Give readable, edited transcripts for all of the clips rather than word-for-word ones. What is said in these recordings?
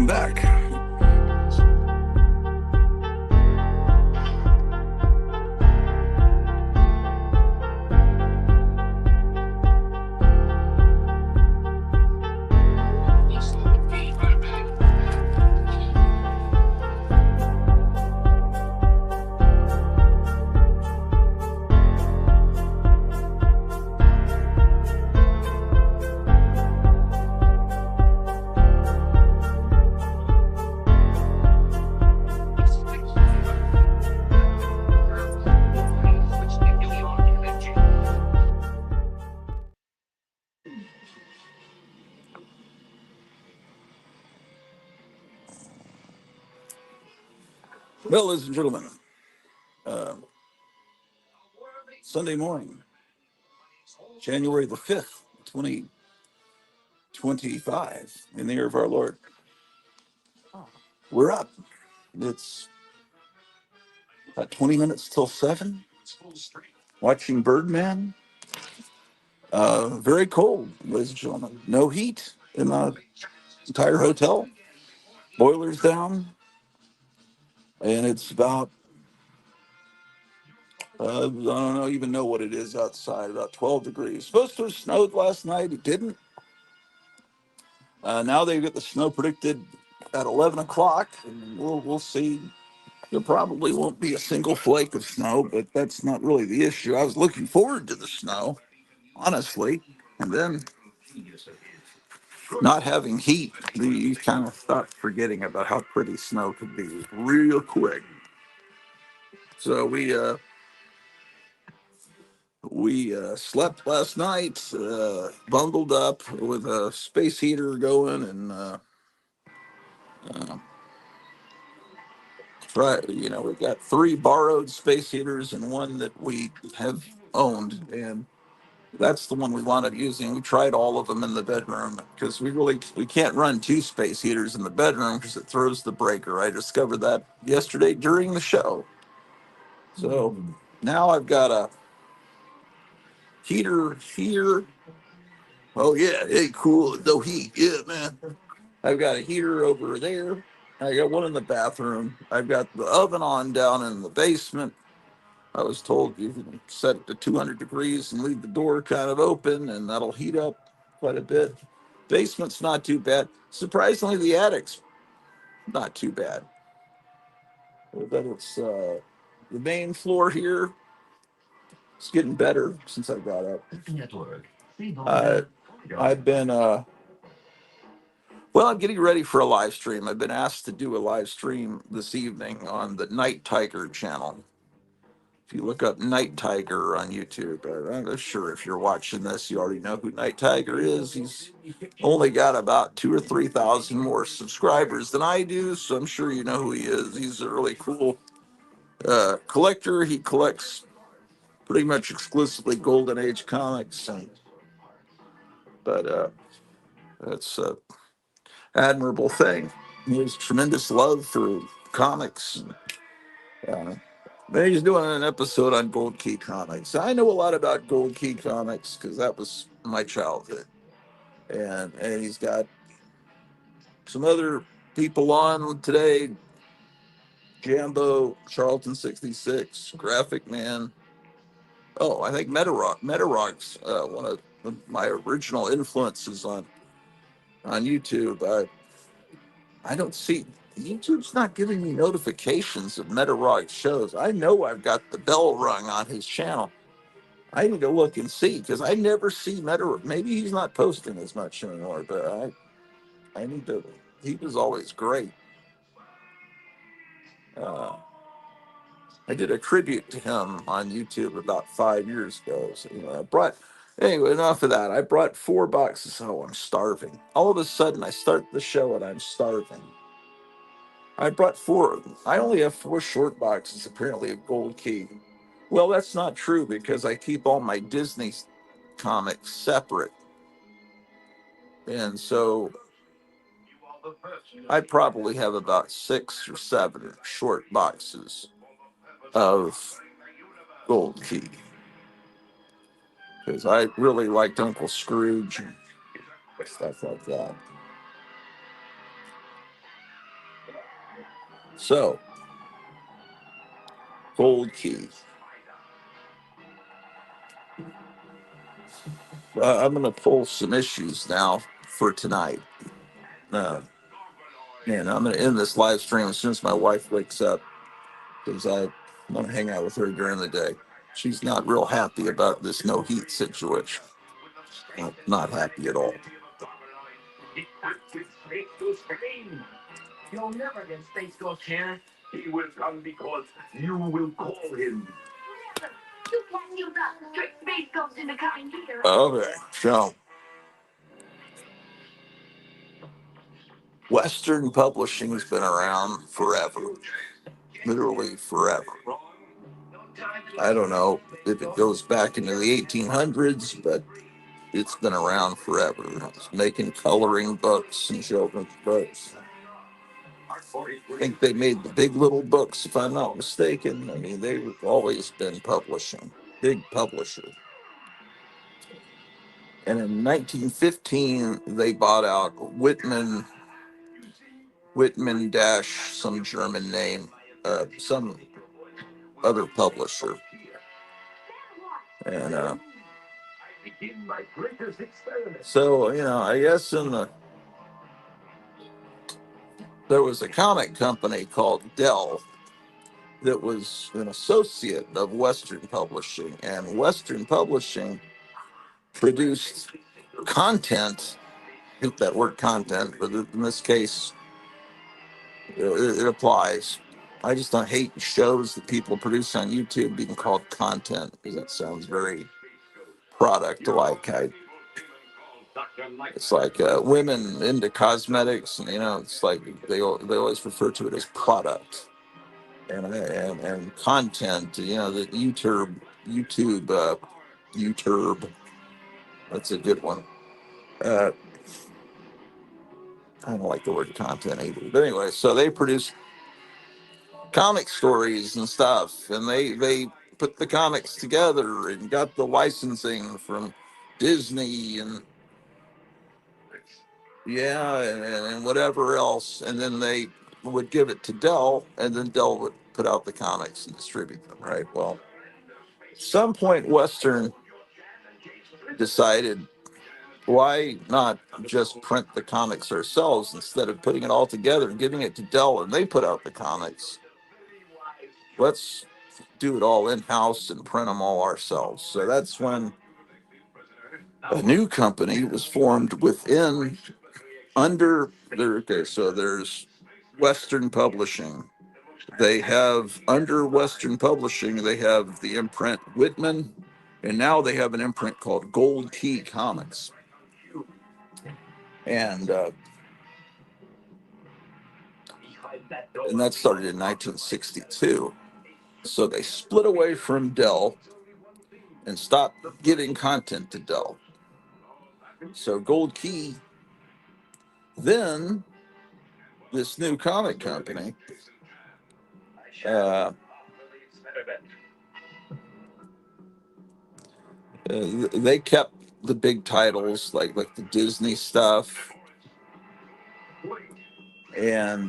welcome back. Well, ladies and gentlemen, uh, Sunday morning, January the 5th, 2025, in the year of our Lord. We're up. It's about 20 minutes till 7. Watching Birdman. Very cold, ladies and gentlemen. No heat in the entire hotel. Boilers down. And it's about, I don't even know what it is outside, about 12 degrees. Supposed to have snowed last night. It didn't. Now they've got the snow predicted at 11 o'clock. And we'll see. There probably won't be a single flake of snow, but that's not really the issue. I was looking forward to the snow, honestly. And then not having heat, you kind of start forgetting about how pretty snow could be real quick. So we slept last night, bundled up with a space heater going, and uh, we've got 3 borrowed space heaters and one that we have owned, and that's the one we wound up using. We tried all of them in the bedroom because we can't run 2 space heaters in the bedroom because it throws the breaker. I discovered that yesterday during the show. So now I've got a heater here. Oh yeah, hey, cool, no heat. Yeah, man. I've got a heater over there. I got one in the bathroom. I've got the oven on down in the basement. I was told you can set it to 200 degrees and leave the door kind of open, and that'll heat up quite a bit. Basement's not too bad. Surprisingly, the attic's not too bad. But it's the main floor here. It's getting better since I got up. Uh, I've been well, I'm getting ready for a live stream. I've been asked to do a live stream this evening on the Night Tiger channel. If you look up Night Tiger on YouTube, I'm sure if you're watching this, you already know who Night Tiger is. He's only got about 2,000 or 3,000 more subscribers than I do, so I'm sure you know who he is. He's a really cool collector. He collects pretty much exclusively Golden Age comics, but it's an admirable thing. He has tremendous love for comics. Uh, He's doing an episode on Gold Key Comics. I know a lot about Gold Key Comics because that was my childhood. And he's got some other people on today. Jambo, Charlton 66, Graphic Man. Oh, I think Metarock's one of my original influences on YouTube. I don't see YouTube's not giving me notifications of Metarock shows. I know I've got the bell rung on his channel. I need to look and see because I never see Meta. Maybe he's not posting as much anymore, but I need to. He was always great. Uh, I did a tribute to him on YouTube about 5 years ago. So, I brought. Anyway, enough of that. I brought 4 boxes. Oh, I'm starving. All of a sudden, I start the show and I'm starving. I brought 4. I only have 4 short boxes, apparently, of Gold Key. Well, that's not true because I keep all my Disney comics separate. And so I probably have about 6 or 7 short boxes of Gold Key because I really liked Uncle Scrooge and stuff like that. So, Gold Key. I'm going to pull some issues now for tonight. Uh, and I'm going to end this live stream as soon as my wife wakes up because I want to hang out with her during the day. She's not real happy about this no heat situation. Not happy at all. You'll never get Space Ghost here. He will come because you will call him. You can't use that. Trick Space Ghost into coming here. Okay, so Western Publishing's been around forever. Literally forever. I don't know if it goes back into the 1800s, but it's been around forever. It's making coloring books and children's books. I think they made the Big Little books, if I'm not mistaken. I mean, they've always been publishing, big publisher. And in 1915, they bought out Whitman dash some German name, some other publisher. And so, I guess there was a comic company called Dell that was an associate of Western Publishing, and Western Publishing produced content. I hate that word content, but in this case, it applies. I just don't hate shows that people produce on YouTube being called content because it sounds very product-like. It's like women into cosmetics, and it's like they always refer to it as product and content. The YouTube. That's a good one. I don't like the word content either. But anyway, so they produce comic stories and stuff, and they put the comics together and got the licensing from Disney and and whatever else, and then they would give it to Dell, and then Dell would put out the comics and distribute them. Right. Well, at some point, Western decided, why not just print the comics ourselves instead of putting it all together and giving it to Dell and they put out the comics? Let's do it all in-house and print them all ourselves. So that's when a new company was formed under there. Okay, so there's Western Publishing. They have, under Western Publishing, they have the imprint Whitman, and now they have an imprint called Gold Key Comics. And that started in 1962. So they split away from Dell and stopped giving content to Dell. So Gold Key, then this new comic company, they kept the big titles like the Disney stuff, and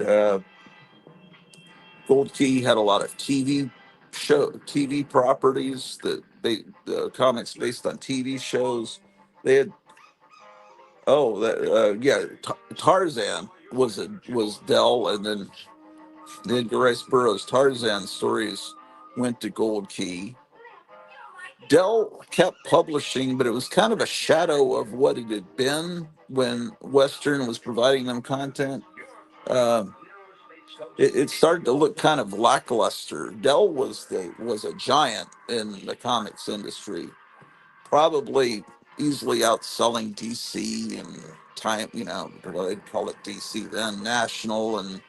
Gold Key had a lot of TV properties that the comics based on TV shows. They had Tarzan was Dell, and then the Edgar Rice Burroughs Tarzan stories went to Gold Key. Dell kept publishing, but it was kind of a shadow of what it had been when Western was providing them content. It started to look kind of lackluster. Dell was a giant in the comics industry, probably easily outselling DC and Time. What they'd call it DC then, National and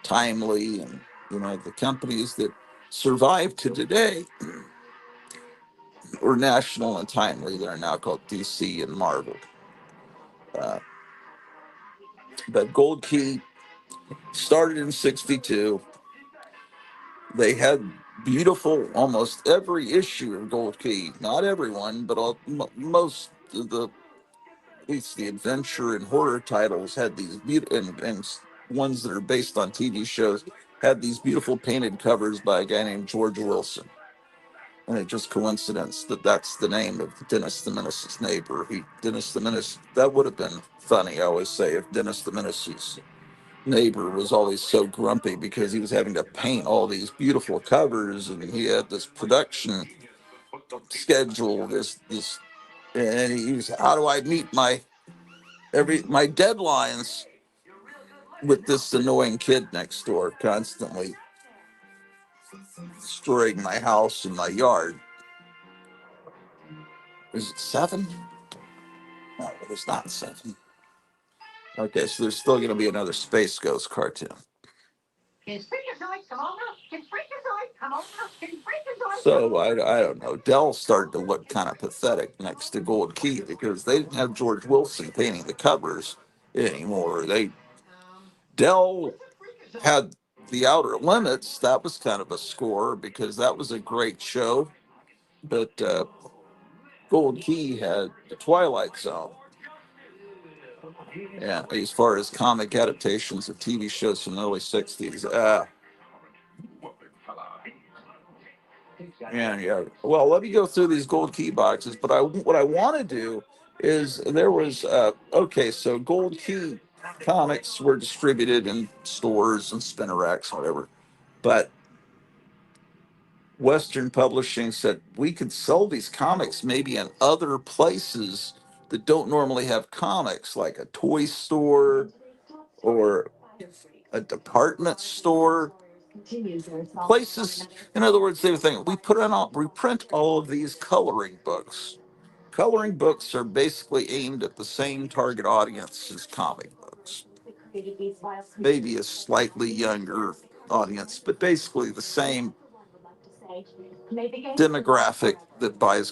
Timely, and the companies that survive to today, or National and Timely. They're now called DC and Marvel. But Gold Key started in '62. They had beautiful, almost every issue of Gold Key. Not everyone, but most of at least the adventure and horror titles had these beautiful and ones that are based on TV shows had these beautiful painted covers by a guy named George Wilson. And it's just coincidence that that's the name of Dennis the Menace's neighbor. Dennis the Menace, that would have been funny, I always say, if Dennis the Menace's neighbor was always so grumpy because he was having to paint all these beautiful covers and he had this production schedule, this, and he was, how do I meet my deadlines with this annoying kid next door constantly destroying my house and my yard. Is it 7? No, it was not 7. Okay, so there's still going to be another Space Ghost cartoon. So I don't know. Dell started to look kind of pathetic next to Gold Key because they didn't have George Wilson painting the covers anymore. Dell had The Outer Limits. That was kind of a score because that was a great show. But Gold Key had The Twilight Zone. Yeah, as far as comic adaptations of TV shows from the early 60s. Yeah. Well, let me go through these Gold Key boxes. But what I want to do is there was, okay, so Gold Key comics were distributed in stores and spinner racks, whatever. But Western Publishing said we could sell these comics maybe in other places that don't normally have comics, like a toy store or a department store. Places, in other words, they were thinking we print all of these coloring books. Coloring books are basically aimed at the same target audience as comic books. Maybe a slightly younger audience, but basically the same demographic that buys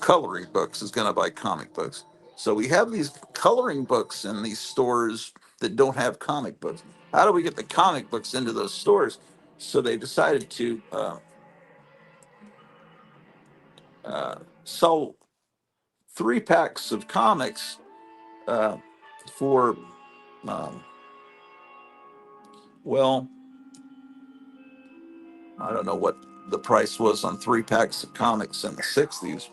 coloring books is going to buy comic books. So we have these coloring books in these stores that don't have comic books. How do we get the comic books into those stores? So they decided to sell 3 packs of comics for, um, well, I don't know what the price was on 3 packs of comics in the 60s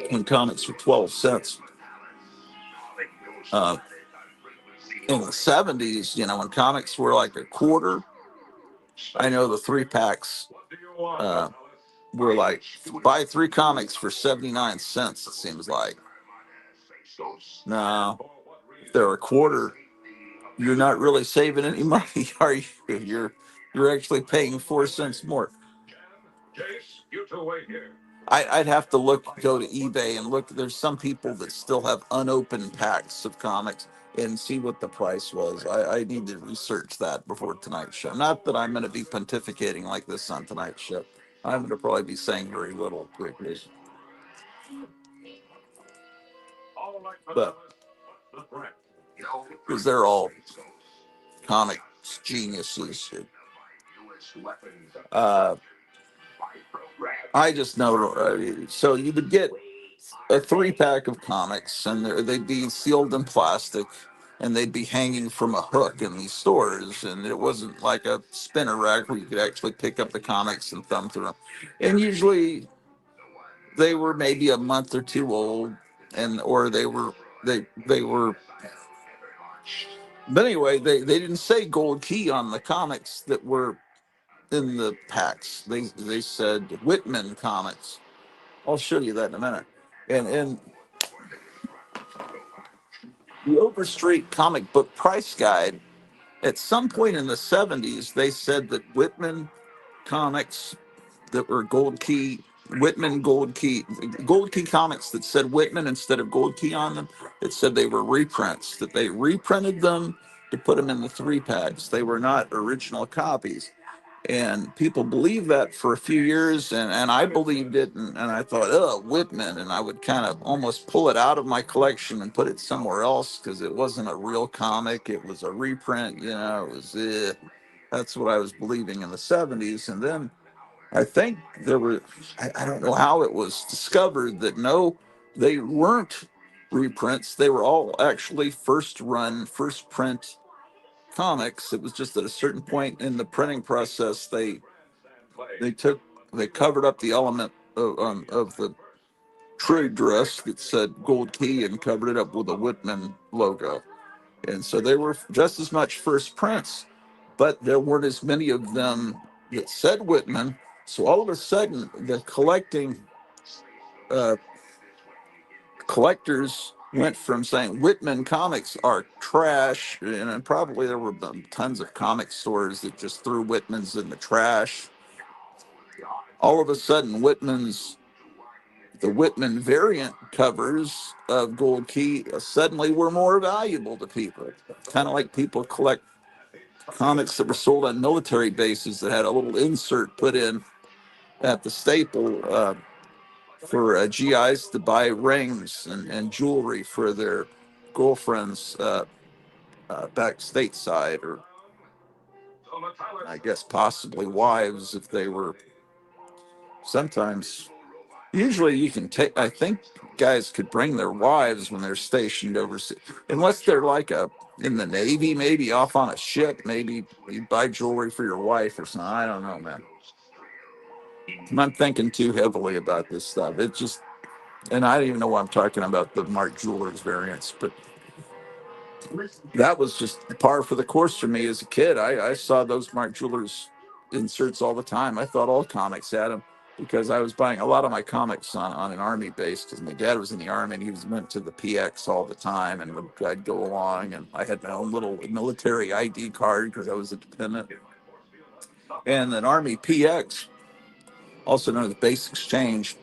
when comics were 12 cents. Uh, in the 70s, when comics were like a quarter, I know the 3 packs were like, buy 3 comics for 79 cents, it seems like. No, if they're a quarter, you're not really saving any money, are you? You're actually paying 4 cents more. I'd have to go to eBay and look. There's some people that still have unopened packs of comics and see what the price was. I need to research that before tonight's show. Not that I'm going to be pontificating like this on tonight's show. I'm going to probably be saying very little, but because they're all comics geniuses. I just know. So you would get a 3 pack of comics, and they'd be sealed in plastic, and they'd be hanging from a hook in these stores. And it wasn't like a spinner rack where you could actually pick up the comics and thumb through them. And usually, they were maybe a month or 2 old, or they were. But anyway, they didn't say Gold Key on the comics that were in the packs. They said Whitman comics. I'll show you that in a minute. And the Overstreet comic book price guide, at some point in the 70s, they said that Whitman comics that were Gold Key comics that said Whitman instead of Gold Key on them, it said they were reprints, that they reprinted them to put them in the 3 packs. They were not original copies. And people believed that for a few years, and I believed it, and I thought, oh, Whitman, and I would kind of almost pull it out of my collection and put it somewhere else because it wasn't a real comic. It was a reprint, it was, that's what I was believing in the 70s. And then I think I don't know how it was discovered that no, they weren't reprints. They were all actually first print comics. It was just at a certain point in the printing process, they took they covered up the element of the trade dress that said Gold Key and covered it up with a Whitman logo. And so they were just as much first prints, but there weren't as many of them that said Whitman. So all of a sudden, the uh, collectors went from saying Whitman comics are trash, and probably there were tons of comic stores that just threw Whitmans in the trash. All of a sudden, the Whitman variant covers of Gold Key suddenly were more valuable to people. Kind of like people collect comics that were sold on military bases that had a little insert put in at the staple for GIs to buy rings and jewelry for their girlfriends back stateside, or I guess possibly wives if they were sometimes. Usually you can take, I think guys could bring their wives when they're stationed overseas, unless they're like in the Navy, maybe off on a ship, maybe you buy jewelry for your wife or something. I don't know, man. I'm thinking too heavily about this stuff. It just, and I don't even know why I'm talking about the Mark Jewelers variants, but that was just par for the course for me as a kid. I saw those Mark Jewelers inserts all the time. I thought all comics had them because I was buying a lot of my comics on an army base because my dad was in the army and he was went to the PX all the time, and I'd go along, and I had my own little military ID card because I was a dependent. And an Army PX, also known as Base Exchange.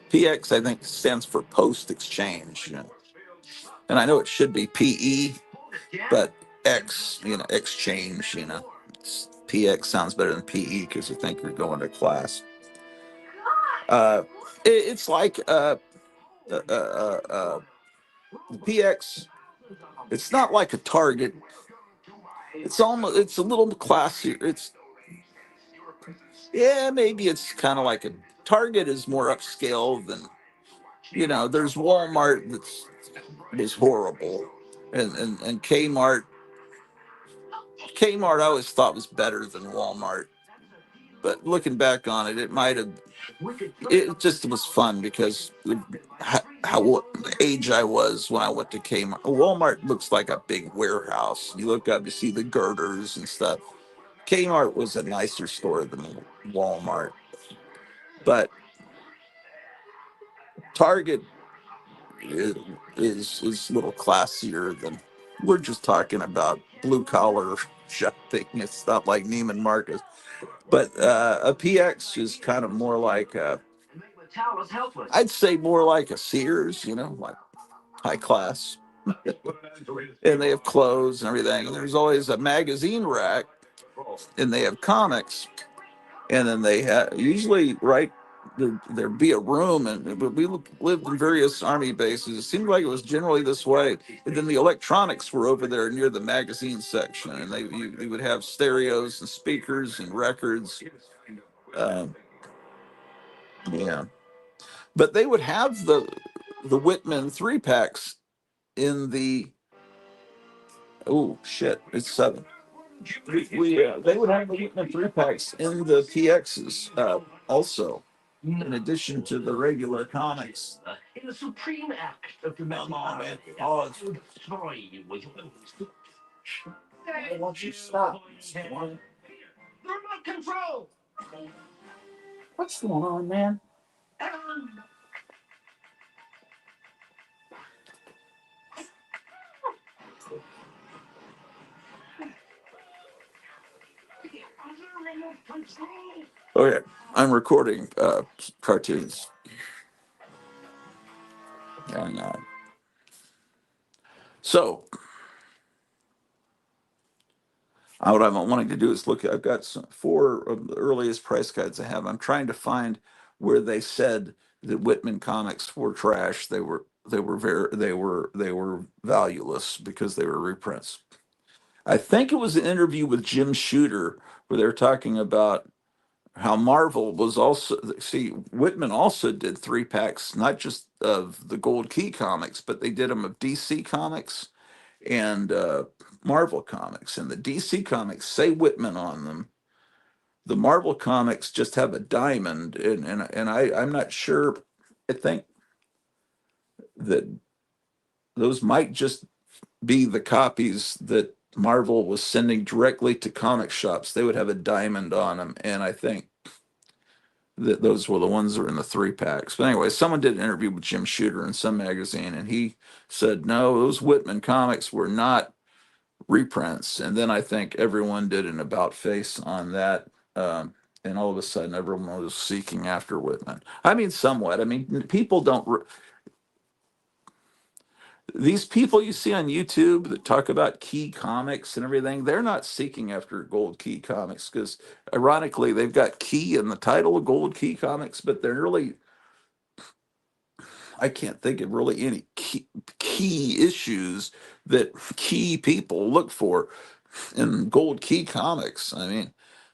PX, I think, stands for Post Exchange. And I know it should be PE, but X, exchange, PX sounds better than PE because you think you're going to class. It's like the PX, it's not like a Target. It's a little classier. Maybe it's kind of like a Target is more upscale than, there's Walmart is horrible. And Kmart I always thought was better than Walmart. But looking back on it, it just was fun because what age I was when I went to Kmart. Walmart looks like a big warehouse. You look up, you see the girders and stuff. Kmart was a nicer store than Walmart. But Target is a little classier than, we're just talking about blue collar shopping. It's not like Neiman Marcus. But a PX is kind of more like I'd say more like a Sears, like high class. And they have clothes and everything. And there's always a magazine rack, and they have comics. And then they have usually there'd be a room, and we lived in various army bases. It seemed like it was generally this way. And then the electronics were over there near the magazine section, and they would have stereos and speakers and records. Um, yeah, but they would have the Whitman 3-packs in the, oh shit, it's 7. They would have the Whitman 3-packs in the PXs also, in addition to the regular comics. In the supreme act of dramatic power, oh, destroy you with why won't you stop? Remote control. What's going on, man? Okay, I'm recording cartoons. And so what I'm wanting to do is look. I've got 4 of the earliest price guides I have. I'm trying to find where they said that Whitman comics were trash. They were valueless because they were reprints. I think it was an interview with Jim Shooter where they were talking about how Marvel was also, see, Whitman also did 3-packs, not just of the Gold Key comics, but they did them of DC comics and Marvel comics, and the DC comics say Whitman on them. The Marvel comics just have a diamond, and I'm not sure. I think that those might just be the copies that Marvel was sending directly to comic shops. They would have a diamond on them, and I think that those were the ones that were in the 3 packs. But anyway, someone did an interview with Jim Shooter in some magazine, and he said no, those Whitman comics were not reprints. And then I think everyone did an about face on that. And all of a sudden, everyone was seeking after Whitman. I mean, somewhat. I mean, people don't. These people you see on YouTube that talk about Key Comics and everything, they're not seeking after Gold Key Comics because, ironically, they've got Key in the title of Gold Key Comics, but they're really, I can't think of really any key issues that key people look for in Gold Key Comics. I mean,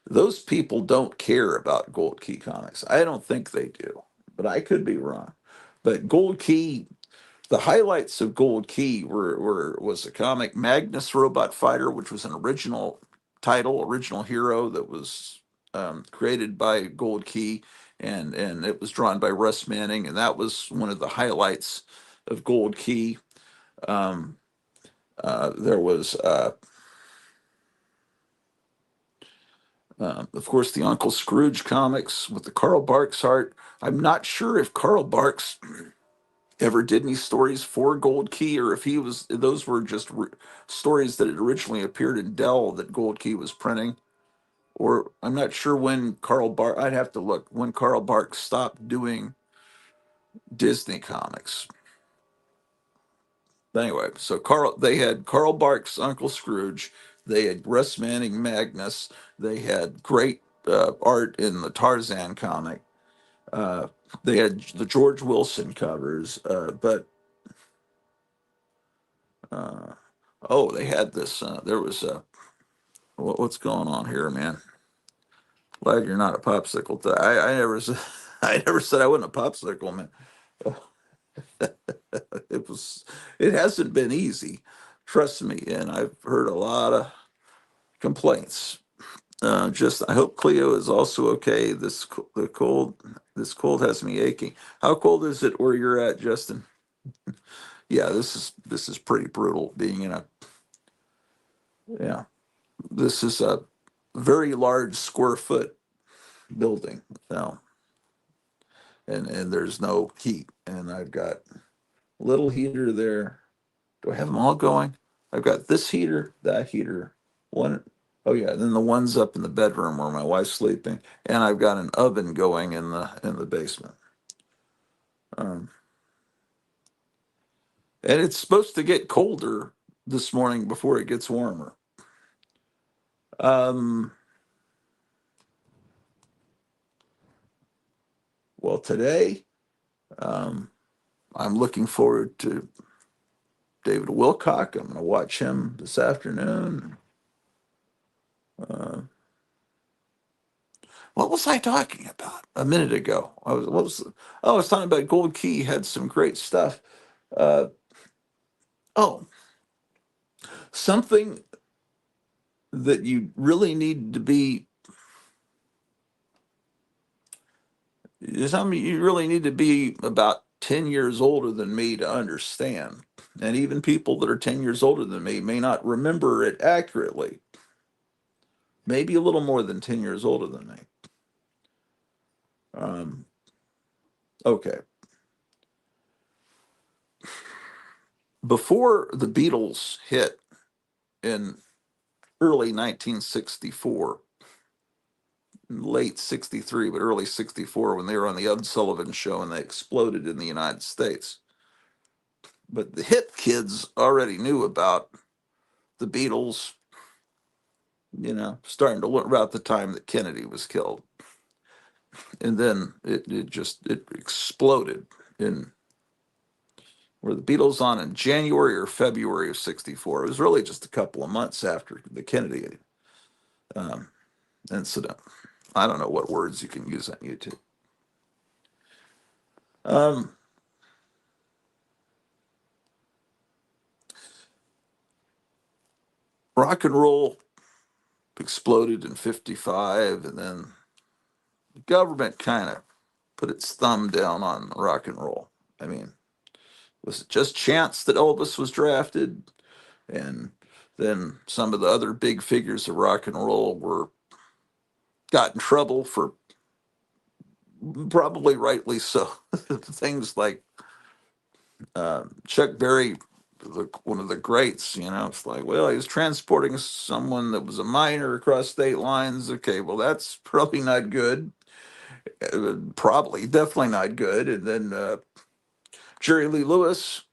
those people don't care about Gold Key Comics. I don't think they do, but I could be wrong. But Gold Key, the highlights of Gold Key was the comic Magnus Robot Fighter, which was an original title, original hero that was created by Gold Key, and it was drawn by Russ Manning, and that was one of the highlights of Gold Key. Um, there was, of course, the Uncle Scrooge comics with the Carl Barks art. I'm not sure if Carl Barks ever did any stories for Gold Key, or if he was, those were just stories that had originally appeared in Dell that Gold Key was printing. Or I'm not sure when I'd have to look, when Carl Barks stopped doing Disney comics. But anyway, so they had Carl Barks' Uncle Scrooge, they had Russ Manning Magnus, they had great art in the Tarzan comic. Uh, they had the George Wilson covers, but uh, oh, they had this. There was what's going on here, man? Glad you're not a popsicle. I never said I never said I wasn't a popsicle, man. It was. It hasn't been easy, trust me, and I've heard a lot of complaints. Just I hope Cleo is also okay. This cold has me aching. How cold is it where you're at, Justin? Yeah, this is pretty brutal. Being in a yeah, this is a very large square foot building now, and there's no heat, and I've got a little heater there. Do I have them all going? I've got this heater, that heater, one. Oh yeah, then the one's up in the bedroom where my wife's sleeping, and I've got an oven going in the basement. Um, and it's supposed to get colder this morning before it gets warmer. Um, well, today um, I'm looking forward to David Wilcock. I'm going to watch him this afternoon. Uh, what was I talking about a minute ago? I was talking about Gold Key had some great stuff. Uh, oh, something that you really need to be something you really need to be about 10 years older than me to understand. And even people that are 10 years older than me may not remember it accurately. Maybe a little more than 10 years older than me. Um, okay. Before the Beatles hit in early 1964, late 63, but early 64, when they were on the Ed Sullivan Show and they exploded in the United States. But the hit kids already knew about the Beatles, starting to learn about the time that Kennedy was killed. And then it exploded in were the Beatles on in January or February of 64. It was really just a couple of months after the Kennedy um, incident. I don't know what words you can use on YouTube. Um, rock and roll exploded in 55, and then the government kind of put its thumb down on rock and roll. I mean, was it just chance that Elvis was drafted? And then some of the other big figures of rock and roll got in trouble for, probably rightly so, things like Chuck Berry, one of the greats. It's like, well, he was transporting someone that was a minor across state lines. Okay, well, that's probably not good. Probably, definitely not good. And then Jerry Lee Lewis,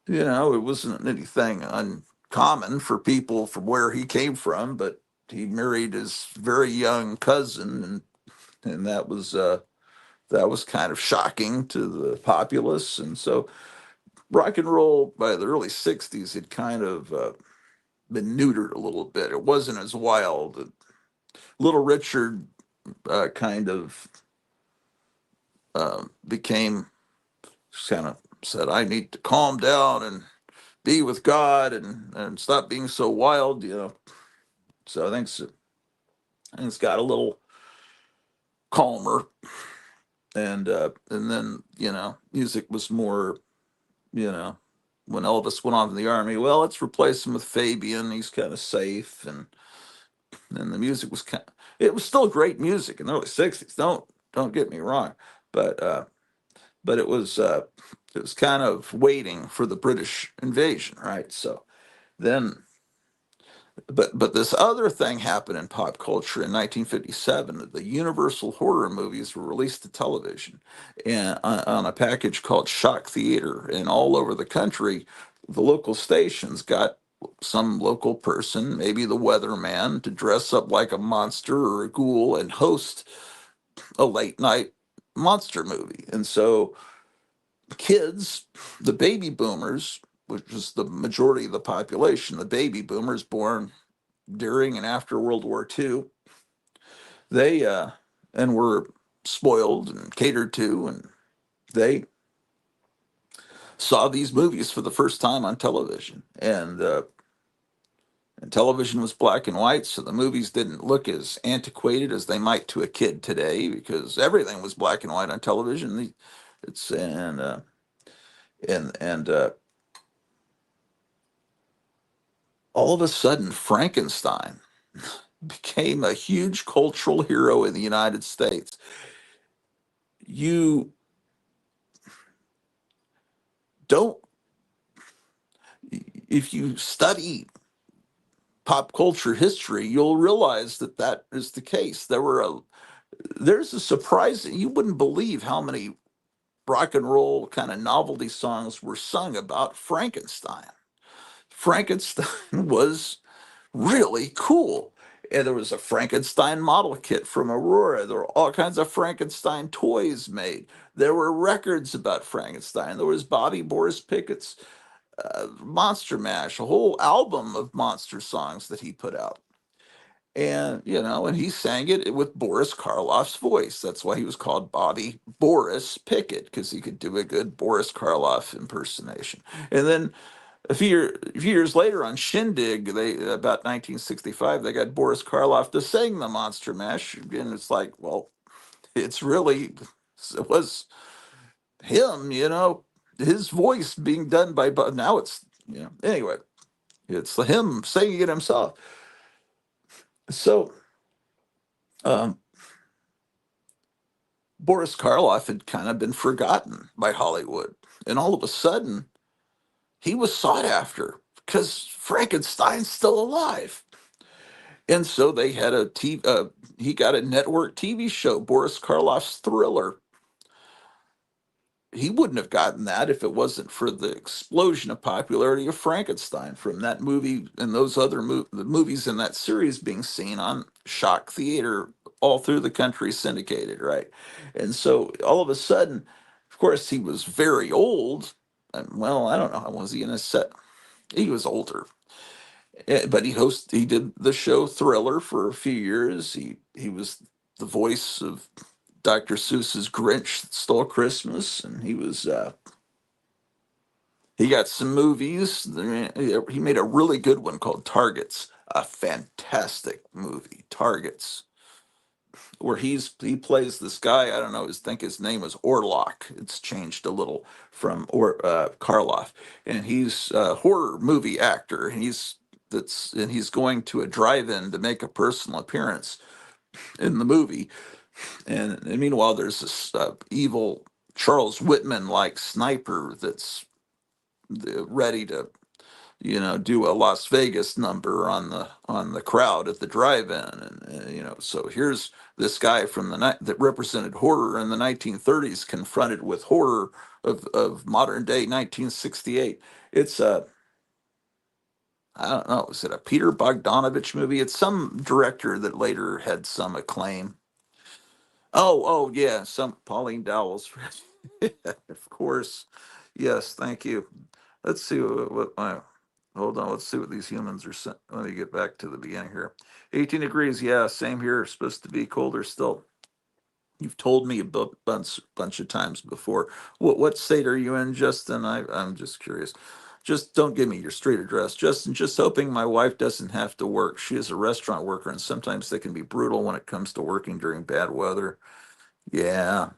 it wasn't anything uncommon for people from where he came from, but he married his very young cousin, and that was kind of shocking to the populace. And so rock and roll by the early 60s had kind of been neutered a little bit. It wasn't as wild. Little Richard kind of became, kind of said, I need to calm down and be with God and stop being so wild. So I think it's got a little calmer, and then music was more, you know when Elvis went on to the army. Well, let's replace him with Fabian. He's kind of safe, and the music was it was still great music in the early '60s. Don't get me wrong, but but it was kind of waiting for the British invasion, right? So then, but this other thing happened in pop culture in 1957. That the Universal horror movies were released to television, and on a package called Shock Theater, and all over the country, the local stations got some local person, maybe the weatherman, to dress up like a monster or a ghoul and host a late night monster movie. And so kids, the baby boomers, which was the majority of the population, the baby boomers born during and after World War II, they and were spoiled and catered to, and they saw these movies for the first time on television. And television was black and white, so the movies didn't look as antiquated as they might to a kid today, because everything was black and white on television. It's and all of a sudden, Frankenstein became a huge cultural hero in the United States. You don't, if you study pop culture history, you'll realize that that is the case. There's a surprise. You wouldn't believe how many rock and roll kind of novelty songs were sung about Frankenstein. Frankenstein was really cool. And there was a Frankenstein model kit from Aurora. There were all kinds of Frankenstein toys made. There were records about Frankenstein. There was Bobby Boris Pickett's Monster Mash, a whole album of monster songs that he put out. And he sang it with Boris Karloff's voice. That's why he was called Bobby Boris Pickett, because he could do a good Boris Karloff impersonation. And then a few years later on Shindig, about 1965, they got Boris Karloff to sing the Monster Mash, and it's like, well, it was him, his voice being done by, but now anyway, it's him singing it himself. So um, Boris Karloff had kind of been forgotten by Hollywood, and all of a sudden he was sought after because Frankenstein's still alive. And so they had he got a network TV show, Boris Karloff's Thriller. He wouldn't have gotten that if it wasn't for the explosion of popularity of Frankenstein from that movie and those other the movies in that series being seen on Shock Theater all through the country, syndicated, right? And so all of a sudden, of course, he was very old. And, well, I don't know, how was he in his set? He was older. But he did the show Thriller for a few years. He was the voice of Dr. Seuss's Grinch That Stole Christmas, and he got some movies. He made a really good one called Targets. a fantastic movie, Targets, where he plays this guy. I don't know. I think his name is Orlock. It's changed a little from or Karloff, and he's a horror movie actor. And he's going to a drive-in to make a personal appearance in the movie. And meanwhile, there's this evil Charles Whitman like sniper that's ready to do a Las Vegas number on the crowd at the drive-in, and so here's this guy from the night that represented horror in the 1930s, confronted with horror of modern day 1968. It's a I don't know, is it a Peter Bogdanovich movie? It's some director that later had some acclaim. Oh yeah, some Pauline Dowell's. Of course. Yes, thank you. Let's see what my hold on. Let's see what these humans are saying. Let me get back to the beginning here. 18 degrees. Yeah, same here. Supposed to be colder still. You've told me a bunch of times before. What state are you in, Justin? I'm just curious. Just don't give me your street address, Justin. Just hoping my wife doesn't have to work. She is a restaurant worker, and sometimes they can be brutal when it comes to working during bad weather. Yeah.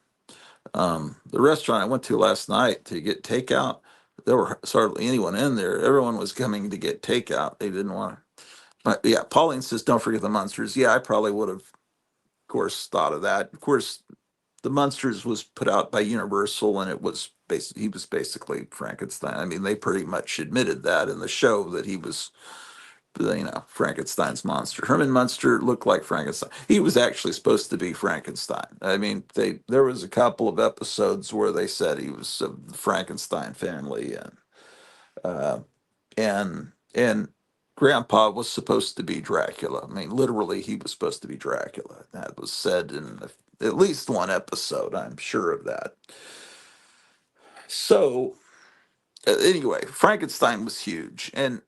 The restaurant I went to last night to get takeout, there were hardly anyone in there. Everyone was coming to get takeout. They didn't want to. But yeah, Pauline says, don't forget the Munsters. Yeah, I probably would have, of course, thought of that. Of course, the Munsters was put out by Universal, and he was basically Frankenstein. I mean, they pretty much admitted that in the show that he was Frankenstein's monster. Herman Munster looked like Frankenstein. He was actually supposed to be Frankenstein. I mean, there was a couple of episodes where they said he was of the Frankenstein family, uh, and Grandpa was supposed to be Dracula. I mean, literally, he was supposed to be Dracula. That was said in at least one episode. I'm sure of that. So anyway, Frankenstein was huge, and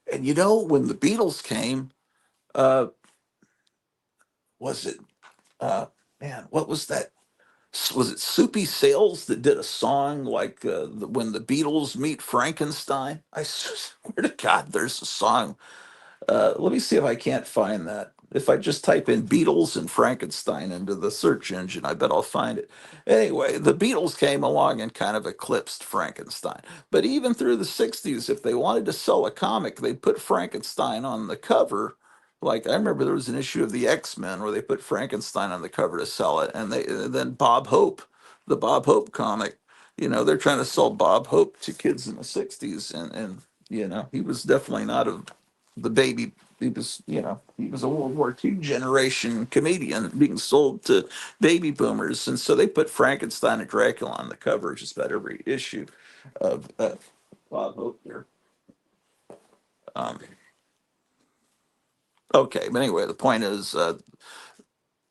when the Beatles came, uh, was it man, what was that? Was it Soupy Sales that did a song like when the Beatles meet Frankenstein? I swear to God, there's a song. Let me see if I can't find that. If I just type in Beatles and Frankenstein into the search engine, I bet I'll find it. Anyway, the Beatles came along and kind of eclipsed Frankenstein. But even through the 60s, if they wanted to sell a comic, they'd put Frankenstein on the cover. Like I remember there was an issue of the X-Men where they put Frankenstein on the cover to sell it. And then Bob Hope, the Bob Hope comic, they're trying to sell Bob Hope to kids in the 60s. And he was definitely not the baby. He was a World War II generation comedian being sold to baby boomers, and so they put Frankenstein and Dracula on the cover of just about every issue of Bob Hope here. Um, okay, but anyway, the point is,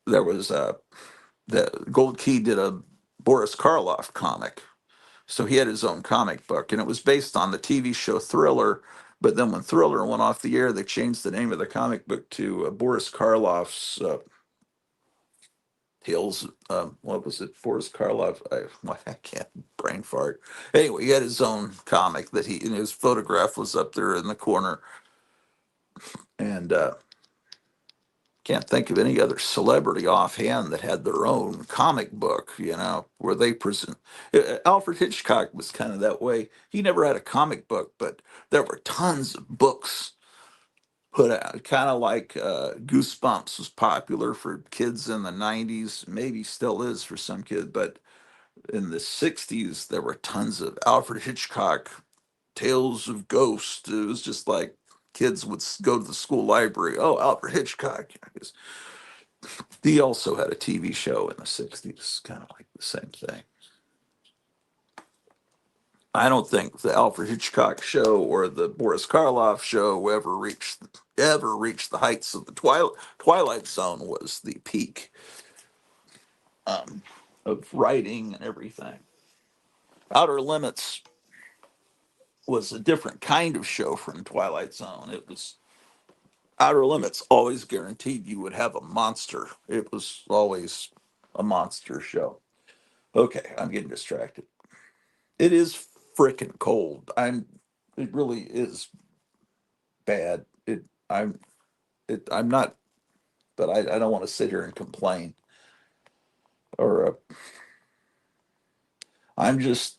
there was the Gold Key did a Boris Karloff comic, so he had his own comic book, and it was based on the TV show Thriller. But then when Thriller went off the air, they changed the name of the comic book to Boris Karloff's Tales. What was it? Boris Karloff. I can't brain fart. Anyway, he had his own comic and his photograph was up there in the corner, and can't think of any other celebrity offhand that had their own comic book, where they present. Alfred Hitchcock was kind of that way. He never had a comic book, but there were tons of books put out, kind of like Goosebumps was popular for kids in the 90s, maybe still is for some kids, but in the 60s, there were tons of Alfred Hitchcock tales of ghosts. It was just like kids would go to the school library. Oh, Alfred Hitchcock. He also had a TV show in the 60s, kind of like the same thing. I don't think the Alfred Hitchcock show or the Boris Karloff show ever reached the heights of the Twilight Zone. Was the peak um, of writing and everything. Outer Limits was a different kind of show from Twilight Zone. It was Outer Limits always guaranteed you would have a monster. It was always a monster show. Okay, I'm getting distracted. It is freaking cold. It really is bad. I'm I'm not, but I don't want to sit here and complain. Or I'm just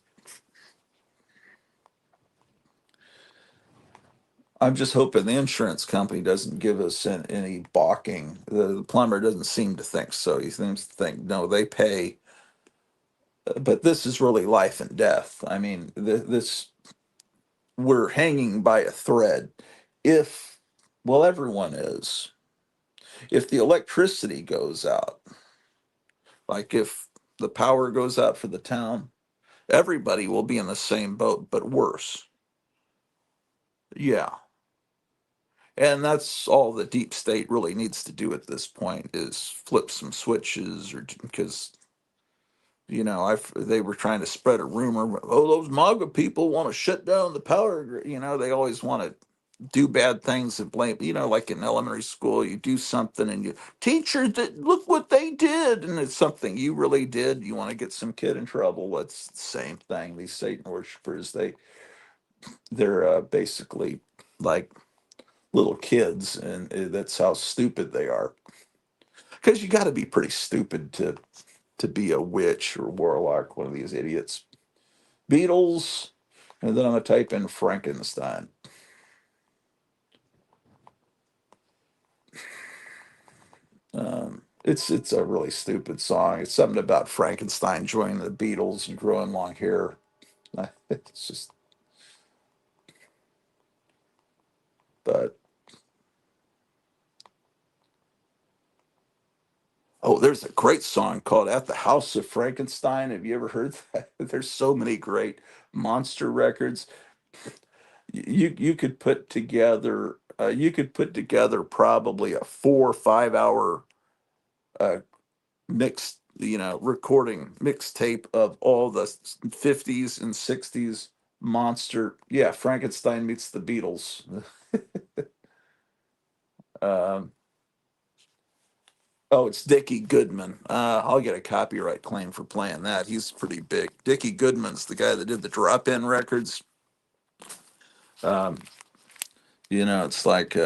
I'm just hoping the insurance company doesn't give us any balking. The plumber doesn't seem to think so. He seems to think no, they pay, but this is really life and death. I mean, this we're hanging by a thread. If well, everyone is. If the electricity goes out, like if the power goes out for the town, everybody will be in the same boat, but worse. Yeah. And that's all the deep state really needs to do at this point is flip some switches, or because they were trying to spread a rumor. Oh, those MAGA people want to shut down the power grid. They always want to do bad things and blame. Like in elementary school, you do something and you teachers that look what they did, and it's something you really did. You want to get some kid in trouble. It's the same thing. These Satan worshipers, they're basically like little kids, and that's how stupid they are. Because you got to be pretty stupid to be a witch or warlock, one of these idiots. Beatles, and then I'm gonna type in Frankenstein. It's a really stupid song. It's something about Frankenstein joining the Beatles and growing long hair. It's just, but oh, there's a great song called "At the House of Frankenstein." Have you ever heard that? There's so many great monster records. You could put together probably a 4 or 5 hour uh, mixed recording mixtape of all the 50s and 60s monster. Yeah, Frankenstein meets the Beatles. um, oh, it's Dickie Goodman. I'll get a copyright claim for playing that. He's pretty big. Dickie Goodman's the guy that did the drop-in records. um, it's like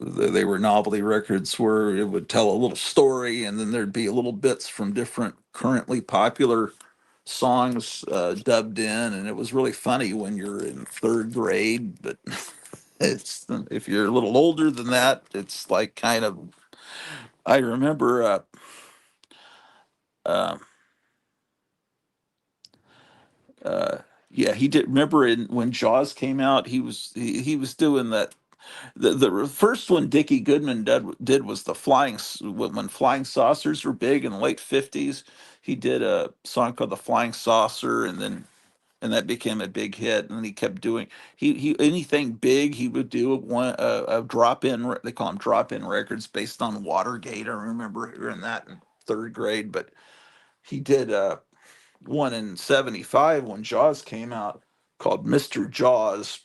they were novelty records where it would tell a little story, and then there'd be little bits from different currently popular songs dubbed in, and it was really funny when you're in third grade. But it's if you're a little older than that, it's like kind of. I remember. Uh, uh, yeah, he did. Remember when Jaws came out, he was doing that. The first one Dickie Goodman did was the when flying saucers were big in the late 50s. He did a song called "The Flying Saucer," and that became a big hit. And then he kept doing he anything big he would do a drop in. They call them drop in records based on Watergate. I remember hearing that in third grade. But he did one in '75 when Jaws came out called Mr. Jaws,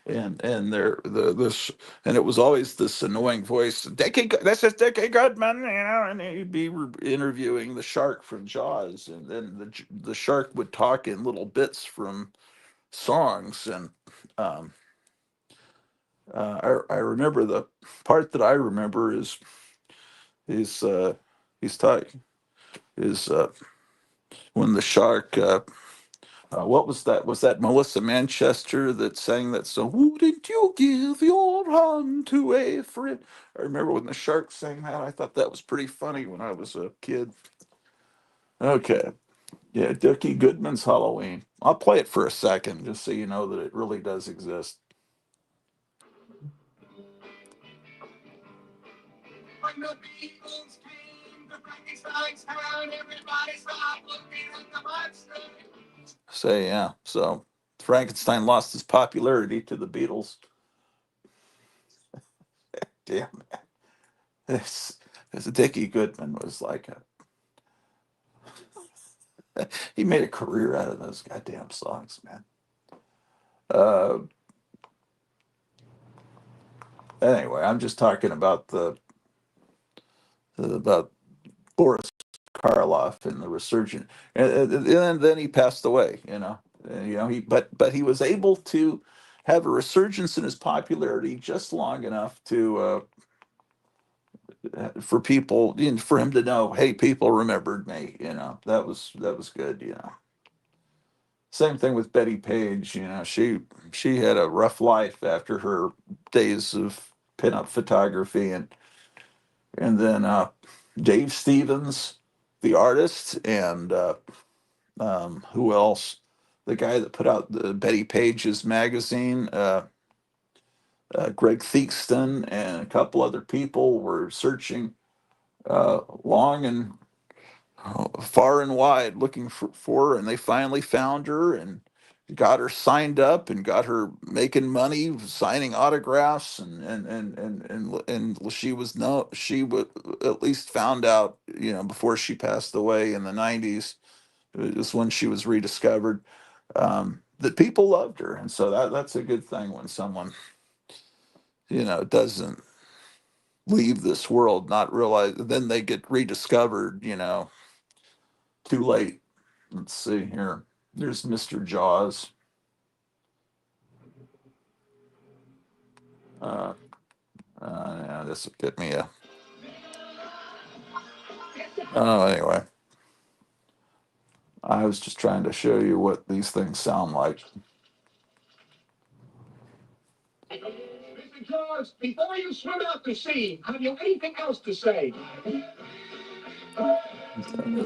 and there the this and it was always this annoying voice. This is Dickie Goodman, and he'd be interviewing the shark from Jaws, and then the shark would talk in little bits from songs. And um, I remember the part that I remember is he's talking is when the shark. What was that? Was that Melissa Manchester that sang that song? Wouldn't you give your hand to a friend? I remember when the Sharks sang that. I thought that was pretty funny when I was a kid. Okay. Yeah, Dickie Goodman's Halloween. I'll play it for a second just so you know that it really does exist. When the Beatles came to Frankenstein's town, everybody stopped looking at the monster. So yeah, so Frankenstein lost his popularity to the Beatles. Damn, this Dickie Goodman was like he made a career out of those goddamn songs, man. Uh, anyway, I'm just talking about about Boris Karloff and the resurgent, and then he passed away. He but he was able to. have a resurgence in his popularity just long enough to for people, for him to know, hey, people remembered me. That was good. Same thing with Betty Page. She had a rough life after her days of pinup photography, and then Dave Stevens, the artist, and who else? The guy that put out the Betty Page's magazine, Greg Theakston, and a couple other people were searching long and far and wide looking for her, and they finally found her and got her signed up and got her making money signing autographs, and she was no she would at least found out, before she passed away in the 90s. It was when she was rediscovered, that people loved her, and so that's a good thing when someone doesn't leave this world, not realize, then they get rediscovered, too late. Let's see here. There's Mr. Jaws. Uh, yeah, this will get me a. Oh, anyway, I was just trying to show you what these things sound like. Mr. Jaws, before you swim out to sea, have you anything else to say?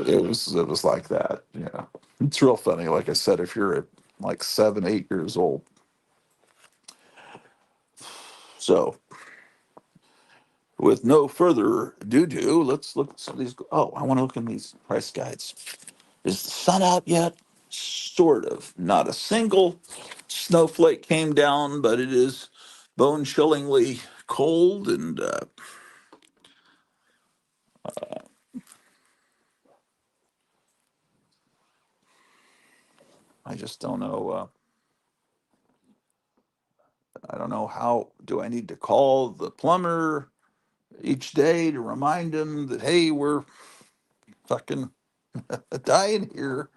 It was like that. Yeah, it's real funny. Like I said, if you're at like 7, 8 years old. So, with no further ado, let's look at some of these. Oh, I want to look at these price guides. Is the sun out yet? Sort of. Not a single snowflake came down, but it is bone chillingly cold, and I just don't know. I don't know how. Do I need to call the plumber each day to remind him that, hey, we're fucking dying here?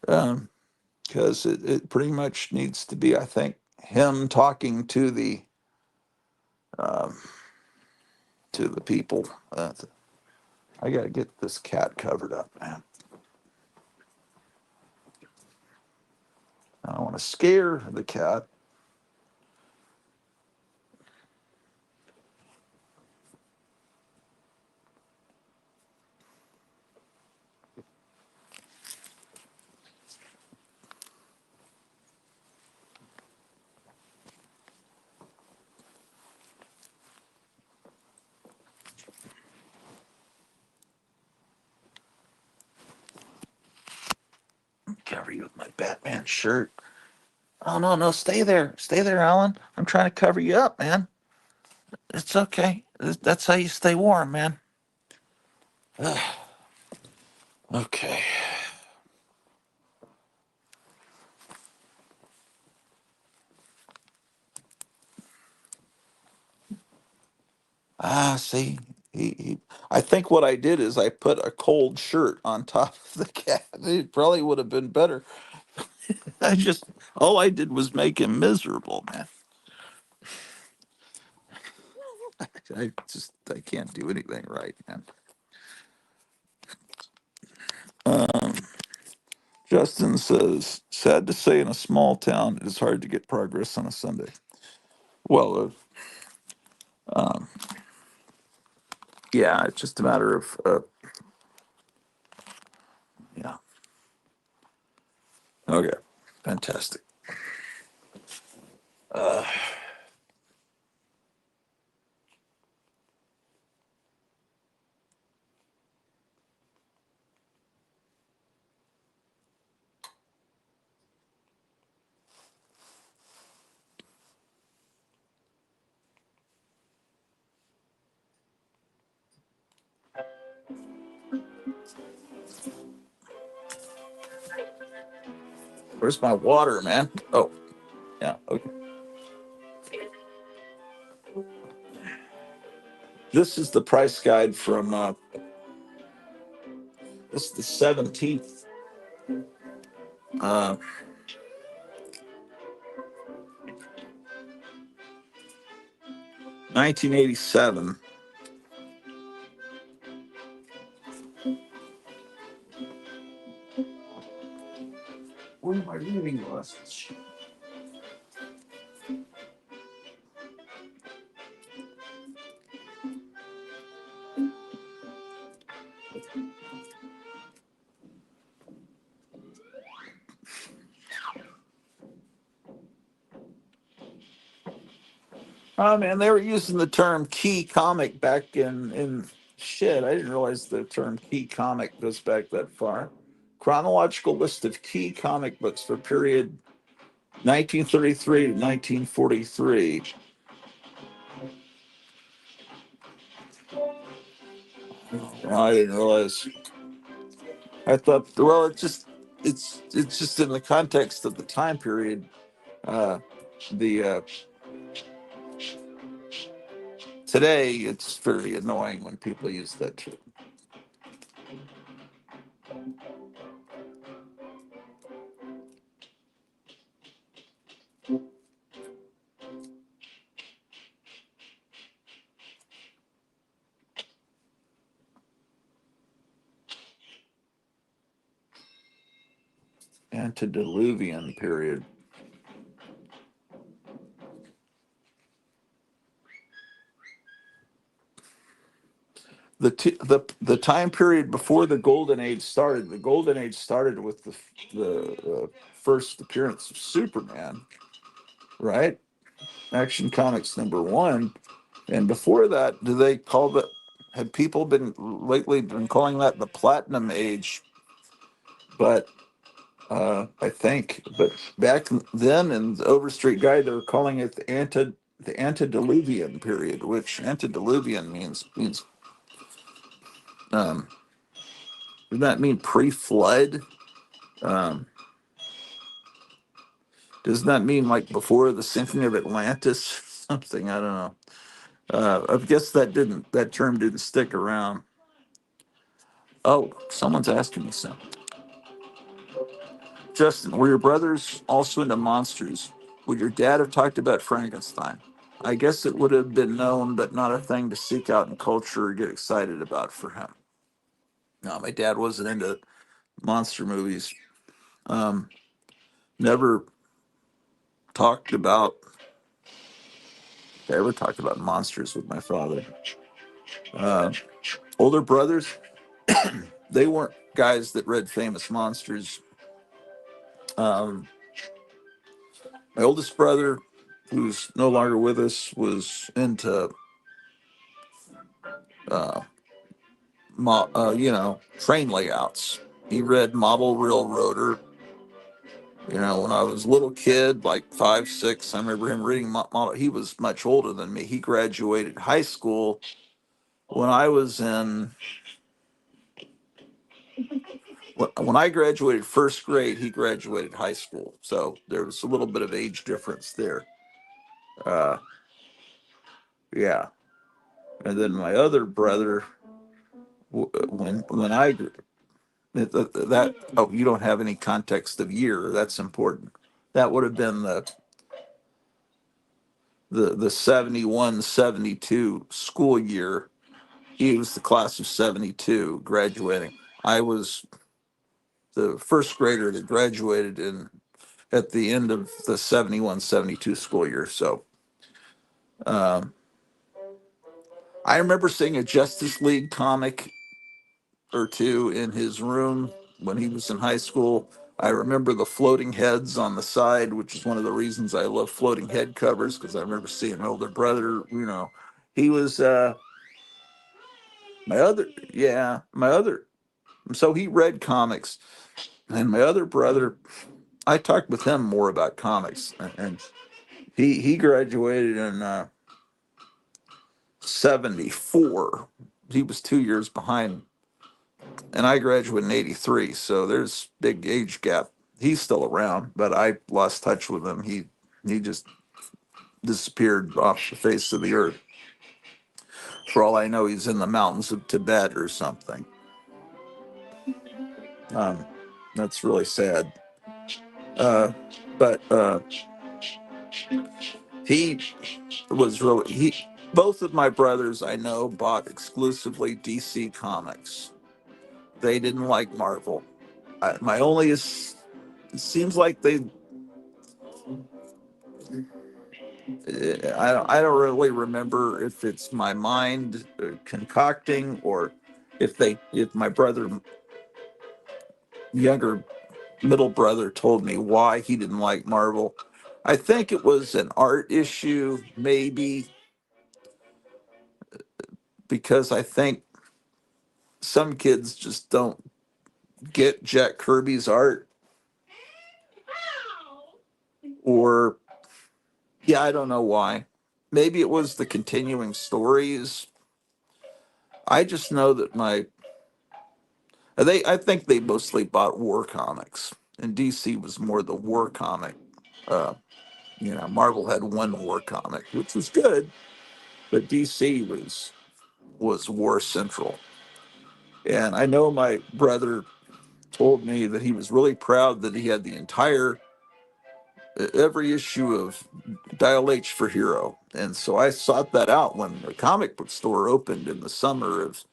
Because it pretty much needs to be, I think, him talking um, to the people. I got to get this cat covered up, man. I don't want to scare the cat. Cover you with my Batman shirt. Oh, no, no, stay there, Alan. I'm trying to cover you up, man. It's okay. That's how you stay warm, man. Okay. See, I think what I did is I put a cold shirt on top of the cat. It probably would have been better. All I did was make him miserable, man. I can't do anything right, man. Um, Justin says, sad to say, in a small town, it is hard to get progress on a Sunday. Well, um, yeah, it's just a matter of, yeah. Okay, fantastic. Uh, where's my water, man? Oh, yeah, okay. This is the price guide from, this is the 17th. Uh, 1987. Where are my reading glasses? Oh man, they were using the term key comic back in shit. I didn't realize the term key comic goes back that far. Chronological list of key comic books for period 1933 to 1943. I didn't realize. I thought, well, it's just in the context of the time period. Uh, the Today it's very annoying when people use that term. Antediluvian period. The time period before the golden age started. The golden age started with the first appearance of Superman, right? Action Comics #1, and before that, do they call that? Had people been lately been calling that the Platinum Age? But I think, but back then in the Overstreet Guide, they were calling it the antediluvian period, which antediluvian means um, does that mean pre-flood? Um, does that mean like before the sinking of Atlantis? Something I don't know. I guess that term didn't stick around. Oh, someone's asking me something. Justin, were your brothers also into monsters? Would your dad have talked about Frankenstein? I guess it would have been known, but not a thing to seek out in culture or get excited about for him. No, my dad wasn't into monster movies. Um, Never talked about ever talked about monsters with my father. Uh, Older brothers, they weren't guys that read famous monsters. Um, my oldest brother, who's no longer with us, was into uh, train layouts. He read Model Railroader. When I was a little kid, like 5, 6, I remember him reading Model. He was much older than me. He graduated high school when I was in. When I graduated first grade, he graduated high school. So there was a little bit of age difference there. Uh, yeah. And then my other brother, when I that oh, you don't have any context of year. That's important. That would have been the 71-72 school year. He was the class of 72 graduating. I was the first grader that graduated in at the end of the 71-72 school year. So um, I remember seeing a Justice League comic or two in his room when he was in high school. I remember the floating heads on the side, which is one of the reasons I love floating head covers, because I remember seeing my older brother, he was my other, yeah, my other, so he read comics. And my other brother, I talked with him more about comics, and he graduated in 74. He was 2 years behind, and I graduated in 83. So there's big age gap. He's still around, but I lost touch with him. He just disappeared off the face of the earth. For all I know, he's in the mountains of Tibet or something. Um, that's really sad. But he was really he Both of my brothers I know bought exclusively DC comics. They didn't like Marvel. My only is, it seems like they, I don't really remember if it's my mind concocting, or if my brother, younger middle brother, told me why he didn't like Marvel. I think it was an art issue, maybe, because I think some kids just don't get Jack Kirby's art, or yeah, I don't know why. Maybe it was the continuing stories. I just know that I think they mostly bought war comics, and DC was more the war comic. Uh, Marvel had one war comic, which was good, but DC was war central. And I know my brother told me that he was really proud that he had the entire every issue of Dial H for Hero. And so I sought that out when the comic book store opened in the summer of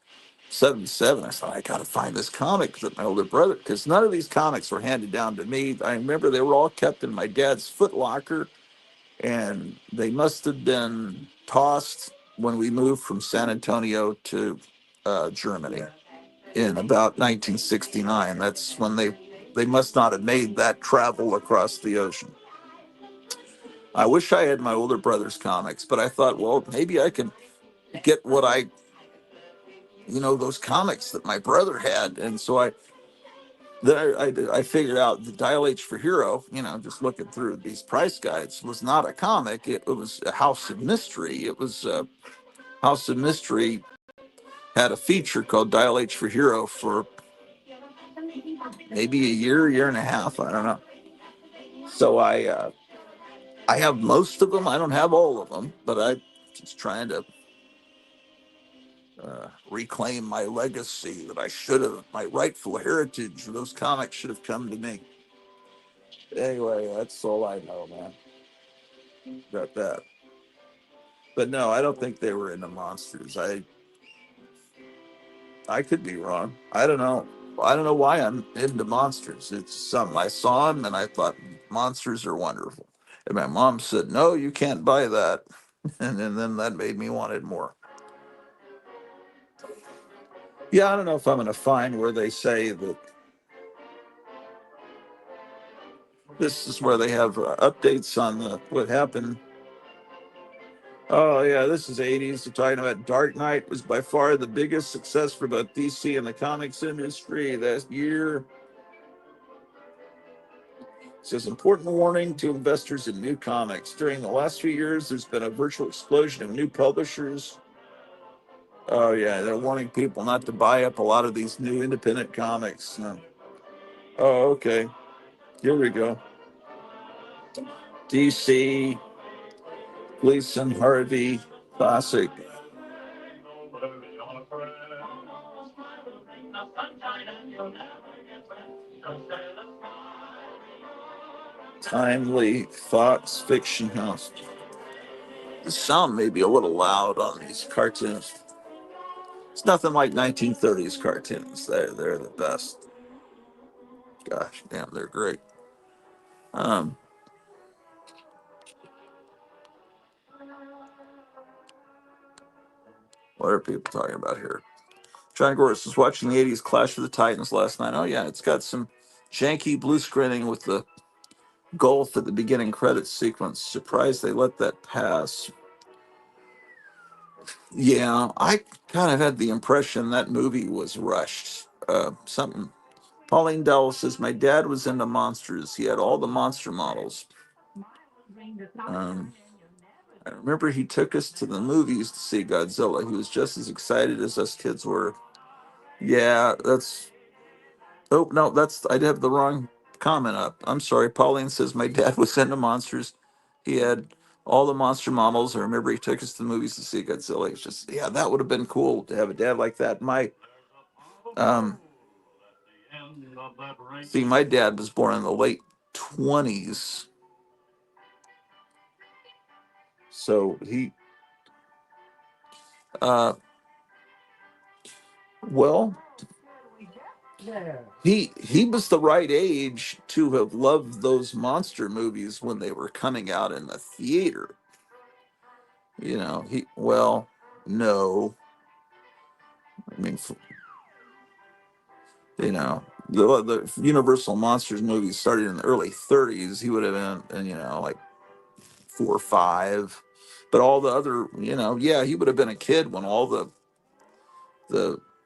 '77. I thought, I got to find this comic that my older brother, because none of these comics were handed down to me. I remember they were all kept in my dad's foot locker, and they must have been tossed when we moved from San Antonio to Germany in about 1969. That's when they must not have made that travel across the ocean. I wish I had my older brother's comics, but I thought, well, maybe I can get those comics that my brother had. And so I figured out the Dial H for Hero, just looking through these price guides, was not a comic. It was a House of Mystery. It was House of Mystery had a feature called Dial H for Hero for maybe a year and a half. I don't know. So I have most of them. I don't have all of them, but I just trying to reclaim my legacy that I should have, my rightful heritage. Those comics should have come to me. Anyway, that's all I know, man. About that. But no, I don't think they were into monsters. I could be wrong. I don't know. I don't know why I'm into monsters. It's something I saw them and I thought monsters are wonderful. And my mom said, "No, you can't buy that," and then that made me want it more. Yeah, I don't know if I'm going to find where they say that this is where they have updates on what happened. Oh yeah, this is '80s. They're talking about Dark Knight was by far the biggest success for both DC and the comics industry that year. It says important warning to investors in new comics. During the last few years, there's been a virtual explosion of new publishers. Oh yeah, they're warning people not to buy up a lot of these new independent comics. Oh, okay. Here we go. DC, Gleason, Harvey, Classic. Timely Fox Fiction House. The sound may be a little loud on these cartoons. It's nothing like 1930s cartoons. They're the best. Gosh, damn, they're great. Um, what are people talking about here? John Gores was watching the '80s Clash of the Titans last night. Oh yeah, it's got some janky blue screening with the golf at the beginning credits sequence. Surprised they let that pass. Yeah, I kind of had the impression that movie was rushed. Something. Pauline Dell says my dad was into monsters. He had all the monster models. Um, I remember he took us to the movies to see Godzilla. He was just as excited as us kids were. Yeah, that's. Oh no, that's. I'd have the wrong comment up. I'm sorry. Pauline says my dad was into monsters. He had all the monster models. I remember he took us to the movies to see Godzilla. It's just, yeah, that would have been cool to have a dad like that. Um, my dad was born in the late '20s, so Uh, well, he was the right age to have loved those monster movies when they were coming out in the theater. No, I mean, the Universal Monsters movies started in the early 30s. He would have been, like 4 or 5. But all the other, yeah, he would have been a kid when all the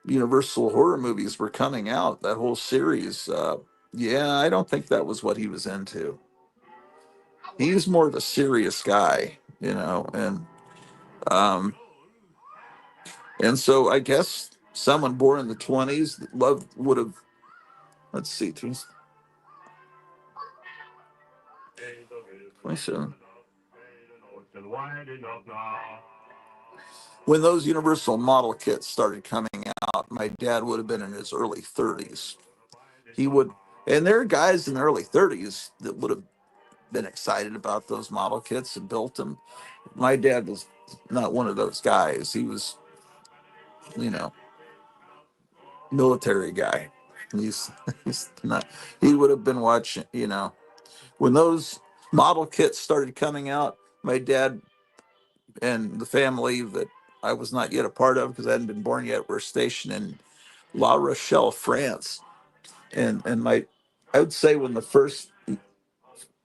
Universal horror movies were coming out. That whole series. Yeah, I don't think that was what he was into. He's more of a serious guy, um, and so I guess someone born in the 20s would have. Let's see, 27. When those Universal model kits started coming out, my dad would have been in his early 30s. He would, and there are guys in the early 30s that would have been excited about those model kits and built them. My dad was not one of those guys. He was, you know, military guy. He's, he's not, he would have been watching, when those model kits started coming out, my dad and the family that I was not yet a part of because I hadn't been born yet were stationed in La Rochelle, France. And I would say when the first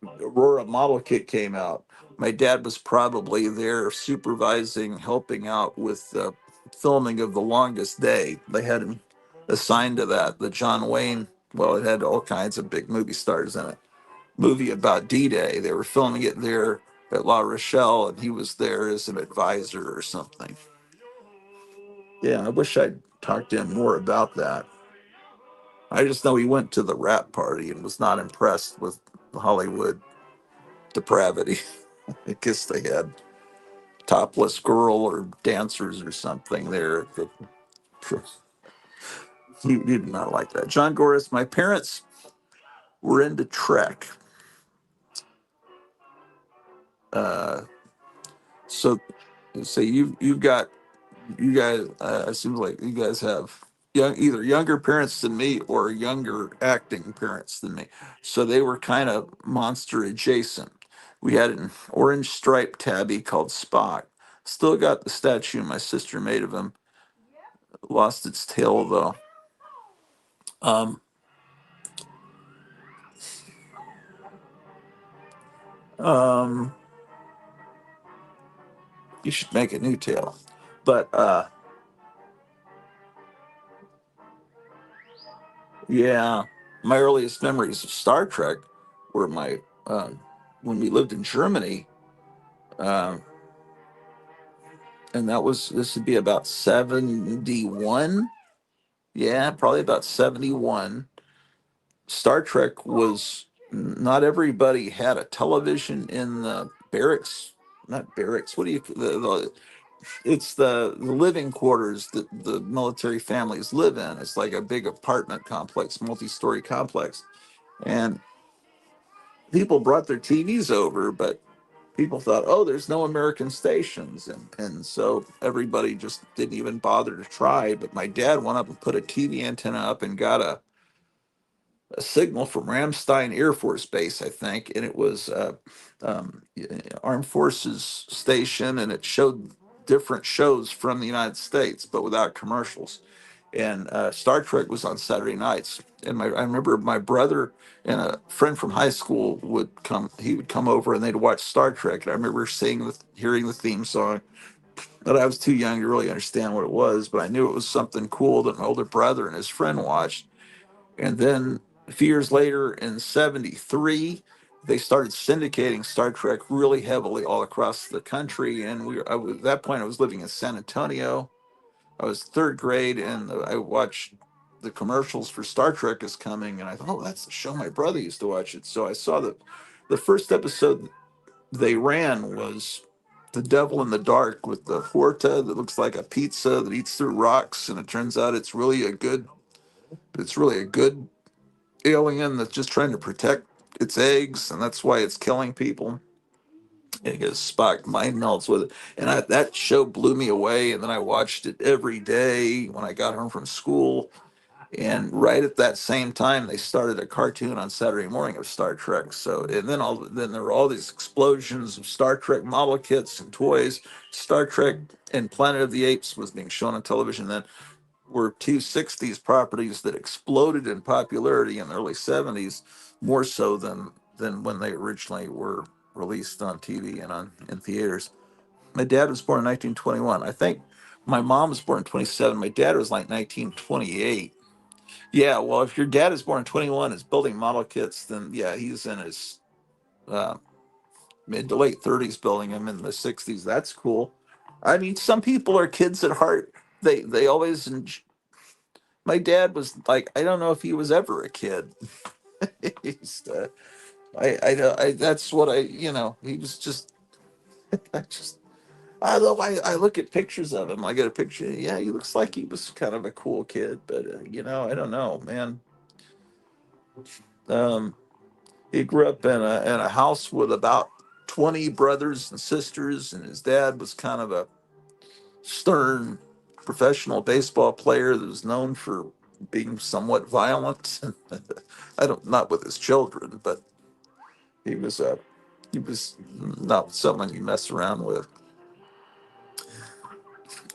Aurora model kit came out, my dad was probably there supervising, helping out with the filming of The Longest Day. They had him assigned to that. The John Wayne, well, it had all kinds of big movie stars in it. Movie about D-Day. They were filming it there at La Rochelle, and he was there as an advisor or something. Yeah, I wish I'd talked to him more about that. I just know he went to the rap party and was not impressed with Hollywood depravity. I guess they had topless girl or dancers or something there. He did not like that. John Goris, my parents were into Trek. Uh, so you've got you guys. It seems like you guys have either younger parents than me or younger acting parents than me. So they were kind of monster adjacent. We had an orange striped tabby called Spock. Still got the statue my sister made of him. Lost its tail though. Um, um, you should make a new tail. But yeah, my earliest memories of Star Trek were my when we lived in Germany, uh, and this would be about 71. Yeah, probably about 71. Star Trek was not everybody had a television in the barracks, not barracks. What do you the it's the living quarters that the military families live in. It's like a big apartment complex, multi-story complex, and people brought their TVs over, but people thought, oh, there's no American stations, and so everybody just didn't even bother to try. But my dad went up and put a TV antenna up and got a signal from Ramstein Air Force Base, I think, and it was um, Armed Forces station, and it showed different shows from the United States, but without commercials. And Star Trek was on Saturday nights. And I remember my brother and a friend from high school would come. He would come over, and they'd watch Star Trek. And I remember hearing the theme song, but I was too young to really understand what it was. But I knew it was something cool that my older brother and his friend watched. And then a few years later, in '73, they started syndicating Star Trek really heavily all across the country. And at that point, I was living in San Antonio. I was third grade, and I watched the commercials for Star Trek is coming, and I thought, oh, that's the show my brother used to watch it. So I saw the first episode they ran was The Devil in the Dark with the Horta that looks like a pizza that eats through rocks, and it turns out it's really a good alien that's just trying to protect its eggs, and that's why it's killing people. And his Spock mind melts with it. And that show blew me away. And then I watched it every day when I got home from school. And right at that same time, they started a cartoon on Saturday morning of Star Trek. So, and then there were all these explosions of Star Trek model kits and toys. Star Trek and Planet of the Apes was being shown on television then. Were two '60s properties that exploded in popularity in the early '70s, more so than when they originally were released on TV and on in theaters. My dad was born in 1921. I think my mom was born in 27. My dad was like 1928. Yeah, well, if your dad is born in 21, is building model kits, then yeah, he's in his uh, mid to late 30s building them in the 60s. That's cool. I mean, some people are kids at heart. They always. My dad was like, I don't know if he was ever a kid. He's, I that's what he was just, I just, I look at pictures of him. I get a picture. Yeah, he looks like he was kind of a cool kid, but I don't know, man. Um, he grew up in a house with about 20 brothers and sisters, and his dad was kind of a stern professional baseball player that was known for being somewhat violent. I don't not with his children, but he was he was not someone you mess around with.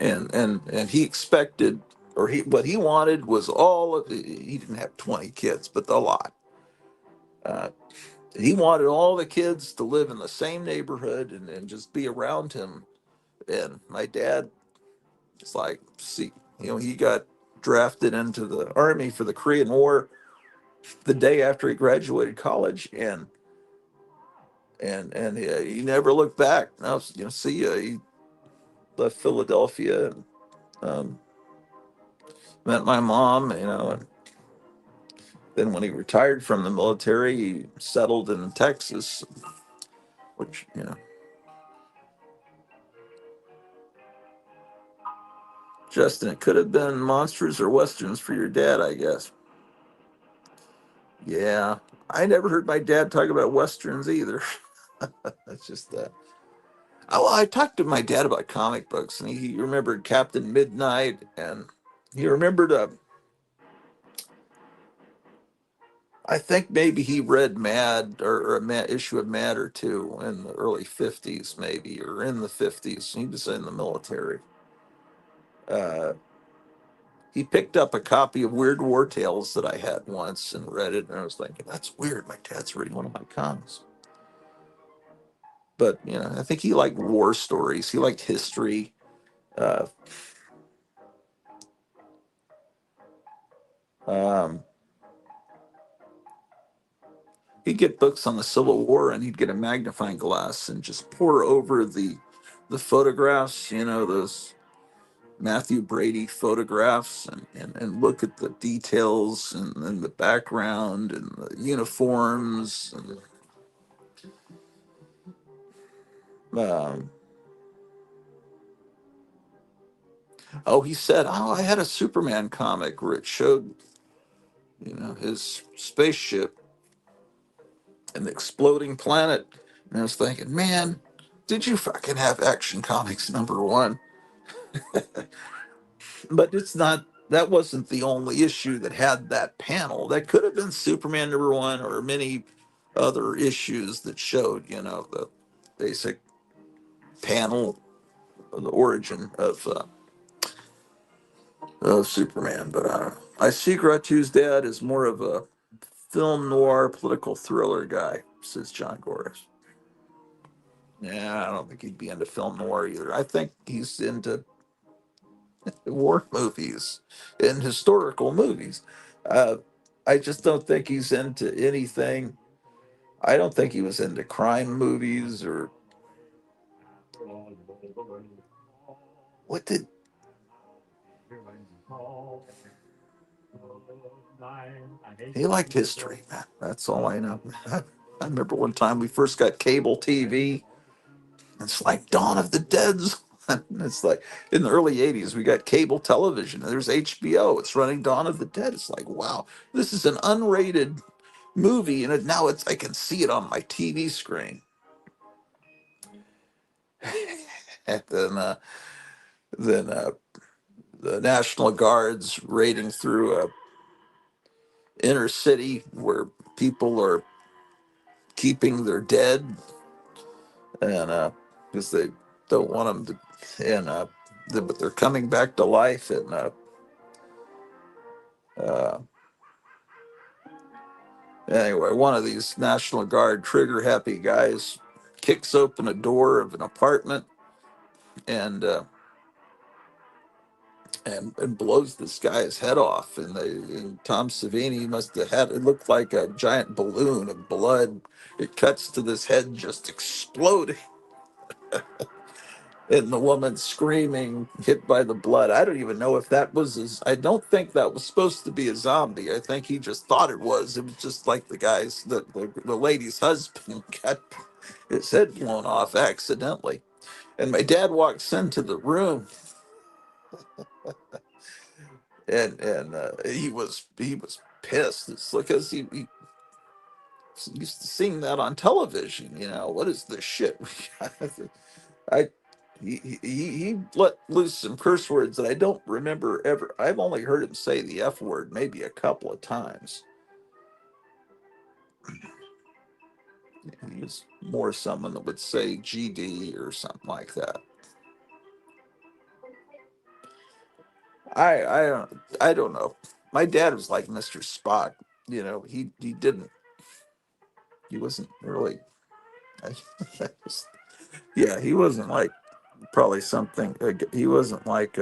And he expected, or he what he wanted was all of, he didn't have 20 kids, but a lot. Uh, he wanted all the kids to live in the same neighborhood and just be around him. And my dad is like, see, he got drafted into the army for the Korean War the day after he graduated college, and he never looked back. Now, see, he left Philadelphia and met my mom, and then when he retired from the military, he settled in Texas, which, Justin, it could have been monsters or westerns for your dad, I guess. Yeah, I never heard my dad talk about westerns either. That's just that. Well, I talked to my dad about comic books, and he remembered Captain Midnight, and he remembered I think maybe he read Mad or a Mad issue of Mad or two in the early '50s, maybe, or in the '50s. He was in the military. Uh, he picked up a copy of Weird War Tales that I had once and read it, and I was thinking, that's weird. My dad's reading one of my comics. But I think he liked war stories. He liked history. Uh, um, he'd get books on the Civil War, and he'd get a magnifying glass and just pour over the photographs. Those Matthew Brady photographs, and look at the details and the background and the uniforms. Um, oh, he said, "Oh, I had a Superman comic where it showed, his spaceship and the exploding planet." And I was thinking, man, did you fucking have Action Comics #1? But it's not. That wasn't the only issue that had that panel. That could have been Superman #1 or many other issues that showed, the basic panel of the origin of Superman. But I see Gratu's dad is more of a film noir political thriller guy, says John Goris. Yeah, I don't think he'd be into film noir either. I think he's into war movies and historical movies. Uh, I just don't think he's into anything. I don't think he was into crime movies or what did he liked history, man. That's all I know. I remember one time we first got cable TV. It's like Dawn of the Dead's. It's like in the early '80s, we got cable television. There's HBO. It's running Dawn of the Dead. It's like, wow, this is an unrated movie, and now I can see it on my TV screen. And then the National Guards raiding through a inner city where people are keeping their dead, and because they don't want them to, but they're coming back to life. And uh, anyway, one of these National Guard trigger happy guys kicks open a door of an apartment and and blows this guy's head off. And Tom Savini must have had, it looked like a giant balloon of blood. It cuts to this head just exploding, and the woman screaming, hit by the blood. I don't even know if that was his. I don't think that was supposed to be a zombie. I think he just thought it was. It was just like the lady's husband got his head blown off accidentally. And my dad walks into the room, and he was pissed. It's because he used to seeing that on television. What is this shit? I he let loose some curse words that I don't remember ever. I've only heard him say the F word maybe a couple of times. He's more someone that would say GD or something like that. I don't know. My dad was like Mr. Spock. He didn't. He wasn't really. Yeah, he wasn't like probably something. He wasn't like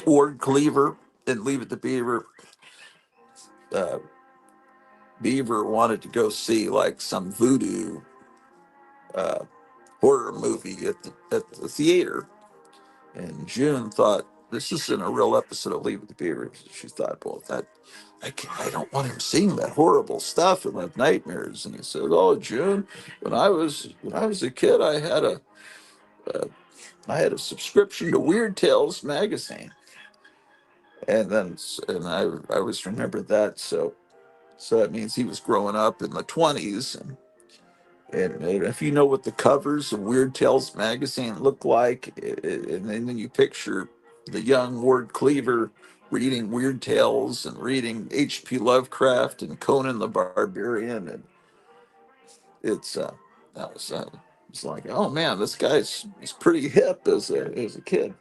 Ward Cleaver in Leave It to Beaver. Uh, Beaver wanted to go see like some voodoo uh, horror movie at the theater, and June thought this isn't a real episode of Leave It to Beaver. She thought, well, I don't want him seeing that horrible stuff and have nightmares. And he said, "Oh, June, when I was a kid, uh, I had a subscription to Weird Tales magazine." And I always remembered that. So that means he was growing up in the 20s. And if you know what the covers of Weird Tales magazine look like, and then you picture the young Ward Cleaver reading Weird Tales and reading H.P. Lovecraft and Conan the Barbarian, and it's that was it's like, oh man, this he's pretty hip as a kid,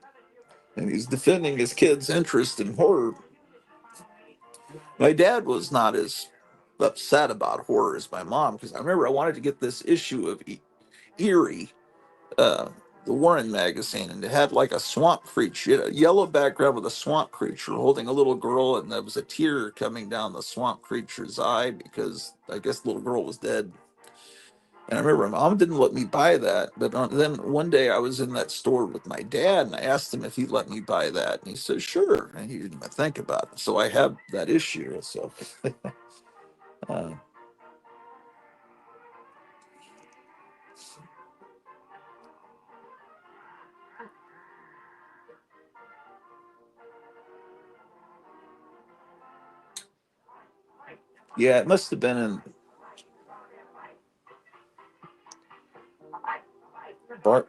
and he's defending his kid's interest in horror. My dad was not as upset about horror as my mom, because I remember I wanted to get this issue of Eerie, uh, the Warren magazine, and it had like a swamp creature, it had a yellow background with a swamp creature holding a little girl, and there was a tear coming down the swamp creature's eye because I guess the little girl was dead. And I remember my mom didn't let me buy that, but then one day I was in that store with my dad, and I asked him if he'd let me buy that, and he said sure, and he didn't even think about it. So I have that issue. So uh, yeah, it must have been in Bart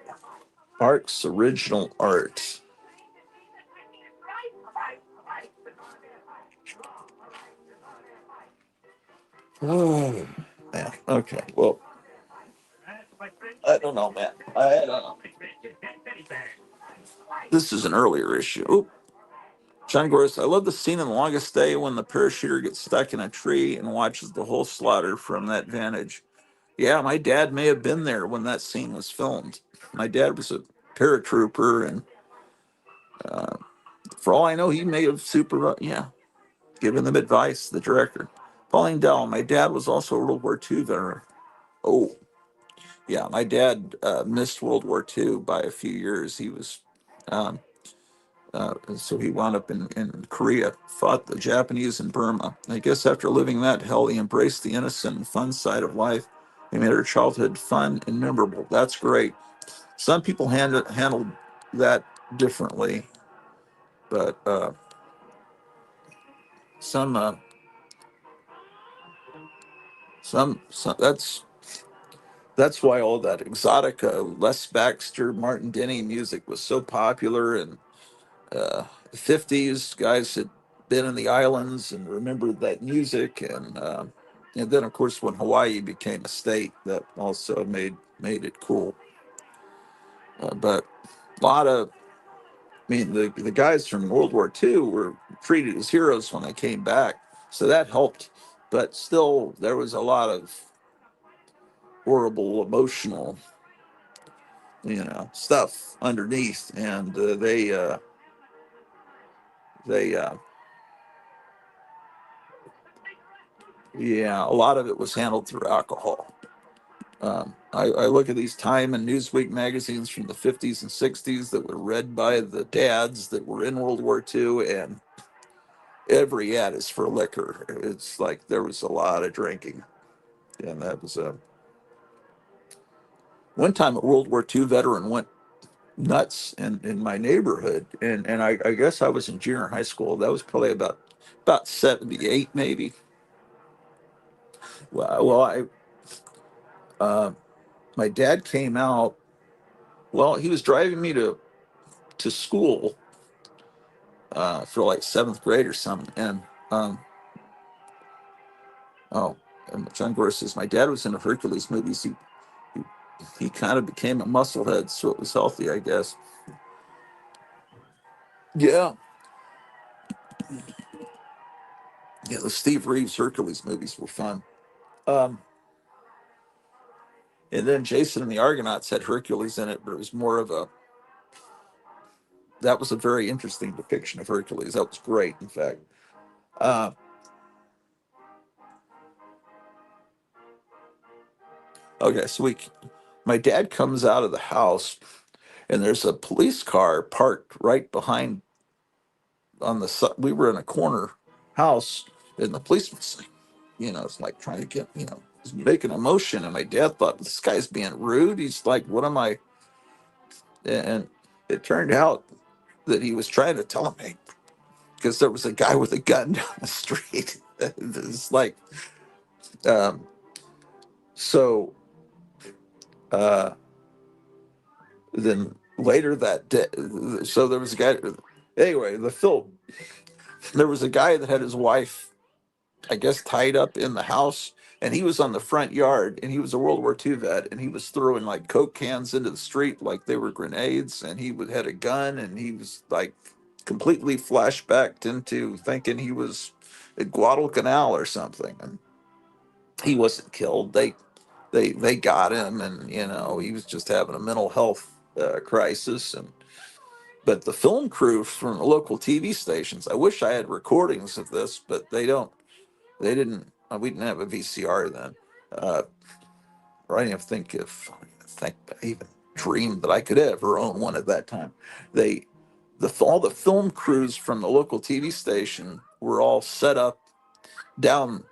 Bart's original art. Oh, man. Okay. Well, I don't know, man. I don't know. This is an earlier issue. Oop. John Gores, I love the scene in The Longest Day when the parachuter gets stuck in a tree and watches the whole slaughter from that vantage. Yeah, my dad may have been there when that scene was filmed. My dad was a paratrooper, and uh, for all I know, he may have yeah, given them advice, the director. Pauline Dell, my dad was also a World War II veteran. Oh, yeah, my dad missed World War II by a few years. He was, um, so he wound up in Korea, fought the Japanese in Burma. I guess after living that hell, he embraced the innocent and fun side of life. He made our childhood fun and memorable. That's great. Some people handled that differently, but some, some that's why all that exotica, Les Baxter, Martin Denny music was so popular. And the 50s, guys had been in the islands and remembered that music. And then, of course, when Hawaii became a state, that also made it cool. But a lot of, I mean, the guys from World War II were treated as heroes when they came back, so that helped. But still, there was a lot of horrible emotional, stuff underneath, and they yeah, a lot of it was handled through alcohol. I look at these Time and Newsweek magazines from the 50s and 60s that were read by the dads that were in World War II, and every ad is for liquor. It's like there was a lot of drinking, and that was one time a World War II veteran went nuts in my neighborhood, and I guess I was in junior high school. That was probably about 78 maybe. Well, I my dad came out. Well, he was driving me to school for like seventh grade or something, and oh, and John Gore says my dad was in the Hercules movies. He, he kind of became a musclehead, so it was healthy, I guess. Yeah, yeah. The Steve Reeves Hercules movies were fun. Um, and then Jason and the Argonauts had Hercules in it, but it was more of a that was a very interesting depiction of Hercules. That was great, in fact. Uh, okay, so my dad comes out of the house, and there's a police car parked right behind on the side. We were in a corner house, and the policeman's like, it's like trying to get, he's making a motion, and my dad thought this guy's being rude. He's like, "What am I?" And it turned out that he was trying to tell me because there was a guy with a gun down the street. It's like, um, so uh, then later that day, so there was a guy. Anyway, there was a guy that had his wife, I guess, tied up in the house, and he was on the front yard, and he was a World War II vet, and he was throwing like Coke cans into the street like they were grenades, and had a gun, and he was like completely flashbacked into thinking he was at Guadalcanal or something, and he wasn't killed. They got him, and he was just having a mental health crisis. And but the film crew from the local TV stations, I wish I had recordings of this, but they don't. They didn't. We didn't have a VCR then. Uh, or I didn't even think I even dreamed that I could ever own one at that time. They all the film crews from the local TV station were all set up down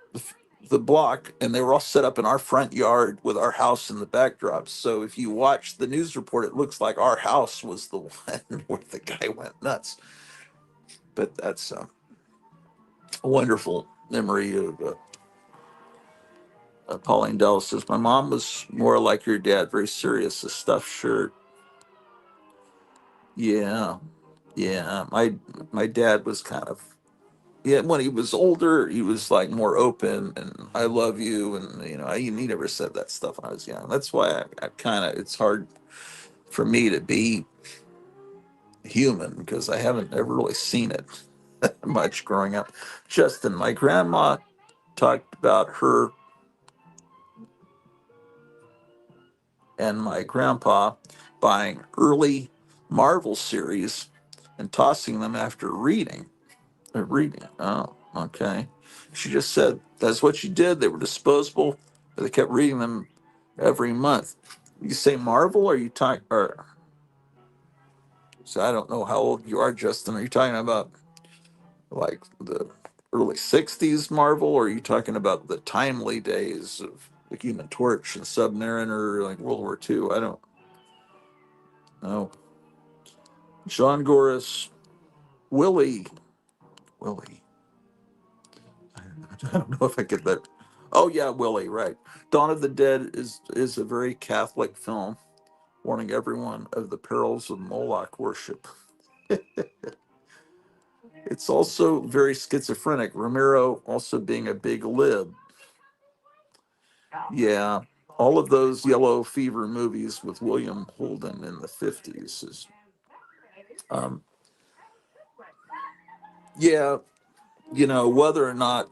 the block, and they were all set up in our front yard with our house in the backdrop. So if you watch the news report, it looks like our house was the one where the guy went nuts. But that's a wonderful memory of. Pauline Dell says, "My mom was more like your dad, very serious, a stuffed shirt." Yeah, yeah. My dad was kind of, yeah. When he was older, he was like more open and "I love you," and he never said that stuff when I was young. That's why I kind of it's hard for me to be human because I haven't ever really seen it much growing up. Justin, my grandma talked about her and my grandpa buying early Marvel series and tossing them after reading. Reading. Oh, okay. She just said that's what she did. They were disposable, but they kept reading them every month. You say Marvel, or you talk, or so I don't know how old you are, Justin. Are you talking about like the early '60s Marvel, or are you talking about the timely days of the Human Torch and Submariner, like World War II? I don't know. Sean Goris, Willie, Willie. I don't know if I get that. Oh yeah, Willie, right. Dawn of the Dead is a very Catholic film, warning everyone of the perils of Moloch worship. It's also very schizophrenic. Romero also being a big lib. Yeah, all of those yellow fever movies with William Holden in the 50s is, um, yeah, whether or not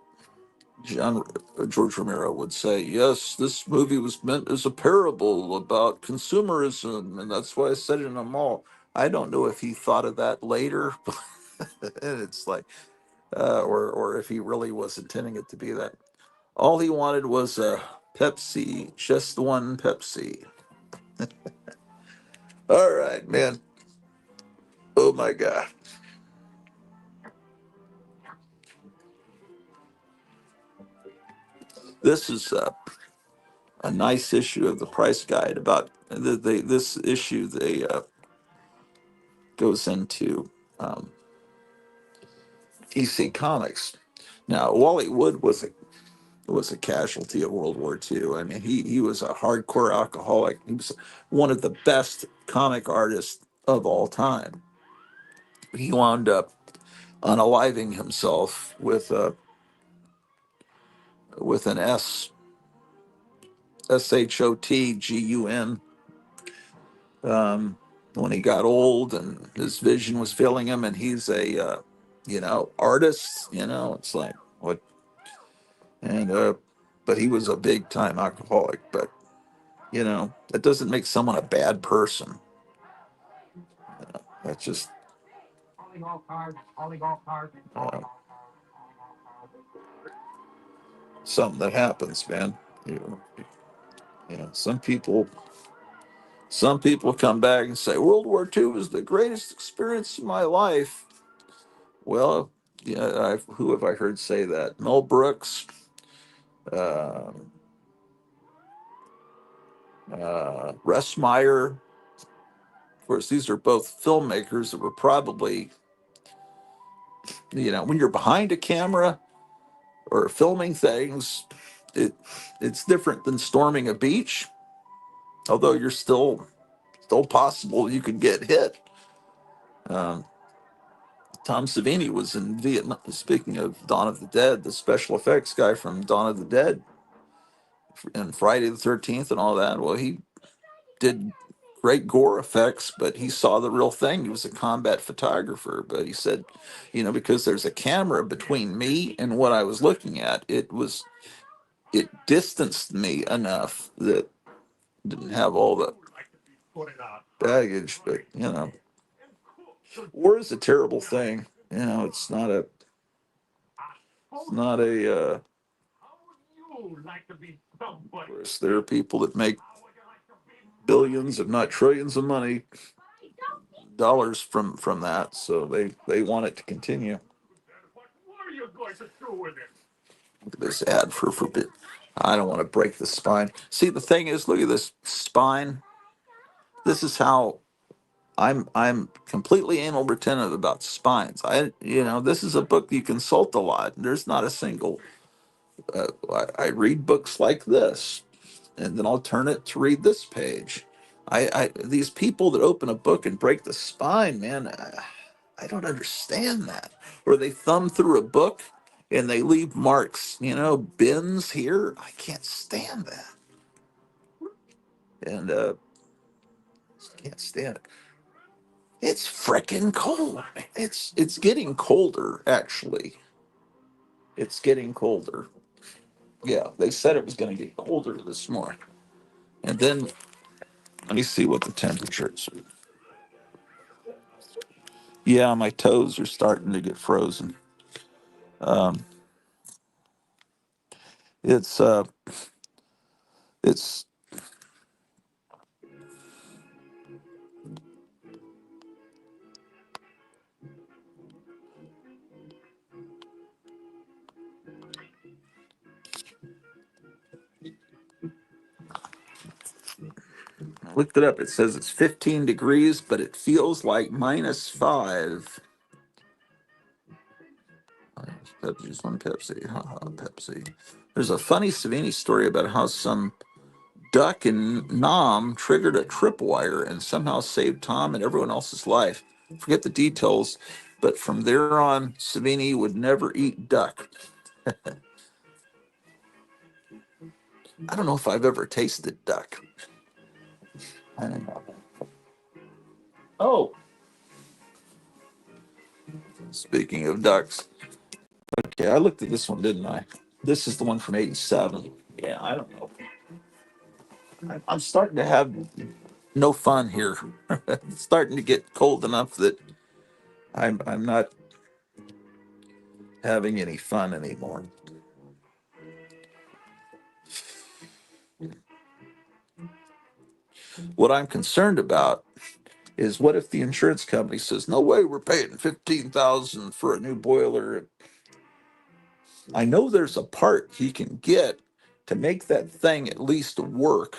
George Romero would say, yes, this movie was meant as a parable about consumerism, and that's why I said it in a mall. I don't know if he thought of that later, and it's like, or if he really was intending it to be that. All he wanted was a Pepsi, just one Pepsi. All right, man. Oh my God. This is a nice issue of the Price Guide about this issue. They goes into EC Comics. Now, Wally Wood was a casualty of World War II. I mean, he was a hardcore alcoholic. He was one of the best comic artists of all time. He wound up unaliving himself with an SHOTGUN, when he got old and his vision was failing him, and he's a artist. It's like what, and but he was a big time alcoholic. But that doesn't make someone a bad person. That's just uh, something that happens, man. Some people come back and say World War II was the greatest experience of my life. Well, yeah, who have I heard say that? Mel Brooks, uh, Russ Meyer. Of course, these are both filmmakers that were probably, when you're behind a camera or filming things, it it's different than storming a beach. Although you're still possible you could get hit. Um, Tom Savini was in Vietnam. Speaking of Dawn of the Dead, the special effects guy from Dawn of the Dead and Friday the 13th and all that. Well, he did great gore effects, but he saw the real thing. He was a combat photographer, but he said, because there's a camera between me and what I was looking at, it distanced me enough that didn't have all the baggage. But war is a terrible thing. It's not a of course, there are people that make billions, if not trillions, of dollars from that, so they want it to continue. Look at this ad for forbid. I don't want to break the spine. See, the thing is, look at this spine. This is how I'm completely anal retentive about spines. This is a book you consult a lot. There's not a single. I read books like this, and then I'll turn it to read this page. These people that open a book and break the spine, man, I don't understand that. Or they thumb through a book and they leave marks, bins here. I can't stand that, and can't stand it. It's freaking cold. It's getting colder, actually. It's getting colder. Yeah, they said it was going to get colder this morning, and then let me see what the temperature is. Yeah, my toes are starting to get frozen. Um, it's it's I looked it up. It says it's 15 degrees, but it feels like -5. Pepsi's one Pepsi. Haha, Pepsi. There's a funny Savini story about how some duck in Nam triggered a tripwire and somehow saved Tom and everyone else's life. Forget the details, but from there on, Savini would never eat duck. I don't know if I've ever tasted duck. I don't know. Oh, speaking of ducks, okay, I looked at this one, didn't I? This is the one from '87. Yeah, I don't know. I'm starting to have no fun here. It's starting to get cold enough that I'm not having any fun anymore. What I'm concerned about is what if the insurance company says, "No way, we're paying 15,000 for a new boiler." I know there's a part he can get to make that thing at least work,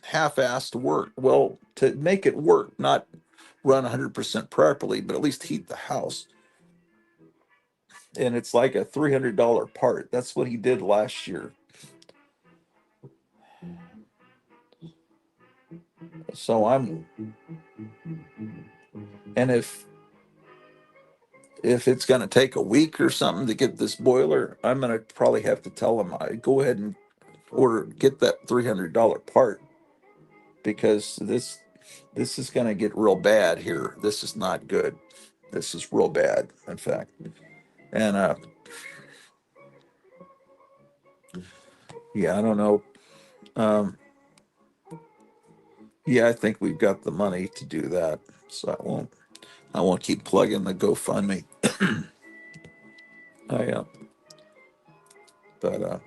half-assed work. Well, to make it work, not run 100% properly, but at least heat the house. And it's like a $300 part. That's what he did last year. So and if it's going to take a week or something to get this boiler, I'm going to probably have to tell him, I go ahead and get that $300 part, because this is going to get real bad here. This is not good. This is real bad, in fact. And yeah, I don't know. Um, yeah, I think we've got the money to do that. So I won't keep plugging the GoFundMe. I but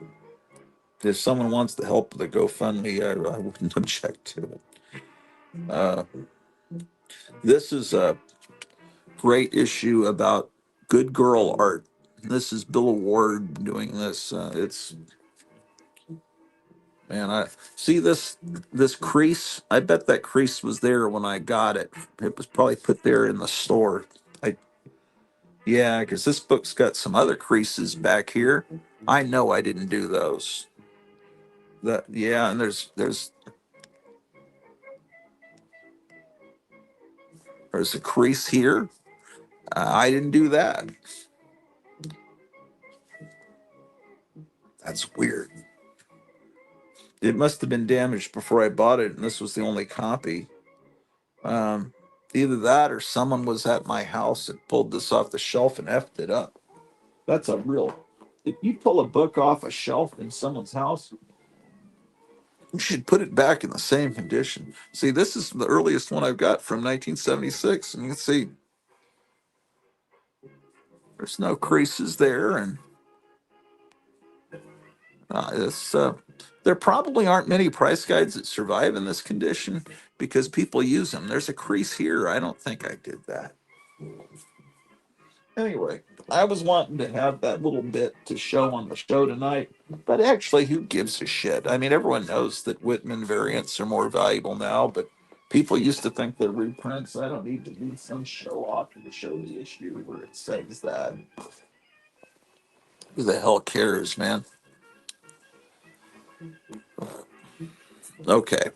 if someone wants to help the GoFundMe, I wouldn't object to it. Uh, this is a great issue about good girl art. This is Bill Ward doing this. It's Man, I see this crease. I bet that crease was there when I got it. It was probably put there in the store. I Yeah, because this book's got some other creases back here. I know I didn't do those. That Yeah, and there's a crease here. I didn't do that. That's weird. It must have been damaged before I bought it, and this was the only copy. Um, Either that or someone was at my house and pulled this off the shelf and effed it up. That's a real. If you pull a book off a shelf in someone's house, you should put it back in the same condition. See, this is the earliest one I've got from 1976, and you can see there's no creases there, and it's. There probably aren't many price guides that survive in this condition because people use them. There's a crease here. I don't think I did that. Anyway, I was wanting to have that little bit to show on the show tonight, but actually, who gives a shit? I mean, everyone knows that Whitman variants are more valuable now, but people used to think they're reprints. I don't need to do some show off to show the issue where it says that. Who the hell cares, man? Okay.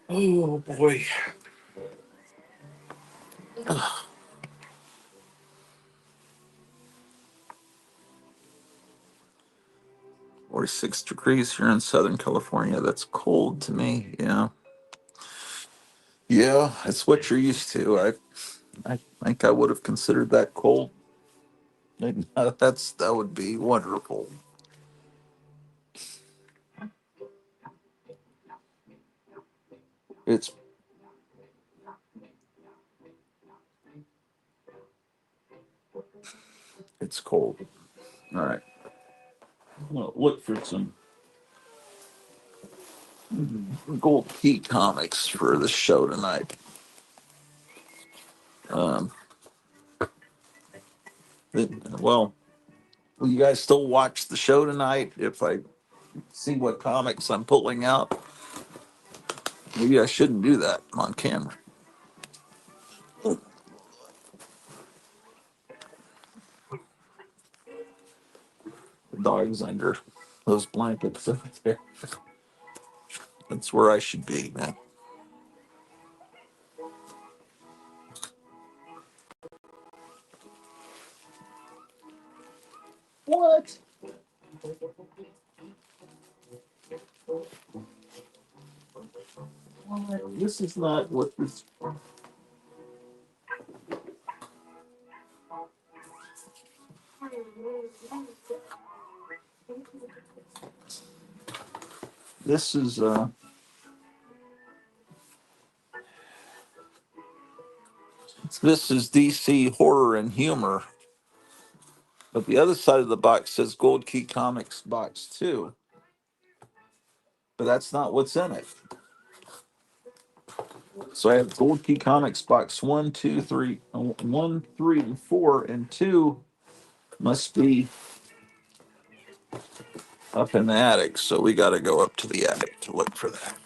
Oh boy. 46 degrees here in Southern California. That's cold to me. Yeah. Yeah, it's what you're used to. I think I would have considered that cold. That would be wonderful. It's it's cold. All right. Well, look for some gold key comics for the show tonight. Um, well, will you guys still watch the show tonight? If I see what comics I'm pulling out, maybe I shouldn't do that on camera. The dog's under those blankets up there. That's where I should be, man. What? This is not what this. This is this is DC horror and humor. But the other side of the box says Gold Key Comics Box 2. But that's not what's in it. So I have Gold Key Comics Box 1, 2, 3, 1, 3, and 4, and 2 must be up in the attic. So we got to go up to the attic to look for that.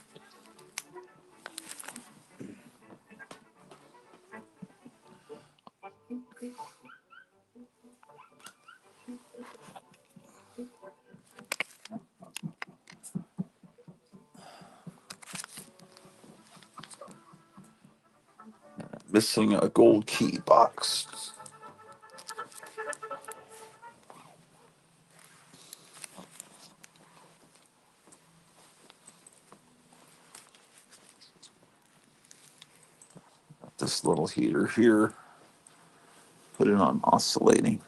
Missing a Gold Key box. This little heater here. Put it on oscillating.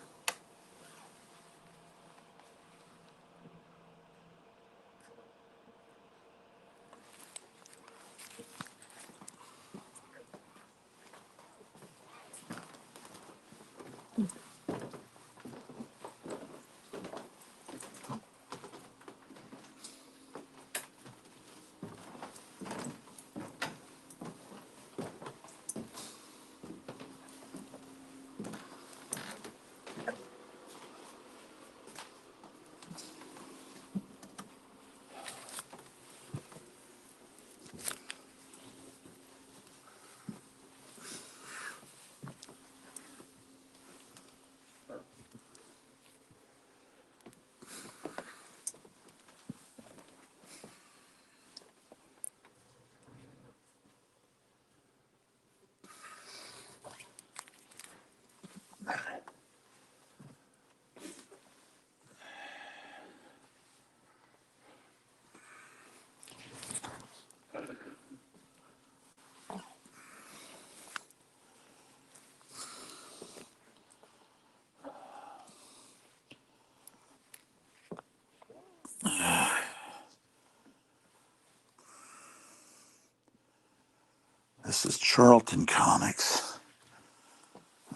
This is Charlton Comics.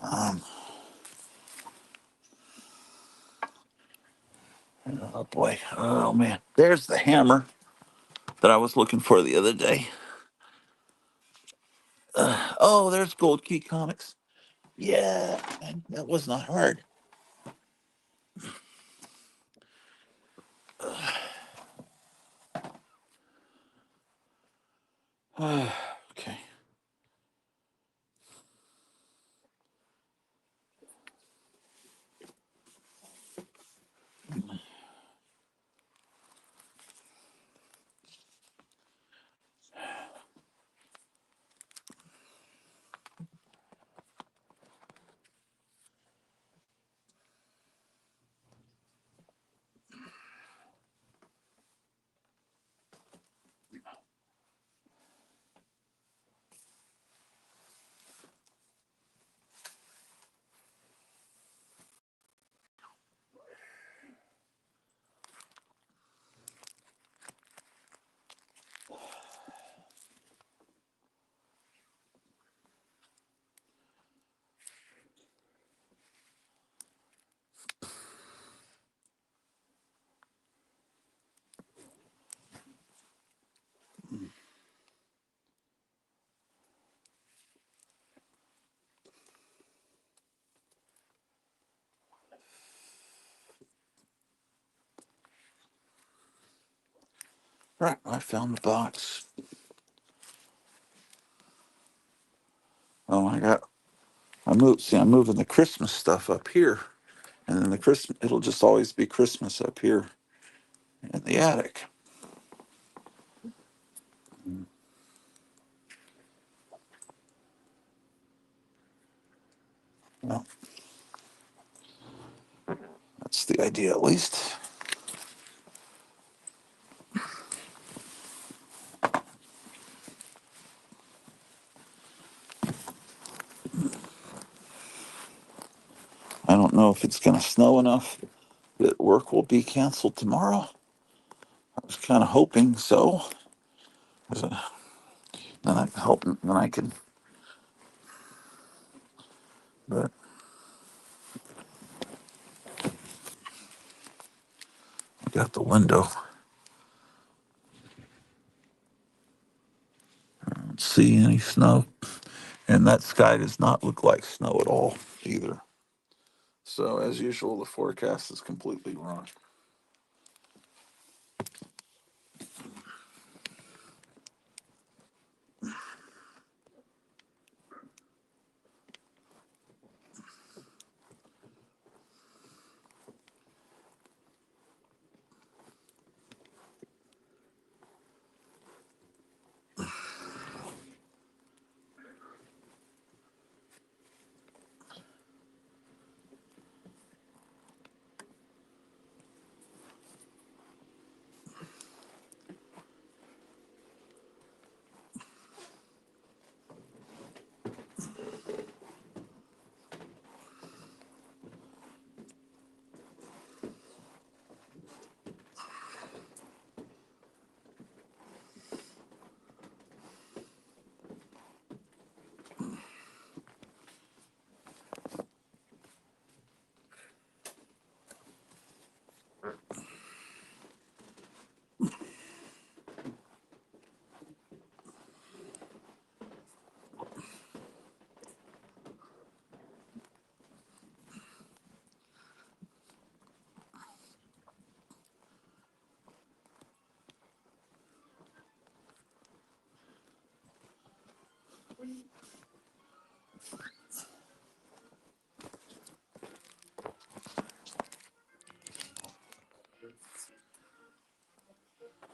Um, oh boy. Oh man. There's the hammer that I was looking for the other day. Oh, there's Gold Key Comics. Yeah, man, that was not hard. Okay. Right, I found the box. Oh, I'm moving the Christmas stuff up here. And then it'll just always be Christmas up here in the attic. Well, that's the idea at least. I don't know if it's going to snow enough that work will be canceled tomorrow. I was kind of hoping so. 'Cause, then I can, but I got the window. I don't see any snow. And that sky does not look like snow at all either. So as usual, the forecast is completely wrong.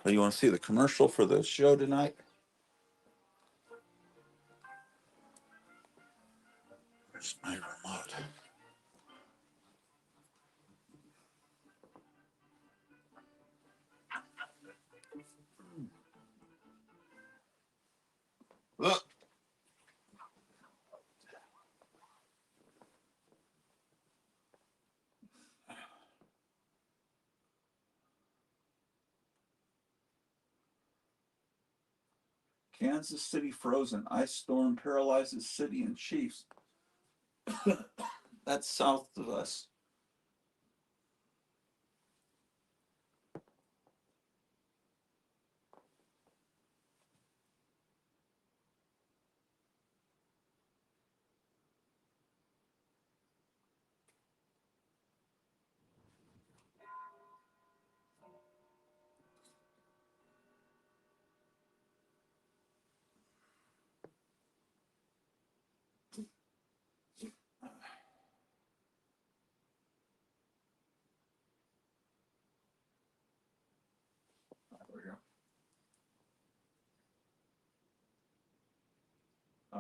Oh, you want to see the commercial for the show tonight? Where's my remote? Look, Kansas City frozen. Ice storm paralyzes city and Chiefs. That's south of us.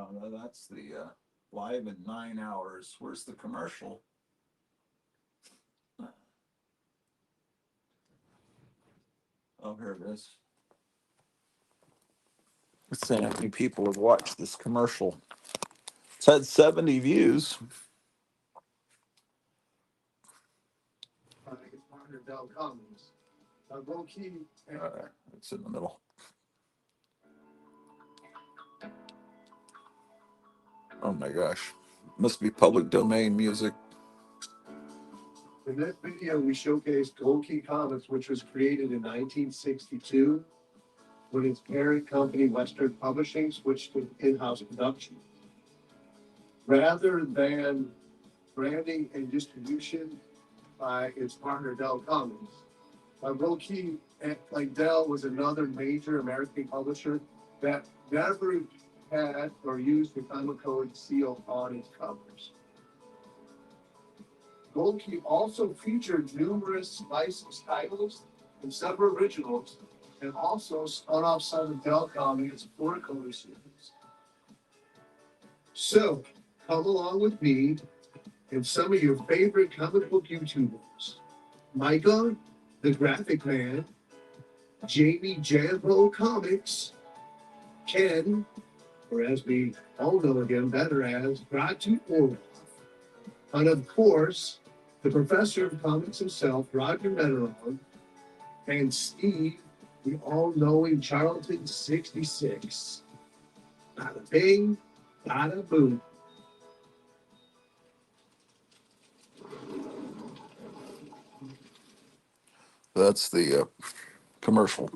No, that's the live in 9 hours. Where's the commercial? Oh, here it is. Let's see how many people have watched this commercial. It's had 70 views. It's in the middle. Oh my gosh. Must be public domain music. In this video, we showcased Gold Key Comics, which was created in 1962 when its parent company, Western Publishing, switched to in-house production. Rather than branding and distribution by its partner, Dell Comics, Gold Key, like Dell, was another major American publisher that never had or used the comic code seal on its covers. Gold Key also featured numerous licensed titles and several originals, and also spun off some of Dell Comics' Orloff series. So, come along with me and some of your favorite comic book YouTubers: Micah, the Graphic Man, Jamie Jambo Comics, Ken, or as we all know him better as Gratu Orloff, and of course, the professor of comics himself, Roger Meneron, and Steve, the all-knowing Charlton 66. Bada bing, bada boom. That's the commercial.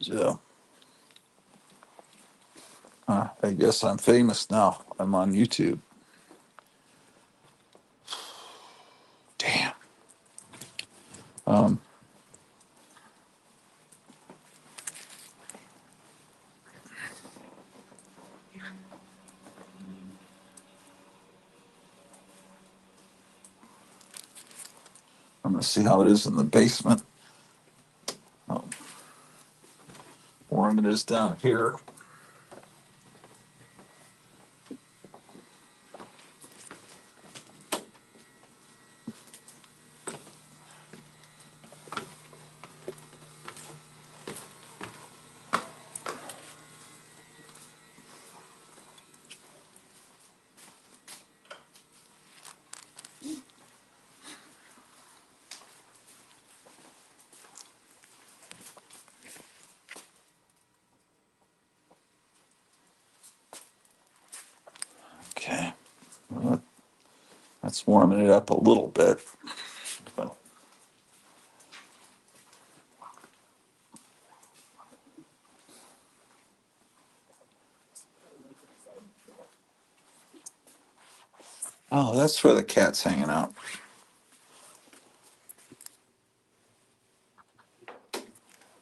So, I guess I'm famous now. I'm on YouTube. Damn. Um, I'm going to see how it is in the basement. Oh, warm it is down here. Okay. Well, that's warming it up a little bit. But, oh, that's where the cat's hanging out.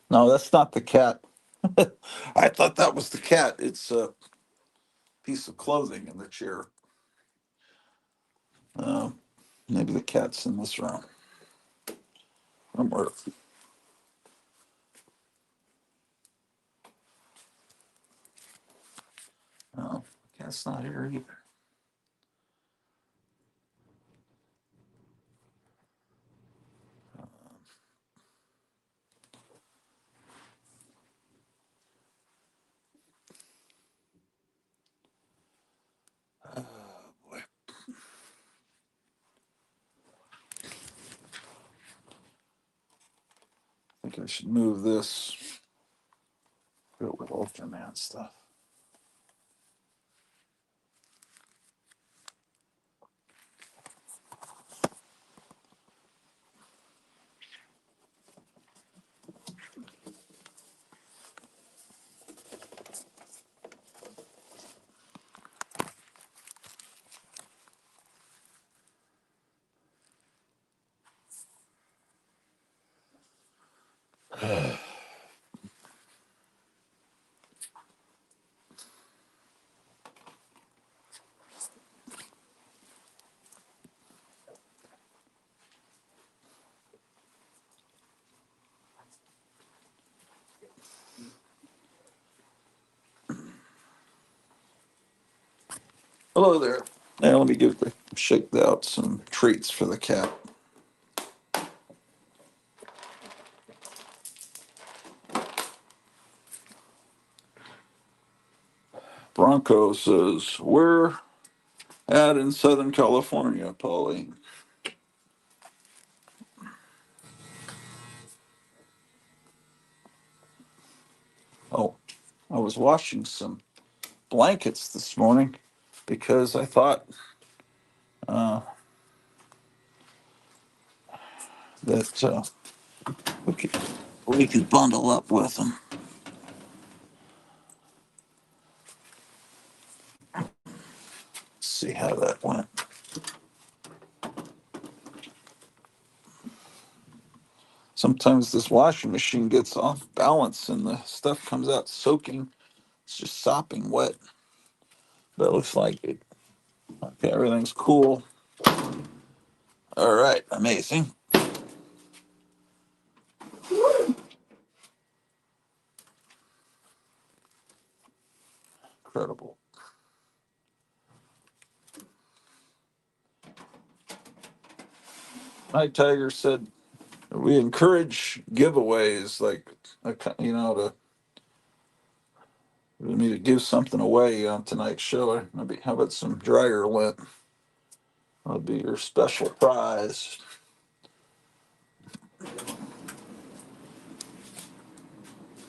No, that's not the cat. I thought that was the cat. It's a piece of clothing in the chair. Uh, Maybe the cat's in this room. Somewhere. No, the cat's not here either. Oh, boy. I think I should move this. Go with Ultraman stuff. I Hello there. Now let me shake out some treats for the cat. Bronco says, "We're at in Southern California, Pauline." Oh, I was washing some blankets this morning because I thought uh, that we could we could bundle up with them. See how that went. Sometimes this washing machine gets off balance and the stuff comes out soaking. It's just sopping wet. But it looks like it. Okay, everything's cool. All right, amazing. Incredible. Night Tiger said we encourage giveaways, like to we need to give something away on tonight's show. Maybe how about some dryer lint? That'll be your special prize.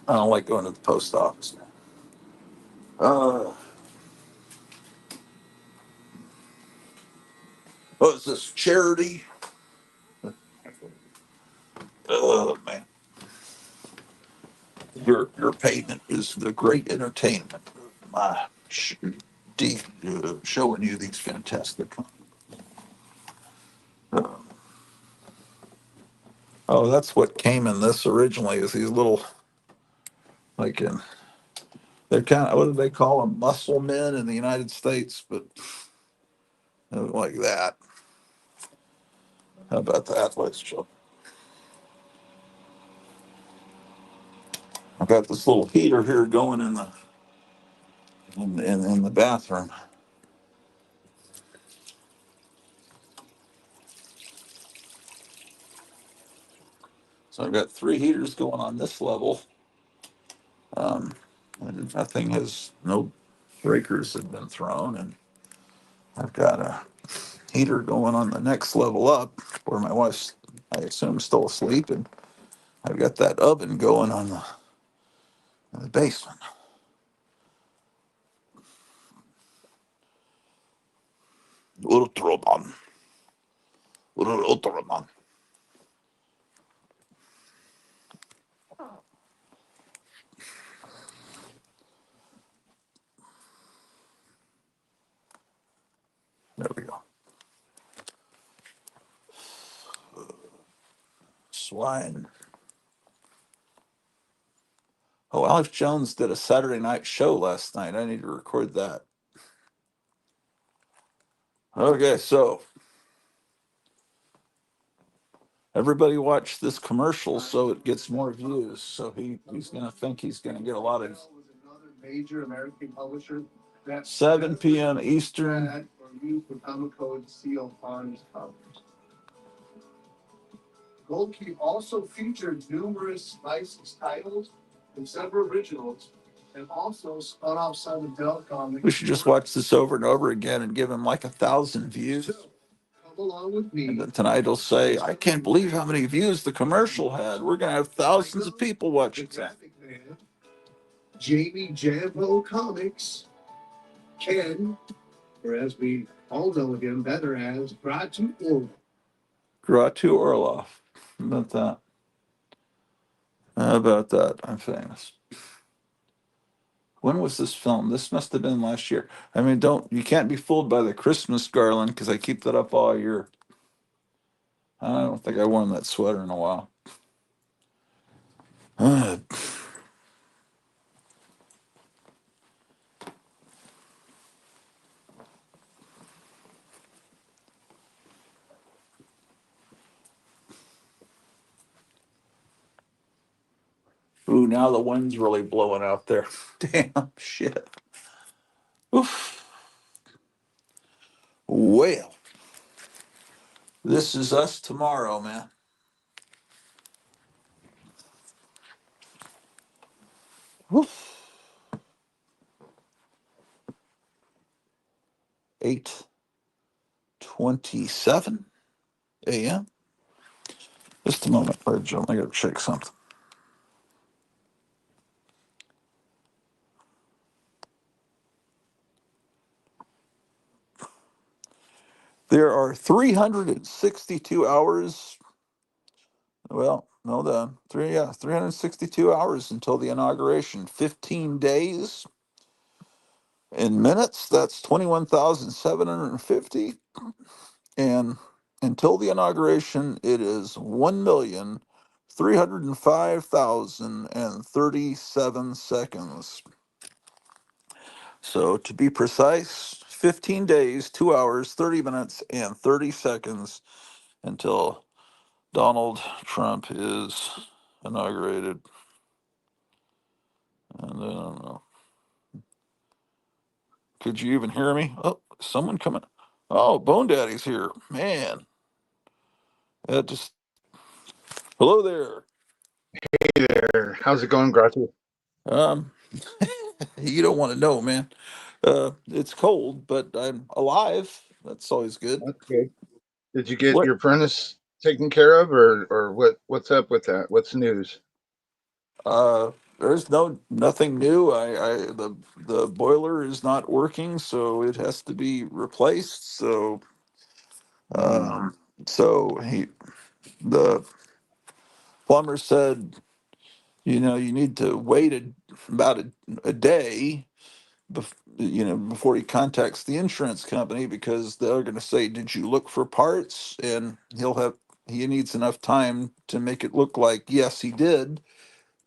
I don't like going to the post office. What is this, charity? Oh man, your payment is the great entertainment of my showing you these fantastic. Uh, oh, that's what came in this originally. Is these little like in they're kind of what do they call them? Muscle men in the United States, but like that. How about that? Let's show. I've got this little heater here going in the bathroom. So I've got three heaters going on this level. And nothing has no breakers have been thrown, and I've got a heater going on the next level up where my wife's I assume still asleep, and I've got that oven going on in the basement. Ultraman. Ultraman. There we go. Swine. Oh, Alex Jones did a Saturday night show last night. I need to record that. Okay, so everybody watch this commercial so it gets more views. So he's gonna think he's gonna get a lot of major American publisher. 7 p.m. Eastern. Or use the comic code CO Farms covers. Gold Key also featured numerous licensed titles and several originals, and also spun off some of Dell Comics. We should just watch this over and over again and give him like 1,000 views. So, come along with me. And then tonight he'll say, "I can't believe how many views the commercial had. We're gonna have thousands of people watching that." Jamie Jambo Comics, Ken, or as we all know him better as Gratu Orloff. Gratu Orloff. How about that? How about that? I'm famous. When was this film? This must have been last year. I mean, you can't be fooled by the Christmas garland because I keep that up all year. I don't think I worn that sweater in a while. Ooh, now the wind's really blowing out there. Damn shit. Oof. Well, this is us tomorrow, man. Whew. 8:27 a.m. Just a moment, Joe. I got to check something. There are 362 hours. Well, no, 362 hours until the inauguration. 15 days in minutes. That's 21,750. And until the inauguration, it is 1,305,037 seconds. So to be precise, 15 days, 2 hours, 30 minutes, and 30 seconds until Donald Trump is inaugurated. And I don't know. Could you even hear me? Oh, someone coming. Oh, Bone Daddy's here. Man, that just. Hello there. Hey there. How's it going, Gracie? Um, you don't want to know, man. It's cold, but I'm alive. That's always good. That's good. Did you get What? your furnace taken care of, or what's up with that? What's news? There's nothing new. The boiler is not working, so it has to be replaced. Mm, Um, so the plumber said, you need to wait about a day, before he contacts the insurance company because they're going to say, "Did you look for parts?" And he needs enough time to make it look like yes, he did.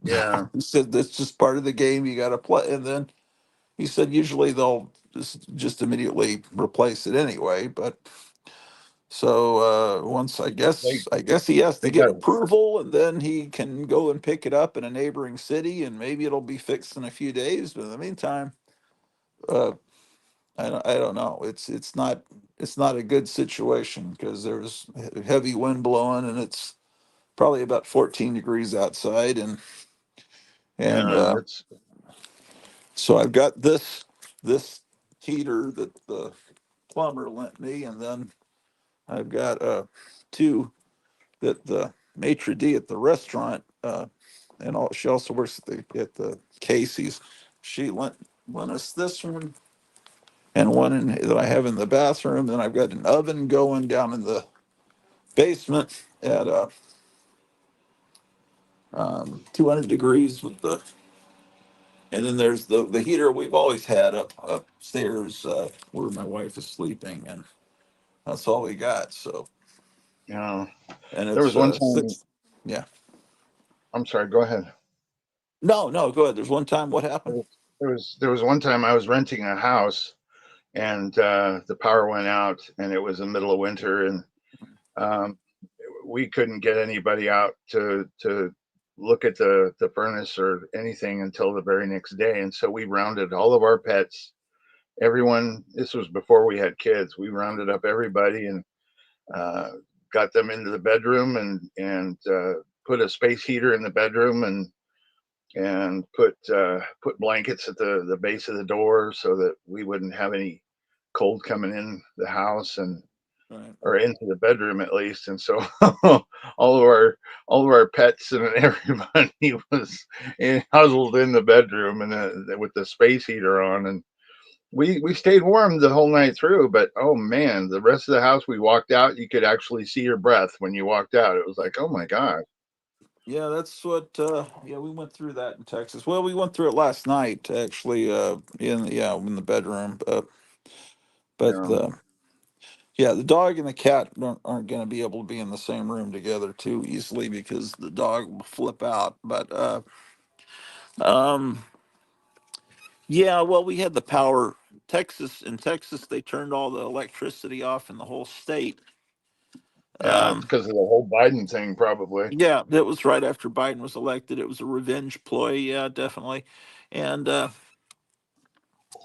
yeah, He said that's just part of the game. You got to play, and then he said usually they'll just immediately replace it anyway. But so once they I guess he has to they get got approval, and then he can go and pick it up in a neighboring city, and maybe it'll be fixed in a few days. But in the meantime, uh, I don't know. It's not a good situation because there's heavy wind blowing, and it's probably about 14 degrees outside, and yeah. It's so I've got this heater that the plumber lent me, and then I've got two that the maitre d at the restaurant, she also works at the Casey's. She lent us this one and one that I have in the bathroom. Then I've got an oven going down in the basement at 200 degrees and then there's the heater we've always had upstairs where my wife is sleeping, and that's all we got. So, you know. and There it's was one time. six. Yeah. I'm sorry. Go ahead. No, no, go ahead. There's one time. What happened? There was one time I was renting a house, and the power went out, and it was the middle of winter, and um, we couldn't get anybody out to look at the furnace or anything until the very next day, and so we rounded all of our pets, everyone. This was before we had kids. We rounded up everybody and uh, got them into the bedroom, and put a space heater in the bedroom, and put blankets at the base of the door so that we wouldn't have any cold coming in the house, and Right. or into the bedroom at least. And so all of our all of our pets and everybody was huddled in the bedroom, and with the space heater on, and we stayed warm the whole night through. But oh man, the rest of the house, we walked out, you could actually see your breath when you walked out. It was like, oh my god. Yeah, that's what. Yeah, we went through that in Texas. Well, we went through it last night, actually. In the bedroom. But Yeah, yeah, the dog and the cat aren't going to be able to be in the same room together too easily because the dog will flip out. But um, yeah, well, we had the power. In Texas, they turned all the electricity off in the whole state. yeah, it's Um, because of the whole Biden thing, probably. yeah, that was right after Biden was elected. It was a revenge ploy. Yeah, definitely. And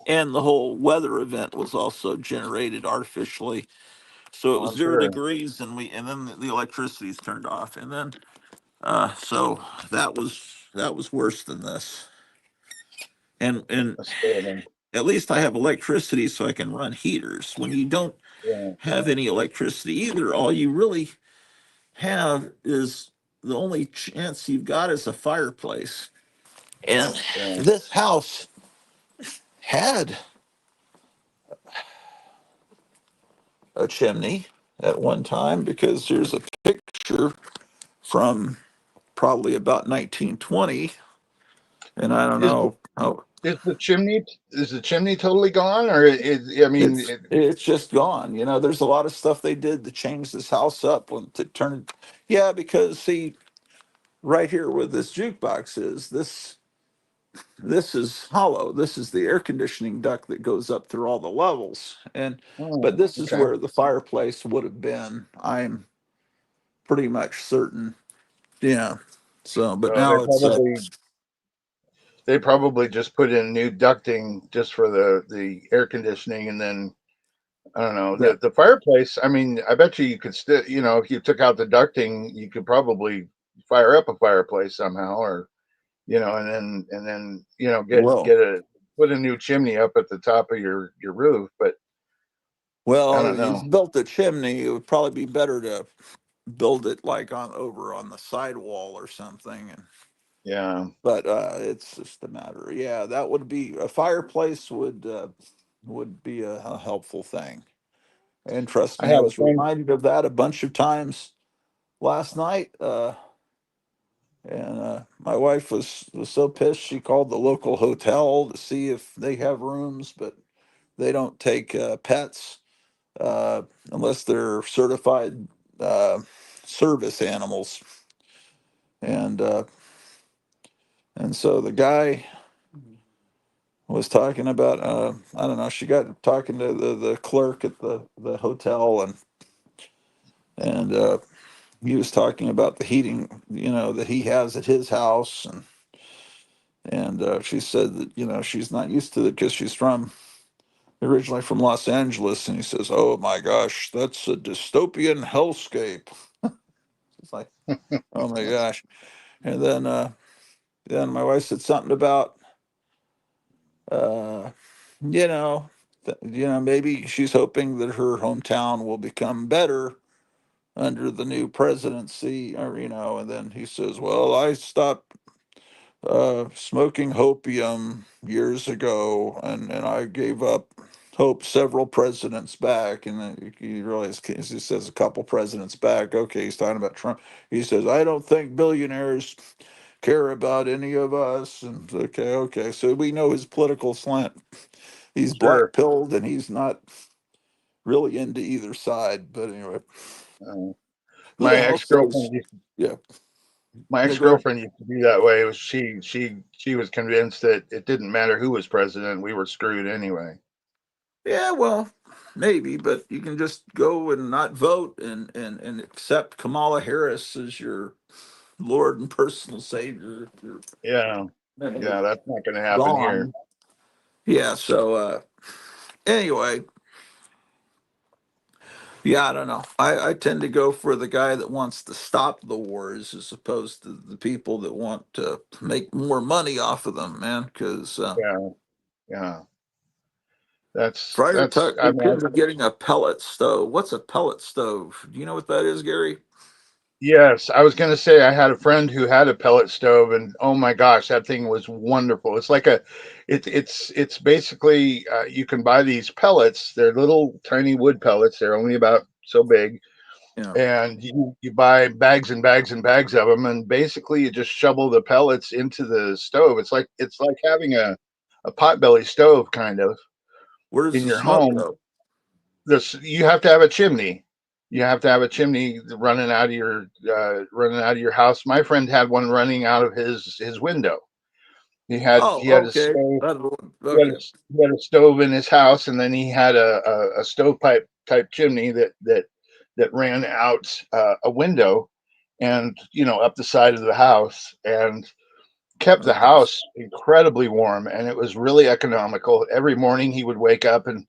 and the whole weather event was also generated artificially. So it Oh, was I'm 0 degrees, and then the electricity's turned off, and then so that was worse than this. And that's terrible. at least I have electricity, so I can run heaters. When you don't Yeah, have any electricity either, all you really have is the only chance you've got is a fireplace. And yeah. this house had a chimney at one time because there's a picture from probably about 1920, and I don't Is know how is the chimney totally gone, or I mean, it's just gone. There's a lot of stuff they did to change this house up when to turn it. Yeah, because see, right here where this jukebox is, this is hollow. This is the air conditioning duct that goes up through all the levels. But oh, this is okay. where the fireplace would have been. I'm pretty much certain. Yeah. So, but So they now it's probably they probably just put in new ducting just for the air conditioning, and then I don't know, yeah. the fireplace. I mean, I bet you could still, if you took out the ducting, you could probably fire up a fireplace somehow, or and then get Well, get a put a new chimney up at the top of your roof. But I well, don't if you know. built a chimney, it would probably be better to build it like on over on the sidewall or something. Yeah, But it's just a matter. Yeah, that would be a fireplace would be a helpful thing. And trust I me, I had a was friend. reminded of that a bunch of times last night. And my wife was so pissed she called the local hotel to see if they have rooms, but they don't take pets uh, unless they're certified uh, service animals. And so the guy was talking about I don't know. She got talking to the clerk at the hotel, and he was talking about the heating, that he has at his house, and she said that she's not used to it because she's originally from Los Angeles, and he says, "Oh my gosh, that's a dystopian hellscape." It's like, oh my gosh, and then my wife said something about uh, you know, maybe she's hoping that her hometown will become better under the new presidency, or and then he says, "Well, I stopped smoking opium years ago, and I gave up hope several presidents back." And then you realize he says a couple presidents back. Okay, he's talking about Trump. He says, "I don't think billionaires care about any of us." And okay, so we know his political slant. He's black Sure. pilled, and he's not really into either side. But anyway, Uh, who my the hell ex says? girlfriend Yeah, my yeah, ex go ahead. girlfriend used to be that way. It was she was convinced that it didn't matter who was president, we were screwed anyway. Yeah, well, maybe, but you can just go and not vote and accept Kamala Harris as your Lord and personal Savior if you're Yeah, uh, yeah, that's not going to happen here. gone. Yeah, so anyway, yeah, I don't know. I tend to go for the guy that wants to stop the wars as opposed to the people that want to make more money off of them, man. Because Yeah, yeah, that's Friar that's. Tuck, I look mean, into getting a pellet stove. What's a pellet stove? Do you know what that is, Gary? yes, I was going to say I had a friend who had a pellet stove, and oh my gosh, that thing was wonderful. It's like it's basically you can buy these pellets. They're little tiny wood pellets. They're only about so big, Yeah. and you buy bags and bags and bags of them, and basically you just shovel the pellets into the stove. It's like having a potbelly stove kind of Where's in the your smoke home. go? This you have to have a chimney. You have to have a chimney running out of your house. My friend had one running out of his window. He had Oh, a okay. stove. He had a, Okay. he had a stove in his house, and then he had a stovepipe type chimney that ran out a window, and up the side of the house. And kept the Okay. house incredibly warm, and it was really economical. Every morning he would wake up and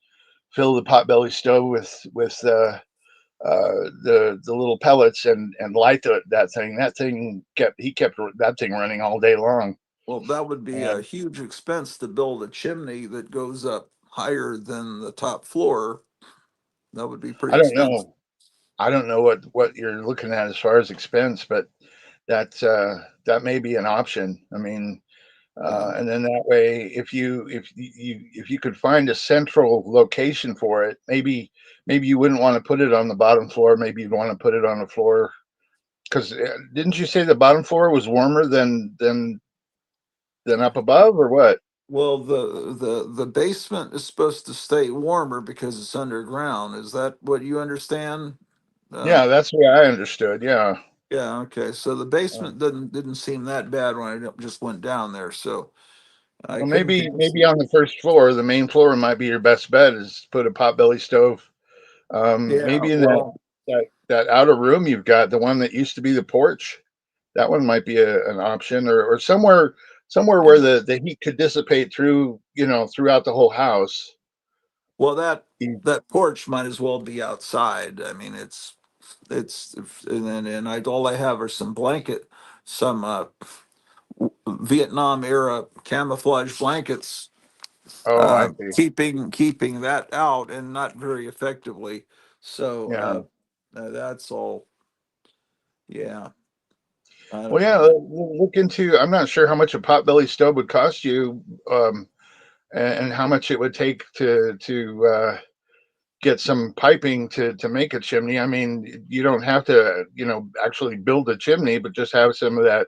fill the potbelly stove with the little pellets and light that thing. That thing kept that thing running all day long. Well, that would be a And huge expense to build a chimney that goes up higher than the top floor. That would be pretty I don't expensive. know. I don't know what you're looking at as far as expense, but that may be an option. I mean, Yeah. and then that way, if you could find a central location for it, maybe you wouldn't want to put it on the bottom floor. Maybe you'd want to put it on the floor because didn't you say the bottom floor was warmer than up above, or what? Well, the basement is supposed to stay warmer because it's underground. Is that what you understand? Uh, Yeah, that's the way I understood. Yeah. yeah. Okay. So the Uh, basement didn't seem that bad when I just went down there. So I Well, couldn't maybe on the first floor, the main floor might be your best bet is put a potbelly stove. Yeah. Maybe in Well. that outer room you've got, the one that used to be the porch, that one might be an option, or somewhere where Yeah. the heat could dissipate throughout the whole house. Well, that Mm. that porch might as well be outside. I mean, it's and I all I have are some Vietnam era camouflage blankets, Oh, I see. keeping that out and not very effectively. So Yeah. that's all. Yeah, I Well, don't yeah. know. Look into. I'm not sure how much a potbelly stove would cost you, and how much it would take to get some piping to make a chimney. I mean, you don't have to, actually build a chimney, but just have some of that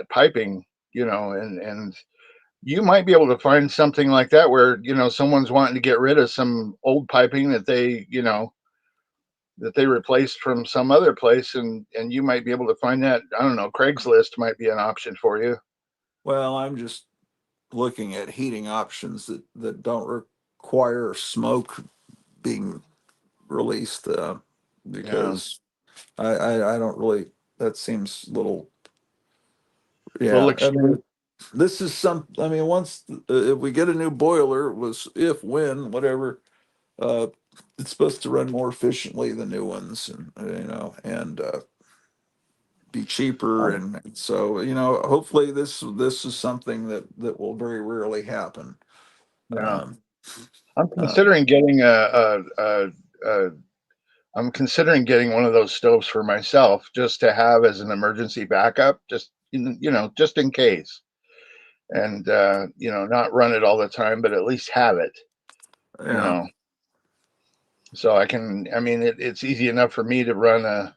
piping, and you might be able to find something like that where someone's wanting to get rid of some old piping that they replaced from some other place, and you might be able to find that. I don't know. Craigslist might be an option for you. Well, I'm just looking at heating options that don't require smoke being released Yeah, because I don't really. That seems a little. little Yeah, I extreme. mean, this is some. I mean, once if we get a new boiler, was if when whatever, uh, it's supposed to run more efficiently than new ones, and and be cheaper, and so hopefully this is something that will very rarely happen. Yeah, Um, I'm uh, considering getting a I'm considering getting one of those stoves for myself just to have as an emergency backup, just in case, and not run it all the time, but at least have it, you yeah, know, so I can. I mean, it's easy enough for me to run a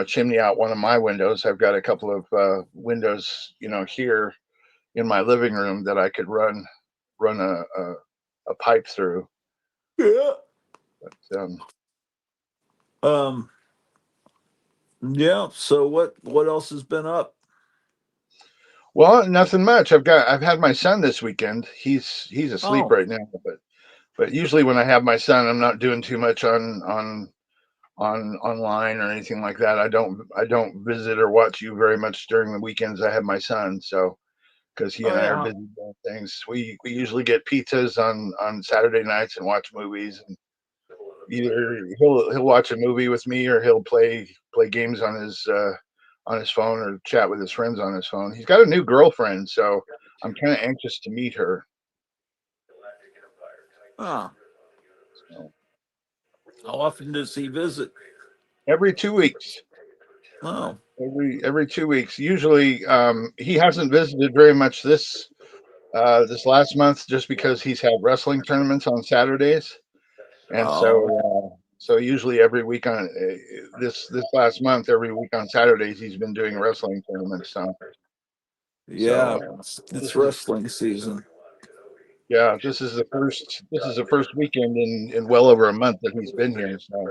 chimney out one of my windows. I've got a couple of windows, here in my living room that I could run a pipe through. yeah. Um, Um, yeah. So what else has been up? well, nothing much. I've had my son this weekend. He's asleep Oh, right now, but usually when I have my son, I'm not doing too much on online or anything like that. I don't visit or watch you very much during the weekends. I have my son, so because he oh and I are yeah. busy doing things. We usually get pizzas on Saturday nights and watch movies. And either he'll watch a movie with me, or he'll play games on his phone, or chat with his friends on his phone. He's got a new girlfriend, so I'm kind of anxious to meet her. Oh, So how often does he visit? every 2 weeks. Oh, Every 2 weeks. Usually, he hasn't visited very much this last month, just because he's had wrestling tournaments on Saturdays, and oh, so usually every week on this last month, every week on Saturdays, he's been doing wrestling tournaments. So yeah. It's this is wrestling season. yeah, this is the first weekend in well over a month that he's been here. So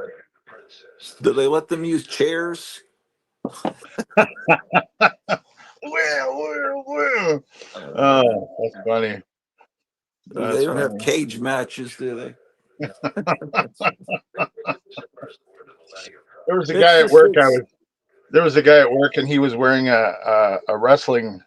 Do they let them use chairs? well. Uh, Oh, that's funny. they That's don't have funny. cage matches, do they? There was a It's guy at just work I it's was there was a guy at work, and he was wearing a wrestling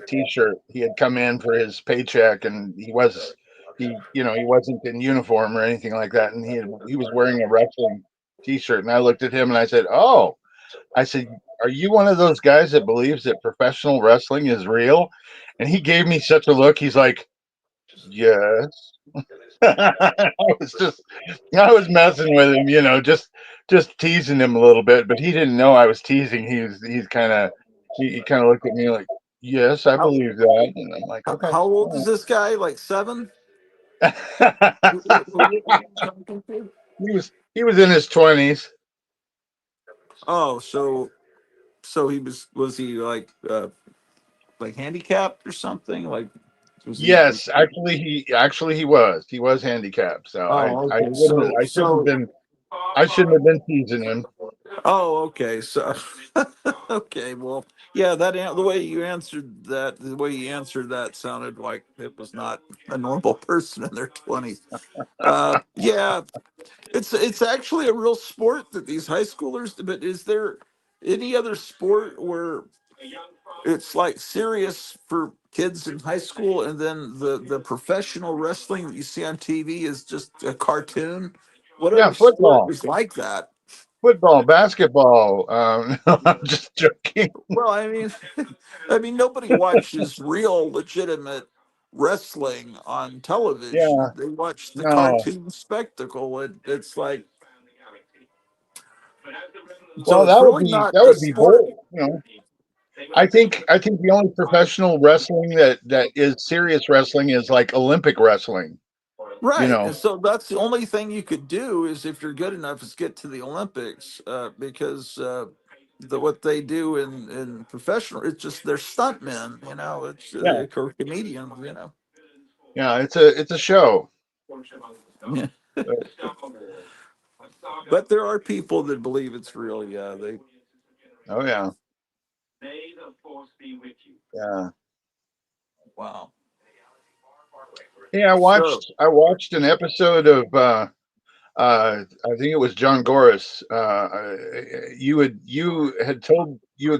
T-shirt. He had come in for his paycheck, and he wasn't in uniform or anything like that, and he was wearing a wrestling T-shirt. And I looked at him and I said, "Oh," I said, "Are you one of those guys that believes that professional wrestling is real?" And he gave me such a look. He's like, "Yes." I was messing with him, just teasing him a little bit, but he didn't know I was teasing. He kind of looked at me like, "Yes, I How, believe that," and I'm like, "Okay." how old is All this guy? Like seven? right. He was in his 20s. Oh, so was he like handicapped or something? Like was Yes, actually he was handicapped. So oh, okay. I shouldn't have been teasing him. Oh, okay. So, okay. Well, yeah. The way you answered that, sounded like it was not a normal person in their 20s. Yeah, it's actually a real sport that these high schoolers. But is there any other sport where it's like serious for kids in high school, and then the professional wrestling that you see on TV is just a cartoon? What Yeah, other sport football, is like that? basketball. No, I'm just joking. Well, I mean, I mean, nobody watches real, legitimate wrestling on television. Yeah, They watch the no. cartoon spectacle. It's like, so Well, it's really not that a would be sport, bold. I think the only professional wrestling that is serious wrestling is like Olympic wrestling. You right? know. And so that's the only thing you could do is if you're good enough is get to the Olympics, because what they do in professional, it's just they're stuntmen. It's Yeah. they're comedians. Yeah. It's a show. Yeah. But, But there are people that believe it's real. Yeah, oh yeah. Yeah. wow. Hey, I So, watched I watched an episode of I think it was John Goris. You had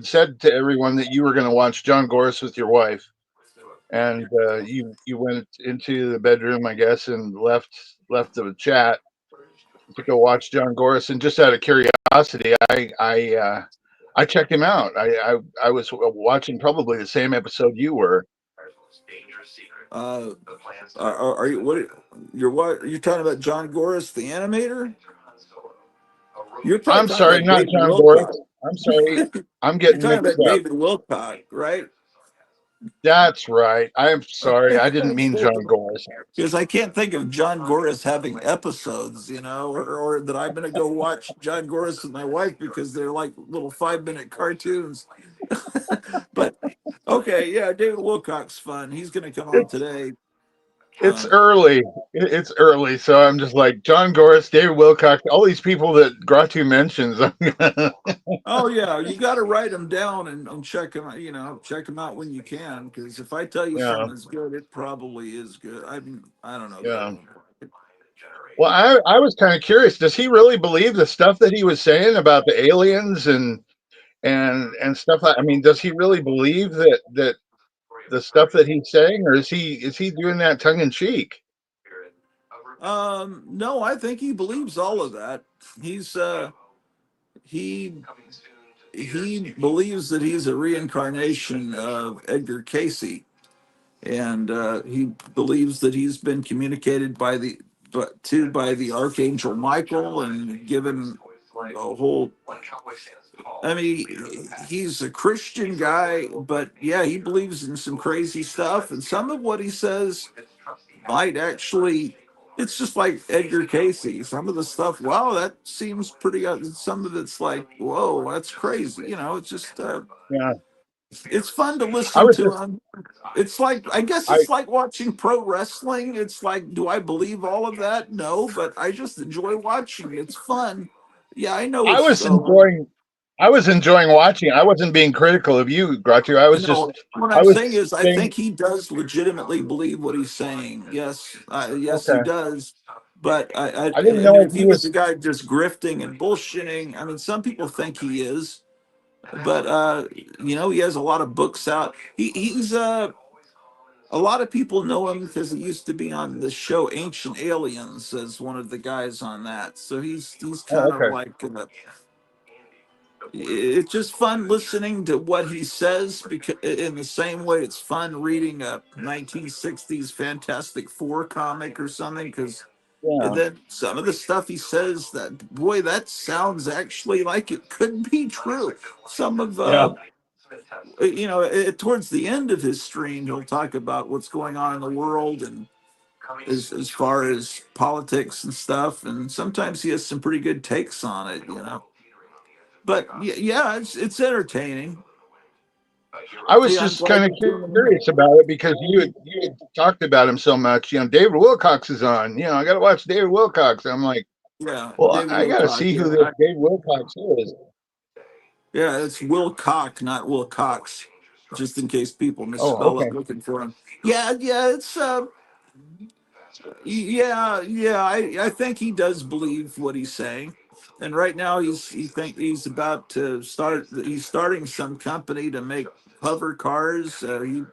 said to everyone that you were going to watch John Goris with your wife, and you went into the bedroom, I guess, and left the chat to go watch John Goris. And just out of curiosity, I checked him out. I was watching probably the same episode you were. uh, are you what? You're talking about John Goris, the animator? You're probably I'm talking sorry, about not David John Goris. Wilcock. I'm sorry, I'm You're getting talking mixed about up. David Wilcock, right? That's right. I'm sorry. I didn't mean John Goris. Because I can't think of John Goris having episodes, or that I'm going to go watch John Goris with my wife because they're like little 5-minute cartoons. But okay, yeah, David Wilcock's fun. He's going to come on It's today. it's Uh, early. It's early, so I'm just like John Goris, David Wilcock, all these people that Gratu mentions. Oh yeah, you got to write them down and check them. Check them out when you can. Because if I tell you Yeah, something is good, it probably is good. I don't know that yeah. one. Well, I was kind of curious. Does he really believe the stuff that he was saying about the aliens and stuff? I mean, does he really believe that the stuff that he's saying, or is he doing that tongue in cheek? No, I think he believes all of that. He's he he believes that he's a reincarnation of Edgar Casey, and he believes that he's been communicated by the archangel Michael and given a whole. I mean, he's a Christian guy, but yeah, he believes in some crazy stuff, and some of what he says might actually. It's just like Edgar Casey. Some of the stuff, wow, that seems pretty. Some of it's like, whoa, that's crazy. It's just, Yeah, it's fun to I listen was to just him. It's like, I guess I it's like watching pro wrestling. It's like, do I believe all of that? No, but I just enjoy watching it. It's fun. Yeah, I know I it's was enjoying I was enjoying watching. I wasn't being critical of you, Gratu. no. What I I'm was saying is, I saying think he does legitimately believe what he's saying. Yes, yes, he okay. does. But I didn't I mean, know if if he he was a was guy just grifting and bullshitting, I mean, some people think he is. But he has a lot of books out. He's a lot of people know him because he used to be on the show Ancient Aliens as one of the guys on that. So he's Oh, kind of okay. like it's just fun listening to what he says because in the same way it's fun reading a 1960s Fantastic Four comic or something because Yeah. then some of the stuff he says that boy that sounds actually like it could be true. Some of Yeah. towards the end of his stream he'll talk about what's going on in the world and as far as politics and stuff and sometimes he has some pretty good takes on it. But yeah, it's entertaining. I was Yeah, I'm just glad kind of you're doing them. curious about it because you had talked about him so much. David Wilcox is on. I got to watch David Wilcox. I'm like, Yeah, well, David I got to Wilcock. see who this David Wilcox is. Yeah, it's Wilcock, not Wilcox. Just in case people Oh, misspell it okay. looking for him. Yeah, it's yeah. I think he does believe what he's saying, and right now he's about to start. He's starting some company to make hover cars. He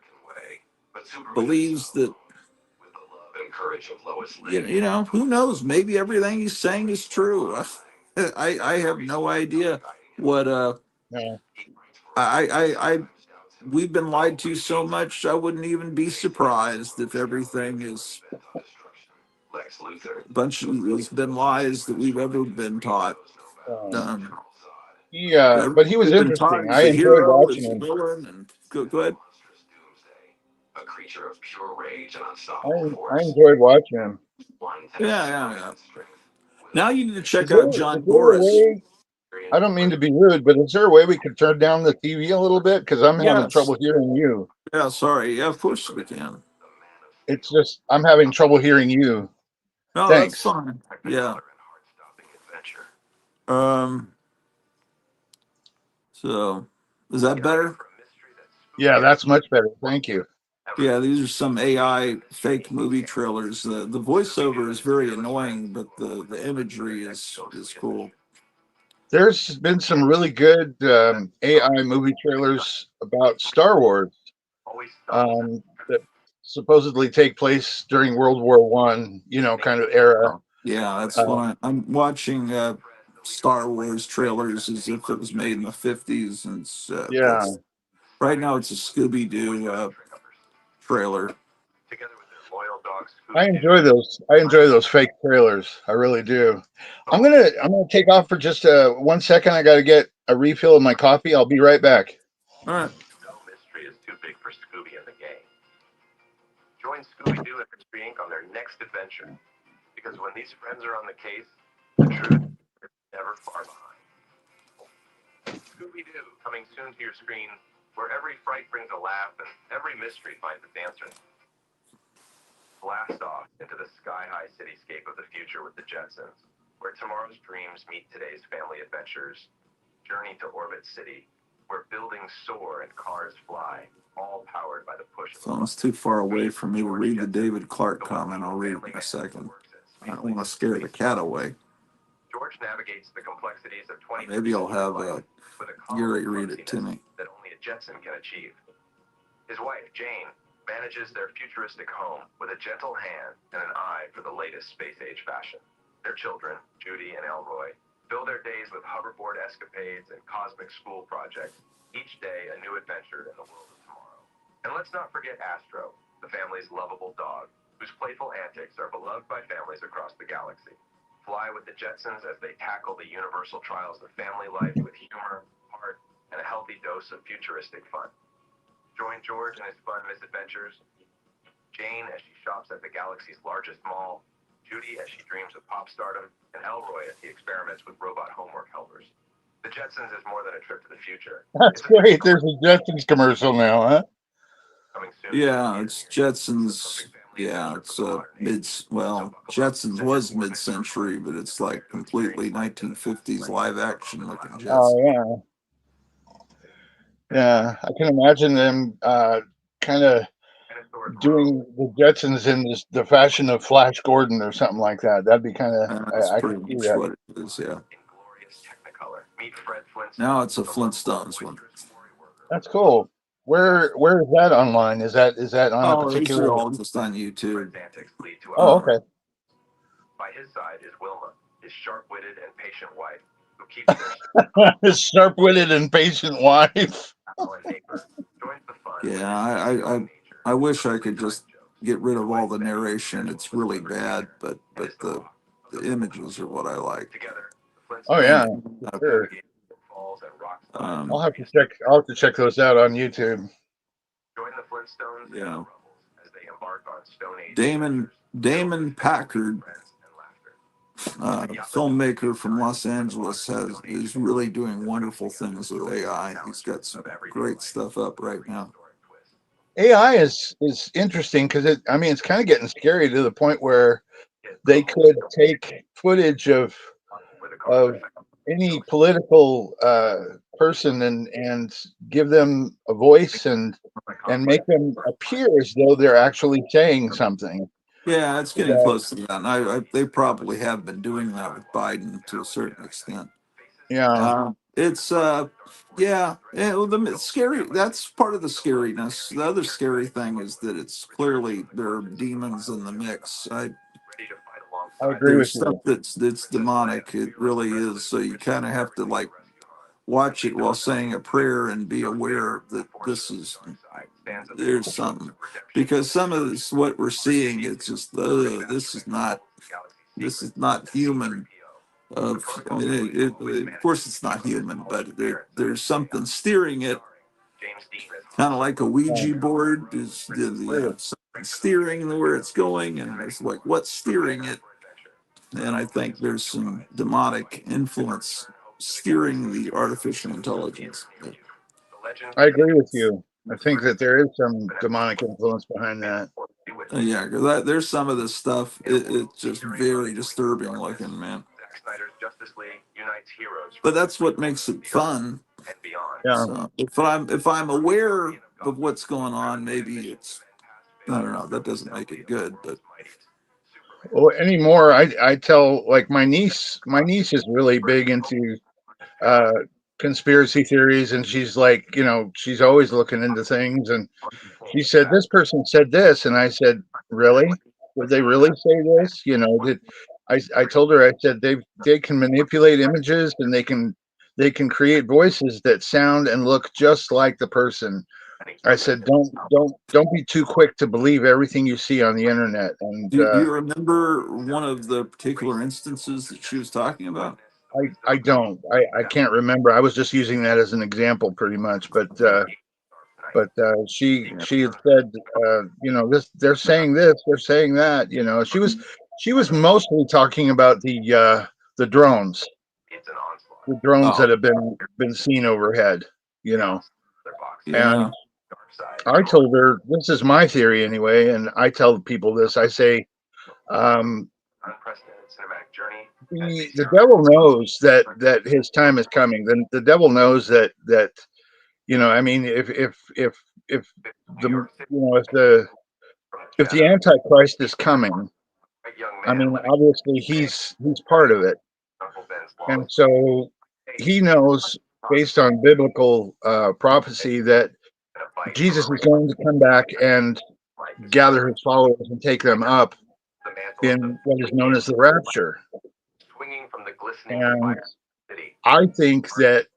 believes that who knows? Maybe everything he's saying is true. I have no idea what Yeah. I we've been lied to so much. I wouldn't even be surprised if everything is a bunch of has been lies that we've ever been taught. Um, Um, but he was we've been taught interesting. as I a enjoyed hero, watching as a him. villain, and go ahead. I enjoyed watching him. Yeah. Now you need to check out Is John there a Boris. way? I don't mean to be rude, but is there a way we could turn down the TV a little bit? Because I'm having Yes. trouble hearing you. Yeah. Sorry. Yeah. Of course we can. It's just I'm having trouble hearing you. No, that's Thanks. fine. Yeah. Um. So, is that better? Yeah, that's much better. Thank you. Yeah, these are some AI fake movie trailers. The voiceover is very annoying, but the imagery is cool. There's been some really good AI movie trailers about Star Wars that supposedly take place during World War One. Kind of era. Oh, yeah, that's Uh, fun. I'm watching Star Wars trailers as if it was made in the 50s, and yeah, it's right now it's a Scooby Doo trailer. I enjoy those. I enjoy those fake trailers. I really do. I'm gonna take off for just 1 second. I got to get a refill of my coffee. I'll be right back. All right. Phone's too far away for me to read the David Clark comment. I'll read it in a second. I don't want to scare the cat away. Maybe I'll have Gary read it to me. That's great. There's a Jetsons commercial now, huh? Yeah, it's Jetsons. Yeah, it's Jetsons was mid-century, but it's like completely 1950s live action looking Oh Jetsons. yeah, yeah. I can imagine them kind of doing the Jetsons in the fashion of Flash Gordon or something like that. That'd be kind of. That's I could pretty see much that. what it is. Yeah. Now it's a Flintstones one. That's cool. Where is that online? Is that on a Oh, these are particular? all just on YouTube. Oh, Uh, okay. His sharp-witted and patient wife. yeah, I wish I could just get rid of all the narration. It's really bad, but the images are what I like. Oh yeah, And sure. um, I'll have to check those out on YouTube. yeah, Damon Packard, filmmaker from Los Angeles, is really doing wonderful things with AI. He's got some great stuff up right now. AI is interesting because I mean, it's kind of getting scary to the point where they could take footage of any political person and give them a voice and make them appear as though they're actually saying something. Yeah, it's getting That, close to that. And they probably have been doing that with Biden to a certain extent. yeah, It's yeah. Well, the scary. That's part of the scariness. The other scary thing is that it's clearly there are demons in the mix. I agree There's with stuff you. that's demonic. It really is. So you kind of have to like watch it while saying a prayer and be aware that there's something, because some of this what we're seeing, it's just this is not human. I mean, of course it's not human, but there's something steering it, kind of like a Yeah, Ouija board is sure. something steering where it's going, and it's like what's steering it. And I think there's some demonic influence steering the artificial intelligence. I agree with you. I think that there is some demonic influence behind that. Yeah, because there's some of this stuff. It's just very disturbing looking, man. But that's what makes it fun. Yeah. So if I'm aware of what's going on, maybe it's, I don't know. That doesn't make it good, but Well, anymore, I tell like my niece is really big into uh conspiracy theories, and she's like, she's always looking into things, and she said this person said this, and I said, really? Did they really say this? Did I told her, I said they can manipulate images, and they can create voices that sound and look just like the person. I said, don't be too quick to believe everything you see on the internet. And do you remember one of the particular instances that she was talking about? I don't. I can't remember. I was just using that as an example, pretty much. But she had said, this, they're saying that. She was mostly talking about the drones Oh, that have been seen overhead. You know, and yeah. I told her this is my theory anyway, and I tell people this. I say, um, the devil knows that his time is coming. The devil knows that I mean, if the if the Antichrist is coming, I mean, obviously he's part of it, and so he knows, based on biblical prophecy, that Jesus is going to come back and gather his followers and take them up in what is known as the rapture. And I think that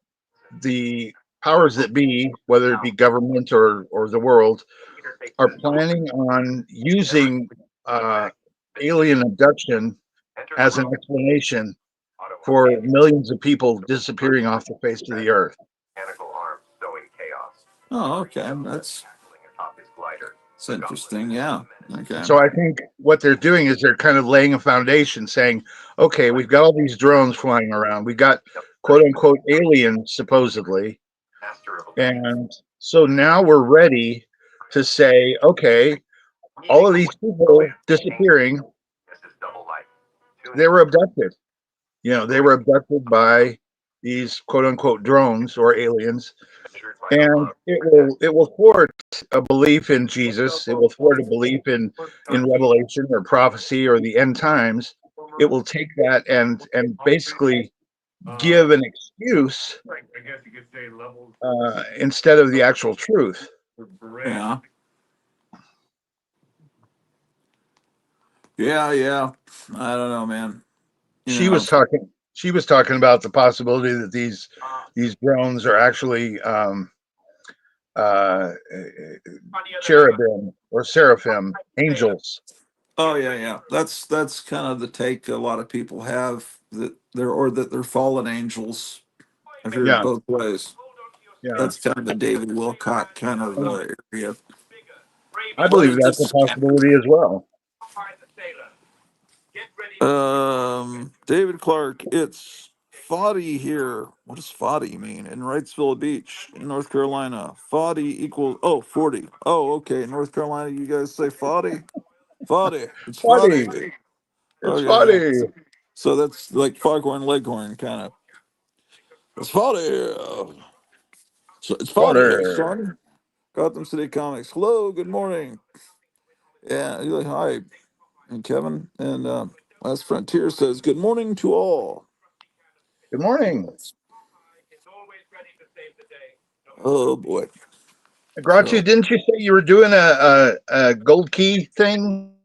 the powers that be, whether it be government or the world, are planning on using uh, alien abduction as an explanation for millions of people disappearing off the face of the earth. Oh, okay. That's interesting. Yeah. Okay. So I think what they're doing is they're kind of laying a foundation, saying, okay, we've got all these drones flying around. We got quote unquote aliens, supposedly. And so now we're ready to say, okay, all of these people disappearing, they were abducted. They were abducted by these quote unquote drones or aliens, and it will thwart a belief in Jesus. It will thwart a belief in Revelation or prophecy or the end times. It will take that and basically give an excuse instead of the actual truth. Yeah. Yeah, yeah. I don't know, man. You She know. was talking. She was talking about the possibility that these drones are actually uh, cherubim or seraphim, angels. Oh yeah, yeah. That's kind of the take a lot of people have, that they're fallen angels. I've heard it Yeah, both ways. yeah. That's kind of the David Wilcott kind of area. I What believe is that's a this? possibility as well. David Clark, it's Foddy here. What does Foddy mean? In Wrightsville Beach, in North Carolina. Foddy equals, 40. Oh, okay. In North Carolina, you guys say Foddy? Foddy. It's Funny. Foddy. It's Okay, yeah. funny. So that's like Foghorn Leghorn kind of. It's Foddy. So it's Foddy. Hey, Water. son. Gotham City Comics. Hello, good morning. Yeah, you're like, hi. And Kevin. And Last Frontier says, good morning to all. Good morning. Oh, boy. Grouchy, So didn't you say you were doing a gold key thing?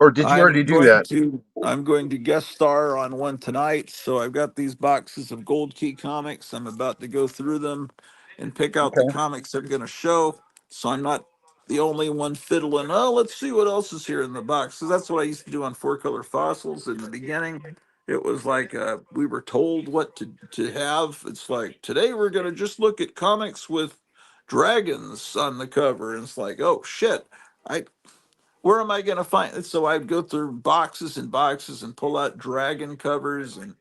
Or did you already do that? I'm going to guest star on one tonight. So I've got these boxes of Gold Key comics. I'm about to go through them and pick out the Okay. comics I'm going to show. So I'm not the only one fiddling. Oh, let's see what else is here in the box. So that's what I used to do on Four Color Fossils in the beginning. It was like we were told what to have. It's like today we're going to just look at comics with dragons on the cover. And it's like, oh shit. I where am I going to find it? So I'd go through boxes and boxes and pull out dragon covers and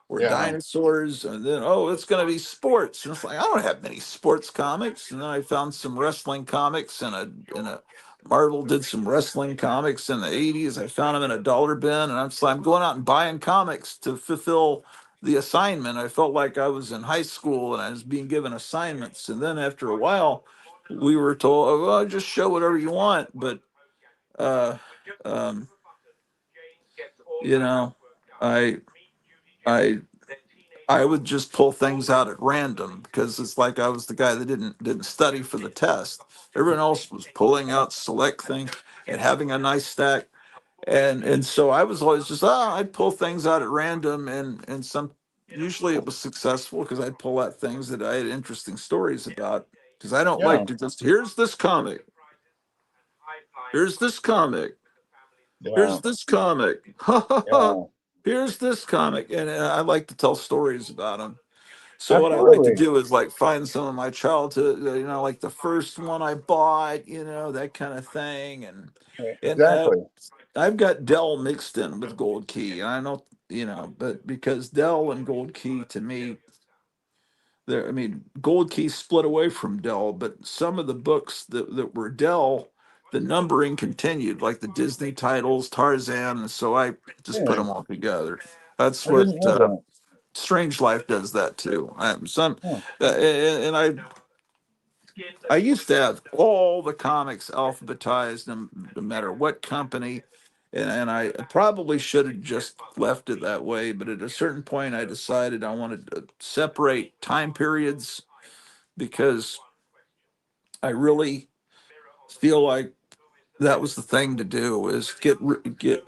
or Yeah. dinosaurs, and then it's going to be sports. And it's like I don't have many sports comics. And then I found some wrestling comics and a Marvel did some wrestling comics in the '80s. I found them in a dollar bin, and I'm going out and buying comics to fulfill the assignment. I felt like I was in high school and I was being given assignments. And then after a while, we were told, "Oh, well, just show whatever you want," but uh, um, you know, I I I would just pull things out at random because it's like I was the guy that didn't study for the test. Everyone else was pulling out select things and having a nice stack, and so I was always just I'd pull things out at random, and some usually it was successful because I'd pull out things that I had interesting stories about, because I don't Yeah. like to just here's this comic, here's this comic. Yeah. Here's this comic. Yeah. Here's this comic. And I like to tell stories about them. So what I like to Absolutely. do is like find some of my childhood, like the first one I bought, that kind of thing. And Exactly. I've got Dell mixed in with Gold Key. I know, but because Dell and Gold Key to me, I mean, Gold Key split away from Dell, but some of the books that were Dell, the numbering continued, like the Disney titles, Tarzan, and so I just put Yeah. them all together. That's I didn't what know that. Strange Life does that too. Huh. And I used to have all the comics alphabetized, no matter what company. And I probably should have just left it that way. But at a certain point, I decided I wanted to separate time periods because I really feel like that was the thing to do, is get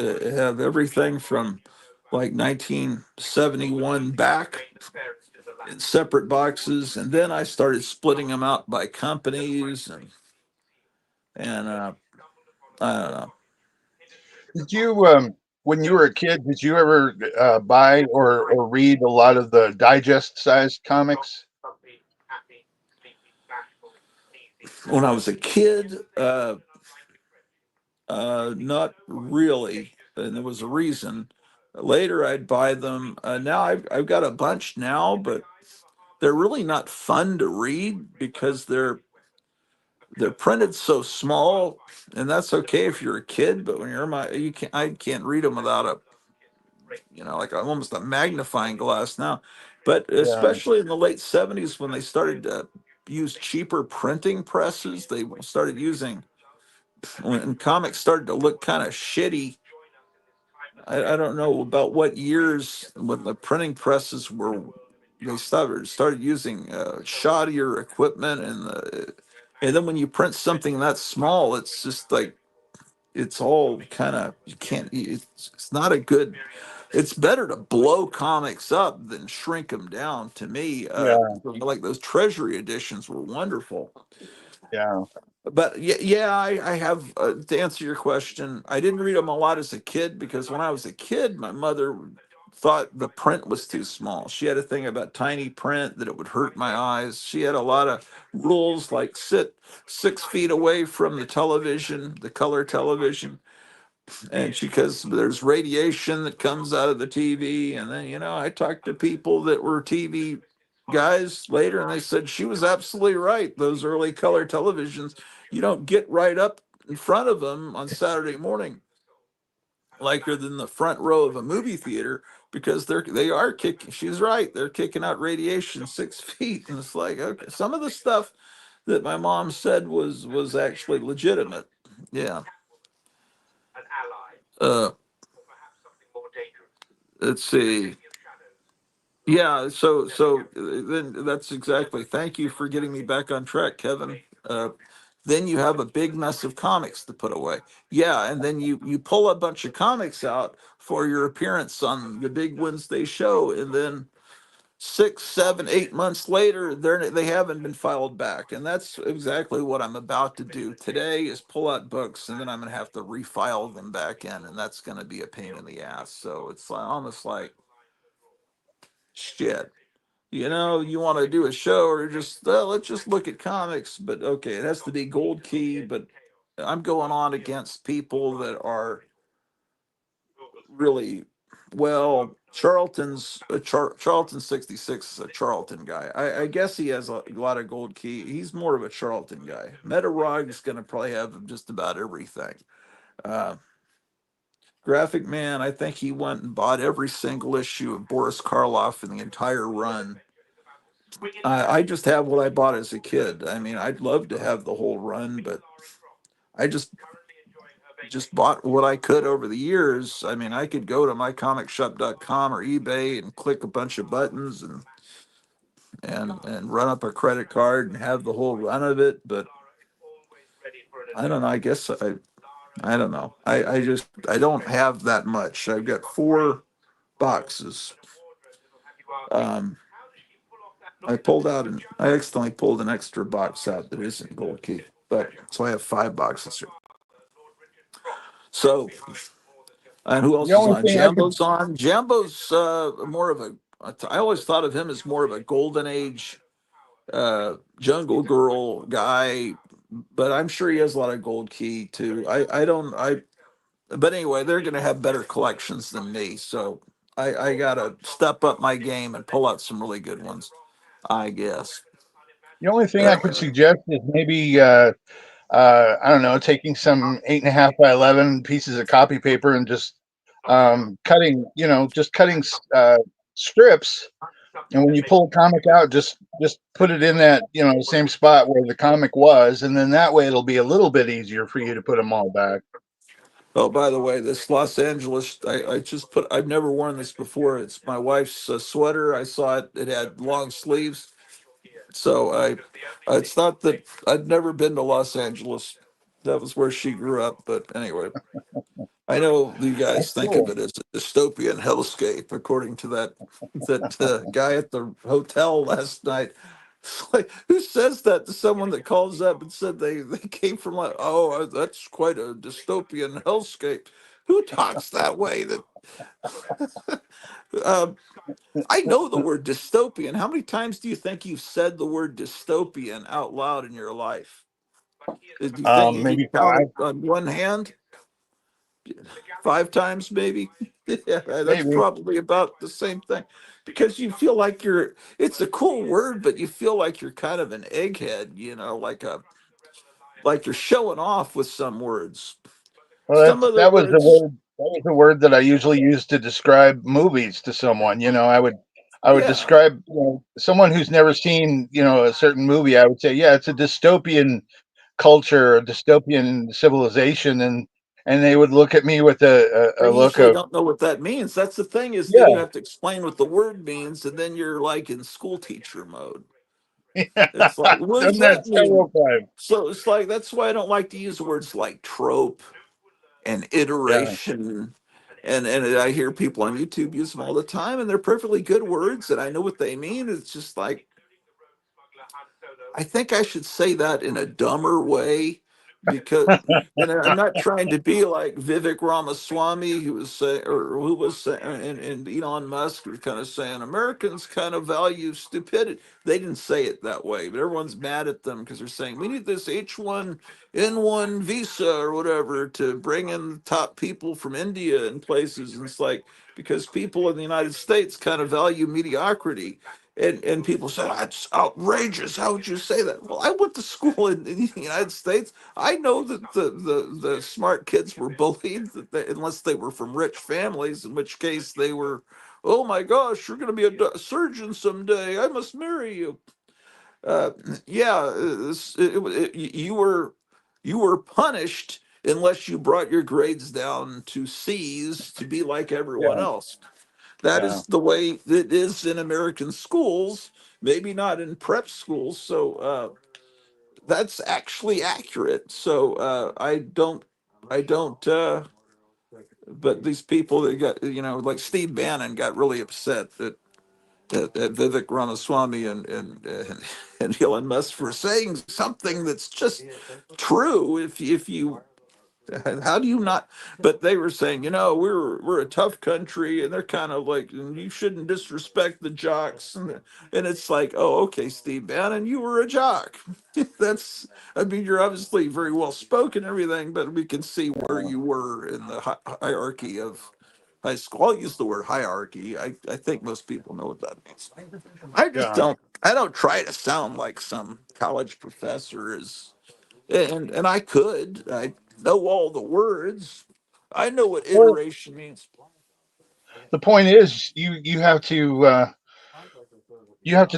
have everything from like 1971 back in separate boxes, and then I started splitting them out by companies, and I don't know. Did you, when you were a kid, did you ever buy or read a lot of the digest sized comics? When I was a kid, not really, and there was a reason. Later, I'd buy them. Now I've got a bunch now, but they're really not fun to read because they're printed so small, and that's okay if you're a kid. But when you're you can't I can't read them without a like almost a magnifying glass now. But Yeah. especially in the late '70s when they started to use cheaper printing presses, they started using when comics started to look kind of shitty. I don't know about what years when the printing presses were they started using shoddier equipment, and then when you print something that small, it's just like it's all kind of you can't it's not a good it's better to blow comics up than shrink them down to me. Yeah, Like those treasury editions were wonderful. yeah, But yeah, I have to answer your question. I didn't read them a lot as a kid because when I was a kid, my mother thought the print was too small. She had a thing about tiny print that it would hurt my eyes. She had a lot of rules like sit 6 feet away from the television, the color television, and she because there's radiation that comes out of the TV. And then I talked to people that were TV guys later, and they said she was absolutely right. Those early color televisions, you don't get right up in front of them on Saturday morning like you're in the front row of a movie theater because they are kicking. She's right. They're kicking out radiation 6 feet, and it's like okay, some of the stuff that my mom said was actually legitimate. Yeah. Uh, let's see. Yeah, then that's exactly. Thank you for getting me back on track, Kevin. Then you have a big mess of comics to put away. Yeah, and then you pull a bunch of comics out for your appearance on the big Wednesday show, and then 6, 7, 8 months later, they haven't been filed back, and that's exactly what I'm about to do today. Is pull out books, and then I'm gonna have to refile them back in, and that's gonna be a pain in the ass. So it's almost like shit. You want to do a show or just let's just look at comics, but okay, it has to be gold key. But I'm going on against people that are really well. Charlton 66 is a Charlton guy. I guess he has a lot of gold key. He's more of a Charlton guy. Metarog is going to probably have just about everything. Uh, Graphic Man, I think he went and bought every single issue of Boris Karloff in the entire run. I just have what I bought as a kid. I mean, I'd love to have the whole run, but I just bought what I could over the years. I mean, I could go to mycomicshop.com or eBay and click a bunch of buttons and run up a credit card and have the whole run of it. But I don't know. I guess I don't know. I don't have that much. I've got 4 boxes. Um, I accidentally pulled an extra box out that isn't gold key, but so I have 5 boxes here. So, and who the else is only on? thing I could Jambo's on. Jambo's more of a. I always thought of him as more of a golden age jungle girl guy, but I'm sure he has a lot of gold key too. I don't I. But anyway, they're going to have better collections than me, so I gotta step up my game and pull out some really good ones. I guess. the only thing I Uh, could suggest is maybe I don't know, taking some 8.5 by 11 pieces of copy paper and just cutting, just cutting strips. And when you pull a comic out, just put it in that same spot where the comic was, and then that way it'll be a little bit easier for you to put them all back. Oh, by the way, this Los Angeles, I just put, I've never worn this before. It's my wife's sweater. I saw it, it had long sleeves. So it's not that I'd never been to Los Angeles. That was where she grew up. But anyway, I know you That's guys think of cool. it as a dystopian hellscape, according to that guy at the hotel last night. It's like, who says that to someone that calls up and said they came from like, oh, that's quite a dystopian hellscape. Who talks that way? That um, I know the word dystopian. How many times do you think you've said the word dystopian out loud in your life? Do you think you can Maybe count five, it on one hand? 5 times, maybe? Yeah, that's maybe. probably about the same thing. Because you feel like it's a cool word, but you feel like you're kind of an egghead, like you're showing off with some words. Well, Some of the that was the words, word. That was the word that I usually use to describe movies to someone. I would yeah. describe someone who's never seen a certain movie. I would say, yeah, it's a dystopian culture, a dystopian civilization, and they would look at me with They a look usually of, don't know what that means. That's the thing is then you yeah, have to explain what the word means, and then you're like in school teacher mode. yeah, It's like, what does done that that mean? several times. So it's like that's why I don't like to use words like trope and Yeah, iteration. And I hear people on YouTube use them all the time, and they're perfectly good words, and I know what they mean. It's just like I think I should say that in a dumber way because, and I'm not trying to be like Vivek Ramaswamy, who was saying, or who was saying, and Elon Musk was kind of saying Americans kind of value stupidity. They didn't say it that way, but everyone's mad at them because they're saying we need this H1N1 visa or whatever to bring in the top people from India and places. And it's like because people in the United States kind of value mediocrity and people say that's outrageous. How would you say that? Well, I went to school in the United States. I know that the smart kids were bullied, that unless they were from rich families, in which case they were, oh my gosh, you're going to be a surgeon someday. I must marry you. Uh, yeah, you were punished unless you brought your grades down to C's to be like everyone yeah, else. That yeah. is the way it is in American schools, maybe not in prep schools. So that's actually accurate. So I don't, but these people that got, like Steve Bannon got really upset at Vivek Ramaswamy and Elon Musk for saying something that's just true. If you how do you not? But they were saying, we're a tough country, and they're kind of like, and you shouldn't disrespect the jocks, and it's like, oh, okay, Steve Bannon, you were a jock. That's, I mean, you're obviously very well spoken, and everything, but we can see where Uh, you were in the hierarchy of high school. I'll use the word hierarchy. I think most people know what that means. I just yeah. don't. I don't try to sound like some college professor is and I know all the words. I know what Well, iteration means. the point is, you have to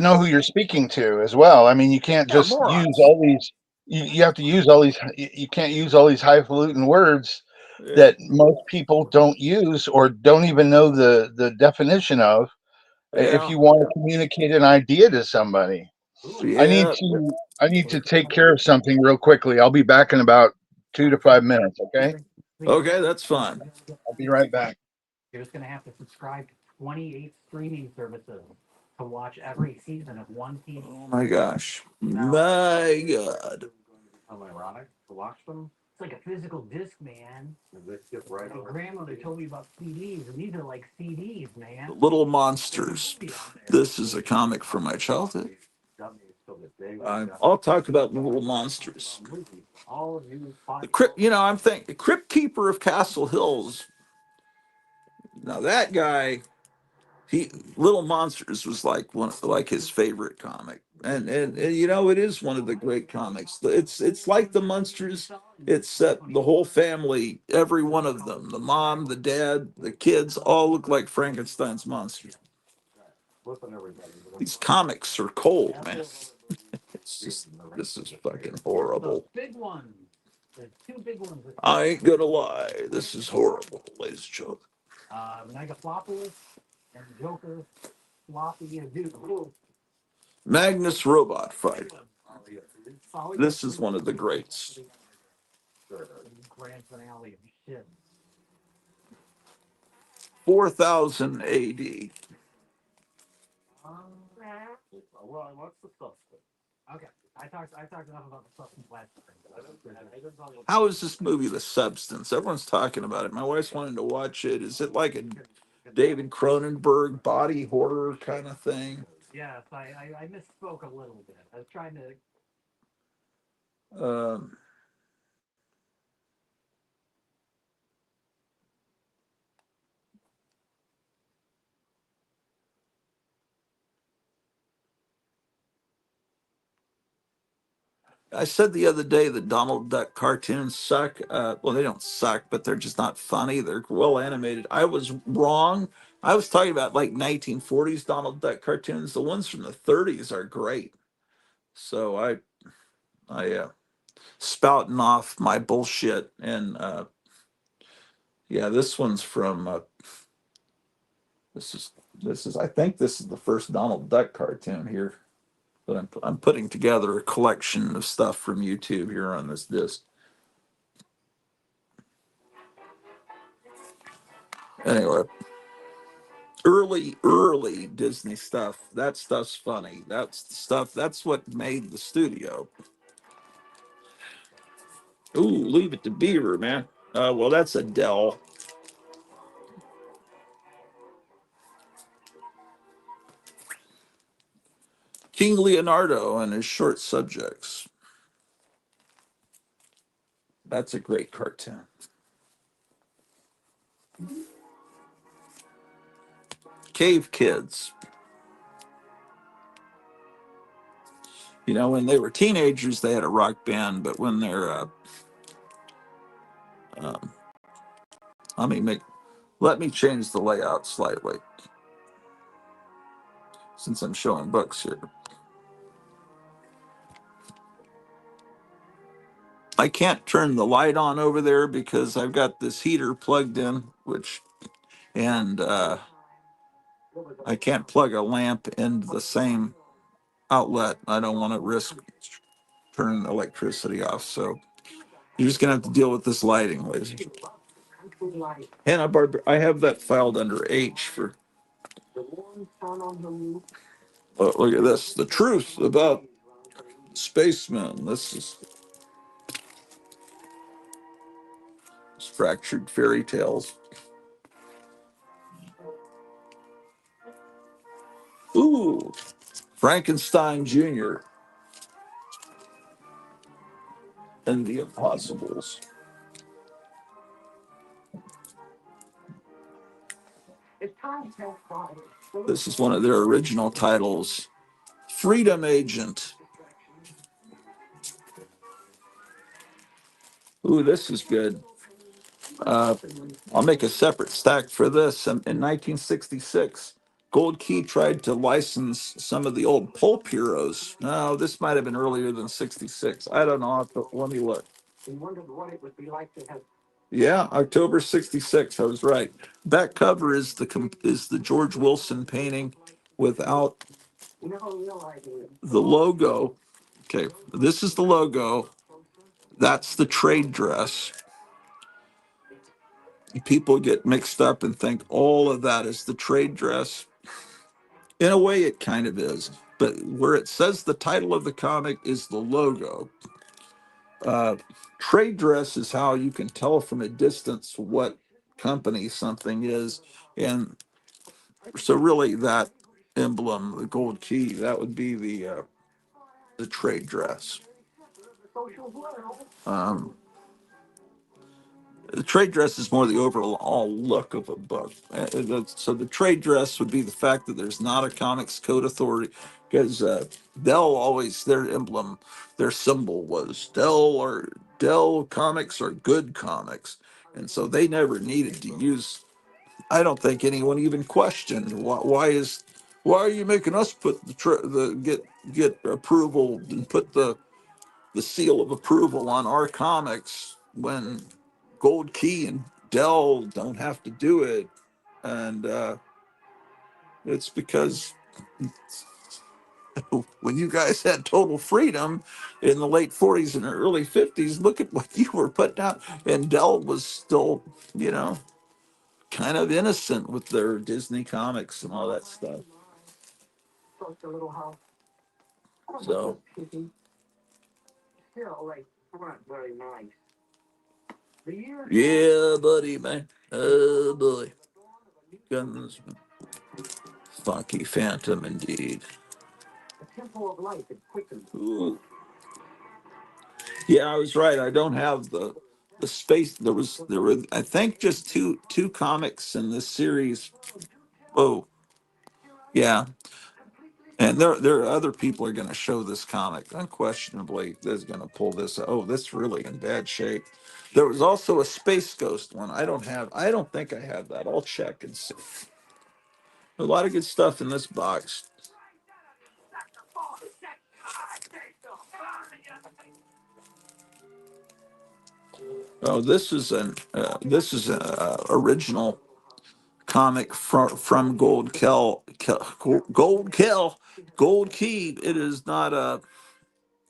know who you're speaking to as well. I mean, you can't Yeah, just use morons. all these. You have to use all these. You can't use all these highfalutin words Yeah, that most people don't use or don't even know the definition of. If yeah, you want to communicate an idea to somebody, yeah. I need to take care of something real quickly. I'll be back in about 2 to 5 minutes. Okay, Okay, that's fine. I'll be right back. Oh my gosh. My God. Little Monsters. This is a comic from my childhood. I'll talk about Little Monsters. The crypt, I'm thinking the Crypt Keeper of Castle Hills. Now that guy, he Little Monsters was like like his favorite comic, and it is one of the great comics. It's like the Monsters. It's the whole family, every one of them, the mom, the dad, the kids, all look like Frankenstein's monsters. These comics are cold, man. It's just this is fucking horrible. I ain't gonna lie, this is horrible, ladies and gentlemen. Magnus Robot Fight. This is one of the greats. 4000 AD. How is this movie The Substance? Everyone's talking about it. My wife's wanting to watch it. Is it like a David Cronenberg body horror kind of thing? Um, I said the other day that Donald Duck cartoons suck. Well, they don't suck, but they're just not funny. They're well animated. I was wrong. I was talking about like 1940s Donald Duck cartoons. The ones from the 30s are great. So I spouting off my bullshit and Yeah, this one's from this is I think this is the first Donald Duck cartoon here. But I'm putting together a collection of stuff from YouTube here on this disc. Anyway, early Disney stuff. That stuff's funny. That's the stuff. That's what made the studio. Ooh, Leave It to Beaver, man. Well, that's Adele. King Leonardo and his short subjects. That's a great cartoon. Cave Kids. You know, when they were teenagers, they had a rock band, but when they're, um, let me make, let me change the layout slightly, since I'm showing books here. I can't turn the light on over there because I've got this heater plugged in, and I can't plug a lamp into the same outlet. I don't want to risk turning the electricity off. So you're just gonna have to deal with this lighting, ladies. Hannah Barber, I have that filed under H for. Look at this. The truth about spacemen. This is fractured fairy tales. Ooh, Frankenstein Jr. and the Impossibles. This is one of their original titles, Freedom Agent. Ooh, this is good. Uh, I'll make a separate stack for this. In 1966, Gold Key tried to license some of the old pulp heroes. No, this might have been earlier than 66. I don't know. Let me look. Yeah, October 66. I was right. Back cover is the George Wilson painting without the logo. Okay, this is the logo. That's the trade dress. People get mixed up and think all of that is the trade dress. In a way, it kind of is. But where it says the title of the comic is the logo. Uh, Trade dress is how you can tell from a distance what company something is. And so, really, that emblem, the gold key, that would be the trade dress. Um, The trade dress is more the overall look of a book. So the trade dress would be the fact that there's not a comics code authority, because Dell always their emblem, their symbol was Dell comics are good comics, and so they never needed to use. I don't think anyone even questioned why are you making us put the get approval and put the seal of approval on our comics when Gold Key and Dell don't have to do it. And it's because when you guys had total freedom in the late 40s and early 50s, look at what you were putting out. And Dell was still, you know, kind of innocent with their Disney comics and all that stuff. So, yeah, buddy, man. Oh, boy. Guns. Funky Phantom, indeed. Ooh. Yeah, I was right. I don't have the space. There were I think just two comics in this series. Oh, yeah. And there are other people are going to show this comic. Unquestionably, there's going to pull this. Oh, this really in bad shape. There was also a Space Ghost one. I don't have. I don't think I have that. I'll check and see. A lot of good stuff in this box. Oh, this is an original comic from Gold Key. It is not a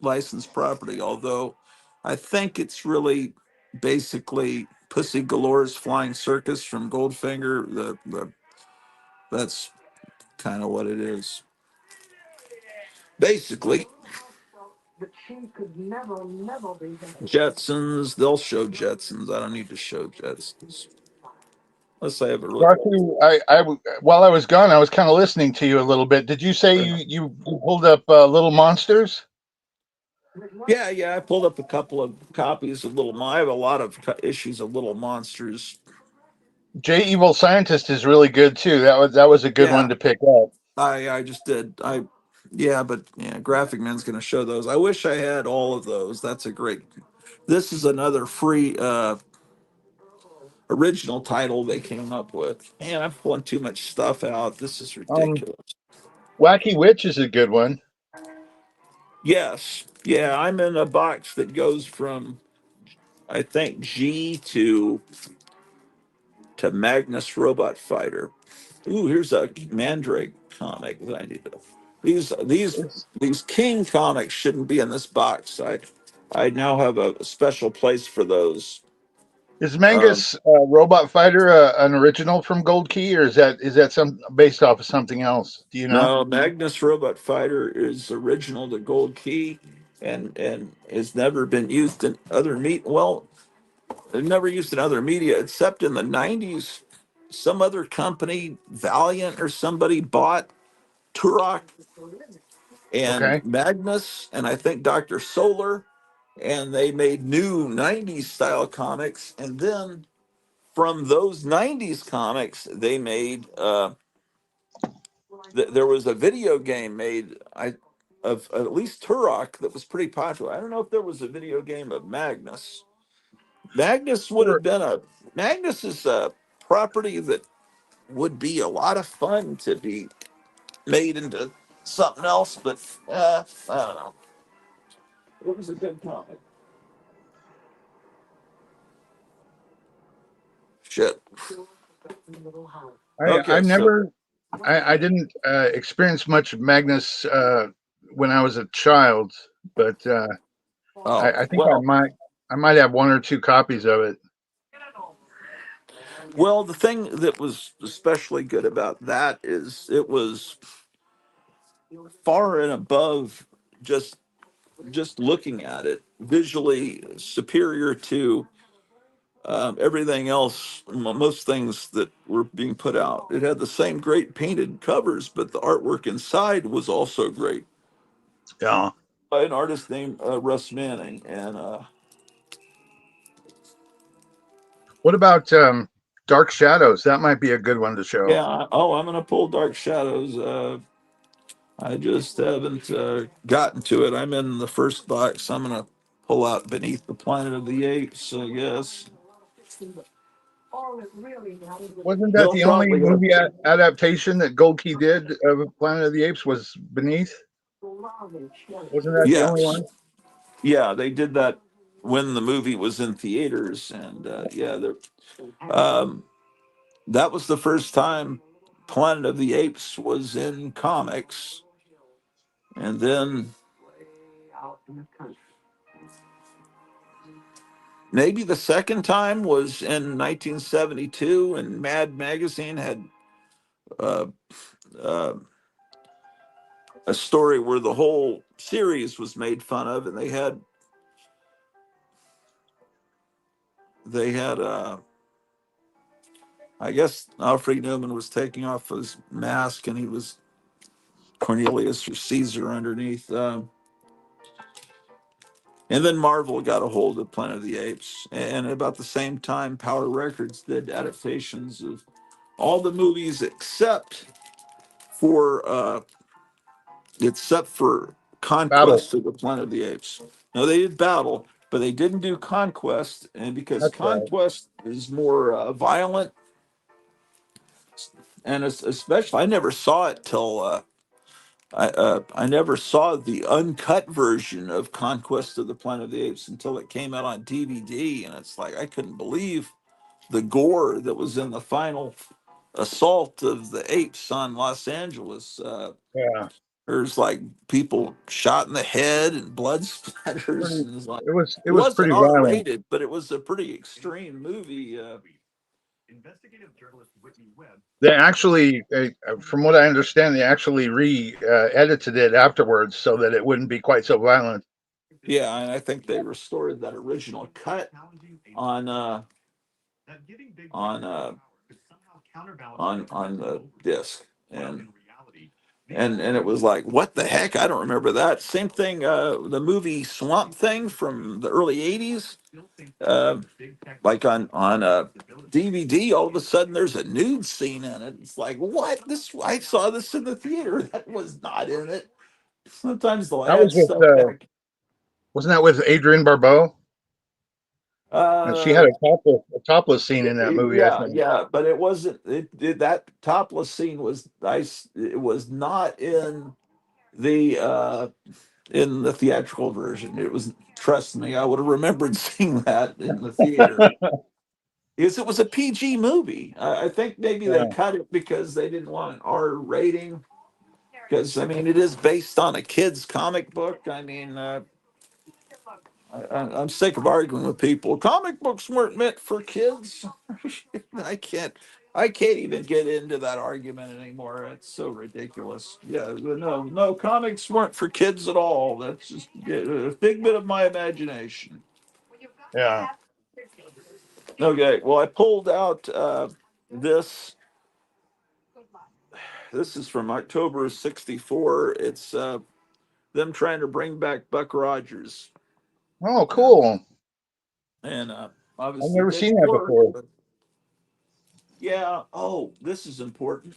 licensed property, although I think it's really basically Pussy Galore's Flying Circus from Goldfinger. That's kind of what it is. Basically, Jetsons. They'll show Jetsons. I don't need to show Jetsons unless I have a really. Rocky, while I was gone, I was kind of listening to you a little bit. Did you say you pulled up Little Monsters? Yeah, yeah. I pulled up a couple of copies of I have a lot of issues of Little Monsters. J Evil Scientist is really good too. That was a good one Yeah, to pick up. I just did. Yeah, but yeah, Graphic Man's going to show those. I wish I had all of those. That's a great. This is another free original title they came up with. Man, I'm pulling too much stuff out. This is Um, ridiculous. Wacky Witch is a good one. Yes, yeah, I'm in a box that goes from I think G to Magnus Robot Fighter. Ooh, here's a Mandrake comic that I need to. These these Is, these King comics shouldn't be in this box. I now have a special place for those. is Um, Mangus Robot Fighter an original from Gold Key, or is that some based off of something else? Do you know? no, Magnus Robot Fighter is original to Gold Key, and has never been used in other Well, they've never used in other media except in the '90s. Some other company, Valiant or somebody, bought Turok and Okay. Magnus, and I think Dr. Solar, and they made new '90s style comics. And then from those '90s comics, they made there was a video game made of at least Turok that was pretty popular. I don't know if there was a video game of Magnus. Magnus would Sure. have been a Magnus is a property that would be a lot of fun to be made into something else, but I don't know. It was a good comic. Shit. I've Okay, so never I didn't experience much Magnus when I was a child, but oh I think I might have one or two copies of it. well, the thing that was especially good about that is it was far and above just looking at it visually superior to everything else, most things that were being put out. It had the same great painted covers, but the artwork inside was also great Yeah. by an artist named Russ Manning. And What about Dark Shadows? That might be a good one to show. yeah, oh, I'm going to pull Dark Shadows. I just haven't gotten to it. I'm in the first box. I'm going to pull out Beneath the Planet of the Apes, I guess. Wasn't that They'll the only probably have. movie adaptation that Gold Key did of Planet of the Apes was Beneath? Wasn't that the only Yes. one? Yeah, they did that when the movie was in theaters. And yeah, um, that was the first time Planet of the Apes was in comics. And then maybe the second time was in 1972, and Mad Magazine had uh, uh, a story where the whole series was made fun of, and they had I guess Alfred Newman was taking off his mask, and he was Cornelius or Caesar underneath. And then Marvel got a hold of Planet of the Apes, and about the same time, Power Records did adaptations of all the movies for uh, except for Battle. Conquest of the Planet of the Apes. No, they did Battle, but they didn't do Conquest, and because That's right. Conquest is more violent, and especially I never saw it till I never saw the uncut version of Conquest of the Planet of the Apes until it came out on DVD, and it's like I couldn't believe the gore that was in the final assault of the apes on Los Angeles. Yeah. There's like people shot in the head and blood splatters, Pretty, and it's like it it was wasn't pretty R violent. rated, but it was a pretty extreme movie. They actually, from what I understand, they actually edited it afterwards so that it wouldn't be quite so violent. Yeah, and I think they restored that original cut on on uh, on the disc, and it was like, what the heck? I don't remember that. Same thing. The movie Swamp Thing from the early '80s. Uh, like on DVD, all of a sudden there's a nude scene in it. It's like, what? This I saw this in the theater. That was not in it. Sometimes they'll That add was with, stuff back. wasn't that with Adrienne Barbeau? And she had Uh, a topless scene in that movie, I yeah, think. yeah, but it wasn't. That topless scene was nice. It was not the uh, in the theatrical version. It was. Trust me, I would have remembered seeing that in the theater. Because it was a PG movie. I think maybe they Yeah, cut it because they didn't want an R rating. Because I mean, it is based on a kid's comic book. I mean, I'm sick of arguing with people. Comic books weren't meant for kids. I can't. I can't even get into that argument anymore. It's so ridiculous. Yeah, no, no, comics weren't for kids at all. That's just a figment of my imagination. yeah. Okay, well, I pulled out this. This is from October of '64. It's them trying to bring back Buck Rogers. Oh, Uh, cool. and I've obviously never didn't seen that work. before. But yeah. Oh, this is important.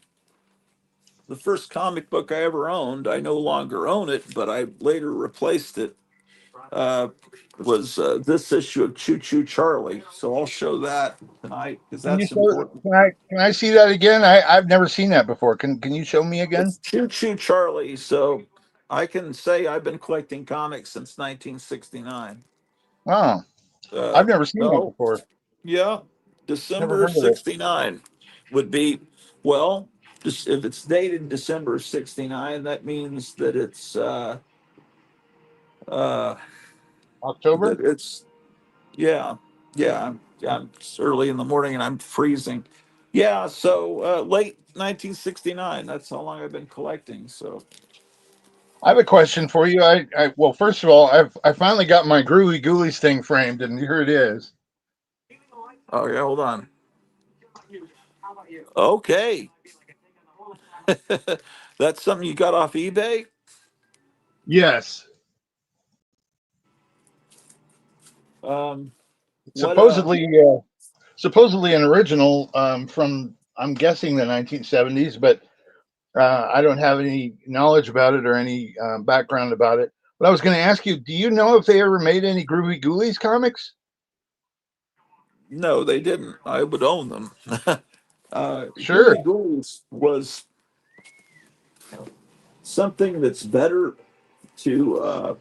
The first comic book I ever owned, I no longer own it, but I later replaced it, uh, was this issue of Choo Choo Charlie. So I'll show that tonight because Can you that's show? important. Can I see that again? I've never seen that before. Can you show me again? It's Choo Choo Charlie. So I can say I've been collecting comics since 1969. Oh, Uh, I've never seen that no, before. yeah, Never December heard of it. '69 would be, well, just if it's dated December '69, that means that uh, October? it's yeah, yeah, it's early in the morning and I'm freezing. Yeah, so late 1969. That's how long I've been collecting. So, I have a question for you. Well, first of all, I finally got my Groovy Ghoulies thing framed, and here it is. oh yeah, hold on. Okay, that's something you got off eBay. Yes, Um, what supposedly, supposedly an original from I'm guessing the 1970s, but I don't have any knowledge about it or any background about it. But I was going to ask you, do you know if they ever made any Groovy Ghoulies comics? No, they didn't. I would own them. Sure. Groovy Ghouls was something that's better to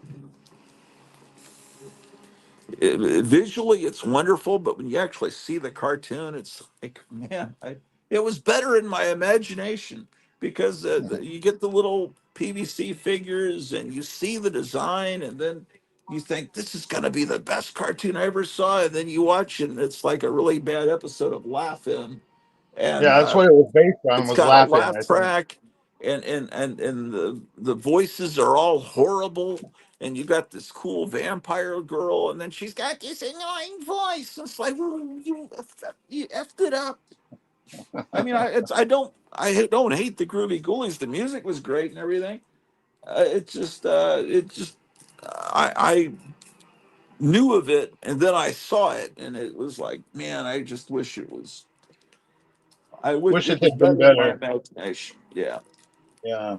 visually. It's wonderful, but when you actually see the cartoon, it's like, man, it was better in my imagination because you get the little PVC figures and you see the design, and then you think this is going to be the best cartoon I ever saw, and then you watch it, and it's like a really bad episode of Laugh-In, and Yeah, that's what it was based on. it's Was got a Laughing, laugh I think. track, and the voices are all horrible, and you got this cool vampire girl, and then she's got this annoying voice. It's like, well, you effed it up. I mean, I don't hate the Groovy Ghoulies. The music was great and everything. It just I knew of it, and then I saw it, and it was like, man, I just wish it was. I wish Wish it it was had been better in my better. imagination. Yeah. Yeah,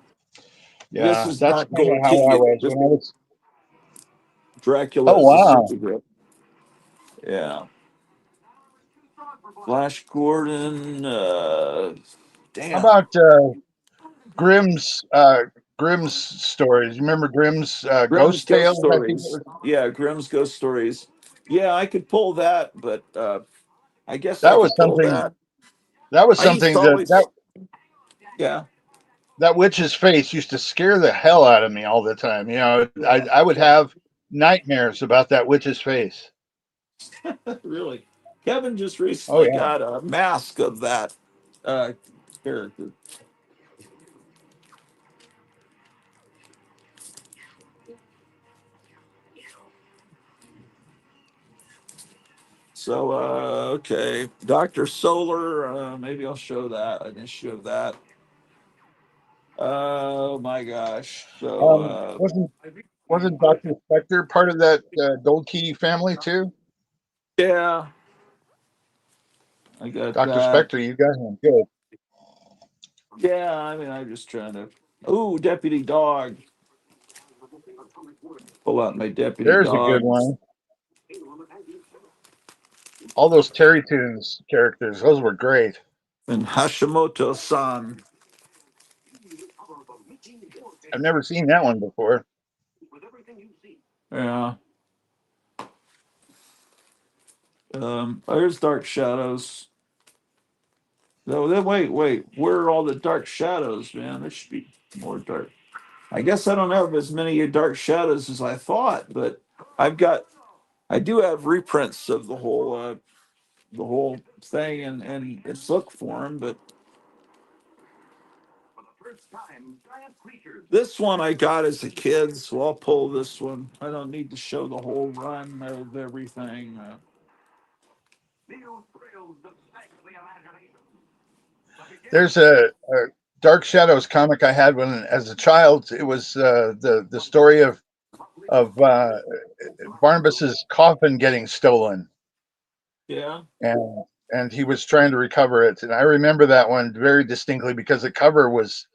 This yeah. is That's not kind of Gold how I King. was This when I was. Dracula Oh is a wow! super grip. Yeah. Flash Gordon. How Damn. about Grimm's? Grimm's stories. You remember Grimm's Grimm's Ghost Ghost Tales? I think it Stories. was. Yeah, Grimm's Ghost Stories. Yeah, I could pull that, but I guess I That was could pull something. that. That was I used to something that always, yeah, that witch's face used to scare the hell out of me all the time. You know, I would have nightmares about that witch's face. really. Kevin just Oh recently yeah. got a mask of that uh, character. So, okay. Dr. Solar, maybe I'll show that, an issue of that. Oh my gosh. So, Wasn't Dr. Spector part of that Gold Key family too? yeah, I got Dr. that. Spector, you got him. Good. Yeah, I mean, I'm just trying to. Ooh, Deputy Dog. Pull out my Deputy There's a good Dog. one. All those Terry Tunes characters, those were great. And Hashimoto san. I've never seen that one before. Yeah. There's Dark Shadows. No, then wait. Where are all the Dark Shadows, man? There should be more Dark. I guess I don't have as many Dark Shadows as I thought, but I've got. I do have reprints of the whole thing and its look form, but this one I got as a kid, so I'll pull this one. I don't need to show the whole run of everything. There's a Dark Shadows comic I had when as a child. It was the story of Barnabas's coffin getting stolen, Yeah. and he was trying to recover it. And I remember that one very distinctly because the cover was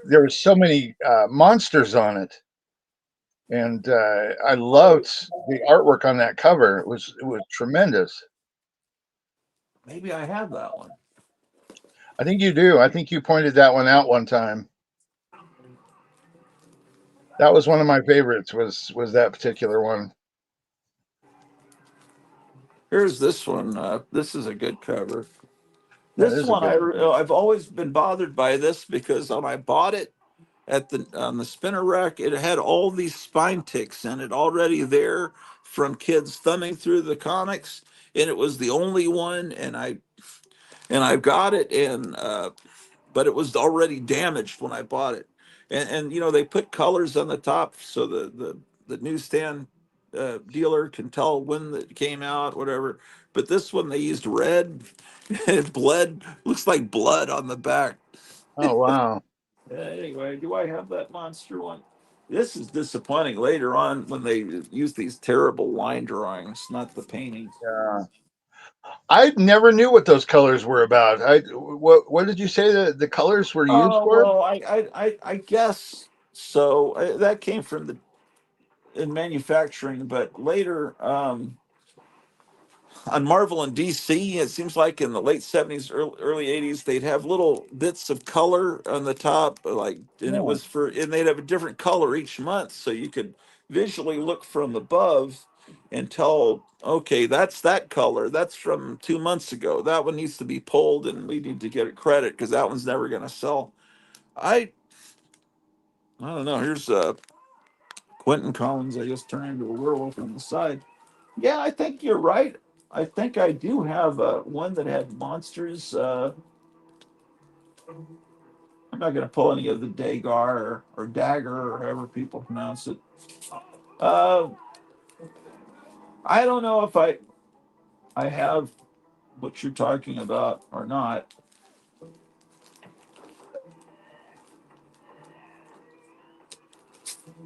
there was so many monsters on it, and I loved the artwork on that cover. It was tremendous. Maybe I have that one. I think you do. I think you pointed that one out one time. That was one of my favorites. Was that particular one? Here's this one. This is a good cover. That This is a one, good one. I've always been bothered by this because when I bought it at the on the spinner rack, it had all these spine ticks in it already there from kids thumbing through the comics, and it was the only one, and I got it, and but it was already damaged when I bought it, and you know they put colors on the top so the newsstand dealer can tell when it came out, whatever. But this one they used red, and it bled. Looks like blood on the back. Oh wow. Anyway, do I have that monster one? This is disappointing later on when they use these terrible line drawings, not the paintings. Yeah. I never knew what those colors were about. What did you say the colors were used Oh for? well, I guess so. That came from the in manufacturing, but later on Marvel and DC, it seems like in the late '70s, early '80s, they'd have little bits of color on the top, like, and it Yeah. was for, and they'd have a different color each month, so you could visually look from above and tell, okay, that's that color. That's from 2 months ago. That one needs to be pulled, and we need to get a credit because that one's never going to sell. I I don't know. Here's Quentin Collins. I just turned into a werewolf on the side. Yeah, I think you're right. I think I do have one that had monsters. I'm not going to pull any of the Dagar or Dagger or however people pronounce it. Uh, I don't know if I have what you're talking about or not.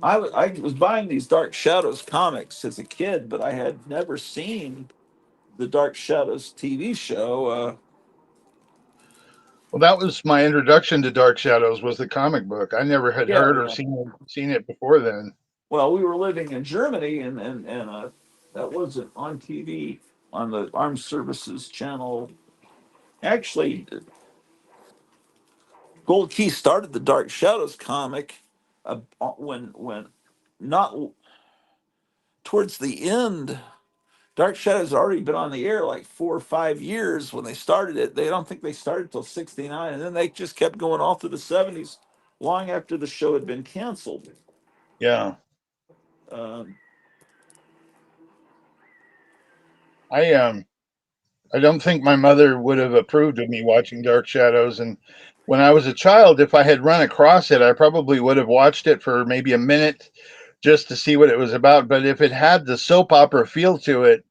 I was buying these Dark Shadows comics as a kid, but I had never seen the Dark Shadows TV show. Well, that was my introduction to Dark Shadows was the comic book. I never had Yeah, heard or yeah. seen it before then. Well, we were living in Germany, and that wasn't on TV on the Armed Services channel. Actually, Gold Key started the Dark Shadows comic when not towards the end, Dark Shadows had already been on the air like 4 or 5 years when they started it. They don't think they started till '69, and then they just kept going all through the '70s, long after the show had been canceled. Yeah. Um, I I don't think my mother would have approved of me watching Dark Shadows. And when I was a child, if I had run across it, I probably would have watched it for maybe a minute just to see what it was about. But if it had the soap opera feel to it,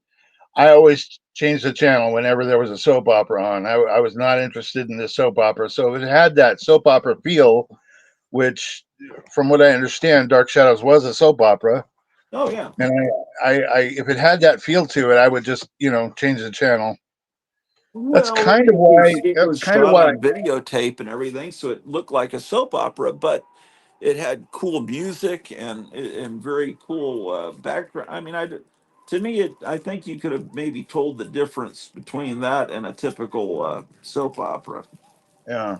I always changed the channel whenever there was a soap opera on. I was not interested in the soap opera. So if it had that soap opera feel, which from what I understand, Dark Shadows was a soap opera. oh yeah. And if it had that feel to it, I would just, change the channel. That's Well, kind of why. it That's was kind of shot why. on videotape and everything, so it looked like a soap opera, but it had cool music and very cool background. I mean, to me, I think you could have maybe told the difference between that and a typical soap opera. Yeah.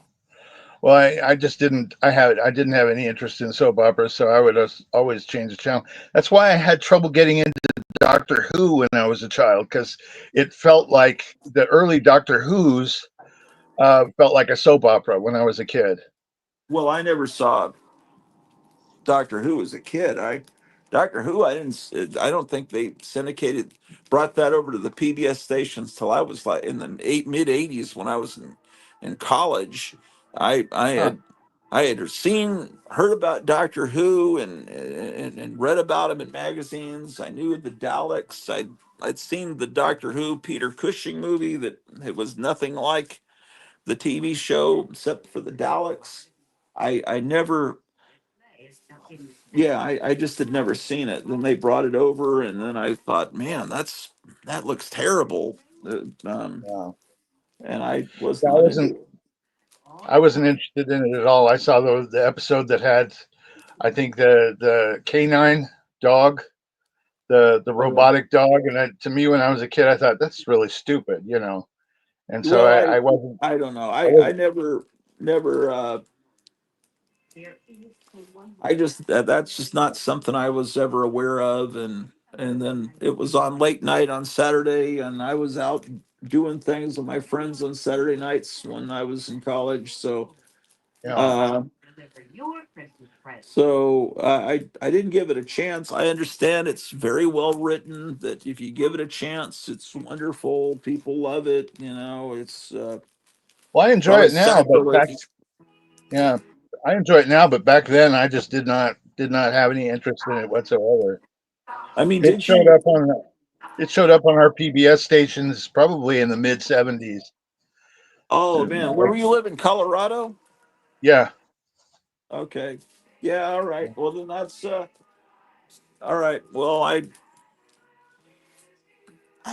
Well, I just didn't. I didn't have any interest in soap operas, so I would always change the channel. That's why I had trouble getting into Doctor Who when I was a child, because it felt like the early Doctor Who's felt like a soap opera when I was a kid. Well, I never saw Doctor Who as a kid. Doctor Who, I didn't. I don't think they brought that over to the PBS stations till I was like in the mid '80s when I was in college. I Huh. had heard about Doctor Who and read about him in magazines. I knew the Daleks. I'd seen the Doctor Who Peter Cushing movie that it was nothing like the TV show except for the Daleks. I never, yeah, I just had never seen it. Then they brought it over, and then I thought, man, that looks terrible. Yeah. And I was Yeah, not into it. I wasn't interested in it at all. I saw the episode that had, I think, the canine dog, the robotic dog, and to me when I was a kid, I thought that's really stupid. And so Well, I wasn't. I don't know. I I wasn't. never. I just that's just not something I was ever aware of, and then it was on late night on Saturday, and I was out doing things with my friends on Saturday nights when I was in college. Yeah. Uh, I didn't give it a chance. I understand it's very well written. That if you give it a chance, it's wonderful. People love it. It's Well, I enjoy probably it now, but sacrilege. yeah, I enjoy it now, but back then I just did not have any interest in it whatsoever. I mean, It did showed you? up on it showed up on our PBS stations probably in the mid '70s. Oh man, where were you live in Colorado? Yeah. Okay. Yeah, all right. Well, then that's all right. Well, I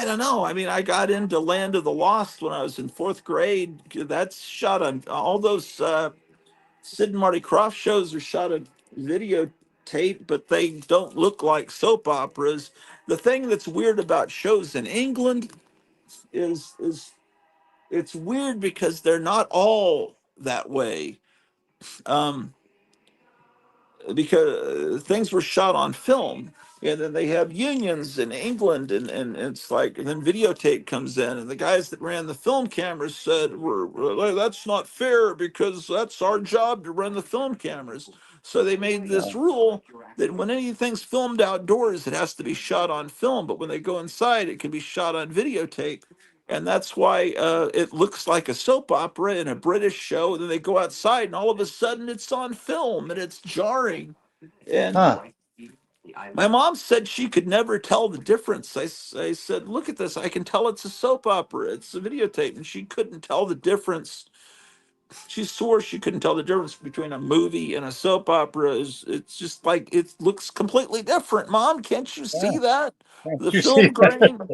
don't know. I mean, I got into Land of the Lost when I was in fourth grade. That's shot on all those Sid and Marty Krofft shows are shot on videotape, but they don't look like soap operas. The thing that's weird about shows in England is it's weird because they're not all that way. Um, because things were shot on film, and then they have unions in England, and it's like, and then videotape comes in, and the guys that ran the film cameras said, That's not fair because that's our job to run the film cameras." So they made this rule that when anything's filmed outdoors, it has to be shot on film, but when they go inside, it can be shot on videotape. And that's why it looks like a soap opera in a British show. And then they go outside, and all of a sudden, it's on film, and it's jarring. And Huh. my mom said she could never tell the difference. I said, "Look at this. I can tell it's a soap opera. It's a videotape." And she couldn't tell the difference. She swore she couldn't tell the difference between a movie and a soap opera. It's just like it looks completely different. Mom, can't you see Yeah. that? Can't The you see film that? grain.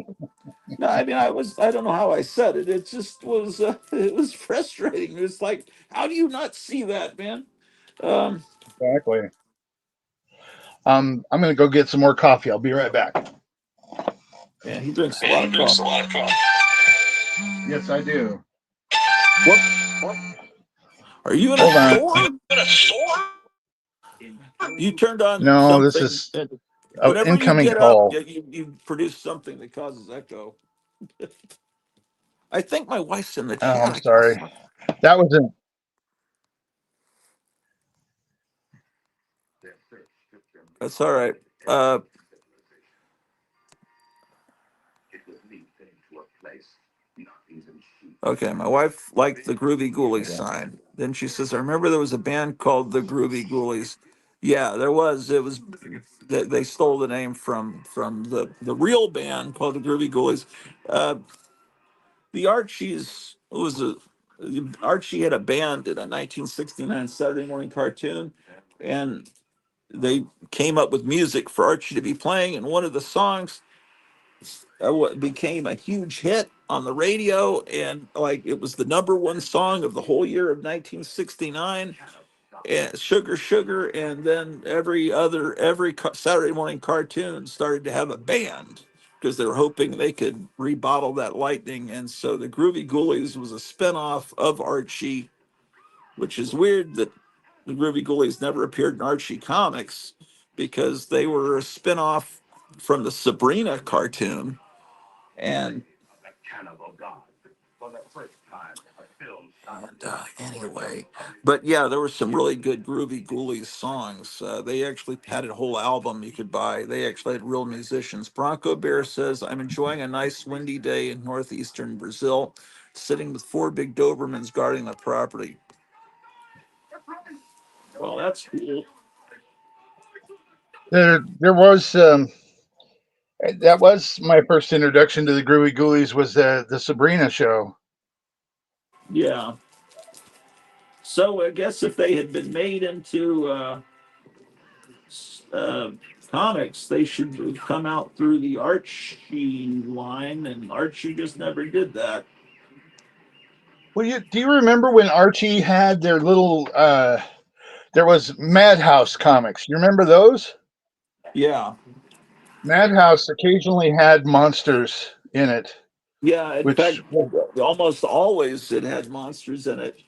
No, I mean, I don't know how I said it. It just was, it was frustrating. It was like, how do you not see that, man? Um, Exactly. I'm gonna go get some more coffee. I'll be right back. Man, he drinks a lot of coffee. Yes, I do. What are you in a Hold on. store? You turned on No, this something. is And an whenever you incoming get up, call. you produce something that causes echo. I think my wife's in the Oh, chat. I'm sorry. That was an That's all right. Uh, okay, my wife liked the Groovy Ghoulies sign. Then she says, "I remember there was a band called the Groovy Ghoulies." Yeah, there was. It was they stole the name from the real band called the Groovy Ghoulies. Uh, the Archies was a Archie had a band in a 1969 Saturday morning cartoon, and they came up with music for Archie to be playing, and one of the songs became a huge hit on the radio, and like it was the number one song of the whole year of 1969. And Sugar Sugar, and then every Saturday morning cartoon started to have a band because they were hoping they could rebottle that lightning. And so the Groovy Ghoulies was a spinoff of Archie, which is weird that the Groovy Ghoulies never appeared in Archie comics because they were a spinoff from the Sabrina cartoon. And anyway, but yeah, there were some really good Groovy Ghoulies songs. They actually had a whole album you could buy. They actually had real musicians. Bronco Bear says, "I'm enjoying a nice windy day in northeastern Brazil, sitting with four big Dobermans guarding the property." Well, that's cool. there was that was my first introduction to the Groovy Ghoulies was the Sabrina show. Yeah. So I guess if they had been made into uh, comics, they should have come out through the Archie line, and Archie just never did that. Well, do you remember when Archie had their little there was Madhouse comics. You remember those? Yeah. Madhouse occasionally had monsters in it, Yeah, in fact, which almost always it had monsters in it.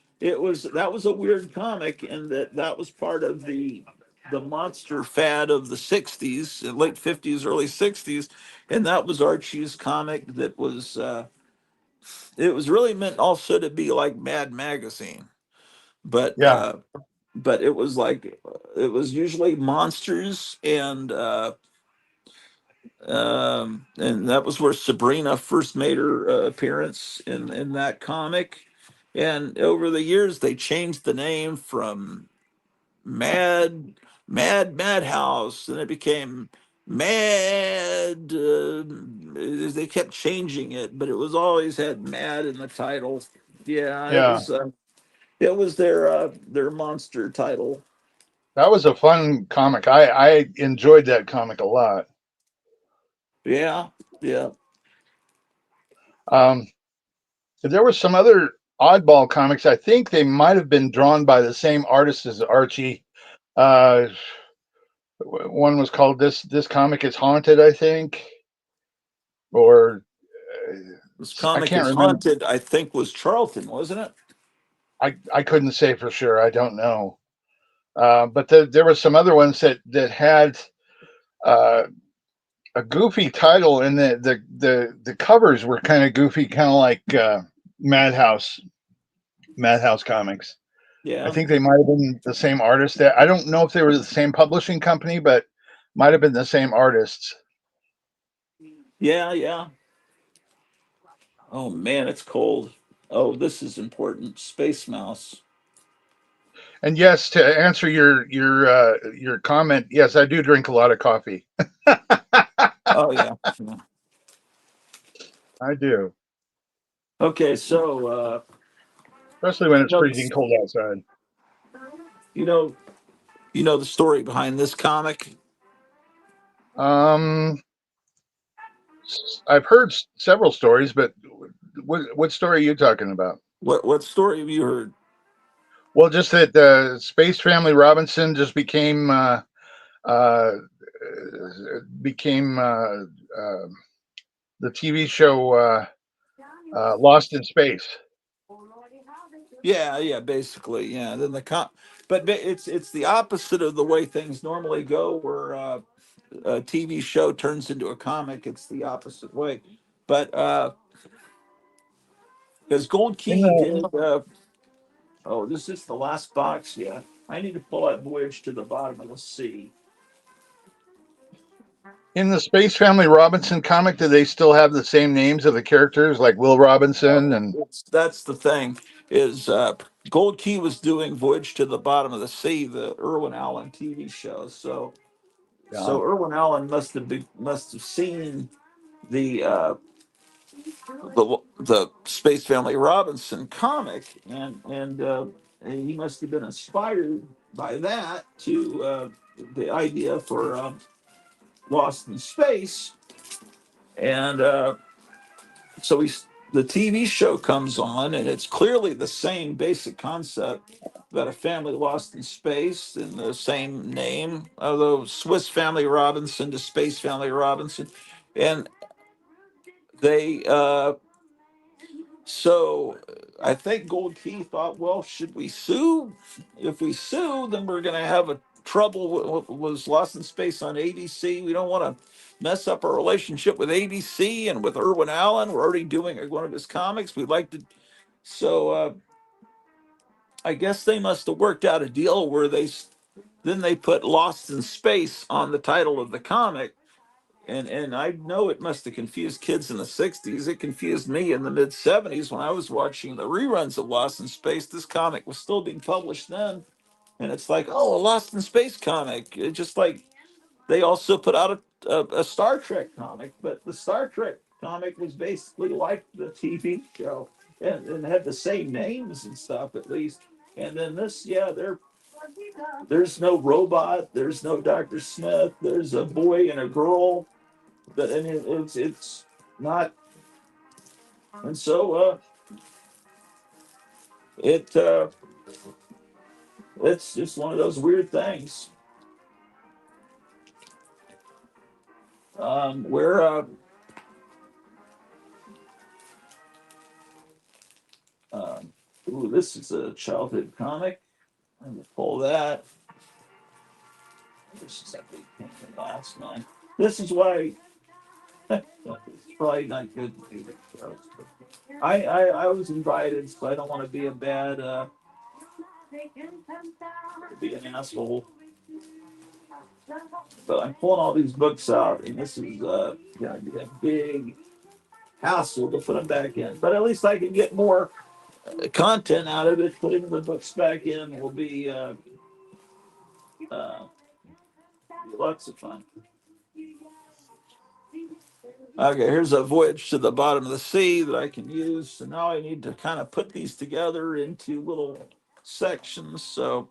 That was a weird comic in that that was part of the monster fad of the 60s, late 50s, early 60s, and that was Archie's comic that was it was really meant also to be like Mad Magazine, but yeah, it was like it was usually monsters, and that was where Sabrina first made her appearance in that comic. And over the years, they changed the name from Mad Madhouse, and it became Mad. They kept changing it, but it was always had Mad in the title. Yeah, yeah. it was their monster title. That was a fun comic. I enjoyed that comic a lot. Yeah, yeah, Um, there were some other oddball comics. I think they might have been drawn by the same artist as Archie. Uh, one was called this comic is haunted, I think, or this I comic can't is remember. haunted. I think was Charlton, wasn't it? I couldn't say for sure. I don't know. But there were some other ones that had uh, a goofy title, and the covers were kind of goofy, kind of like Madhouse Madhouse comics. I Yeah, think they might have been the same artist. That I don't know if they were the same publishing company, but might have been the same artists. yeah, yeah. Oh man, it's cold. Oh, this is important. Space Mouse. And yes, to answer your comment, yes, I do drink a lot of coffee. Oh yeah. Yeah. I do, Okay, so especially when you it's know freezing this, cold outside. you know you know the story behind this comic. Um, I've heard several stories, but what story are you talking about? What story have you heard? Well, just that Space Family Robinson just uh, became the TV show Lost in Space. Yeah, yeah, basically, yeah. Then but it's the opposite of the way things normally go, where a TV show turns into a comic. It's the opposite way. But because Gold In Key the didn't. Oh, this is the last box. Yeah, I need to pull that Voyage to the Bottom of the Sea. in the Space Family Robinson comic, do they still have the same names of the characters, like Will Robinson and That's the thing. Is Gold Key was doing Voyage to the Bottom of the Sea, the Irwin Allen TV show. So yeah. Irwin Allen must have seen the the Space Family Robinson comic, and he must have been inspired by that to the idea for Lost in Space, and so the TV show comes on, and it's clearly the same basic concept about a family lost in space in the same name, although Swiss Family Robinson to Space Family Robinson, and they so I think Gold Key thought, well, should we sue? If we sue, then we're going to have a trouble with what was Lost in Space on ABC. We don't want to mess up our relationship with ABC and with Irwin Allen. We're already doing one of his comics. We'd like to. So I guess they must have worked out a deal where then they put Lost in Space on the title of the comic, and I know it must have confused kids in the 60s. It confused me in the mid 70s when I was watching the reruns of Lost in Space. This comic was still being published then. And it's like, oh, a Lost in Space comic. Just like they also put out a Star Trek comic, but the Star Trek comic was basically like the TV show and had the same names and stuff, at least. And then this, yeah, there's no robot, there's no Dr. Smith, there's a boy and a girl, but and it's not, and so it it's just one of those weird things where ooh, this is a childhood comic. I'm gonna pull that. This is a big thing from last night. This is why it's probably not good to do this show. I was invited, so I don't want to be a bad be an asshole. But I'm pulling all these books out, and this is gonna be a big hassle to put them back in. But at least I can get more content out of it. Putting the books back in will uh, be lots of fun. Okay, here's a Voyage to the Bottom of the Sea that I can use. So now I need to kind of put these together into little sections. So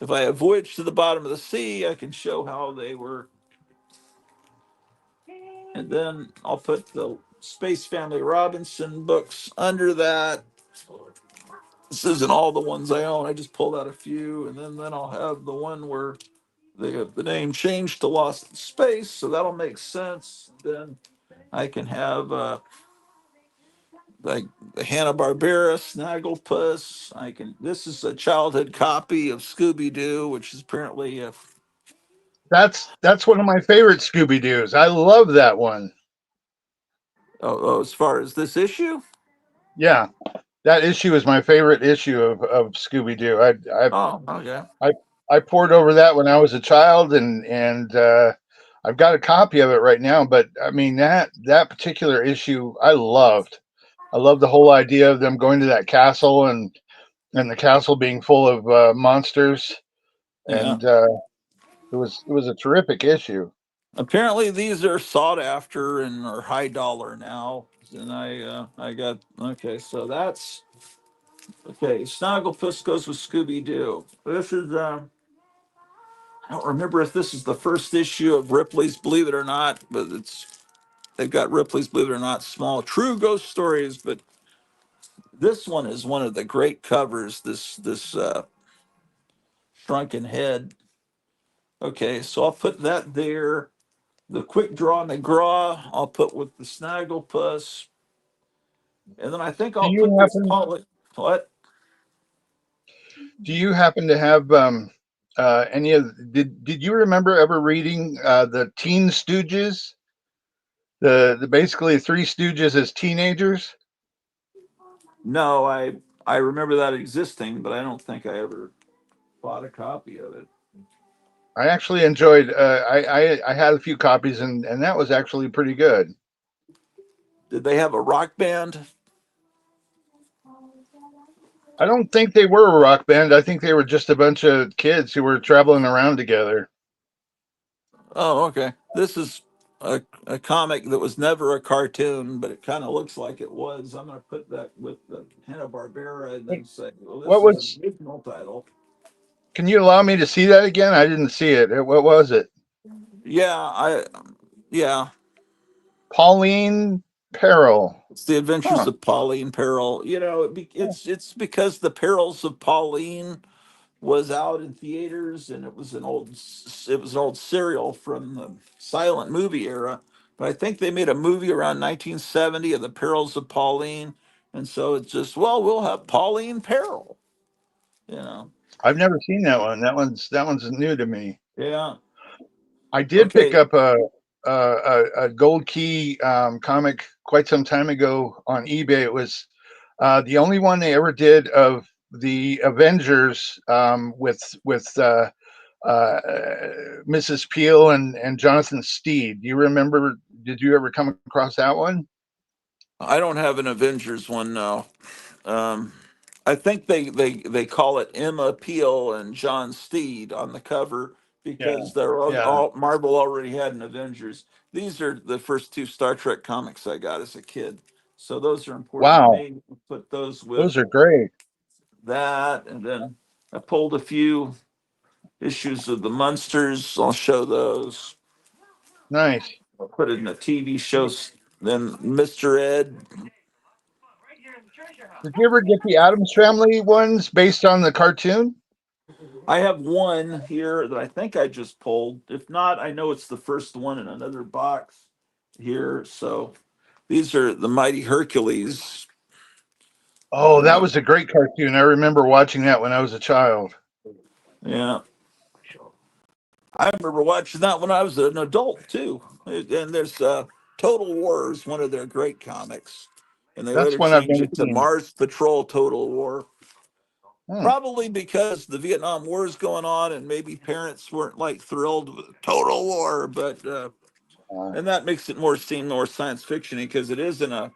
if I have Voyage to the Bottom of the Sea, I can show how they were. And then I'll put the Space Family Robinson books under that. This isn't all the ones I own. I just pulled out a few. And then I'll have the one where the name changed to Lost in Space. So that'll make sense. Then I can have like the Hanna Barbera Snagglepuss. I can. This is a childhood copy of Scooby Doo, which is apparently a. That's one of my favorite Scooby Doo's. I love that one. Oh, as far as this issue. Yeah, that issue is my favorite issue of Scooby Doo. Oh, okay. I I poured over that when I was a child, and I've got a copy of it right now. But I mean that particular issue I loved. I love the whole idea of them going to that castle and the castle being full of monsters, Yeah. and it was a terrific issue. Apparently, these are sought after and are high dollar now. And I got okay. So that's okay. Snagglepuss goes with Scooby Doo. This is I don't remember if this is the first issue of Ripley's Believe It or Not, but they've got Ripley's Believe It or Not small true ghost stories. But this one is one of the great covers. This shrunken head. Okay, so I'll put that there. The quick draw McGraw I'll put with the Snagglepuss. And then I think Do I'll you put this happen call it what? Do you happen to have any of did you remember ever reading the Teen Stooges? The basically Three Stooges as teenagers? No, I remember that existing, but I don't think I ever bought a copy of it. I actually enjoyed. I had a few copies, and that was actually pretty good. Did they have a rock band? I don't think they were a rock band. I think they were just a bunch of kids who were traveling around together. Oh, okay. This is a comic that was never a cartoon, but it kind of looks like it was. I'm going to put that with the Hanna Barbera and then say, well, this What is an was? original title. Can you allow me to see that again? I didn't see it. What was it? Yeah, yeah. Pauline Peril. It's the Adventures Huh. of Pauline Peril. You know, it's because the Perils of Pauline was out in theaters, and it was an old serial from the silent movie era. But I think they made a movie around 1970 of the Perils of Pauline, and so it's just, well, we'll have Pauline Peril. You know, I've never seen that one. That one's new to me. yeah. I did pick Okay, up a gold key comic quite some time ago on eBay. It was the only one they ever did of the Avengers with uh, Mrs. Peel and Jonathan Steed. Do you remember? Did you ever come across that one? I don't have an Avengers one now. Um, I think they call it Emma Peel and John Steed on the cover Yeah, because they're yeah. all Marvel already had an Avengers. These are the first two Star Trek comics I got as a kid, so those are important to Wow, me. Put those with those are great. that, and then I pulled a few issues of the Munsters. I'll show those. Nice. I'll put it in a TV show. Then Mr. Ed. Did you ever get the Adams Family ones based on the cartoon? I have one here that I think I just pulled. If not, I know it's the first one in another box here. So these are the Mighty Hercules. Oh, that Uh, was a great cartoon. I remember watching that when I was a child. yeah, I remember watching that when I was an adult too. And there's Total War is one of their great comics, and they That's later one I've changed never it to seen. Mars Patrol Total War. Hmm. Probably because the Vietnam War is going on, and maybe parents weren't like thrilled with Total War, but Uh, and that makes it more seem more science fiction because it is in a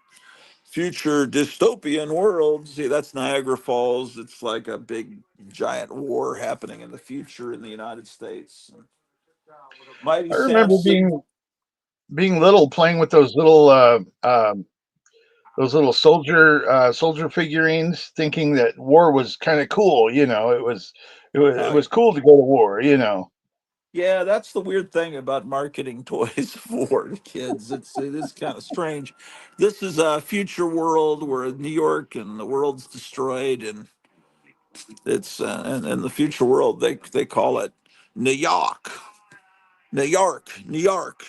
future dystopian world. See, that's Niagara Falls. It's like a big giant war happening in the future in the United States. Mighty I remember Samson. being little, playing with those little soldier figurines, thinking that war was kind of cool. It was Uh, cool to go to war. yeah, that's the weird thing about marketing toys for kids. It is kind of strange. This is a future world where New York and the world's destroyed, and it's and in the future world they call it New York, New York, New York.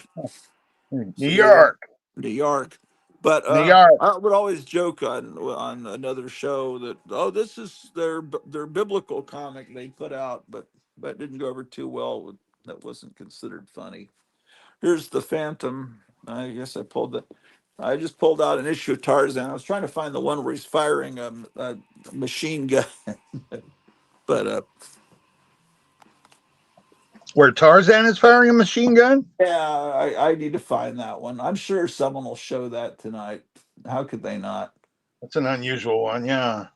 New So they York, New York. But New York. I would always joke on another show that, oh, this is their biblical comic they put out, but that didn't go over too well. That wasn't considered funny. Here's the Phantom. I guess I pulled the. I just pulled out an issue of Tarzan. I was trying to find the one where he's firing a machine gun, but Where Tarzan is firing a machine gun? yeah, I need to find that one. I'm sure someone will show that tonight. How could they not? That's an unusual one. Yeah.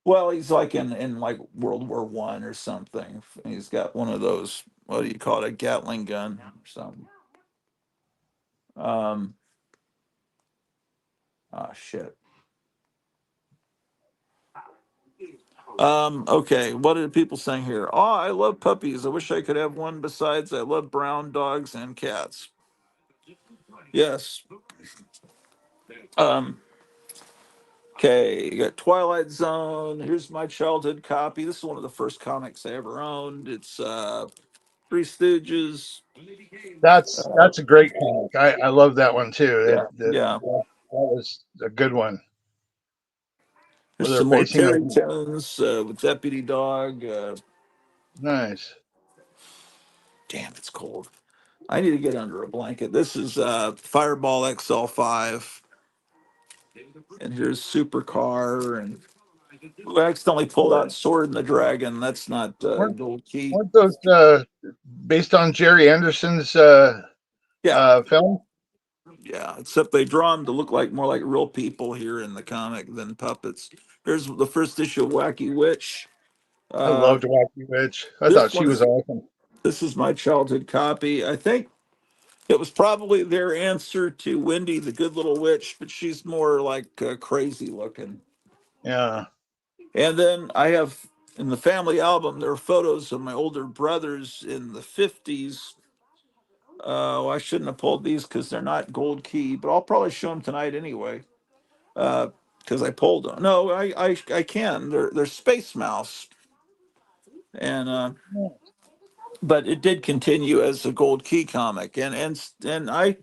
Well, he's like in like World War I or something. He's got one of those. What do you call it? A Gatling gun or something. Um. Ah, shit. Okay. What are people saying here? Oh, I love puppies. I wish I could have one. Besides, I love brown dogs and cats. Yes. Um. Okay. You got Twilight Zone. Here's my childhood copy. This is one of the first comics I ever owned. It's Three Stooges. Uh, That's a great comic. I love that one too. yeah. Yeah. That was a good one. Where There's they're some more basing Terry it. Tones with Deputy Dog. Nice. Damn, it's cold. I need to get under a blanket. This is Fireball XL5, and here's Supercar, and we accidentally pulled out Sword and the Dragon. That's not Weren't Gold Key. weren't those based on Jerry Anderson's Yeah, film? yeah. Except they draw them to look like more like real people here in the comic than puppets. Here's the first issue of Wacky Witch. I Uh, loved Wacky Witch. I thought this she was one's awesome. this is my childhood copy. I think it was probably their answer to Wendy the Good Little Witch, but she's more like crazy looking. Yeah. And then I have in the family album, there are photos of my older brothers in the 50s. Well, I shouldn't have pulled these because they're not Gold Key, but I'll probably show them tonight anyway. Because I pulled them. No, I can. They're Space Mouse, and but it did continue as a Gold Key comic, and I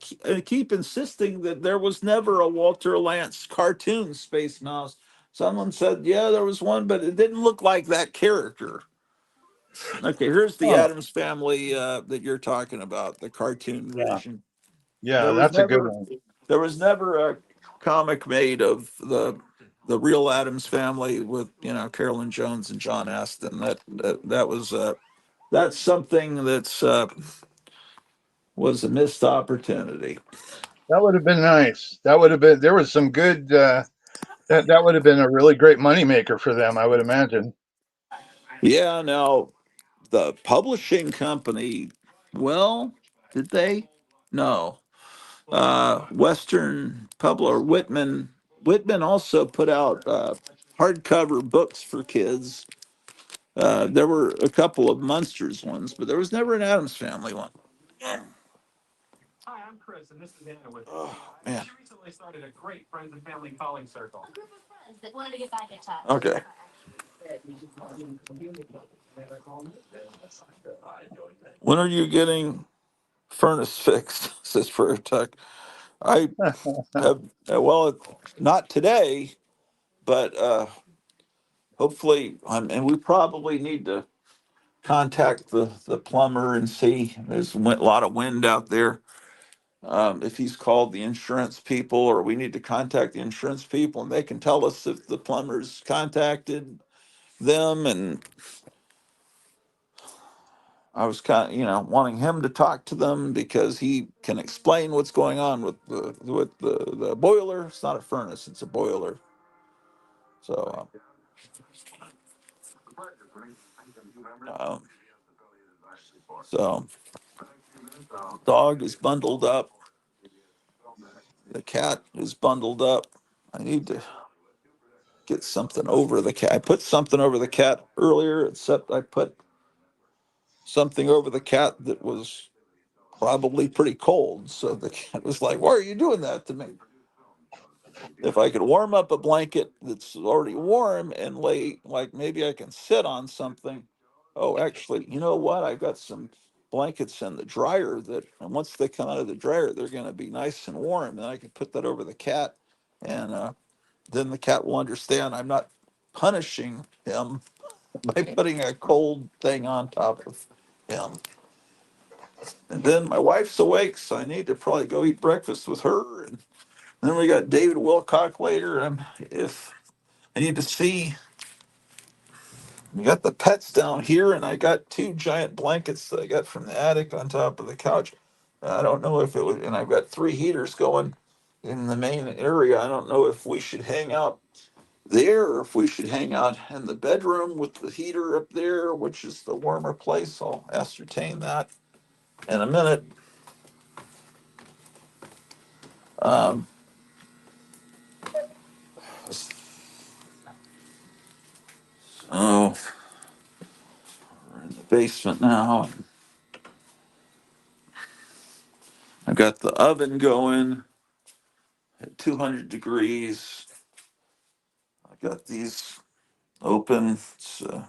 keep insisting that there was never a Walter Lantz cartoon Space Mouse. Someone said, yeah, there was one, but it didn't look like that character. Okay, here's the Oh, Adams Family that you're talking about, the cartoon yeah. version. Yeah, There was that's a good never one. there was never a comic made of the real Adams Family with Carolyn Jones and John Aston. That was that's something that's was a missed opportunity. That would have been nice. That would have been there was some good that would have been a really great moneymaker for them, I would imagine. Yeah, now the publishing company, well, did they? No. Western Publisher Whitman also put out hardcover books for kids. There were a couple of Munsters ones, but there was never an Adams Family one. Oh man. Okay. When are you getting furnace fixed? Says Prayer Tuck. I have well, not today, but hopefully, and we probably need to contact the plumber and see. There's a lot of wind out there. If he's called the insurance people, or we need to contact the insurance people, and they can tell us if the plumbers contacted them. And I was kind of, wanting him to talk to them because he can explain what's going on with the boiler. It's not a furnace; it's a boiler. So, um, so dog is bundled up. The cat is bundled up. I need to get something over the cat. I put something over the cat earlier, except I put something over the cat that was probably pretty cold. So the cat was like, "Why are you doing that to me?" If I could warm up a blanket that's already warm and lay, like maybe I can sit on something. Oh, actually, you know what? I've got some blankets in the dryer and once they come out of the dryer, they're going to be nice and warm. And I can put that over the cat, and then the cat will understand I'm not punishing him by putting a cold thing on top of him. And then my wife's awake, so I need to probably go eat breakfast with her. And then we got David Wilcock later. If I need to see, we got the pets down here, and I got two giant blankets that I got from the attic on top of the couch. I don't know if it was, and I've got three heaters going in the main area. I don't know if we should hang out there, or if we should hang out in the bedroom with the heater up there, which is the warmer place. I'll ascertain that in a minute. Um, oh, we're in the basement now. I've got the oven going at 200 degrees. I got these open. Uh,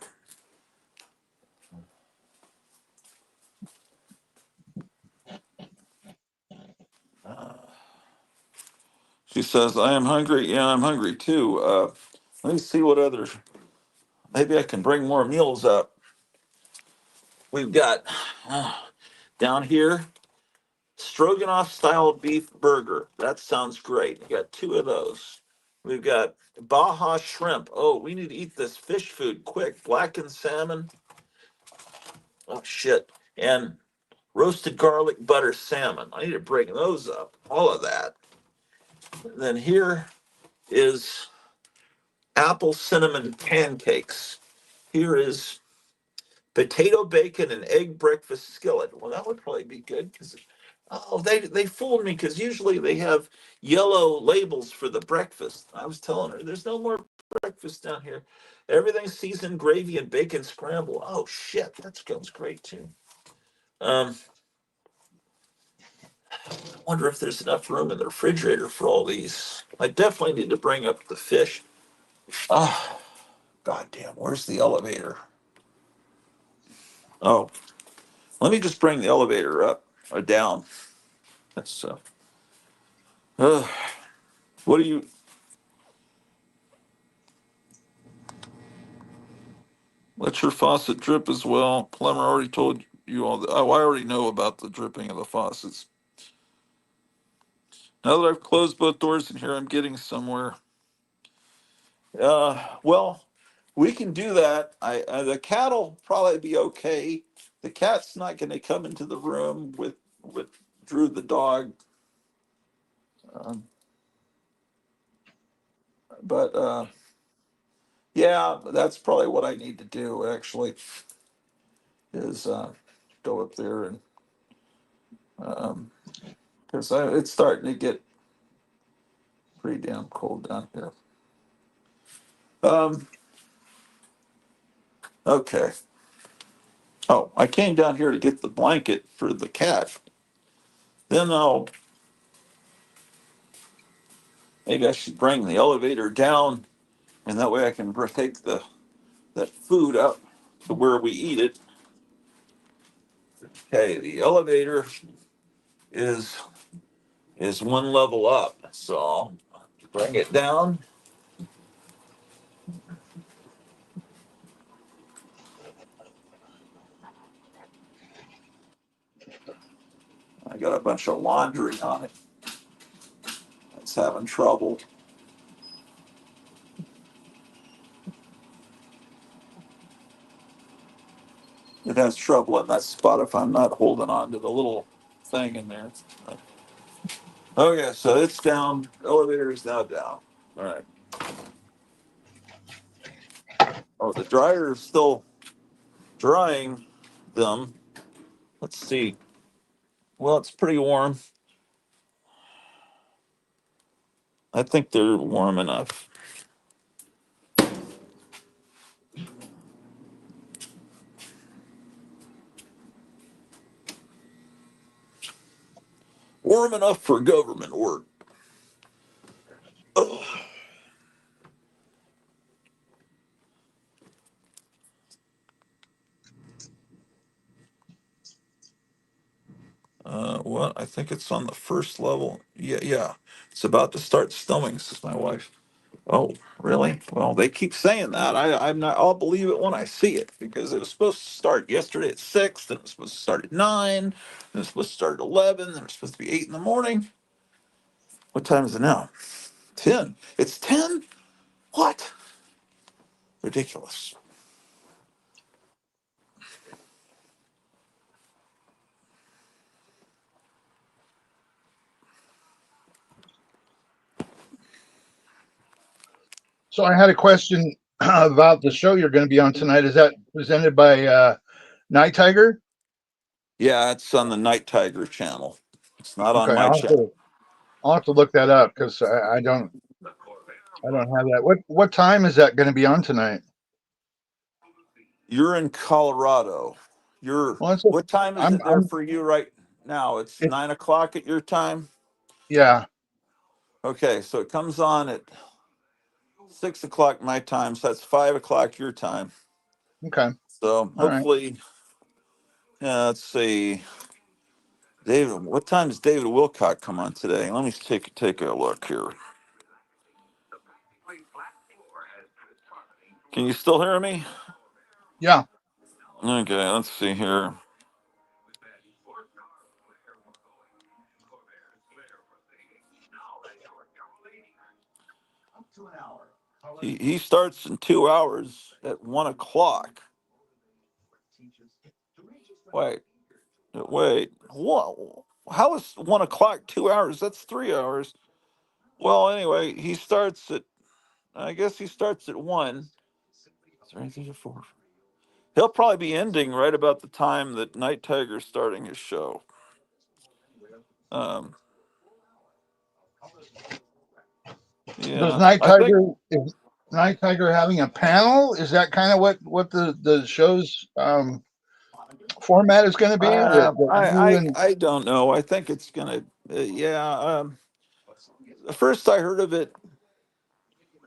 she says, "I am hungry." Yeah, I'm hungry too. Let me see what other. Maybe I can bring more meals up. We've got down here stroganoff style beef burger. That sounds great. We got two of those. We've got Baja shrimp. Oh, we need to eat this fish food quick. Blackened salmon. Oh shit. And roasted garlic butter salmon. I need to bring those up. All of that. And then here is apple cinnamon pancakes. Here is potato bacon and egg breakfast skillet. Well, that would probably be good because they fooled me because usually they have yellow labels for the breakfast. I was telling her there's no more breakfast down here. Everything's seasoned gravy and bacon scramble. Oh shit, that sounds great too. Um, Wonder if there's enough room in the refrigerator for all these. I definitely need to bring up the fish. Ah, goddamn, where's the elevator? Oh, let me just bring the elevator up or down. That's uh, what do you let your faucet drip as well? Plumber already told you all that. Oh, I already know about the dripping of the faucets. Now that I've closed both doors in here, I'm getting somewhere. Well, we can do that. The cat'll probably be okay. The cat's not going to come into the room with Drew the dog. Um, but yeah, that's probably what I need to do. Actually, is go up there and because it's starting to get pretty damn cold down here. Um, okay. Oh, I came down here to get the blanket for the cat. Then maybe I should bring the elevator down, and that way I can take that food up to where we eat it. Okay, the elevator is is one level up, so I'll bring it down. I got a bunch of laundry on it. It's having trouble. It has trouble in that spot if I'm not holding on to the little thing in there. Okay, so it's down. Elevator is now down. All right. Oh, the dryer is still drying them. Let's see. Well, it's pretty warm. I think they're warm enough. Warm enough for government work. Ugh. What? I think it's on the first level. Yeah, yeah. It's about to start snowing, says my wife. Oh, really? Well, they keep saying that. I'm not. I'll believe it when I see it because it was supposed to start yesterday at 6. Then it was supposed to start at 9. Then it was supposed to start at 11. Then it was supposed to be 8 in the morning. What time is it now? 10. It's 10. What? Ridiculous. So I had a question about the show you're going to be on tonight. Is that presented by Night Tiger? Yeah, it's on the Night Tiger channel. It's not on Okay, my channel. I'll have to look that up because I don't have that. What time is that going to be on tonight? You're in Colorado. Well, What time is it there I'm for you right now? It's it, 9 o'clock at your time. yeah. Okay, so it comes on at 6 o'clock my time, so that's 5 o'clock your time. Okay, So all right. hopefully, yeah, let's see. David, what time does David Wilcock come on today? Let me take a look here. Can you still hear me? Yeah. Okay, let's see here. He starts in 2 hours at 1 o'clock. Wait, wait. What? How is 1 o'clock 2 hours? That's 3 hours. Well, anyway, he starts at. I guess he starts at one. Three, three, four. He'll probably be ending right about the time that Night Tiger's starting his show. Um, Does yeah, Night I think. Tiger is Night Tiger having a panel? Is that kind of what the show's format is going to be? That you and I don't know. I think it's gonna. Yeah. The first I heard of it,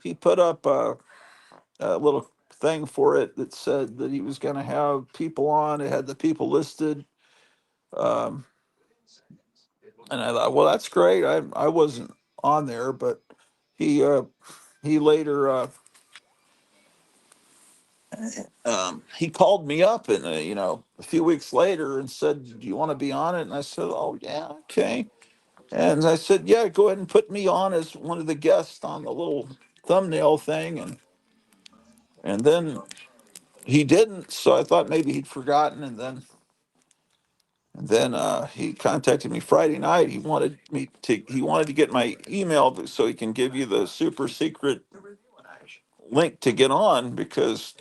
he put up a little thing for it that said that he was going to have people on. It had the people listed, um, and I thought, well, that's great. I wasn't on there, but he he later he called me up and a few weeks later and said, "Do you want to be on it?" And I said, "Oh yeah, okay." And I said, "Yeah, go ahead and put me on as one of the guests on the little thumbnail thing." And then he didn't, so I thought maybe he'd forgotten. And then he contacted me Friday night. He wanted to get my email so he can give you the super secret link to get on, because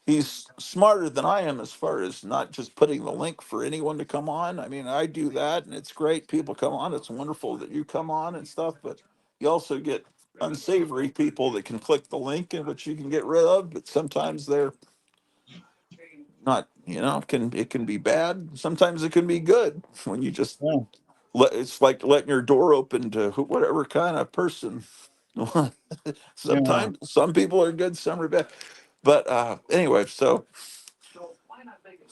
he's smarter than I am as far as not just putting the link for anyone to come on. I mean, I do that and it's great. People come on. It's wonderful that you come on and stuff, but you also get unsavory people that can click the link and which you can get rid of, but sometimes they're not, it can be bad. Sometimes it can be good when you just yeah, it's like letting your door open to whatever kind of person. yeah. Sometimes some people are good, some are bad. But anyway, so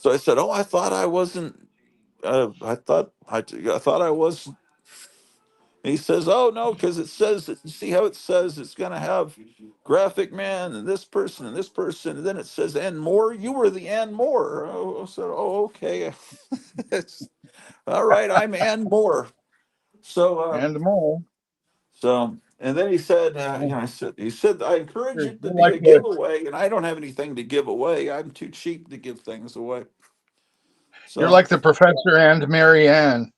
I said, "Oh, I thought I wasn't. I thought I was." And he says, "Oh no, because it says that. You see how it says it's going to have graphic man and this person, and then it says and more. You were the and more." Oh, I said, "Oh, okay, it's, all right. I'm and more." So, And more. and then he said, Yeah. he said, "I encourage You're, it to you're be like a the giveaway," and I don't have anything to give away. I'm too cheap to give things away. you're So, like the Professor and Mary Ann.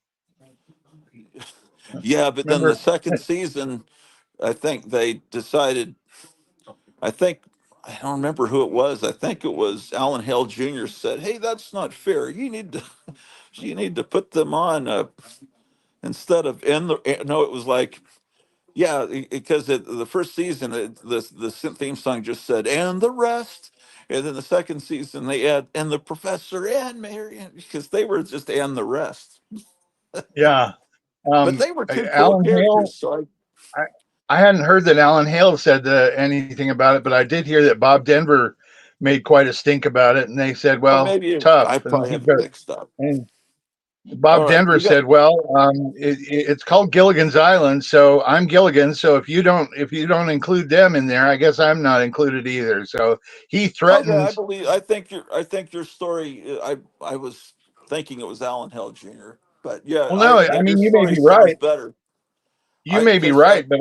yeah, but then the Remember? second season, I think they decided. I think I don't remember who it was. I think it was Alan Hale Jr. said, "Hey, that's not fair. You need to, you need to put them on instead of in the." No, it was like, yeah, because the first season, the theme song just said "and the rest," and then the second season they add "and the professor and Mary," because they were just "and the rest." Yeah. But they were two cool Alan characters, Hale. so I hadn't heard that Alan Hale said anything about it, but I did hear that Bob Denver made quite a stink about it, and they said, or "Well, maybe tough." I And probably he have it got, mixed up. and All Bob right, Denver you got. said, "Well, it's called Gilligan's Island, so I'm Gilligan. So if you don't include them in there, I guess I'm not included either." So he Okay, threatened. I think your story. I was thinking it was Alan Hell Jr. But yeah, Well, no, I your mean you may story be sounds right. better. You I may be because right, but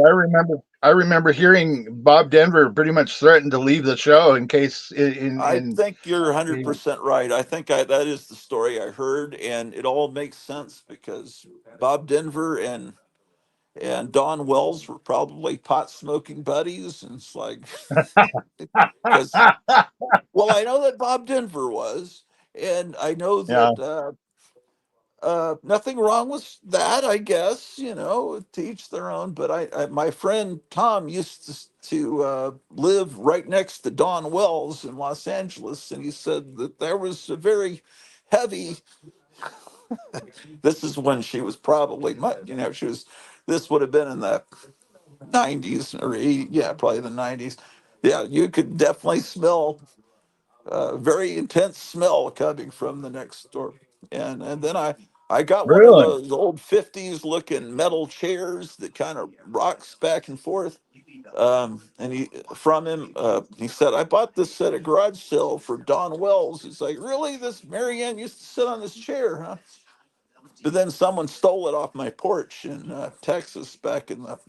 I remember hearing Bob Denver pretty much threaten to leave the show in case I think you're in 100% right. I think that is the story I heard, and it all makes sense because Bob Denver and Don Wells were probably pot smoking buddies, and it's like because well, I know that Bob Denver was, and I know yeah. that nothing wrong with that, I guess, to each their own. But my friend Tom used to live right next to Don Wells in Los Angeles, and he said that there was a very heavy. This is when she was probably, she was. This would have been in the '90s or '80s, yeah, probably the '90s. Yeah, you could definitely smell very intense smell coming from the next door, and then I I got one of Really? those old 50s looking metal chairs that kind of rocks back and forth. And he said, I bought this at a garage sale for Don Wells. He's like, really? This Marianne used to sit on this chair, huh? But then someone stole it off my porch in Texas back in the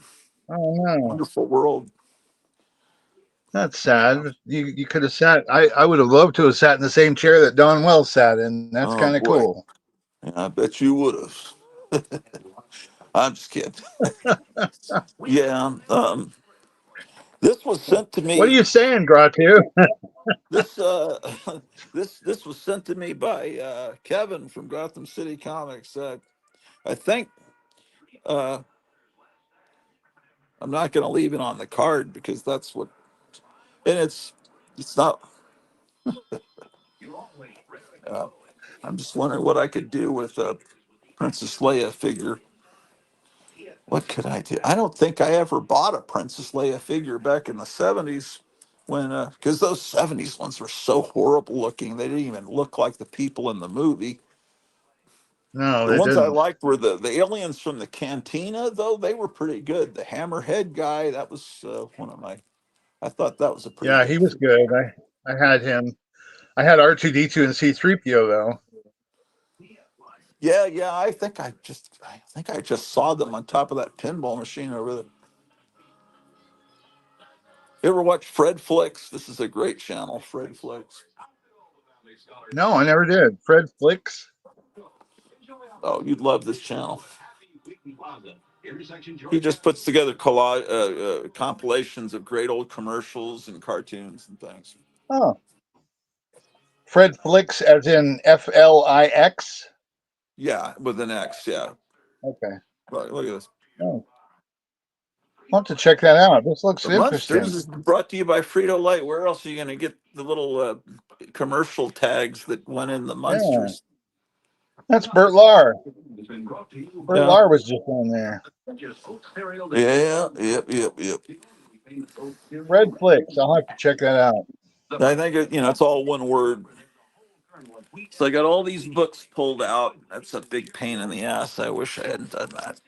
Oh no, wonderful world. that's sad. You could have sat. I would have loved to have sat in the same chair that Don Wells sat in. That's Oh kind of boy, cool. yeah, I bet you would have. I'm just kidding. Yeah, this was sent to What are me. you saying, Gratu? This this was sent to me by Kevin from Gotham City Comics. I think uh, I'm not going to leave it on the card because that's what, and it's not. Uh, I'm just wondering what I could do with a Princess Leia figure. What could I do? I don't think I ever bought a Princess Leia figure back in the '70s when, because those '70s ones were so horrible looking. They didn't even look like the people in the movie. No, The they ones I didn't. liked were the aliens from the cantina, though they were pretty good. The hammerhead guy, that was one of my. I thought that was a pretty Yeah, good he was figure. good. I had him. I had R2D2 and C3PO though. Yeah, yeah. I think I just saw them on top of that pinball machine over there. You ever watch Fred Flicks? This is a great channel, Fred Flicks. No, I never did. Fred Flicks. Oh, you'd love this channel. He just puts together compilations of great old commercials and cartoons and things. Oh, Fred Flicks, as in Flix. Yeah, with an X. Yeah. Okay. Look at this. Oh, I'll have to check that out. This looks The interesting. Munsters is brought to you by Frito Lay. Where else are you going to get the little commercial tags that went in the Yeah, Munsters? that's Bert Lahr. Bert Yeah. Lahr was just on there. Yeah. Yep. Yep. Yep. Fred Flicks. I'll have to check that out. I think it's all one word. So I got all these books pulled out. That's a big pain in the ass. I wish I hadn't done that.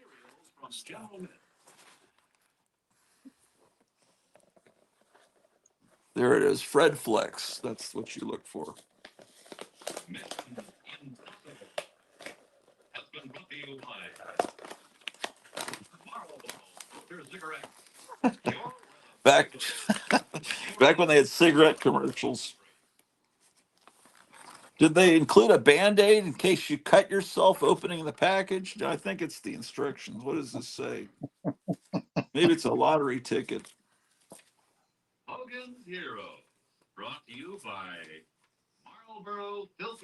There it is, Fred Flex. That's what you look for. Back, back when they had cigarette commercials. Did they include a Band-Aid in case you cut yourself opening the package? I think it's the instructions. What does this say? Maybe it's a lottery ticket.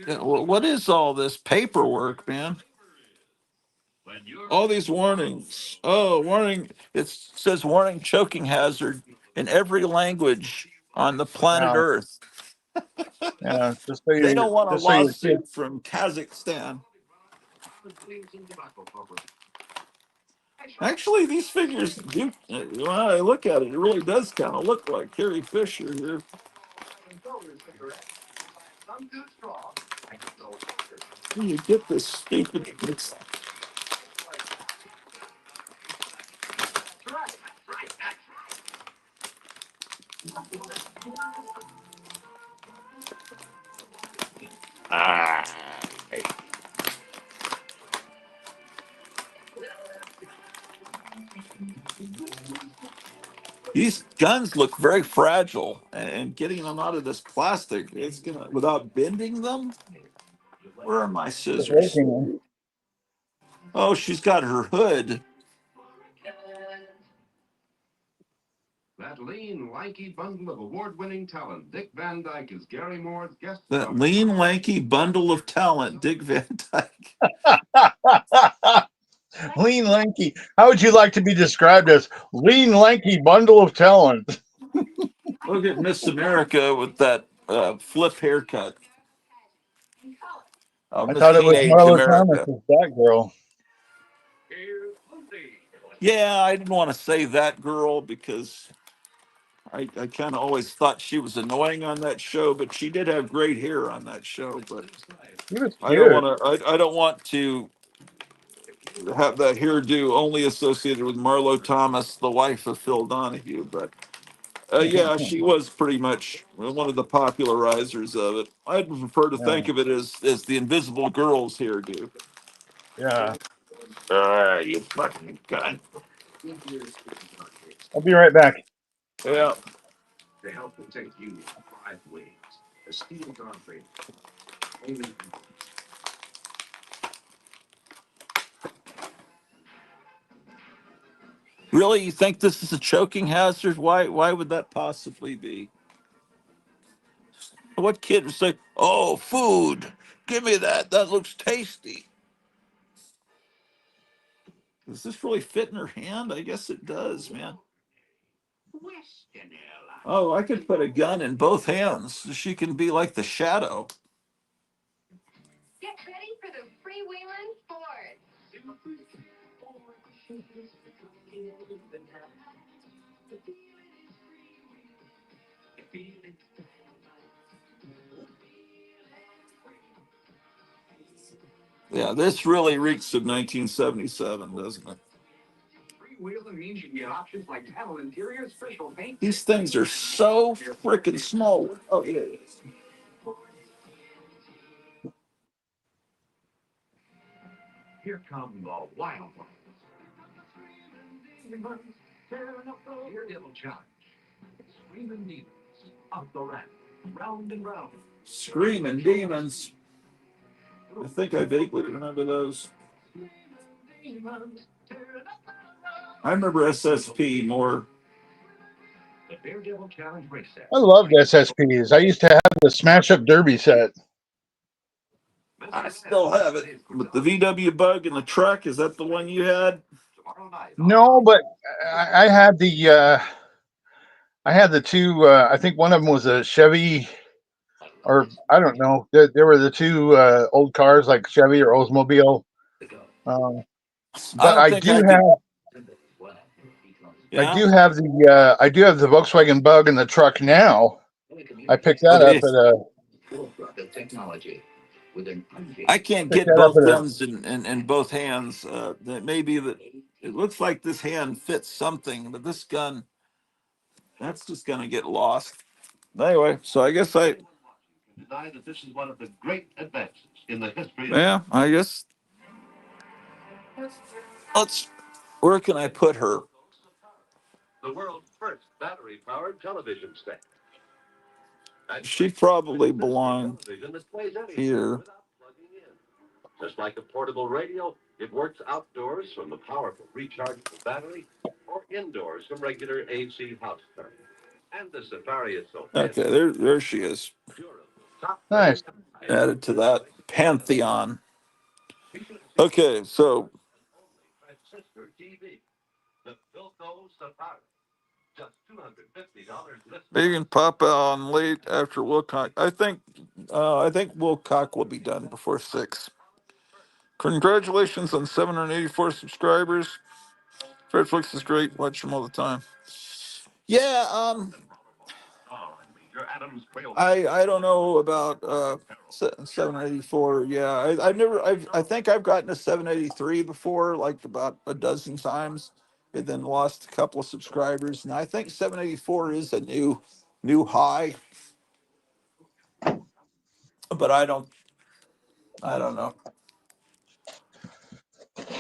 Yeah, well, what is all this paperwork, man? All these warnings. Oh, warning. It says warning choking hazard in every language on the planet Wow. Earth. Yeah, They don't want a just so your kid. lawsuit from Kazakhstan. Actually, these figures do. When I look at it, it really does kind of look like Carrie Fisher here. You get this stupid. Ah. These guns look very fragile, and getting them out of this plastic, it's gonna without bending them. Where are my Just scissors? working on. Oh, she's got her hood. That lean, lanky bundle of award-winning talent, Dick Van Dyke, is Gary Moore's guest. That lean, lanky bundle of talent, Dick Van Dyke. Lean, lanky. How would you like to be described as lean, lanky bundle of talent? Look at Miss America with that flip haircut. I Miss thought it was Teenage Marla Thomas America. as that girl. Yeah, I didn't want to say that girl because I kind of always thought she was annoying on that show, but she did have great hair on that show. But He was I don't cute. want to. I don't want to have that hairdo only associated with Marlo Thomas, the wife of Phil Donahue. But yeah, she was pretty much one of the popularizers of it. I'd prefer to Yeah. think of it as the Invisible Girl's hairdo. Yeah. You fucking guy. I'll be right back. Yeah. To help protect you 5 ways. A steel guardrail. Really, you think this is a choking hazard? Why would that possibly be? What kid would say, "Oh, food, give me that. That looks tasty." Does this really fit in her hand? I guess it does, man. Oh, I could put a gun in both hands. She can be like the shadow. Get ready for the freewheeling Ford. Yeah, this really reeks of 1977, doesn't it? Freewheeling means you can get options like panel interior, special paint. These things are so freaking small. Oh, yeah. Here come the wild ones. Daredevil challenge. Screaming demons. Up the ramp. Round and round. Screaming demons. I think I vaguely remember those. I remember SSP more. The Daredevil challenge race set. I loved SSPs. I used to have the Smash Up Derby set. I still have it. But the VW Bug in the truck, is that the one you had? No, but I had I had the two. I think one of them was a Chevy, or I don't know. There were the two old cars like Chevy or Oldsmobile. Um, I but don't think I could. Yeah. I do have the Volkswagen Bug in the truck now. I picked Oh, that up yeah. at a I can't picked get that up both at a guns in both hands. That maybe that it looks like this hand fits something, but this gun, that's just gonna get lost. Anyway, so I guess Deny that this is one of the great advances in the history of. yeah, I guess let's. Where can I put her? The world's first battery-powered television set. She probably belonged here. Just like a portable radio, it works outdoors from the powerful rechargeable battery or indoors from regular AC house current. And the Safari is so Okay, fast. there she is. nice. Added to that pantheon. Okay, so Transistor TV. The Philco Safari. Just $250 list. Megan pop on late after Wilcock. I think Wilcock will be done before 6. Congratulations on 784 subscribers. Netflix is great. Watch them all the time. Yeah, I don't know about 784. Yeah, I think I've gotten a 783 before, like about a dozen times, and then lost a couple of subscribers. And I think 784 is a new high, but I don't know.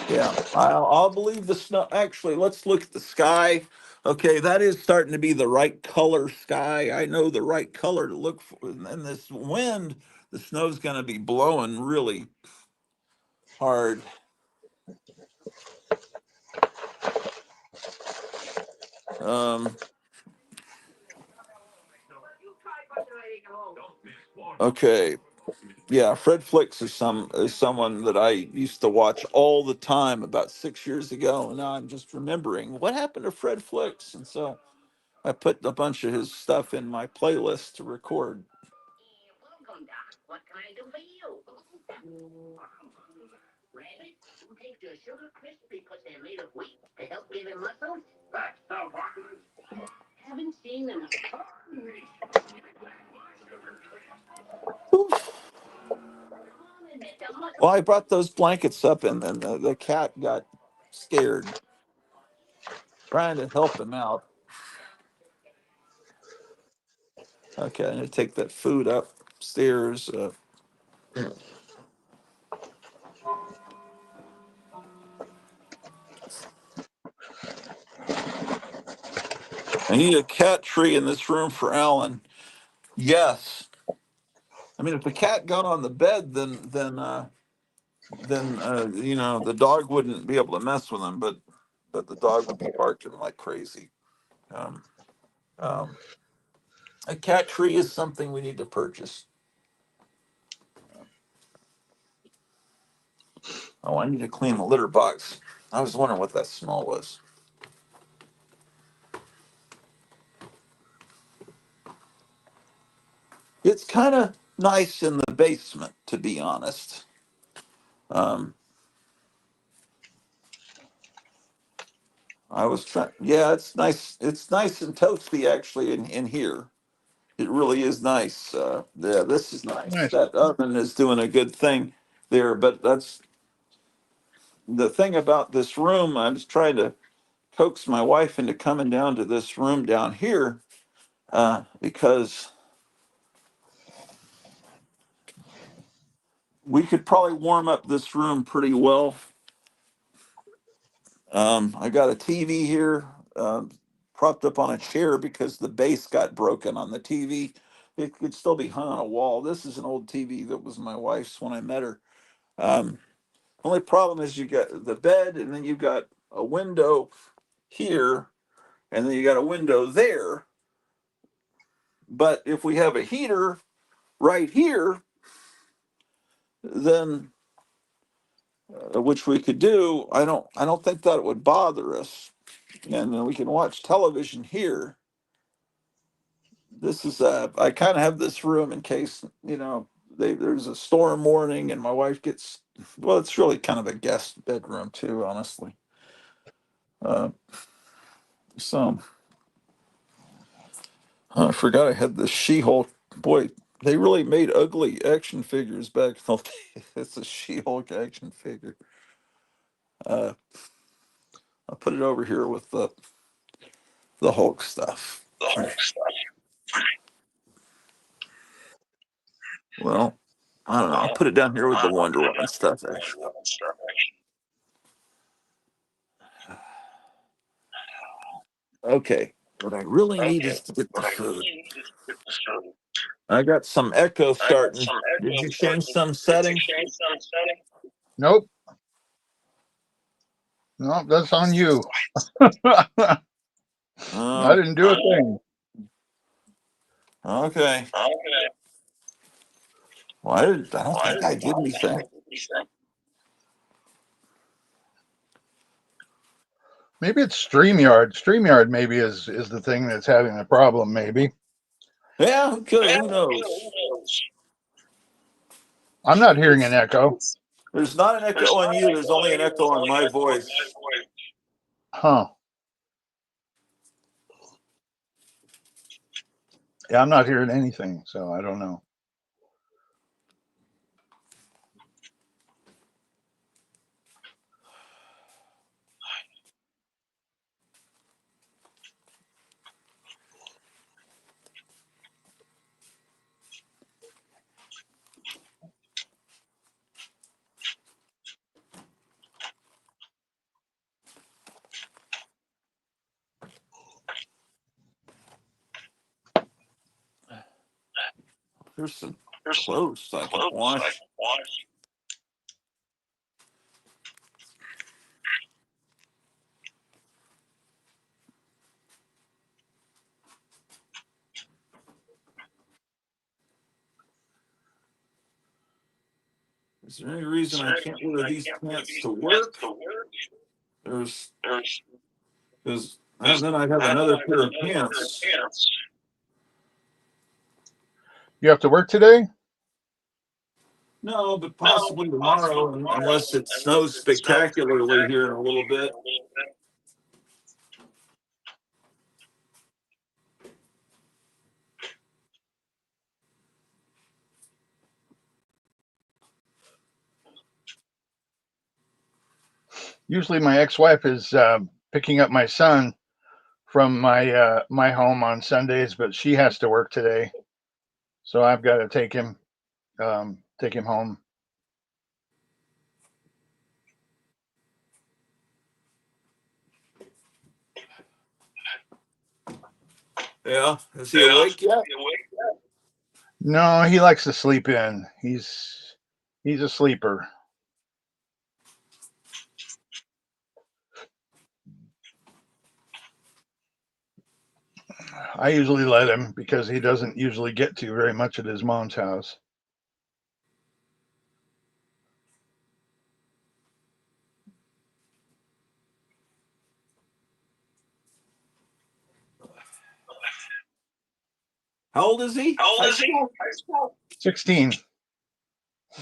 Yeah, I'll believe the snow. Actually, let's look at the sky. Okay, that is starting to be the right color sky. I know the right color to look for. And this wind, the snow's going to be blowing really hard. Um, okay, yeah, Fred Flicks is someone that I used to watch all the time about 6 years ago, and now I'm just remembering what happened to Fred Flicks, and so I put a bunch of his stuff in my playlist to record. Welcome, Doc. What can I do for you? Rabbit, who takes your sugar crisp because they're made of wheat to help give it muscle? That's so popular. Haven't seen enough. Well, I brought those blankets up, and then the cat got scared. Trying to help him out. Okay, I'm gonna take that food upstairs. I need a cat tree in this room for Alan. Yes. I mean, if the cat got on the bed, then the dog wouldn't be able to mess with him, but the dog would be barking like crazy. Um, um, a cat tree is something we need to purchase. Oh, I need to clean the litter box. I was wondering what that smell was. It's kind of nice in the basement, to be honest. Um, I was trying. Yeah, it's nice. It's nice and toasty actually in here. It really is nice. Yeah, this is nice. Nice. That oven is doing a good thing there. But that's the thing about this room. I was trying to coax my wife into coming down to this room down here because we could probably warm up this room pretty well. I got a TV here propped up on a chair because the base got broken on the TV. It could still be hung on a wall. This is an old TV that was my wife's when I met her. Um, only problem is you got the bed, and then you got a window here, and then you got a window there. But if we have a heater right here, then which we could do, I don't think that would bother us, and then we can watch television here. This is I kind of have this room in case there's a storm warning and my wife gets, well, it's really kind of a guest bedroom too, honestly. uh, so I forgot I had this She-Hulk. Boy, they really made ugly action figures back in the day. It's a She-Hulk action figure. uh, I'll put it over here with the Hulk stuff. Well, I don't know, I'll put it down here with the Wonder Woman stuff actually. Okay, what I really need is to get the food. I got some echo starting. Did you change some settings? Nope. Nope. That's on you. I Oh, didn't do a thing. okay. Well, I don't think I did anything. Maybe it's StreamYard. StreamYard maybe is the thing that's having the problem. Maybe Yeah, who knows? I'm not hearing an It's echo. there's not an echo on you. There's only an echo on my voice. Huh? Yeah, I'm not hearing anything, so I don't know. There's some clothes I can wash. Is there any reason I can't wear these pants to work? There's because and then I have another pair of pants. You have to work today? No, but possibly tomorrow, unless it snows spectacularly here in a little bit. usually my ex-wife is picking up my son from my home on Sundays, but she has to work today, so I've got to take him home. Yeah. Is he awake yet? No, he likes to sleep in. He's a sleeper. I usually let him because he doesn't usually get to very much at his mom's house. How old is he? High school? 16.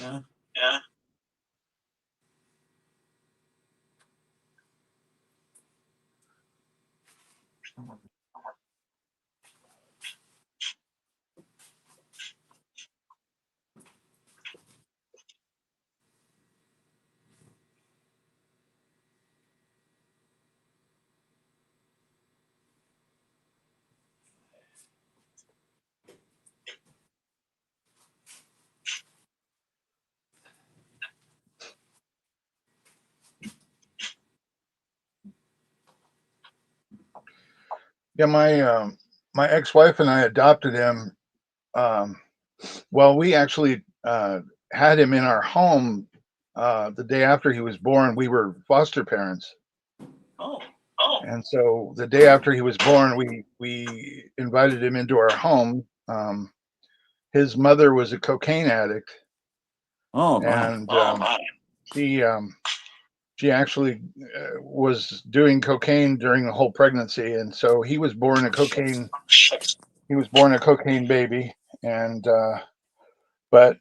Yeah. Yeah, my ex-wife and I adopted him. Um, well, we actually had him in our home the day after he was born. We were foster parents, Oh. and so the day after he was born, we invited him into our home. His mother was a cocaine addict, Oh my. and she she actually was doing cocaine during the whole pregnancy, and so he was born a cocaine. He was born a cocaine baby, and but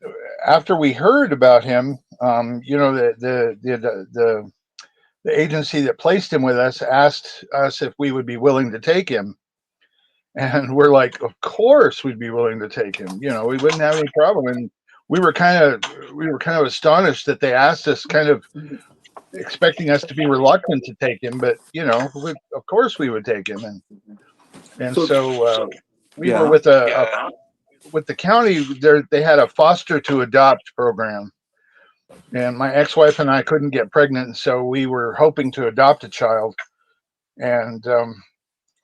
after we heard about him, the agency that placed him with us asked us if we would be willing to take him, and we're like, of course we'd be willing to take him. We wouldn't have any problem. And we were kind of astonished that they asked us, kind of expecting us to be reluctant to take him, but of course we would take him. And So so we were yeah. with the county. They had a foster to adopt program, and my ex-wife and I couldn't get pregnant, and so we were hoping to adopt a child. And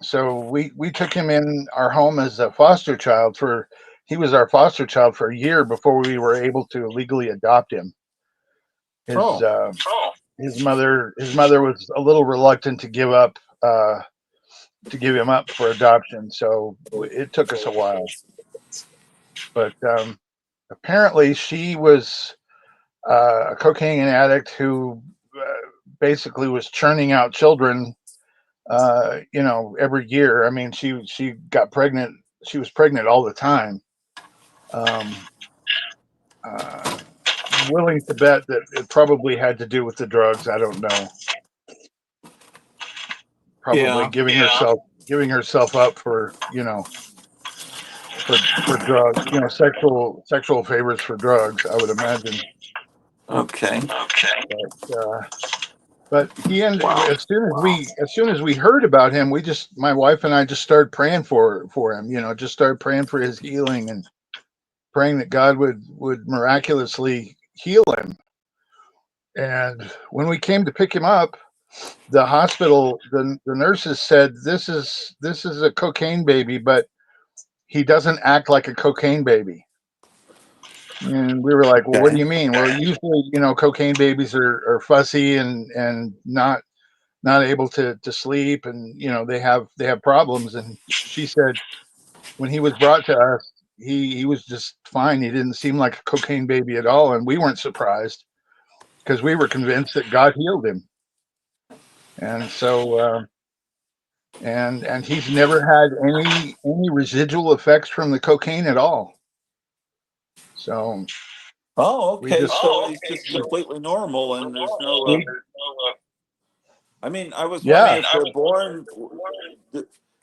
so we took him in our home as a foster child. For He was our foster child for a year before we were able to legally adopt him. His Oh. uh, his mother was a little reluctant to give him up for adoption, so it took us a while. But apparently, she was a cocaine addict who basically was churning out children, every year. I mean, she got pregnant. She was pregnant all the time. Um, uh, Willing to bet that it probably had to do with the drugs. I don't know. Probably Yeah. giving herself up for drugs. Sexual favors for drugs. I would imagine. Okay. Uh, but he ended Wow. as soon as we heard about him, my wife and I just started praying for him. Just started praying for his healing and praying that God would miraculously heal him. And when we came to pick him up, the hospital, the nurses said, this is a cocaine baby, but he doesn't act like a cocaine baby. And we were like, well, what do Okay. you mean? Well, usually, cocaine babies are fussy and not able to sleep, and they have problems. And she said when he was brought to us, he was just fine. He didn't seem like a cocaine baby at all, and we weren't surprised because we were convinced that God healed him. And so and he's never had any residual effects from the cocaine at all. So Oh, we okay. just So he's just completely normal, and there's no. we, I mean, I was yeah. wondering if they're born,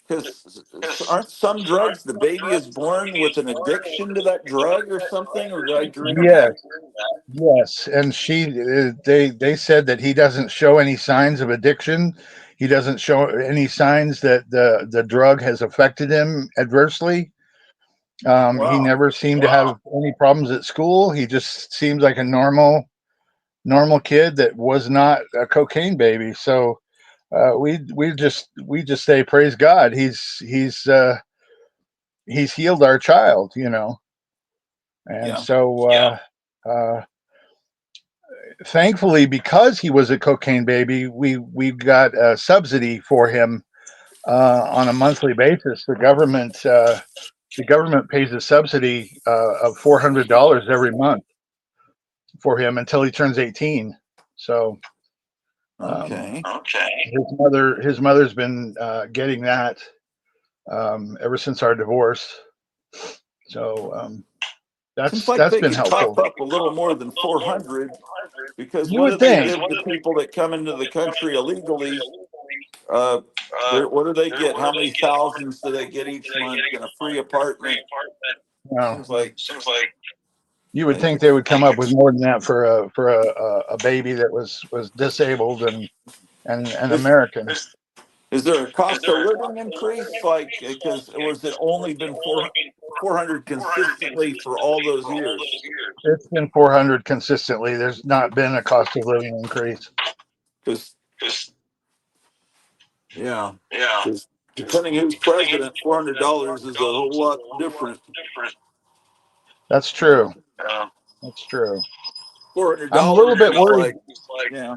because aren't some drugs the baby is born with an addiction to that drug or something? Or did I dream Yes, that? Yes, and they said that he doesn't show any signs of addiction. He doesn't show any signs that the drug has affected him adversely. He Wow. never seemed to have any problems at school. He just seems like a normal kid that was not a cocaine baby. So we just say praise God. He's healed our child, and Yeah. so thankfully, because he was a cocaine baby, we got a subsidy for him on a monthly basis. The government pays a subsidy of $400 every month for him until he turns 18. So Okay. his mother's been getting that ever since our divorce. So Seems that's like that's they been could helpful. cough up a little more than 400, because You what do would they think. give to people that come into the country illegally? Uh, what do they get? How many thousands do they get each month in a free apartment? No, Seems like you would they think could. they would come up with more than that for a baby that was disabled and Is American. is there a cost of living increase? Like, because it was it only been 400 consistently for all those years? It's been 400 consistently. There's not been a cost of living increase. Because yeah, because depending who's president, $400 is a whole lot different. That's Uh, true. That's true. four hundred I'm a little dollars bit is worried. like, yeah,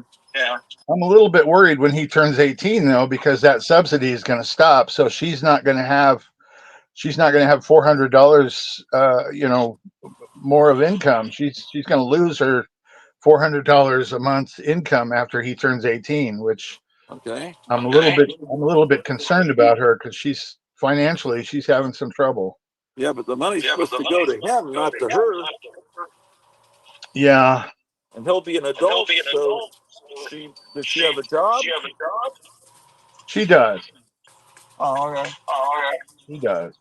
I'm a little bit worried when he turns 18 though, because that subsidy is going to stop. So she's not going to have $400, more of income. She's going to lose her $400 a month income after he turns 18, which okay, I'm a little bit concerned about her because she's having some trouble. yeah, but the money's supposed to go to him, not to her, Yeah, and he'll be an adult. So she does she have a job? she does. Oh, okay. She does,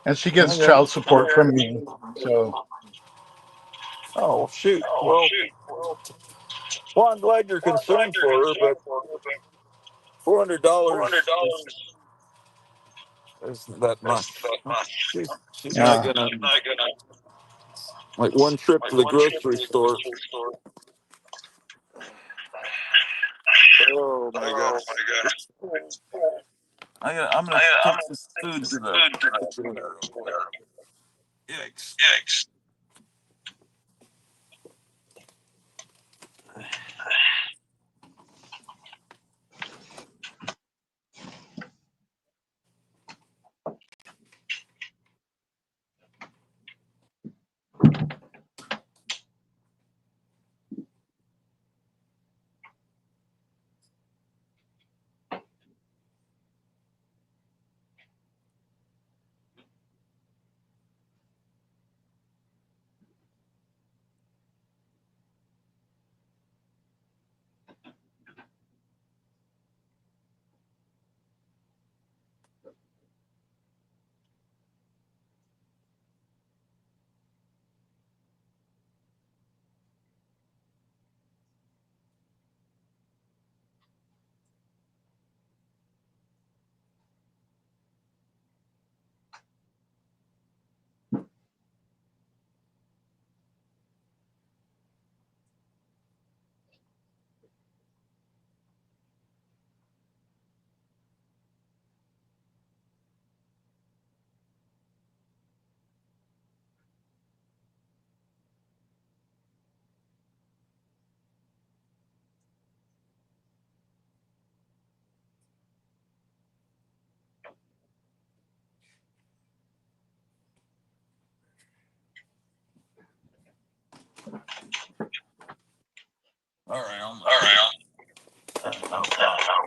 and she gets Okay. child support from me. So Oh shoot. Well, I'm glad you're concerned for her, but $400 isn't that much. She's not yeah, gonna, like, one trip to the grocery store. Oh my gosh. I'm gonna take some food to the refrigerator real quick. Yikes. All right, I'm no problem.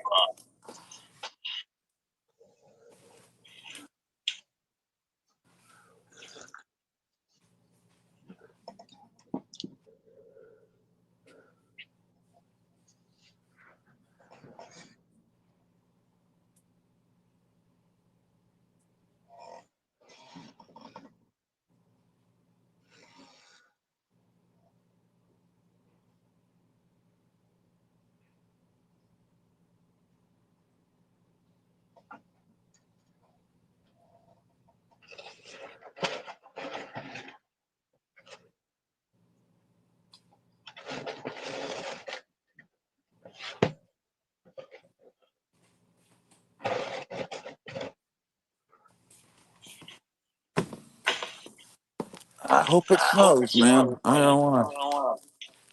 I hope it snows, man. I don't want to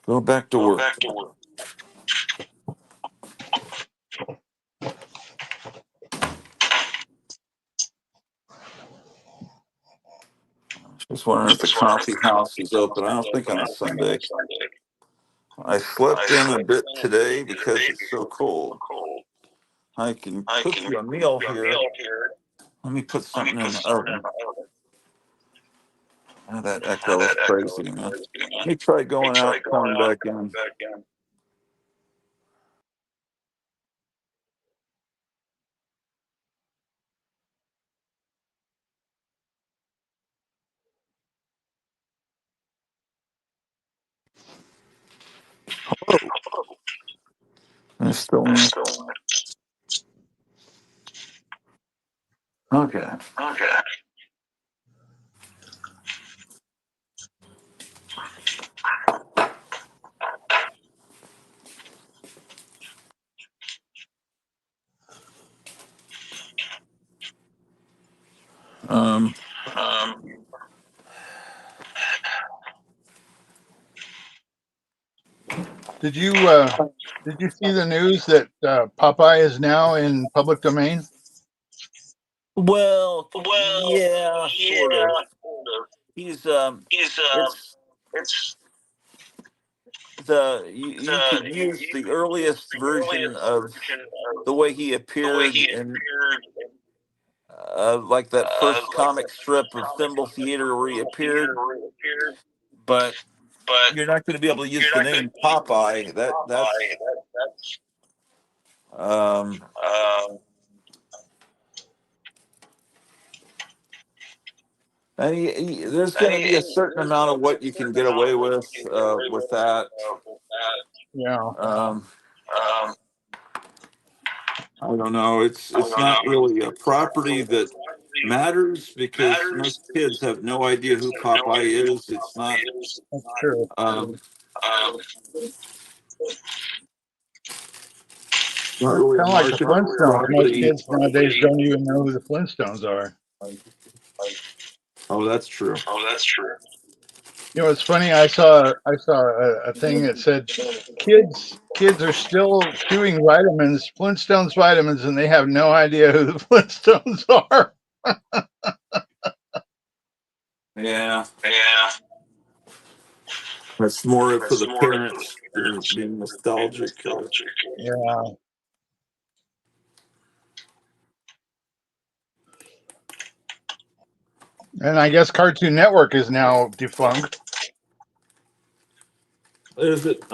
go back to work. Just wondering if the coffee house is open. I don't think on a Sunday. I slept in a bit today because it's so cold. I can cook you a meal here. Let me put something in the oven. Oh, that echo is crazy, man. Let me try going out, coming back in. Oh, it's still in. Okay. Um, Did you see the news that Popeye is now in public domain? well, yeah, sort of. He's it's you could use the earliest version of the way he appeared in like that first comic strip of Thimble Theater where he appeared, but you're not going to be able to use the name Popeye. That's um, and there's going to be a certain amount of what you can get away with that. Yeah. I don't know. It's not really a property that matters because most kids have no idea who Popeye is. It's not. That's true. Not It's really a kind of like the market Flintstones. Most property. kids nowadays don't even know who the Flintstones are. Oh, that's true. You know, it's funny. I saw a thing that said kids are still chewing vitamins, Flintstones vitamins, and they have no idea who the Flintstones are. Yeah. That's more for the parents being nostalgic. Yeah. And I guess Cartoon Network is now defunct. Is it?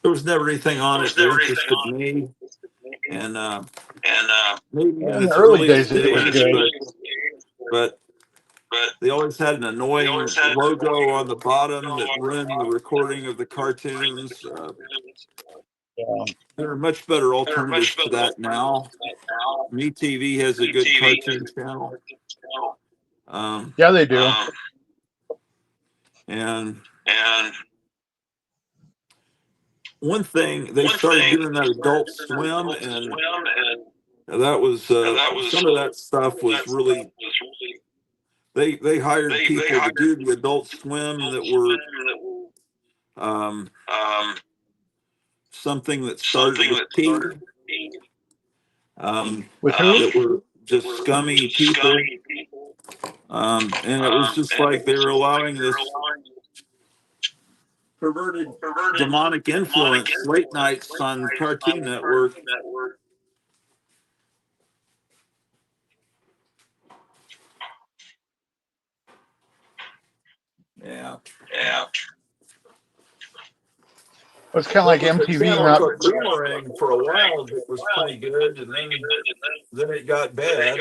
There was never anything on it that interested me, and maybe in In the its early earliest days, it was days, good. but they always had an annoying logo on the bottom that ruined the recording of the cartoons. Yeah. There are much better alternatives to that now. MeTV has a good cartoon channel. Yeah, they do. And one thing, they started doing that Adult Swim, and that was some of that stuff was really. They hired people to do the Adult Swim that were um, something that started with P. With who? That were just scummy people. And it was just like they were allowing this perverted demonic influence late nights on Cartoon Network. Yeah. It's kind of There like was a MTV. channel Not. called Boomerang for a while that was pretty good, and then it got bad.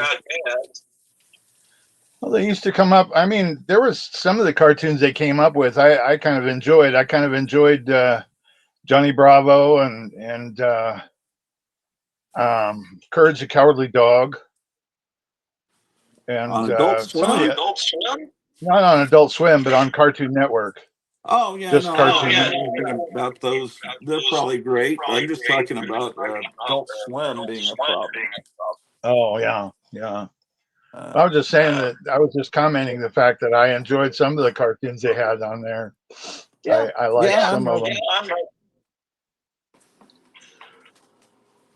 Well, they used to come up. I mean, there was some of the cartoons they came up with. I kind of enjoyed. I kind of enjoyed Johnny Bravo and Courage the Cowardly Dog, and On Adult some of Swim? the not on Adult Swim, but on Cartoon Network. Oh yeah, Just no, I don't cartoon. know anything about those. They're probably great. I'm just talking about Adult Swim being a problem. Oh yeah, yeah. I was just saying that I was just commenting the fact that I enjoyed some of the cartoons they had on there. Yeah, I liked yeah, I some of know. them.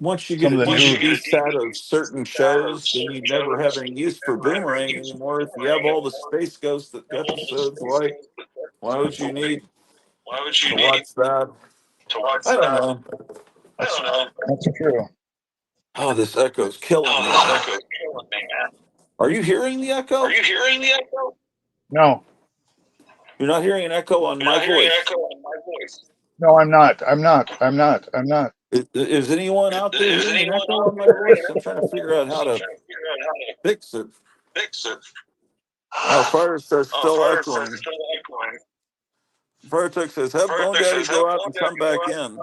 Once you Some get of a the new. DVD set of certain shows, then you never have any use for Boomerang anymore. If you have all the Space Ghost episodes, why would you need to watch that? I don't know. That's true. Oh, this echo's killing me, man. Are you hearing the echo? No, You're not hearing an echo on my voice. no, I'm not. I'm not. I'm not. I'm not. Is anyone out there hearing an echo on my voice? I'm trying to figure out how to fix it. Fire says still echoing. Firetech says, have Bone Daddy go out and come back in.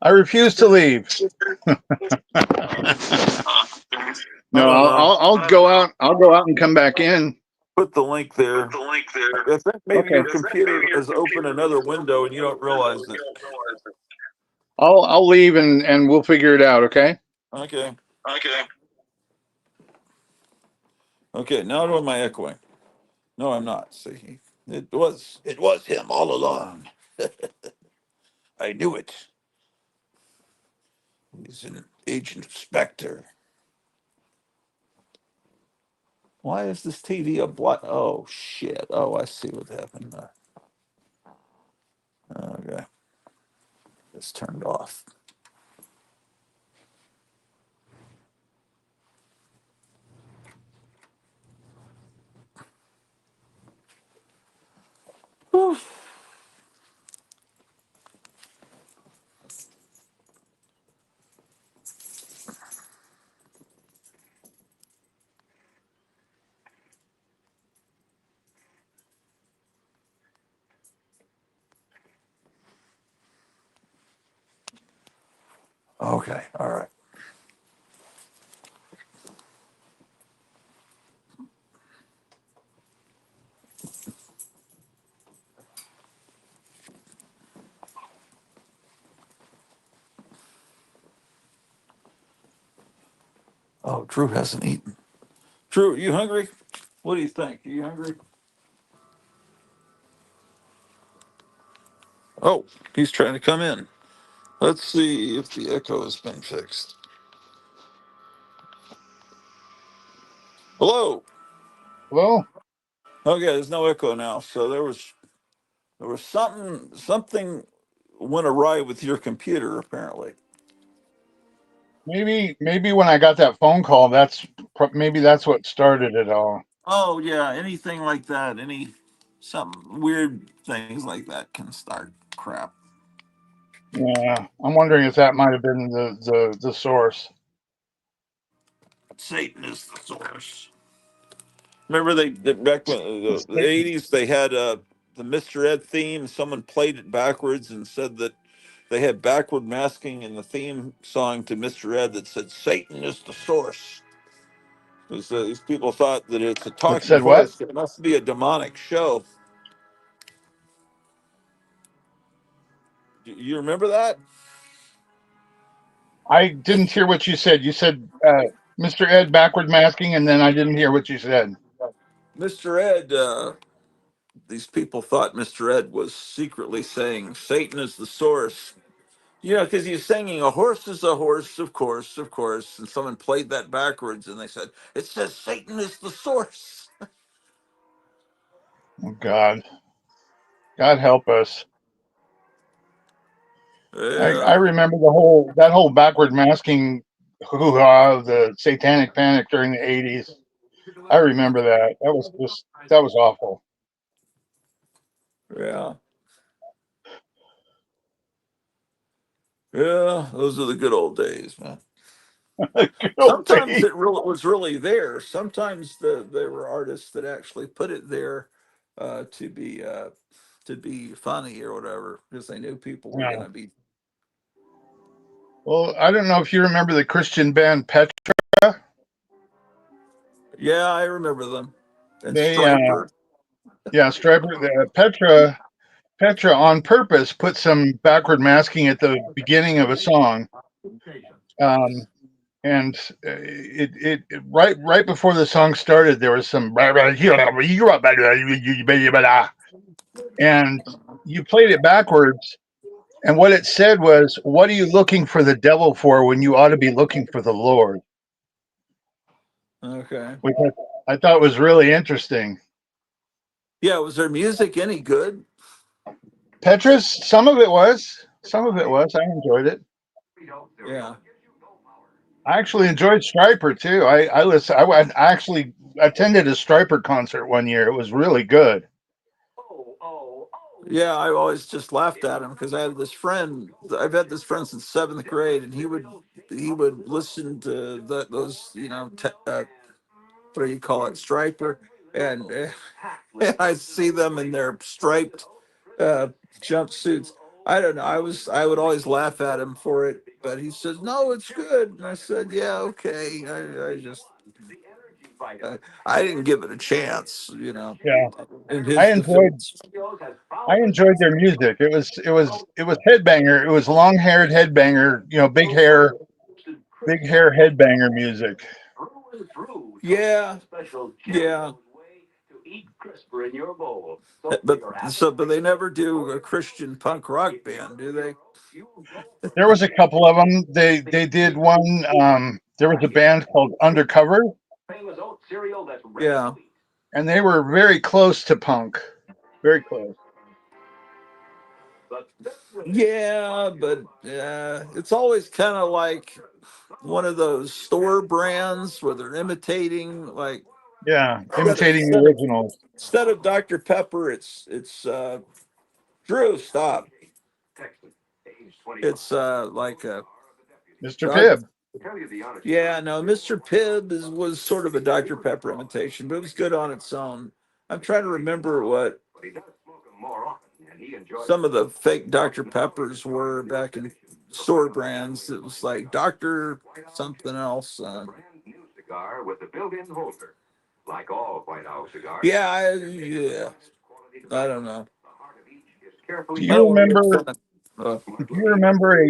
I refuse to leave. I No, don't know. I'll go out. I'll go out and come back in. Put the link there. I think maybe Okay. your computer has opened another window and you don't realize it. I'll leave and we'll figure it out. Okay. Okay. Okay, now am I echoing? No, I'm not. See, it was him all along. I knew it. He's an Agent Spectre. Why is this TV a black? Oh shit! Oh, I see what happened. Okay, it's turned off. Whew. Okay, all right. Oh, Drew hasn't eaten. Drew, are you hungry? What do you think? Are you hungry? Oh, he's trying to come in. Let's see if the echo has been fixed. Hello. Well, Okay, there's no echo now. So there was something went awry with your computer apparently. maybe when I got that phone call, maybe that's what started it all. Oh yeah, anything like that, some weird things like that can start crap. Yeah, I'm wondering if that might have been the source. Satan is the source. Remember back when the 80s they had the Mr. Ed theme. Someone played it backwards and said that they had backward masking in the theme song to Mr. Ed that said Satan is the source. Because these people thought that it's a That talking said what? horse. It must be a demonic show. You remember that? I didn't hear what you said. You said Mr. Ed backward masking, and then I didn't hear what you said. Mr. Ed, these people thought Mr. Ed was secretly saying Satan is the source. Because he's singing a horse is a horse, of course, of course. And someone played that backwards and they said, it says Satan is the source. Oh God, God help us. I Yeah, remember that whole backward masking hoo-ha of the satanic panic during the 80s. I remember that. That was awful. yeah, yeah. Those are the good old days, man. Good old Sometimes days. was really there. Sometimes there were artists that actually put it there uh, to be uh, to be funny or whatever because they knew people were going Yeah. to be. Well, I don't know if you remember the Christian band Petra. Yeah, I remember them. And They Striper. yeah, Striper Petra on purpose put some backward masking at the beginning of a song. Um, and it right before the song started, there was some and you played it backwards, and what it said was, "What are you looking for the devil for when you ought to be looking for the Lord?" Okay. Which I thought was really interesting. Yeah, was their music any good? Petrus, some of it was. I enjoyed it. Yeah. I actually enjoyed Striper too. I actually attended a Striper concert one year. It was really good. Yeah, I always just laughed at him because I had this friend. I've had this friend since seventh grade, and he would listen to those what do you call it, striper, and I see them in their striped uh, jumpsuits. I don't know. I would always laugh at him for it, but he says no, it's good, and I said yeah, okay. I didn't give it a chance, Yeah, in I his enjoyed defense. I enjoyed their music. It was headbanger. It was long haired headbanger. Big hair headbanger music. Yeah, yeah. But they never do a Christian punk rock band, do they? There was a couple of them. They did one. There was a band called Undercover, Yeah. and they were very close to punk. Very close. Yeah, but it's always kind of like one of those store brands where they're imitating, like Yeah, instead of imitating the instead of, originals. instead of Dr. Pepper, it's Drew. Stop. It's like Mr. uh, Pibb. yeah, no, Mr. Pibb was sort of a Dr. Pepper imitation, but it was good on its own. I'm trying to remember what some of the fake Dr. Peppers were back in store brands. It was like Dr. something else. Yeah, I don't know. Do I you don't want to make remember? fun of. Uh, Do you remember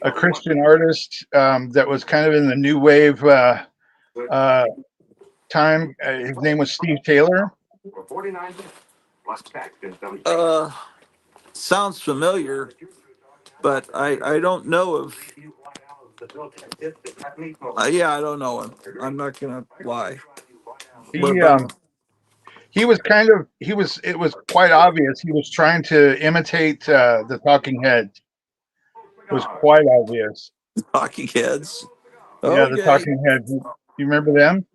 a Christian artist that was kind of in the new wave uh, time? His name was Steve Taylor. uh, sounds familiar, but I don't know if. Yeah, I don't know him. I'm not gonna lie. What He about him? he was kind of he was it was quite obvious he was trying to imitate the Talking Heads. It was quite obvious. Talking Heads. Yeah, the Okay. Talking Heads. You remember them?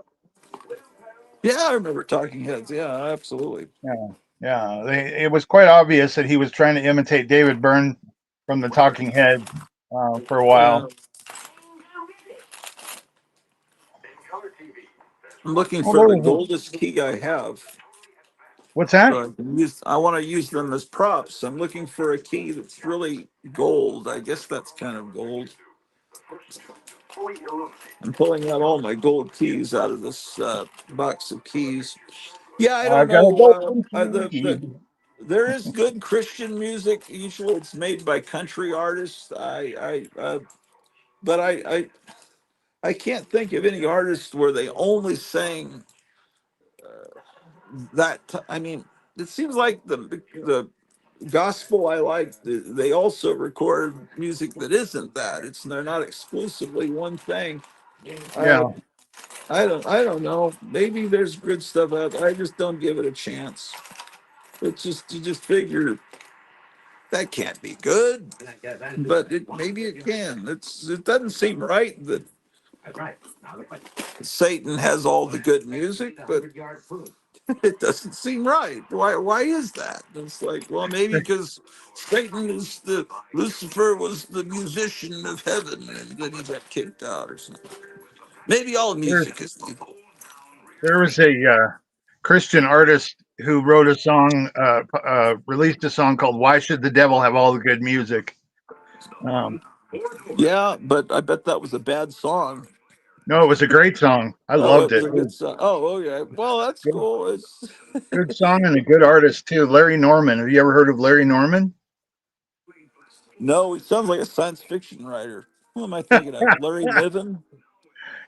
Yeah, I remember Talking Heads. Yeah, absolutely. Yeah, yeah. It was quite obvious that he was trying to imitate David Byrne from the Talking Heads for a Yeah. while. I'm looking Well, for there the was goldest key I have. what's that? So I want to use them as props. I'm looking for a key that's really gold. I guess that's kind of gold. I'm pulling out all my gold keys out of this box of keys. Yeah, I don't I've got a know. golden There is good Christian music. Usually, it's made by country artists. But I can't think of any artists where they only sang I mean, it seems like the gospel I like. They also record music that isn't that. They're not exclusively one thing. Uh, Yeah. I don't know. Maybe there's good stuff out there. I just don't give it a chance. It's just you just figure that can't be good, but maybe it can. It doesn't seem right that Satan has all the good music, but it doesn't seem right. Why is that? It's like, well, maybe because Satan is the Lucifer was the musician of heaven, and then he got kicked out or something. Maybe all There, music is evil. there was a Christian artist who wrote a song, released a song called "Why Should the Devil Have All the Good Music." Um, Yeah, but I bet that was a bad song. no, it was a great song. I Oh, loved it was it. a It was good song. Oh, okay. Well, that's good, cool. It's good song and a good artist too. Larry Norman. Have you ever heard of Larry Norman? no, he sounds like a science fiction writer. Who am I thinking of? Larry Niven?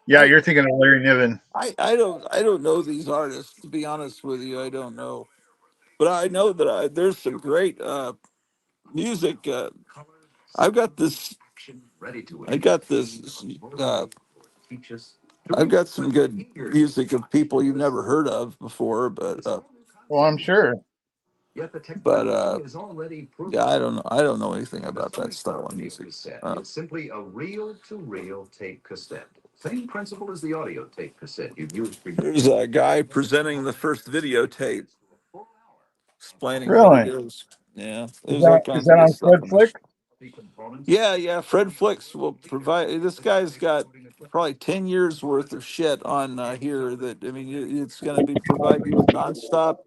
Yeah, I, you're thinking of Larry Niven. I don't know these artists, to be honest with you. I don't know. But I know that there's some great music. I've got this. I got this. I've got some good music of people you've never heard of before, Well, I'm sure. yeah, I don't know. I don't know anything about that style of music. It's simply a reel-to-reel tape cassette. Same principle as the audio tape cassette you've used for There's a guy presenting the first videotape, explaining what it Really? is. Yeah, there's all Is kinds that of good on stuff Fred in Flick? this. Yeah, yeah. Fred Flicks will provide. This guy's got probably 10 years worth of shit on here. That I mean, it's going to be provide you with nonstop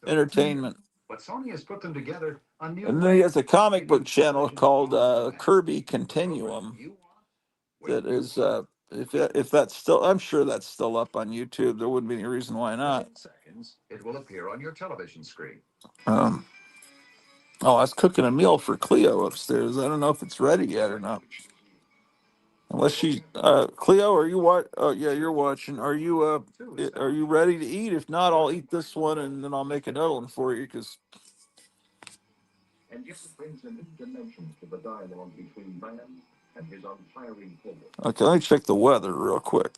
entertainment. But Sony has put them together a new And then he has a comic book channel called Kirby Continuum. That is, if that's still, I'm sure that's still up on YouTube. There wouldn't be any reason why not. seconds. It will appear on your television screen. Um, oh, I was cooking a meal for Cleo upstairs. I don't know if it's ready yet or not. Unless she, Cleo, are you what? Oh yeah, you're watching. Are you ready to eat? If not, I'll eat this one and then I'll make another one for you. Because And yet it brings a new dimension to the dialogue between man and his untiring pull. okay, let me check the weather real quick.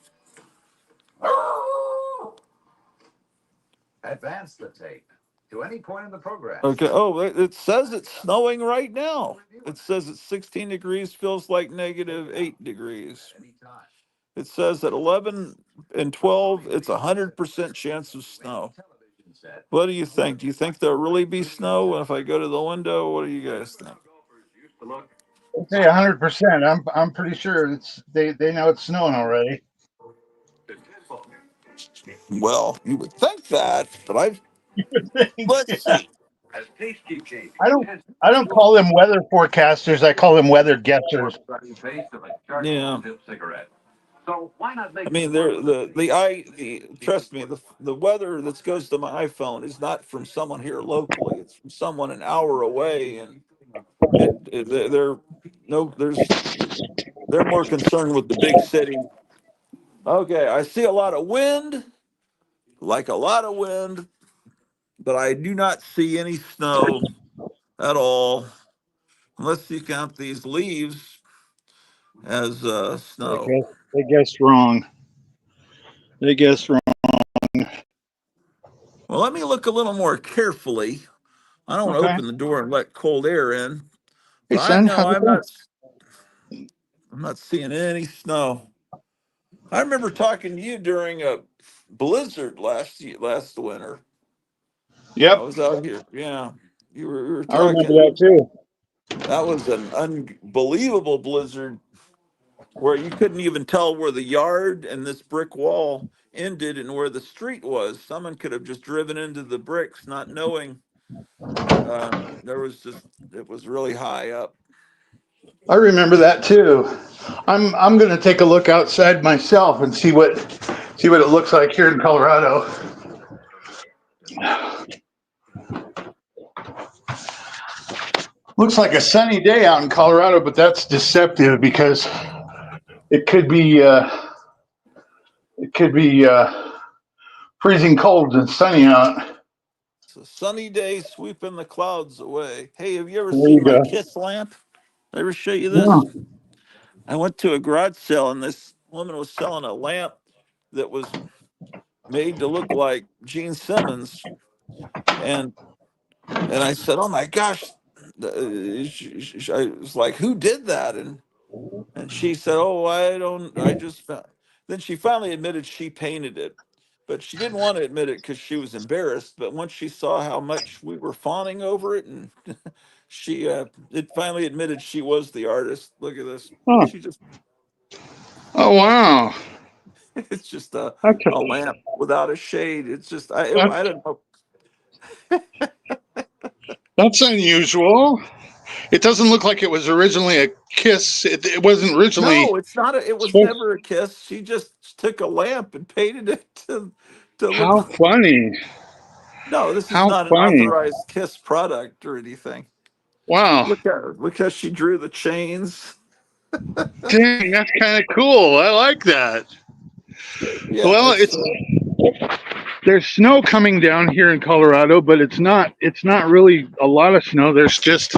Advance the tape to any point in the program. Okay. Oh, it says it's snowing right now. It says it's 16 degrees, feels like -8 degrees. It says at 11 and 12, it's 100% chance of snow. What do you think? Do you think there'll really be snow? And if I go to the window, what do you guys think? I'd say 100%. I'm pretty sure they know it's snowing already. Well, you would think that, but let's see. I don't I don't call them weather forecasters. I call them weather guessers. Yeah. I mean, trust me, the weather that goes to my iPhone is not from someone here locally. It's from someone an hour away, and they're no, they're more concerned with the big city. Okay, I see a lot of wind, like a lot of wind, but I do not see any snow at all, unless you count these leaves as snow. They guessed wrong. They guessed wrong. Well, let me look a little more carefully. I don't want to Okay. open the door and let cold air in, Hey but I son, know how's it going? I'm not seeing any snow. I remember talking to you during a blizzard last winter. I Yep, was out here. Yeah, we were I remember talking. that too. That was an unbelievable blizzard where you couldn't even tell where the yard and this brick wall ended and where the street was. Someone could have just driven into the bricks, not knowing. There was just it was really high up. I remember that too. I'm going to take a look outside myself and see what it looks like here in Colorado. Looks like a sunny day out in Colorado, but that's deceptive because it could be uh, it could be freezing cold and sunny out. It's a sunny day sweeping the clouds away. Hey, have you ever There seen you my go. Kiss lamp? Did I ever show you this? Yeah. I went to a garage sale and this woman was selling a lamp that was made to look like Gene Simmons, and I said, "Oh my gosh!" I was like, "Who did that?" And she said, "Oh, I don't. I just." Then she finally admitted she painted it, but she didn't want to admit it because she was embarrassed. But once she saw how much we were fawning over it, and she it finally admitted she was the artist. Look at this. Huh. She just Oh wow. it's just Okay. a lamp without a shade. It's just That, I don't know. that's unusual. It doesn't look like it was originally a kiss. It wasn't originally No, it's not. It was supposed. never a kiss. She just took a lamp and painted it to look. How funny. No, this is How not an funny. authorized kiss product or anything. Wow. Look at her because she drew the chains. Dang, that's kind of cool. I like that. Yeah, Well, it's it's there's snow coming down here in Colorado, but it's not really a lot of snow. There's just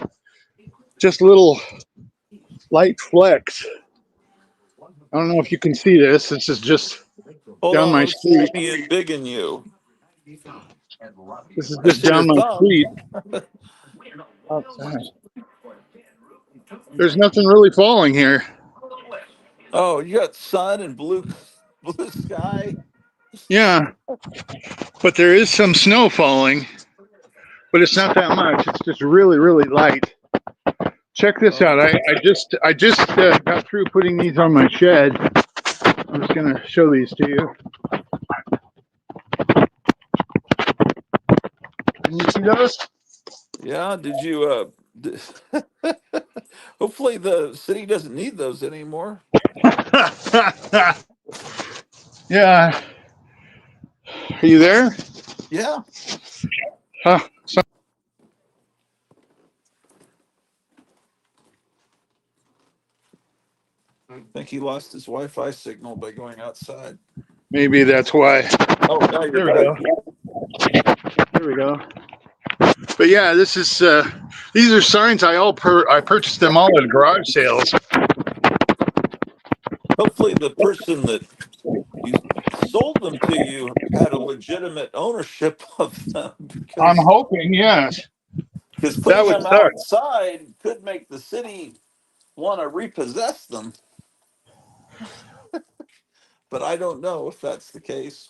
little light flecks. I don't know if you can see this. This is just hold down on. my Let's zoom street. in big in you. This is I just see your down my thumb. street outside. There's nothing really falling here. Oh, you got sun and blue sky. Yeah, but there is some snow falling, but it's not that much. It's just really, really light. Check this Oh, out. I just got through putting these on my shed. I'm just gonna show these to you. Can you see those? yeah. Did you? Hopefully, the city doesn't need those anymore. Yeah. Are you there? Yeah. Huh. I think he lost his Wi-Fi signal by going outside. Maybe that's why. Oh, now you're There we back. go. There we go. But yeah, this is these are signs I purchased them all at garage sales. Hopefully, the person that you sold them to you had a legitimate ownership of them I'm because hoping, yes. That putting would them suck. outside could make the city want to repossess them. But I don't know if that's the case.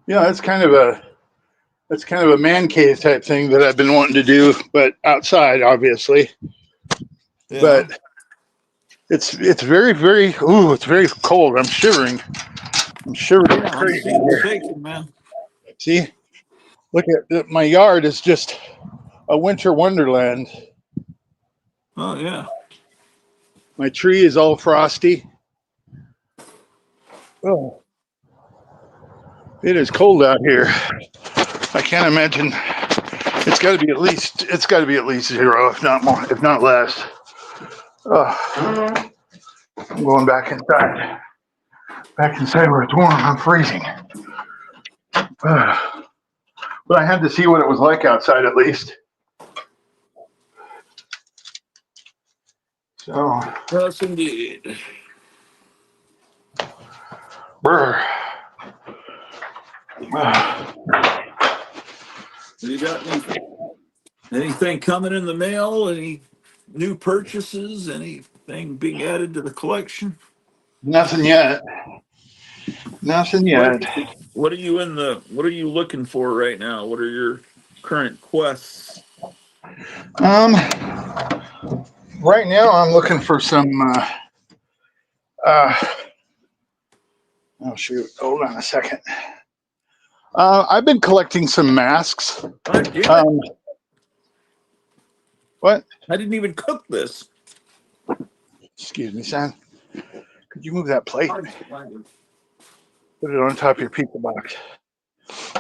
Yeah, that's kind of a man cave type thing that I've been wanting to do, but outside, obviously. Yeah. But it's very, very it's very cold. I'm shivering. I'm shivering Yeah, like I'm crazy seeing the here. shaking, man. See, look at my yard is just a winter wonderland. Oh yeah. My tree is all frosty. Oh, it is cold out here. I can't imagine. It's got to be at least zero, if not more, if not less. Oh, I'm going back inside. Back inside where it's warm. I'm freezing. But I had to see what it was like outside at least. So, Yes, indeed. brr. You got anything coming in the mail? Any new purchases? Anything being added to the collection? Nothing yet. Nothing What yet. what are you looking for right now? What are your current quests? Um, right now I'm looking for some. Uh, oh shoot! Hold on a second. I've been collecting some masks. God damn it. Um, what? I didn't even cook this. Excuse me, son. Could you move that plate? All Put it on top of your pizza box.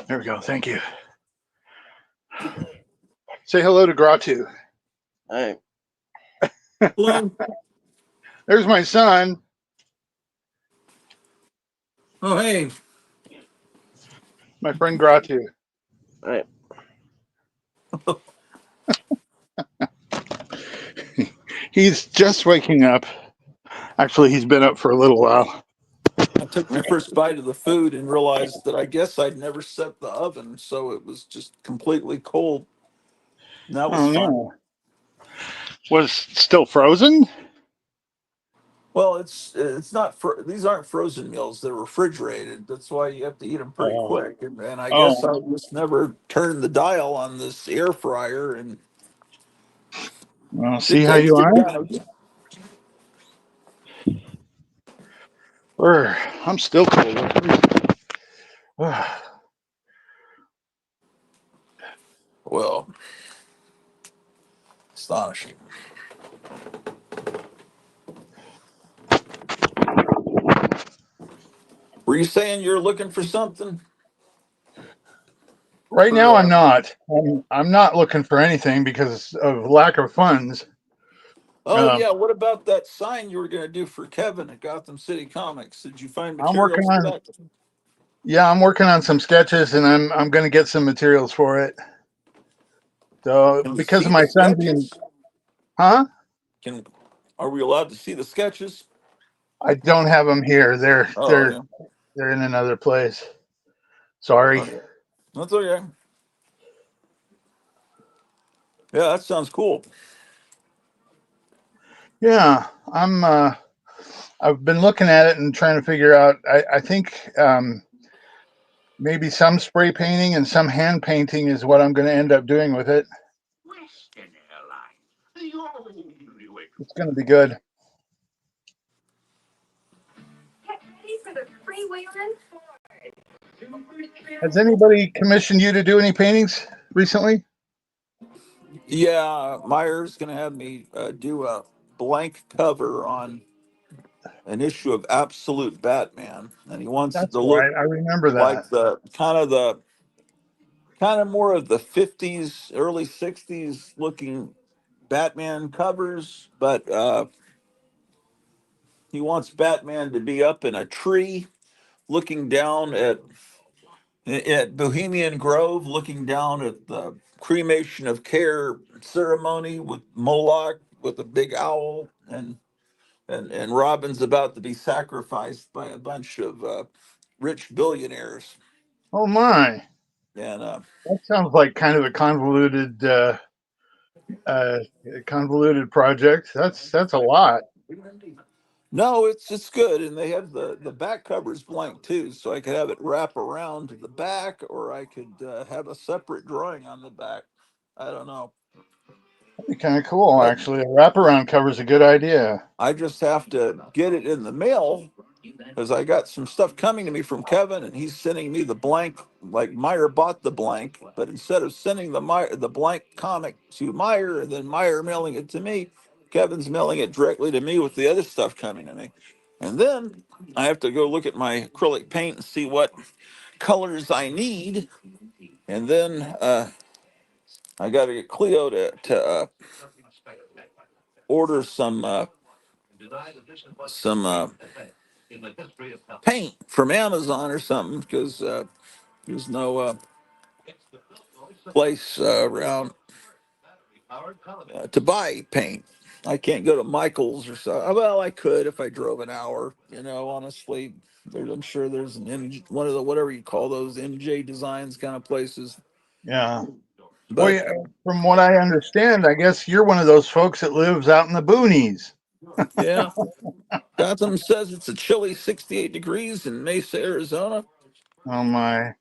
There we go. Thank you. Say hello to Gratu. Hey, Hello. There's my son. Oh hey. My friend Gratu. hey. He's just waking up. Actually, he's been up for a little while. I took my first bite of the food and realized that I guess I'd never set the oven, so it was just completely cold. And that was Oh fun. no. Was still frozen? Well, it's not these aren't frozen meals; they're refrigerated. That's why you have to eat them pretty Oh. quick. And I guess Oh. I just never turned the dial on this air fryer and Well, see did how things you to are? damage. I'm still cold. Well, astonishing. Were you saying you're looking for something? Right now, For I'm not. I'm not looking for anything because of lack of funds. Oh Um, yeah, what about that sign you were going to do for Kevin at Gotham City Comics? Did you find I'm working materials for on that? yeah, I'm working on some sketches, and I'm going to get some materials for it. So Can we because of see the my son being, sketches? huh? Can Are we allowed to see the sketches? I don't have them here. Oh yeah, They're in another place. Sorry. okay. That's okay. Yeah, that sounds cool. Yeah, I've been looking at it and trying to figure out. I think maybe some spray painting and some hand painting is what I'm going to end up doing with it. Western Airlines, the only way. It's going to be good. Get ready for the freewheeling. Has anybody commissioned you to do any paintings recently? Yeah, Meyer's going to have me do a blank cover on an issue of Absolute Batman, and he wants it That's to look right. I remember like that. the kind of more of the 50s, early 60s looking Batman covers, but he wants Batman to be up in a tree looking down at Bohemian Grove, looking down at the cremation of care ceremony with Moloch with a big owl, and Robin's about to be sacrificed by a bunch of rich billionaires. Oh my, And that sounds like kind of a uh, convoluted project. That's a lot. no, it's good, and they have the back covers blank too, so I could have it wrap around to the back, or I could have a separate drawing on the back. I don't know. That'd be kind of cool, I actually. A wraparound cover is a good idea. I just have to get it in the mail because I got some stuff coming to me from Kevin, and he's sending me the blank. Like Meyer bought the blank, but instead of sending the blank comic to Meyer and then Meyer mailing it to me, Kevin's mailing it directly to me with the other stuff coming to me. And then I have to go look at my acrylic paint and see what colors I need, and then I got to get Cleo to order some paint from Amazon or something because there's no place around to buy paint. I can't go to Michael's or so. Well, I could if I drove an hour. Honestly, I'm sure there's one of the whatever you call those MJ Designs kind of places. Yeah. Well, But yeah, from what I understand, I guess you're one of those folks that lives out in the boonies. yeah, Gotham says it's a chilly 68 degrees in Mesa, Arizona. Oh my.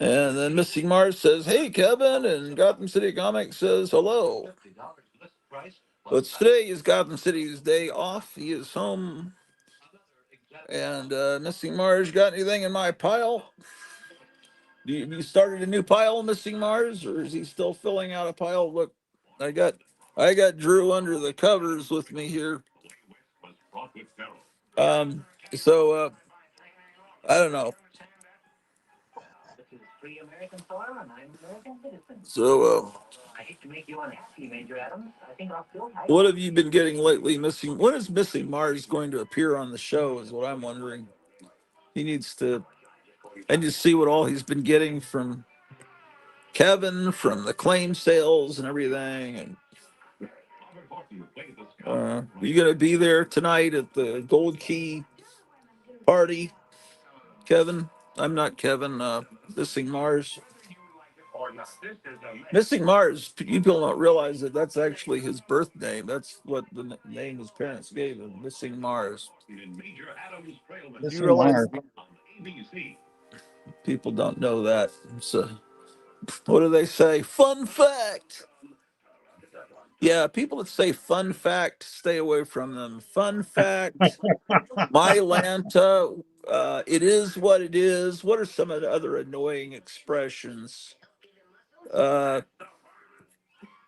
And then Missy Mars says, "Hey, Kevin," and Gotham City Comics says, "Hello." But today is Gotham City's day off. He is home. And Missing Mars, got anything in my pile? You started a new pile, Missing Mars, or is he still filling out a pile? Look, I got I got Drew under the covers with me here. Um, so I don't know. So what have you been getting lately, Missing? When is Missing Mars going to appear on the show? Is what I'm wondering. He needs to. I need to see what all he's been getting from Kevin, from the claim sales and everything. And you gonna be there tonight at the Gold Key party, Kevin? I'm not Kevin. Missing Mars. Missing Mars. People don't realize that that's actually his birth name. That's what the name his parents gave him. Missing Mars. Do you Missing realize Mars. people don't know that? So, what do they say? Fun fact. Yeah, people that say fun fact, stay away from them. Fun fact. My Lanta, it is what it is. What are some of the other annoying expressions? Uh,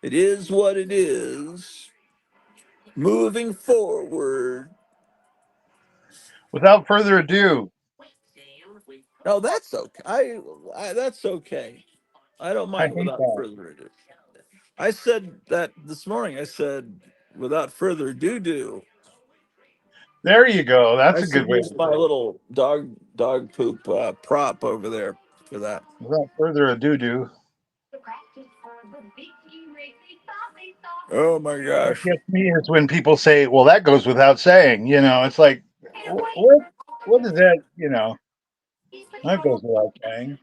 it is what it is. Moving forward. Without further ado, No, that's okay. That's okay. I don't I mind hate without that. further ado. I said that this morning. I said without further ado, There you go. I That's a good should way use to my say it. little dog poop prop over there for that. Without further ado, Practice for the big game race. They thought. Oh my what gosh. gets me is when people say, "Well, that goes without saying." It's like, what is that? That goes without saying.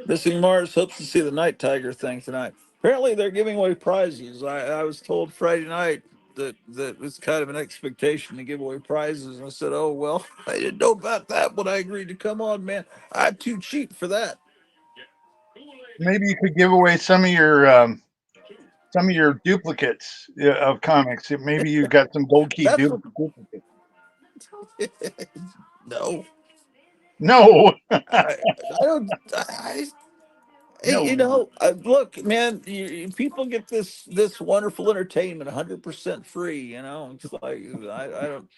Missing Mars hopes to see the Night Tiger thing tonight. Apparently, they're giving away prizes. I was told Friday night that was kind of an expectation to give away prizes. And I said, oh, well, I didn't know about that when I agreed to come on, man. I'm too cheap for that. Maybe you could give away some of your duplicates of comics. Maybe you got some gold key That's what, duplicates. no. No, I don't. Hey, no. look, man. People get this wonderful entertainment 100% free. It's like I don't.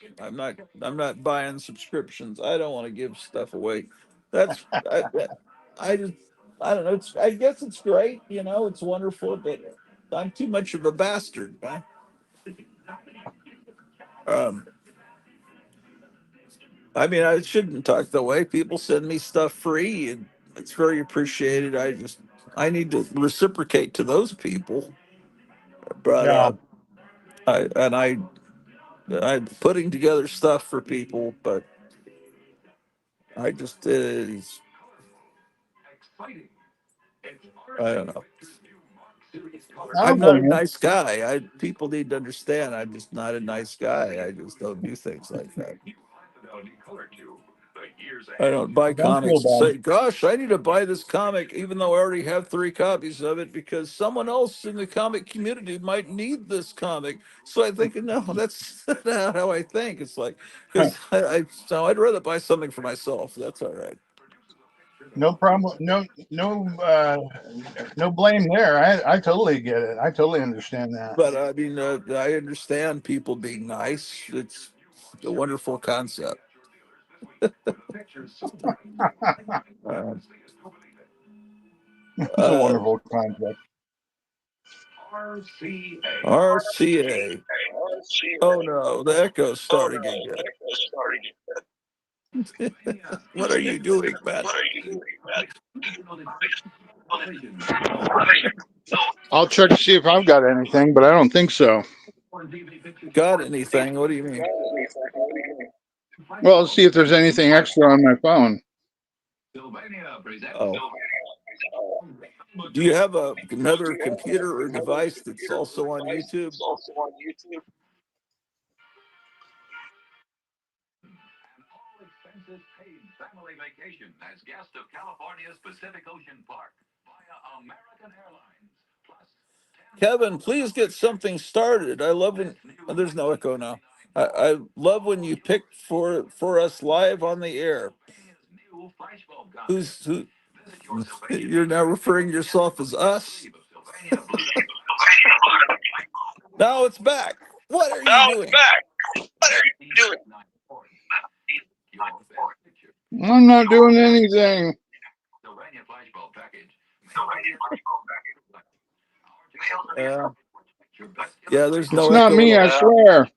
I'm not buying subscriptions. I don't want to give stuff away. That's I just I don't know. I guess it's great. It's wonderful, but I'm too much of a bastard, man. Um, I mean, I shouldn't talk that way. People send me stuff free, and it's very appreciated. I need to reciprocate to those people. But Yeah, I'm putting together stuff for people, but I just I don't know. I don't I'm not a blame you. nice guy. People need to understand. I'm just not a nice guy. I just don't do things like that. I don't buy Don't feel comics and bad. say, "Gosh, I need to buy this comic," even though I already have 3 copies of it because someone else in the comic community might need this comic. So I think, no, that's not how I think. It's like because so I'd rather buy something for myself. That's all right. No problem. No blame there. I totally get it. I totally understand that. But I mean, I understand people being nice. It's a wonderful concept. Uh, It's a uh, wonderful concept. RCA. Oh no, the echo's starting again. What are you doing, man? I'll check to see if I've got anything, but I don't think so. Got anything? What do you mean? Well, let's see if there's anything extra on my phone. Oh, do you have another computer or device that's also on YouTube? Kevin, please get something started. I love when there's no echo now. I love when you pick for us live on the air. Who? You're now referring to yourself as us. Now it's back. What are you doing? I'm not doing anything. Yeah, yeah. There's It's no not echo at me, I all. swear.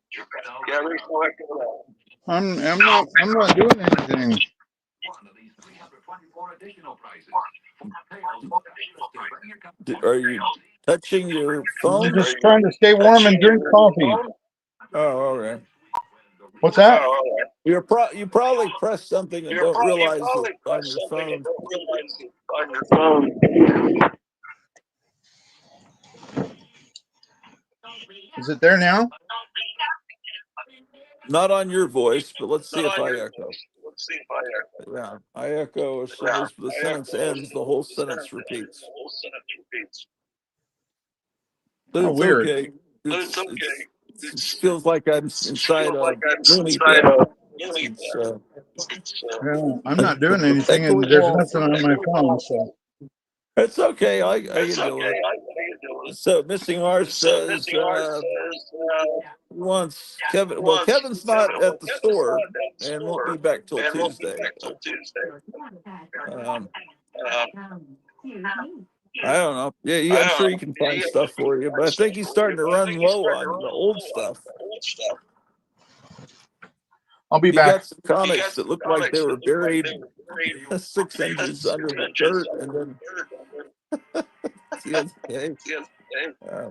I'm not doing anything. Are you touching your I'm phone? just trying to stay warm and drink coffee. Oh, all right. What's that? You probably pressed something and don't realize it on your phone. Is it there now? Not on your voice, but let's see if I echo. Yeah, I echo as soon as the sentence ends, the whole sentence repeats. But Oh, it's weird. okay. It feels like I'm inside a loony bin. It's Well, I'm not doing anything, and echoing there's walls. nothing on my phone. So It's okay. I can deal with it. So missing R says he wants Kevin. Well, Kevin's not at the store and won't be back till Tuesday. Um, I don't know. Yeah, I'm sure he can find stuff for you, but I think he's starting to run low on the old stuff. I'll be He got back. some comics that looked like they were buried 6 inches under the dirt, and then hey, uh,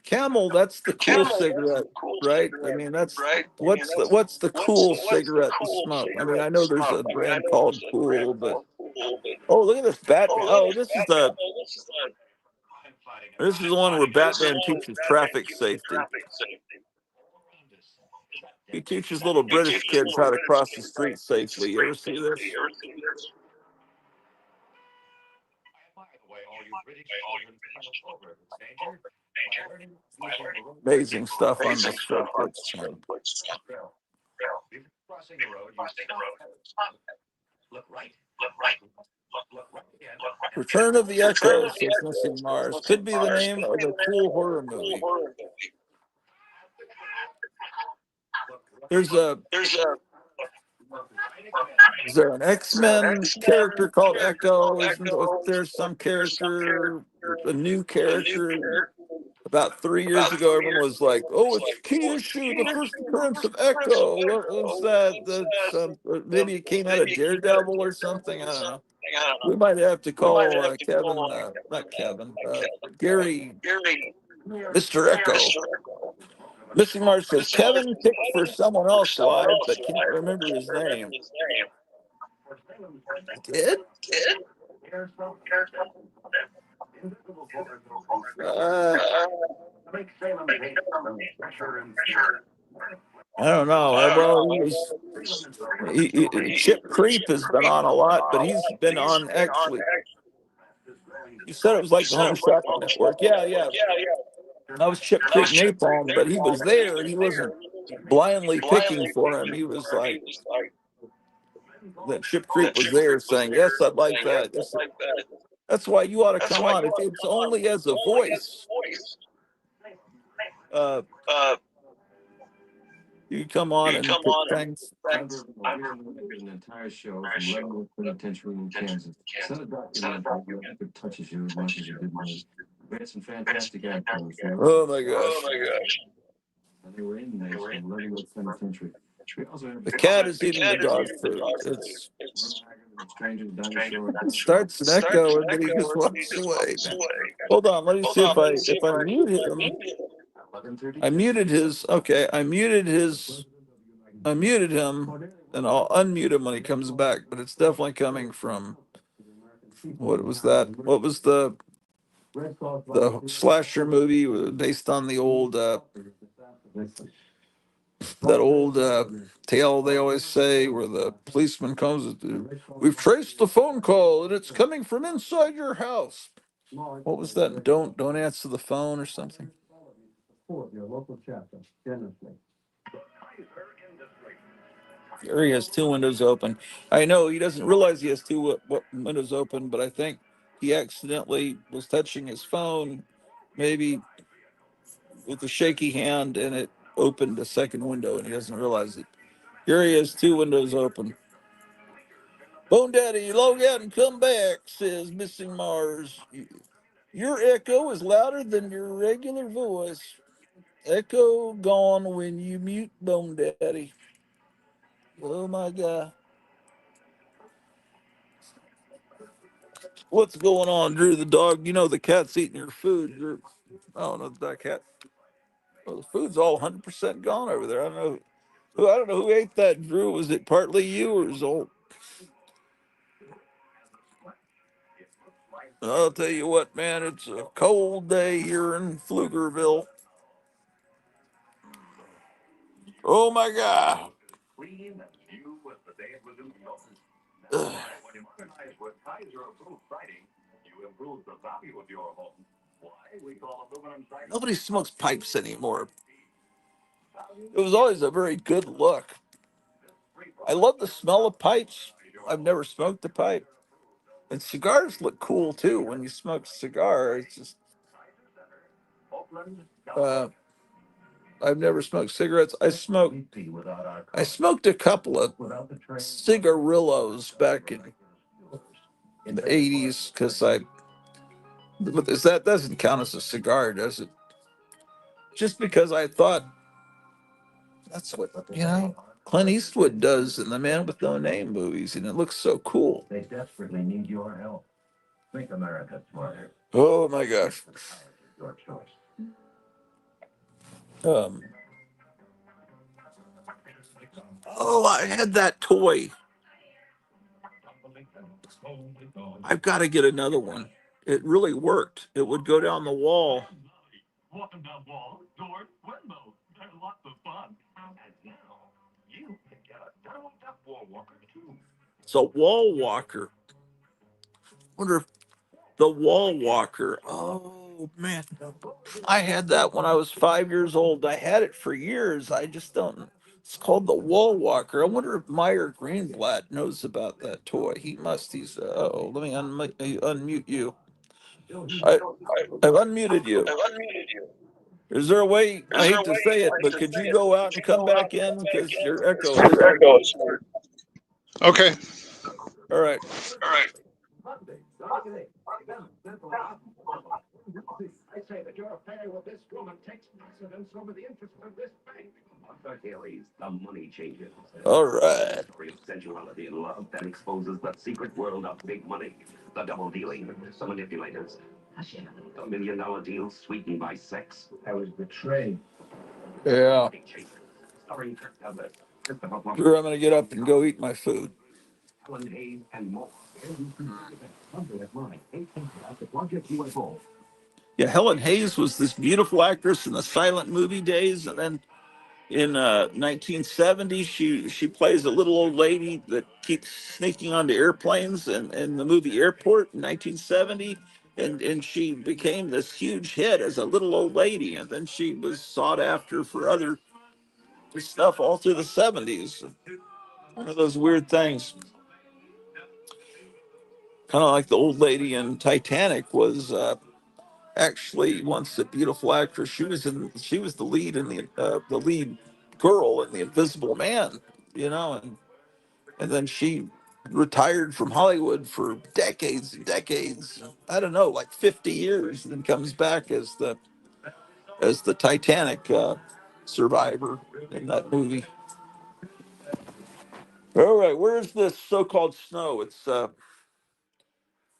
Camel. That's the cool cigarette, right? I mean, that's what's the cool cigarette to smoke? I mean, I know there's a brand called Cool, but oh, look at this Batman. Oh, this is the one where Batman teaches traffic safety. He teaches little British kids how to cross the street safely. You ever see this? Amazing stuff on this Netflix channel. Return of the Echo, says Missing Mars. Could be the name of a cool horror movie. There's a Is there an X-Men character called Echo? Isn't there some character, a new character? About 3 years ago, everyone was like, "Oh, it's key issue, the first appearance of Echo." What was that? That's maybe it came out of Daredevil or something. I don't know. We might have to call Kevin, not Kevin, Gary, Mr. Echo. Missing March says Kevin picked for someone else live, but can't remember his name. Did? I don't know. Well, Chip Creep has been on a lot, but he's been on actually. You said it was like the Home Shopping Network. Yeah. That was Chip Creek Napalm, but he was there and he wasn't blindly picking for him. He was like, that Chip Creek was there saying, "Yes, I'd like that." That's why you ought to come on. If it's only as a voice, uh, you come on and pick things. An entire show from Leavenworth Penitentiary in Kansas. It's not a documentary, but it touches you as much as it did me. We had some fantastic actors. Oh my gosh. And they were inmates from Leavenworth Penitentiary. The cat is eating the dog food. It starts an echo and then he just walks away. Hold on, let me see if I mute him. I muted his. Okay, I muted him, and I'll unmute him when he comes back. But it's definitely coming from. What was that? What was the slasher movie based on the old that old tale they always say where the policeman comes, "We've traced the phone call and it's coming from inside your house." What was that? Don't answer the phone or something. Here he has two windows open. I know he doesn't realize he has two windows open, but I think he accidentally was touching his phone, maybe with a shaky hand, and it opened a second window, and he doesn't realize it. Here he has two windows open. Bone Daddy, log out and come back, says Missing Mars. Your echo is louder than your regular voice. Echo gone when you mute Bone Daddy. Oh my God. What's going on, Drew the dog? You know the cat's eating your food. I don't know that cat. Well, the food's all 100% gone over there. I don't know. I don't know who ate that, Drew. Was it partly you or Zolt? I'll tell you what, man. It's a cold day here in Pflugerville. Oh my God. Ugh. Nobody smokes pipes anymore. It was always a very good look. I love the smell of pipes. I've never smoked a pipe. And cigars look cool too when you smoke a cigar. It's just I've never smoked cigarettes. I smoked a couple of cigarillos back in the 80s because but that doesn't count as a cigar, does it? Just because I thought that's what, Clint Eastwood does in the Man with No Name movies, and it looks so cool. They desperately need your help. Make America smarter. Oh my gosh. Your choice. Um, oh, I had that toy. I've got to get another one. It really worked. It would go down the wall. Walking down wall, doors, windows. They're lots of fun. And now you can get a Donald Duck wall walker too. It's a wall walker. Wonder if the wall walker. Oh man, I had that when I was 5 years old. I had it for years. I just don't. It's called the wall walker. I wonder if Meyer Greenblatt knows about that toy. He must. He's. Oh, let me unmute you. I've unmuted you. Is there a way? I hate to say it, but could you go out and come back in because your echo is starting? Okay. All right. I say that your affair with this woman takes precedence over the interests of this bank. Arthur Haley's The Money Changers. All right. Story of sensuality and love that exposes the secret world of big money, the double dealing, the manipulators, the $1 million deals sweetened by sex. I was betrayed. Yeah. Money Changers, starring Kirk Douglas, Christopher Plummer, Sure, I'm gonna get up and go eat my food. Helen Hayes, and more. UFO. Yeah, Helen Hayes was this beautiful actress in the silent movie days, and then in 1970 she plays a little old lady that keeps sneaking onto airplanes and in the movie Airport in 1970, and she became this huge hit as a little old lady, and then she was sought after for other stuff all through the 70s. One of those weird things, kind of like the old lady in Titanic was actually once a beautiful actress. She was the lead in the lead girl in The Invisible Man, and then she retired from Hollywood for decades and decades. I don't know, like 50 years, and then comes back as the Titanic survivor in that movie. All right, where's this so-called snow?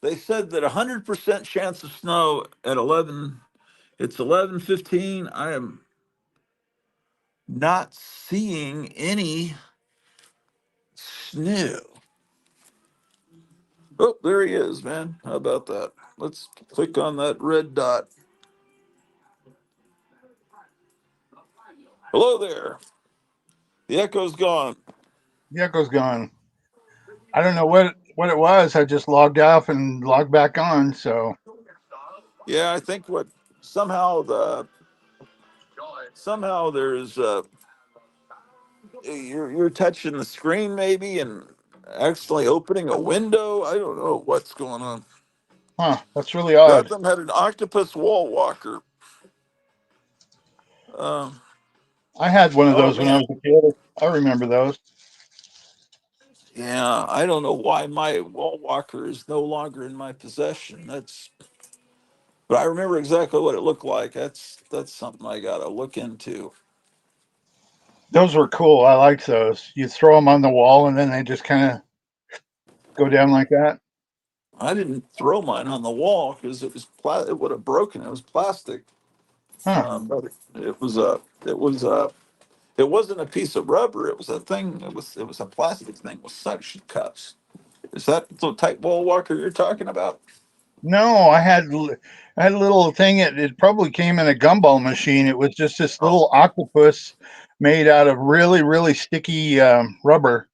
They said that 100% chance of snow at 11. It's 11:15. I am not seeing any snow. Oh, there he is, man. How about that? Let's click on that red dot. Hello there. The echo's gone. The echo's gone. I don't know what it was. I just logged off and logged back on. So Yeah, I think what somehow there's you're touching the screen maybe and accidentally opening a window. I don't know what's going on. that's really odd. Gotham had an octopus wall walker. Um, I had one of oh those when I man, was a kid. I remember those. yeah. I don't know why my wall walker is no longer in my possession. But I remember exactly what it looked like. That's something I gotta look into. Those were cool. I liked those. You throw them on the wall and then they just kind of go down like that. I didn't throw mine on the wall because it would have broken. It was plastic. Huh. But it wasn't a piece of rubber. It was a thing. It was a plastic thing with suction cups. Is that the type wall walker you're talking about? No, I had a little thing. It probably came in a gumball machine. It was just this Oh, little octopus made out of really, really sticky rubber.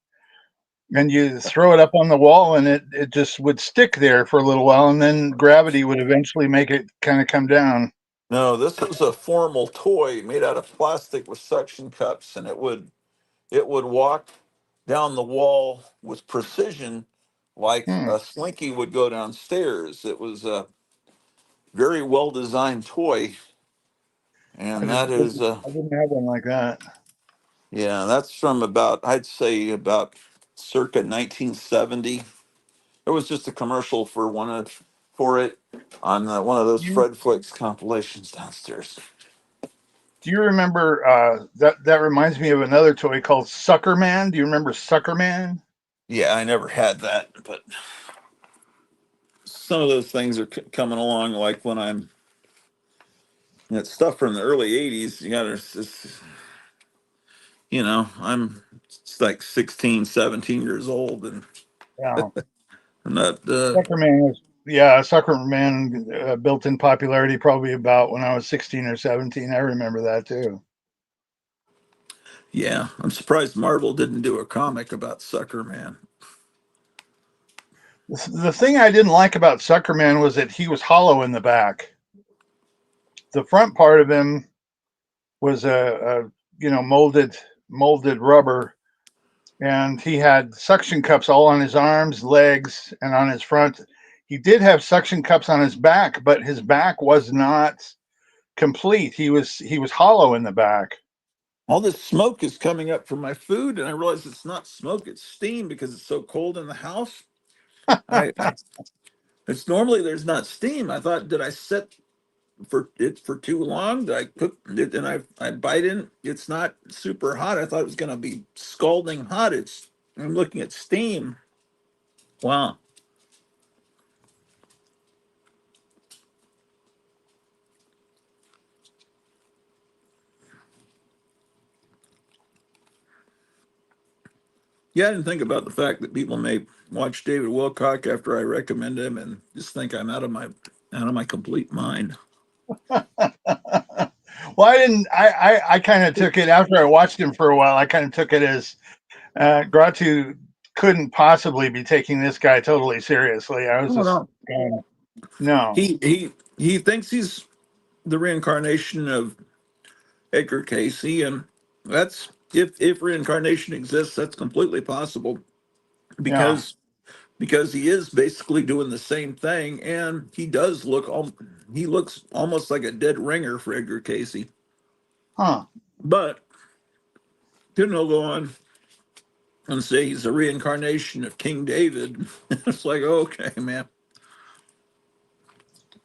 And you throw it up on the wall and it just would stick there for a little while. And then gravity would eventually make it kind of come down. no, this was a formal toy made out of plastic with suction cups, and it would walk down the wall with precision, like Hmm. a slinky would go downstairs. It was a very well designed toy. and that is I didn't have one like that. yeah, that's from about, I'd say about circa 1970. It was just a commercial for for it on one of those You, Fred Flicks compilations downstairs. do you remember that reminds me of another toy called Sucker Man? Do you remember Sucker Man? Yeah, I never had that, but some of those things are coming along. Like when I'm that stuff from the early '80s. You got to, I'm like 16, 17 years old, and Yeah. I'm not. Sucker Man was, yeah, Sucker Man built in popularity probably about when I was 16 or 17. I remember that too. Yeah, I'm surprised Marvel didn't do a comic about Sucker Man. The thing I didn't like about Sucker Man was that he was hollow in the back. The front part of him was a molded rubber, and he had suction cups all on his arms, legs, and on his front. He did have suction cups on his back, but his back was not complete. He was hollow in the back. All this smoke is coming up from my food, and I realize it's not smoke; it's steam because it's so cold in the house. I it's normally there's not steam. I thought, did I set for it for too long? Did I cook it and I bite in? It's not super hot. I thought it was going to be scalding hot. I'm looking at steam. Wow. Yeah, I didn't think about the fact that people may watch David Wilcock after I recommend him and just think I'm out of my complete mind. Well, I didn't. I kind of took it after I watched him for a while. I kind of took it as Gratu couldn't possibly be taking this guy totally seriously. I was Oh just no. going, no, He thinks he's the reincarnation of Edgar Casey, and that's if reincarnation exists, that's completely possible yeah, because he is basically doing the same thing, and he looks almost like a dead ringer for Edgar Casey. huh? But then he'll go on and say he's a reincarnation of King David. It's like, okay, man.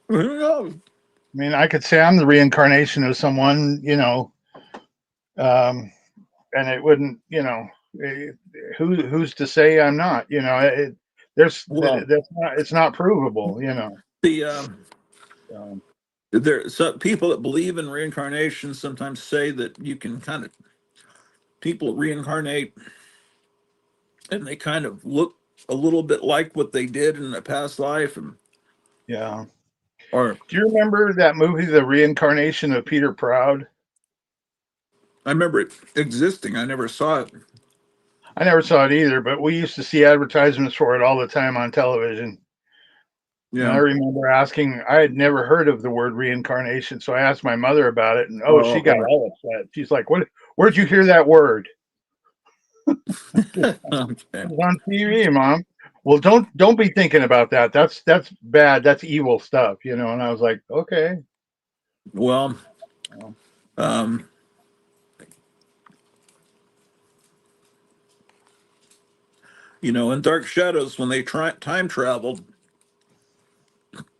Who knows? I mean, I could say I'm the reincarnation of someone, um, and it wouldn't, who's to say I'm not? Well, That's not, it's not provable. the Um, there some people that believe in reincarnation sometimes say that you can kind of people reincarnate and they kind of look a little bit like what they did in a past life, and yeah. or Do you remember that movie, The Reincarnation of Peter Proud? I remember it existing. I never saw it. I never saw it either, but we used to see advertisements for it all the time on television. And I Yeah. remember asking, I had never heard of the word reincarnation, so I asked my mother about it, and oh, she got Oh, all upset. She's like, "What? Where'd you hear that word?" It okay. was on TV, Mom. Well, don't be thinking about that. That's bad. That's evil stuff. And I was like, okay. Well, Well, um, in Dark Shadows, when they time traveled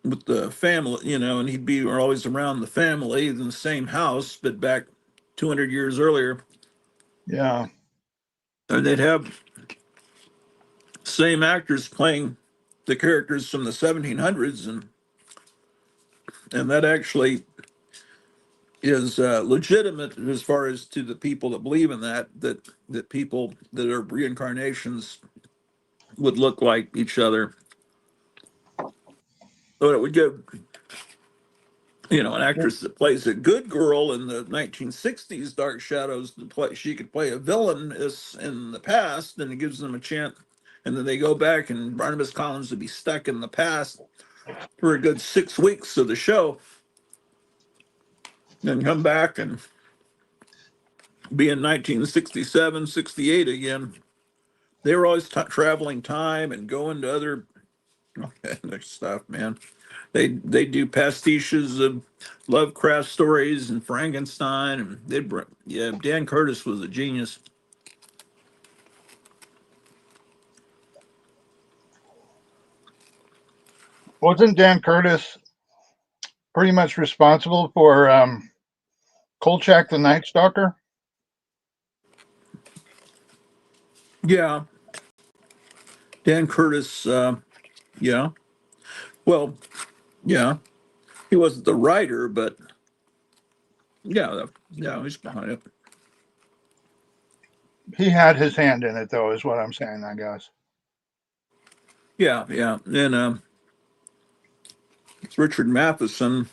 with the family, and he'd be always around the family in the same house, but back 200 years earlier, yeah, and they'd have same actors playing the characters from the 1700s, and that actually is legitimate as far as to the people that believe in that people that are reincarnations would look like each other. But it would give an actress that plays a good girl in the 1960s Dark Shadows to play. She could play a villain in the past, and it gives them a chance. And then they go back, and Barnabas Collins would be stuck in the past for a good 6 weeks of the show, then come back and be in 1967, 68 again. They were always traveling time and going to other stuff, man. They do pastiches of Lovecraft stories and Frankenstein, and yeah, Dan Curtis was a genius. Wasn't Dan Curtis pretty much responsible for Kolchak the Night Stalker? Yeah, Dan Curtis. Yeah, well, yeah, he wasn't the writer, but yeah, he's behind it. He had his hand in it, though, is what I'm saying, I guess. Yeah, yeah, and it's Richard Matheson,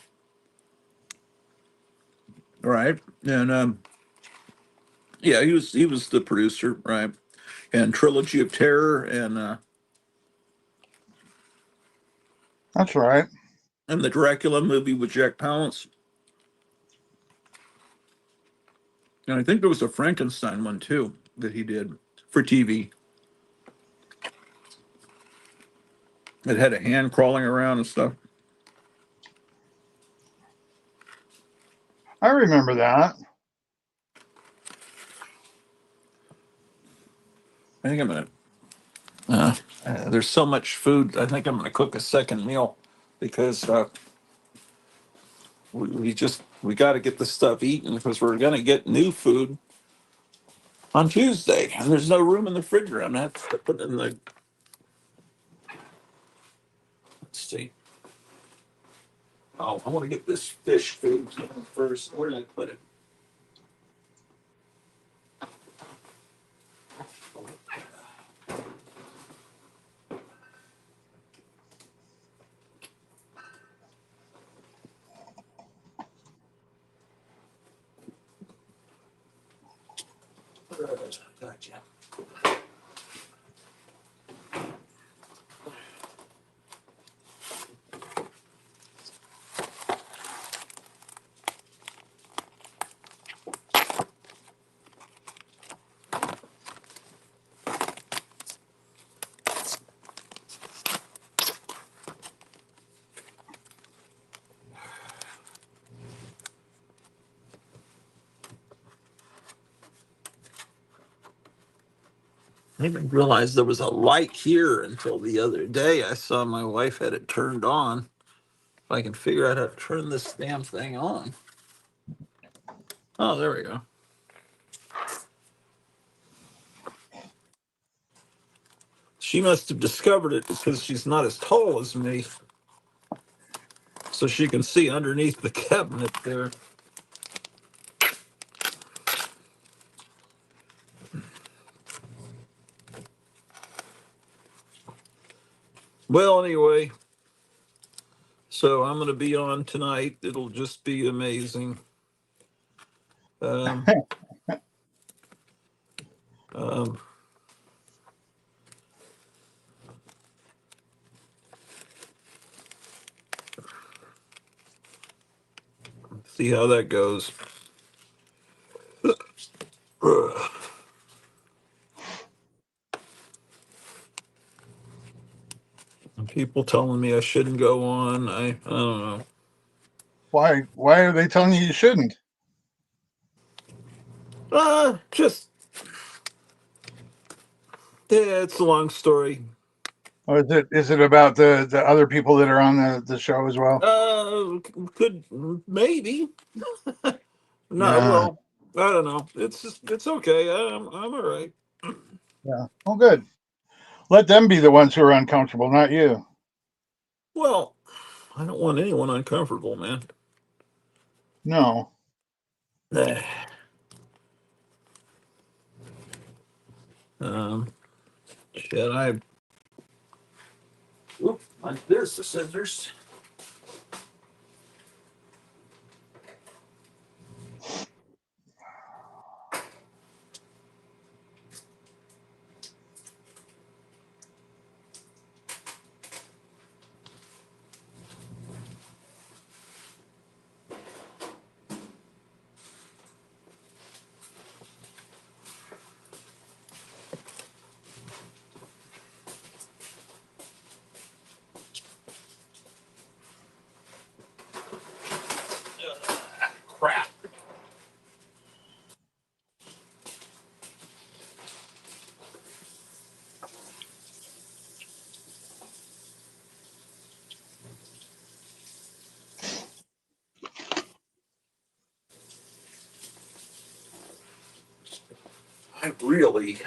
right? And yeah, he was the producer, right? And Trilogy of Terror, That's right. and the Dracula movie with Jack Palance, and I think there was a Frankenstein one too that he did for TV. It had a hand crawling around and stuff. I remember that. I think I'm gonna. Uh, there's so much food. I think I'm gonna cook a second meal because we got to get this stuff eaten because we're gonna get new food on Tuesday, and there's no room in the refrigerator. I'm gonna have to put it in the. Let's see. Oh, I want to get this fish food first. Where did I put it? Gotcha. I didn't realize there was a light here until the other day. I saw my wife had it turned on. If I can figure out how to turn this damn thing on. Oh, there we go. She must have discovered it because she's not as tall as me, so she can see underneath the cabinet there. Well, anyway, so I'm going to be on tonight. It'll just be amazing. Um, um, see how that goes. People telling me I shouldn't go on. I don't know. Why are they telling you shouldn't? Just yeah, it's a long story. Or is it about the other people that are on the show as well? Could maybe no. Yeah. Well, I don't know. It's okay. I'm all right. Yeah. Oh, good. Let them be the ones who are uncomfortable, not you. Well, I don't want anyone uncomfortable, man. No. Um, shit. Oop, there's the scissors. I really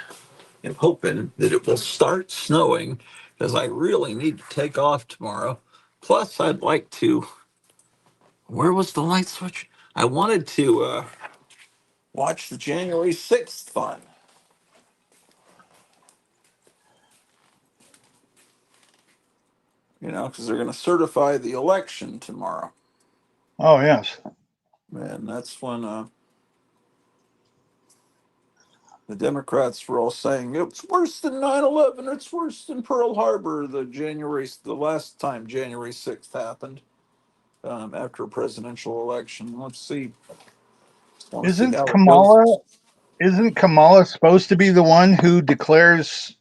am hoping that it will start snowing because I really need to take off tomorrow. Plus, I'd like to. Where was the light switch? I wanted to watch the January 6th fun. Because they're going to certify the election tomorrow. Oh, yes. And that's when the Democrats were all saying it's worse than 9/11. It's worse than Pearl Harbor. The last time January 6th happened after a presidential election. Let's see. Want to see Isn't how it goes. Kamala isn't Kamala supposed to be the one who declares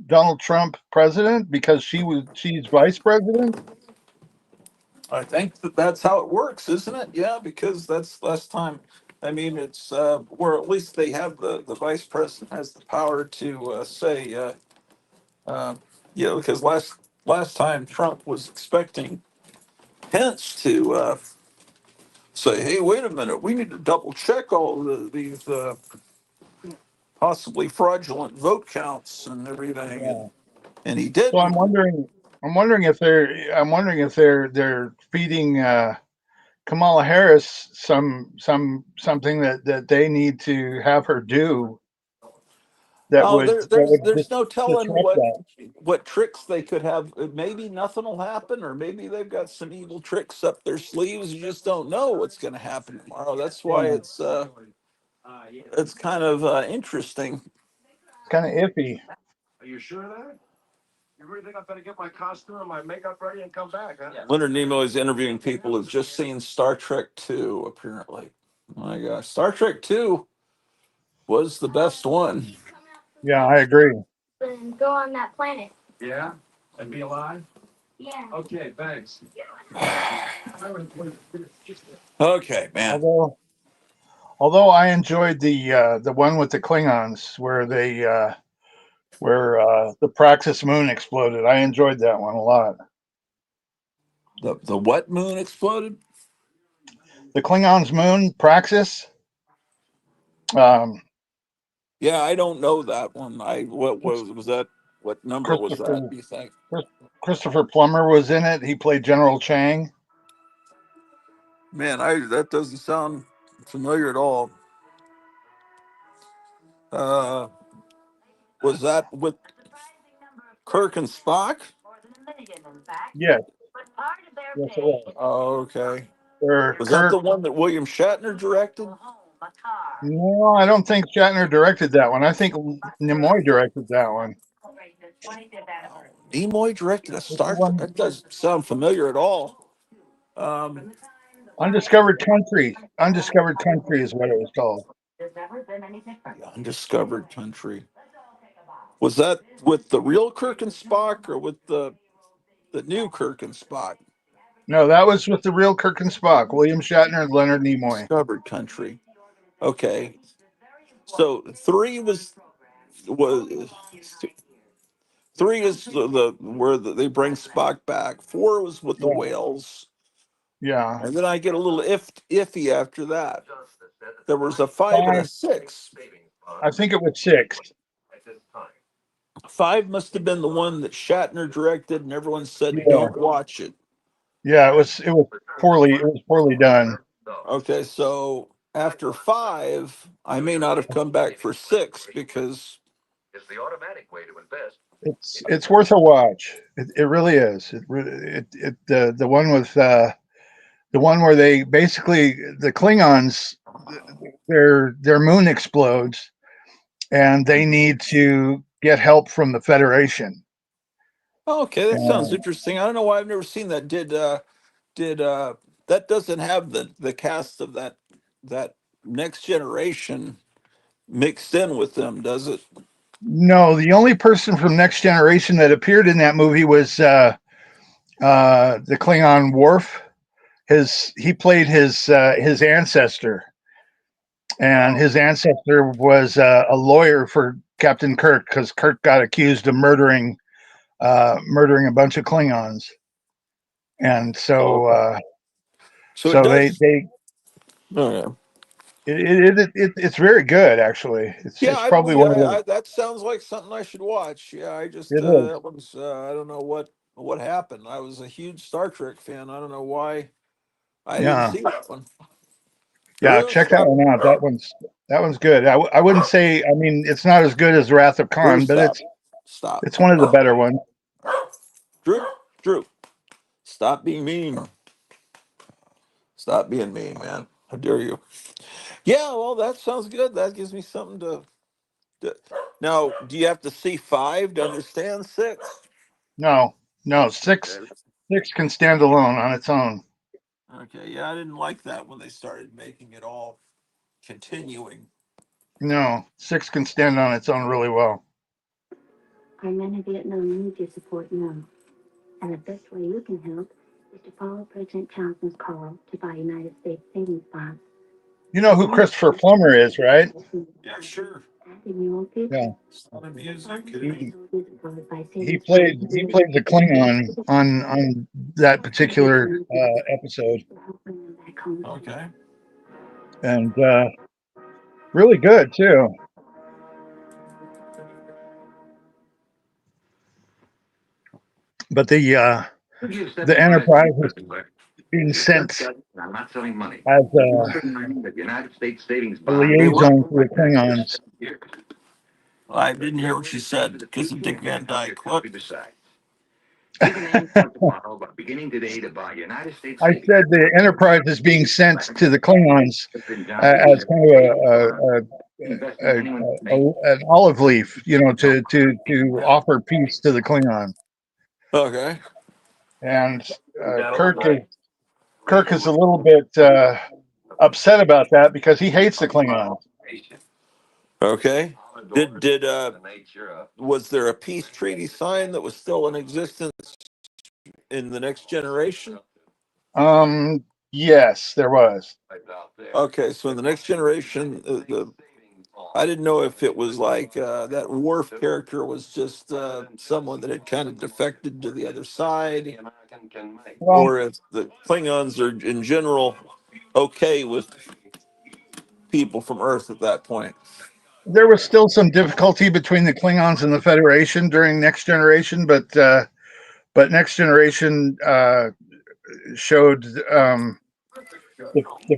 Donald Trump president because she's vice president? I think that's how it works, isn't it? Yeah, because that's last time. I mean, it's or at least they have the vice president has the power to say, uh, because last time Trump was expecting Pence to say, "Hey, wait a minute, we need to double check all these possibly fraudulent vote counts and everything," Yeah. and he So I'm didn't. wondering. I'm wondering if they're feeding Kamala Harris something that they need to have her do that Oh, would there, that there's would there's no telling disrupt that. what tricks they could have. Maybe nothing will happen, or maybe they've got some evil tricks up their sleeves. You just don't know what's going to happen tomorrow. That's why Yeah, it's kind of interesting. kind of iffy. Are you sure of that? You really think I better get my costume and my makeup ready and come back, huh? Leonard Nimoy is interviewing people who've just seen Star Trek Two. Apparently, oh my gosh, Star Trek Two was the best one. Yeah, I agree. And go on that planet. Yeah? And be alive? Yeah. Okay, thanks. Okay, man. Although I enjoyed the one with the Klingons where the Praxis moon exploded. I enjoyed that one a lot. The what moon exploded? The Klingons moon Praxis. Um, Yeah, I don't know that one. What was that? What number was that? Christopher Do you think? Christopher Plummer was in it. He played General Chang. Man, I that doesn't sound familiar at all. Uh, was that with Kirk and Spock? Yes, yes, it was. Oh, okay. Where Was that the Kirk. one that William Shatner directed? No, I don't think Shatner directed that one. I think Nimoy directed that one. Nimoy directed a It's the Star Trek. one That doesn't sound familiar at all. Um, Undiscovered Country. Undiscovered Country is what it was called. the Undiscovered Country. Was that with the real Kirk and Spock, or with the new Kirk and Spock? No, that was with the real Kirk and Spock, William Shatner and Leonard Nimoy. Discovered Country. Okay. So was three is the where they bring Spock back. Four was with the Yeah, whales, yeah. and then I get a little iffy after that. There was a five and a Five. six. I think it was six. Five must have been the one that Shatner directed, and everyone said Yeah, don't watch it. yeah. It was poorly done. Okay, so after five, I may not have come back for six because It's worth a watch. It really is. It the one with the one where they basically the Klingons their moon explodes and they need to get help from the Federation. okay, that sounds And interesting. I don't know why I've never seen that. Did that doesn't have the cast of that next generation mixed in with them, does it? no, the only person from Next Generation that appeared in that movie was the Klingon Worf. He played his ancestor, and his ancestor was a lawyer for Captain Kirk because Kirk got accused of murdering a bunch of Klingons, and Oh, so okay. So it so they does. they Oh, yeah. It's very good actually. Yeah, It's I probably believe one of the. that sounds like something I should watch. Yeah, I just It is. that was I don't know what happened. I was a huge Star Trek fan. I don't know why I didn't Yeah, see that one. yeah. Drew, Check that stop. one out. That one's good. I wouldn't say. I mean, it's not as good as Wrath of Drew, Khan, but stop. it's Stop. it's one of the better ones. Drew, Drew, stop being mean. Stop being mean, man. How dare you? Yeah, well, that sounds good. That gives me something to. Now, do you have to see five to understand six? No, no. Six can stand alone on its own. Okay, yeah, I didn't like that when they started making it all continuing. No, six can stand on its own really well. Our men in Vietnam need your support now. And the best way you can help is to follow President Johnson's call to buy United States savings bonds. You know who Christopher Plummer is, right? Yeah, sure. And in your future, Yeah. Sound of music. He soldiers employed by he savings played bonds. he played the Klingon on that particular episode, Will help bring them back home. Okay. and really good too. But the Enterprise is being sent I'm not selling money. as You should learn that United States savings a bonds They what? liaison to the like that for Klingons. 7 years. I didn't hear what she said because of Dick Van Dyke. What? Besides, you can aim for tomorrow by beginning today to buy United States I savings said the Enterprise is being sent to the Klingons President Johnson as said kind of invest in anyone who makes an olive leaf, to offer peace to the Klingon. Okay. And Kirk is a little bit upset about that because he hates the Klingons. Okay. Did was there a peace treaty signed that was still in existence in the next generation? Yes, there was. Okay, so in the next generation, the I didn't know if it was like that Worf character was just someone that had kind of defected to the other side, Well, or if the Klingons are in general okay with people from Earth at that point. there was still some difficulty between the Klingons and the Federation during Next Generation, but Next Generation showed the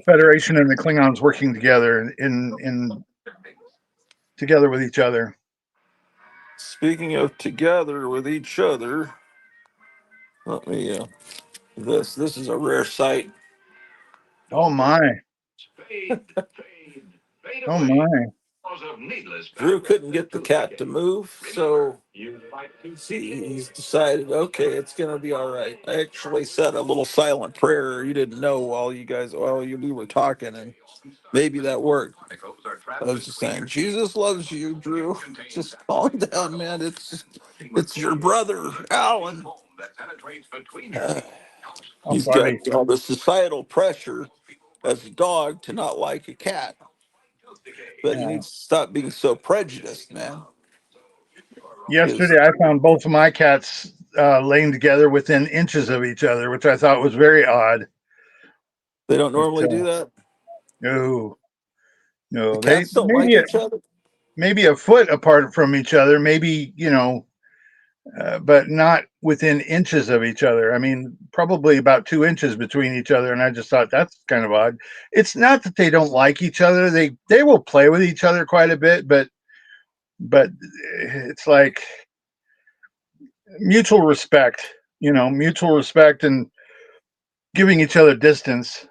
Federation and the Klingons working together in together with each other. Speaking of together with each other, let me this is a rare sight. Oh my! Oh my! Drew couldn't get the cat to move, so he's decided, okay, it's gonna be all right. I actually said a little silent prayer you didn't know we were talking, and maybe that worked. I was just saying, Jesus loves you, Drew. Just calm down, man. It's your brother, Alan. Uh, I'm he's got buddy. all the societal pressure as a dog to not like a cat, but he Yeah. needs to stop being so prejudiced, man. Because Yesterday, I found both of my cats laying together within inches of each other, which I thought was very odd. they don't But normally do that. no, The no, they cats don't like each other. maybe a foot apart from each other, maybe but not within inches of each other. I mean, probably about 2 inches between each other, and I just thought that's kind of odd. It's not that they don't like each other; they will play with each other quite a bit, but it's like mutual respect, mutual respect and giving each other distance.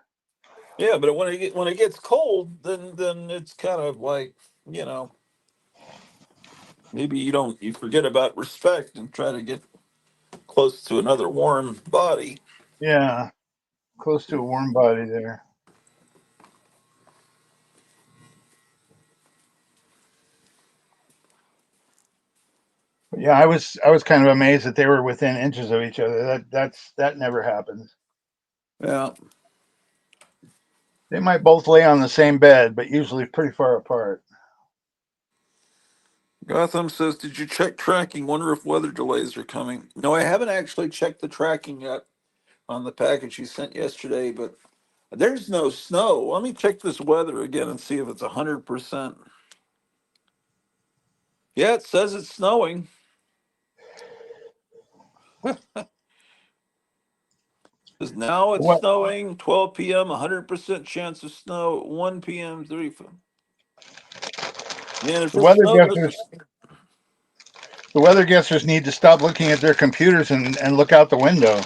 Yeah, but when it gets cold, then it's kind of like you know maybe you forget about respect and try to get close to another warm body. Yeah, close to a warm body there. But yeah, I was kind of amazed that they were within inches of each other. That never happens. Yeah. They might both lay on the same bed, but usually pretty far apart. Gotham says, "Did you check tracking? Wonder if weather delays are coming." No, I haven't actually checked the tracking yet on the package you sent yesterday, but There's no snow. Let me check this weather again and see if it's 100%. Yeah, it says it's snowing. Says now it's What snowing. 12 p.m. 100% chance of snow. 1 p.m. 3. Man, if the this weather snow doesn't. guessers the weather guessers need to stop looking at their computers and look out the window.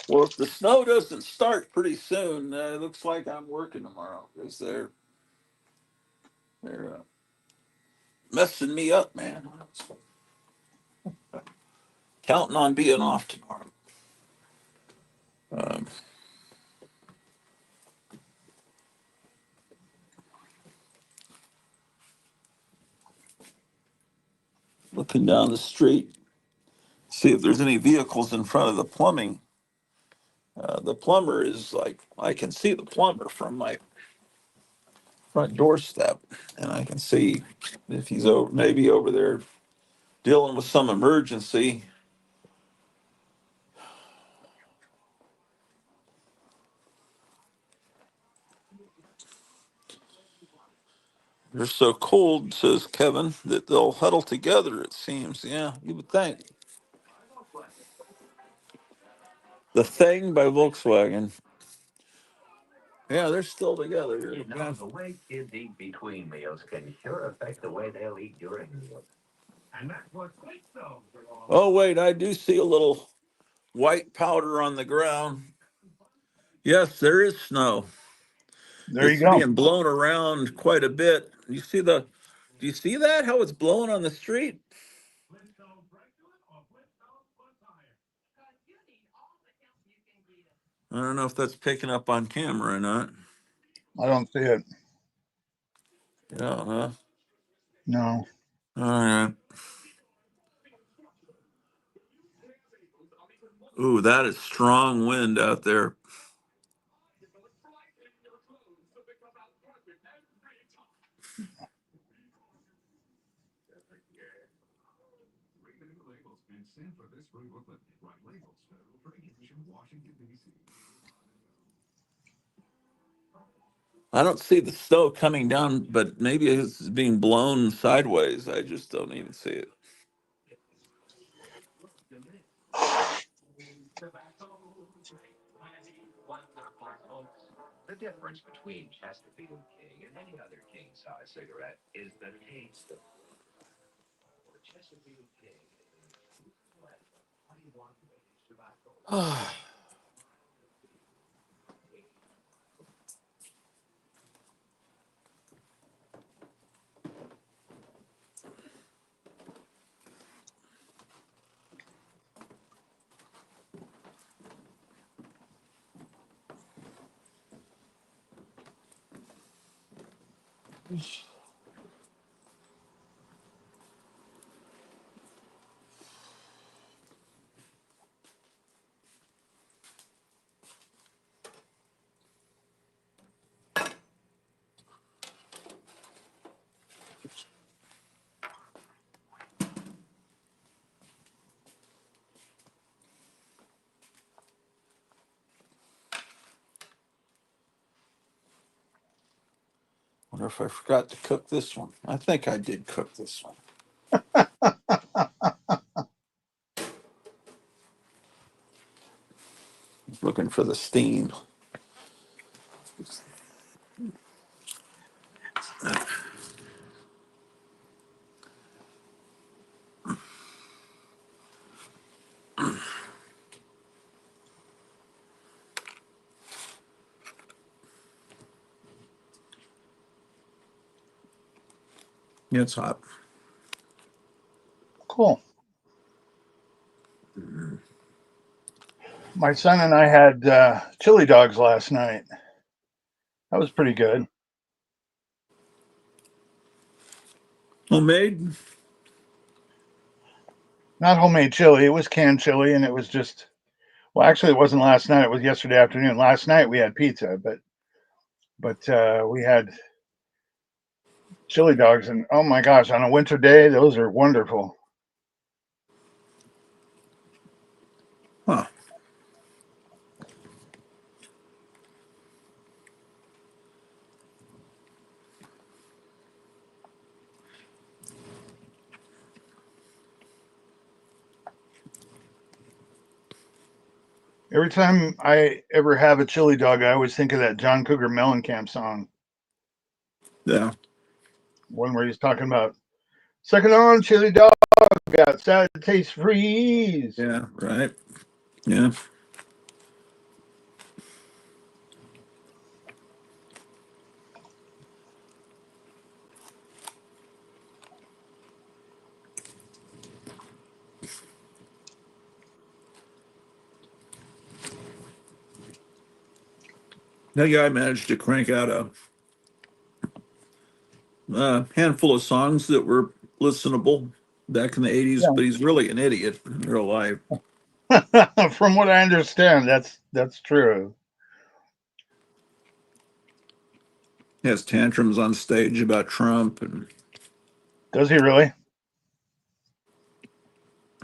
Well, if the snow doesn't start pretty soon, it looks like I'm working tomorrow because they're messing me up, man. Counting on being off tomorrow. Um, Looking down the street, see if there's any vehicles in front of the plumbing. The plumber is like, I can see the plumber from my front doorstep, and I can see if he's over, maybe over there dealing with some emergency. They're so cold, says Kevin, that they'll huddle together, it seems. Yeah, you would think. The Thing by Volkswagen. Yeah, they're still together. Now, the way kids eat between meals can sure affect the way they'll eat during meals. And that's what's great, though. Oh, wait, I do see a little white powder on the ground. Yes, there is snow. There you It's go. being blown around quite a bit. Do you see that? How it's blowing on the street? I don't know if that's picking up on camera or not. I don't see it. Yeah, huh? No. All right. Ooh, that is strong wind out there. I don't see the snow coming down, but maybe it's being blown sideways. I just don't even see it. The difference between Chesterfield King and any other king size cigarette is the taste of Chesterfield King. What do you want to age tobacco? Wonder if I forgot to cook this one. I think I did cook this one. Looking for the steam. Yeah, it's hot. Cool. My son and I had chili dogs last night. That was pretty good. Homemade. Not homemade chili. It was canned chili, and it was just. Well, actually, it wasn't last night. It was yesterday afternoon. Last night we had pizza, but we had chili dogs, and oh my gosh, on a winter day, those are wonderful. Huh. Every time I ever have a chili dog, I always think of that John Cougar Mellencamp song, Yeah. one where he's talking about second on chili dog, outside the taste freeze. Yeah. Right. Yeah. That guy managed to crank out a handful of songs that were listenable back in the 80s, but he's really an idiot in real life. Yeah. From what I understand, that's true. He has tantrums on stage about Trump, and Does he really?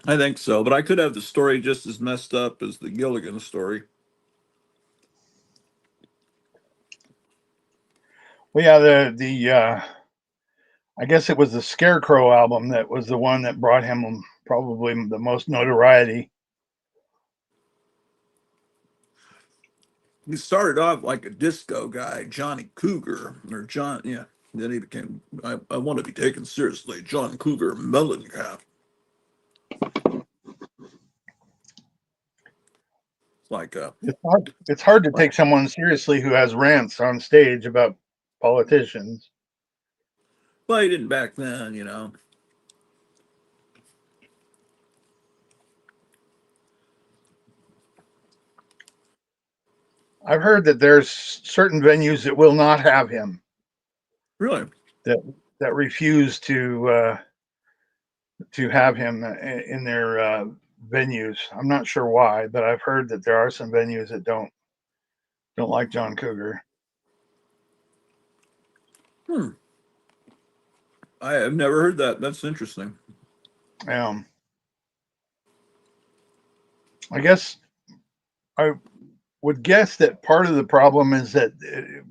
I think so. But I could have the story just as messed up as the Gilligan story. Well, yeah, the I guess it was the Scarecrow album that was the one that brought him probably the most notoriety. He started off like a disco guy, Johnny Cougar, or John, yeah. Then he became, I want to be taken seriously, John Cougar Mellencamp. It's like, It's hard to take someone seriously who has rants on stage about politicians. well, he didn't back then, you know. I've heard that there's certain venues that will not have him, Really? that that refuse to have him in their venues. I'm not sure why, but I've heard that there are some venues that don't like John Cougar. Hmm. I have never heard that. That's interesting. Um, I guess I would guess that part of the problem is that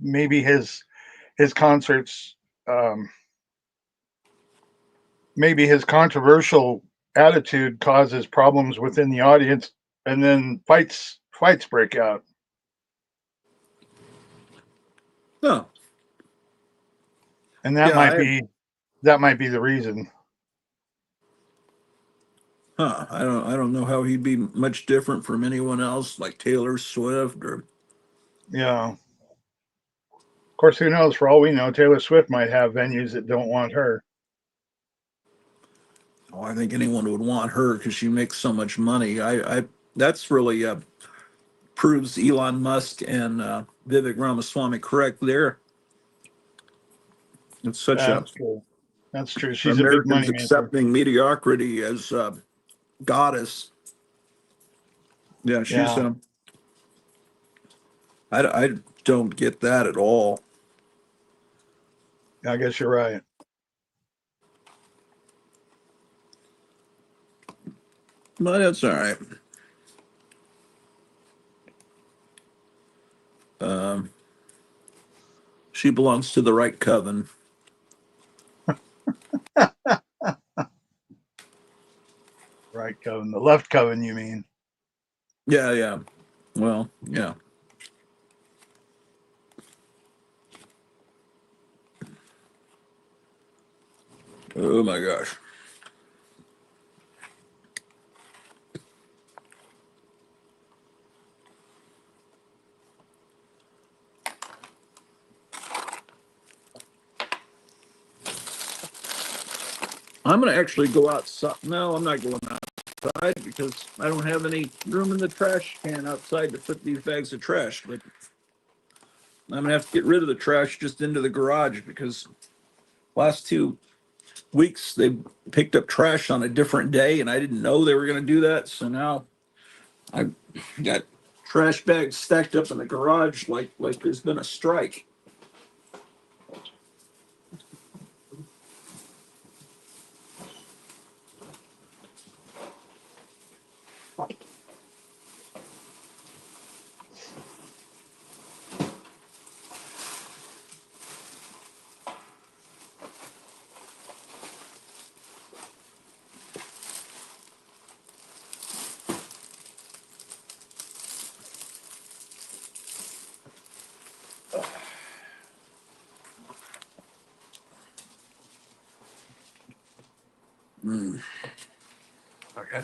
maybe his concerts, um, maybe his controversial attitude causes problems within the audience, and then fights break out. No. And Yeah, that might be the reason. I don't know how he'd be much different from anyone else, like Taylor Swift or. Yeah. Of course, who knows? For all we know, Taylor Swift might have venues that don't want her. Oh, I think anyone would want her because she makes so much money. That's really proves Elon Musk and Vivek Ramaswamy correct there. It's such a That's true. That's true. She's a big Americans money maker. accepting mediocrity as goddess. Yeah, she's Yeah, I don't get that at all. I guess you're right. But that's all right. Um, she belongs to the right coven. Right, Coven. The left Coven, you mean? Yeah, yeah. Well, yeah. Oh my gosh. I'm gonna actually go outside. No, I'm not going outside because I don't have any room in the trash can outside to put these bags of trash. But I'm gonna have to get rid of the trash just into the garage because last 2 weeks they picked up trash on a different day and I didn't know they were gonna do that. So now I got trash bags stacked up in the garage like there's been a strike. Mm. Okay.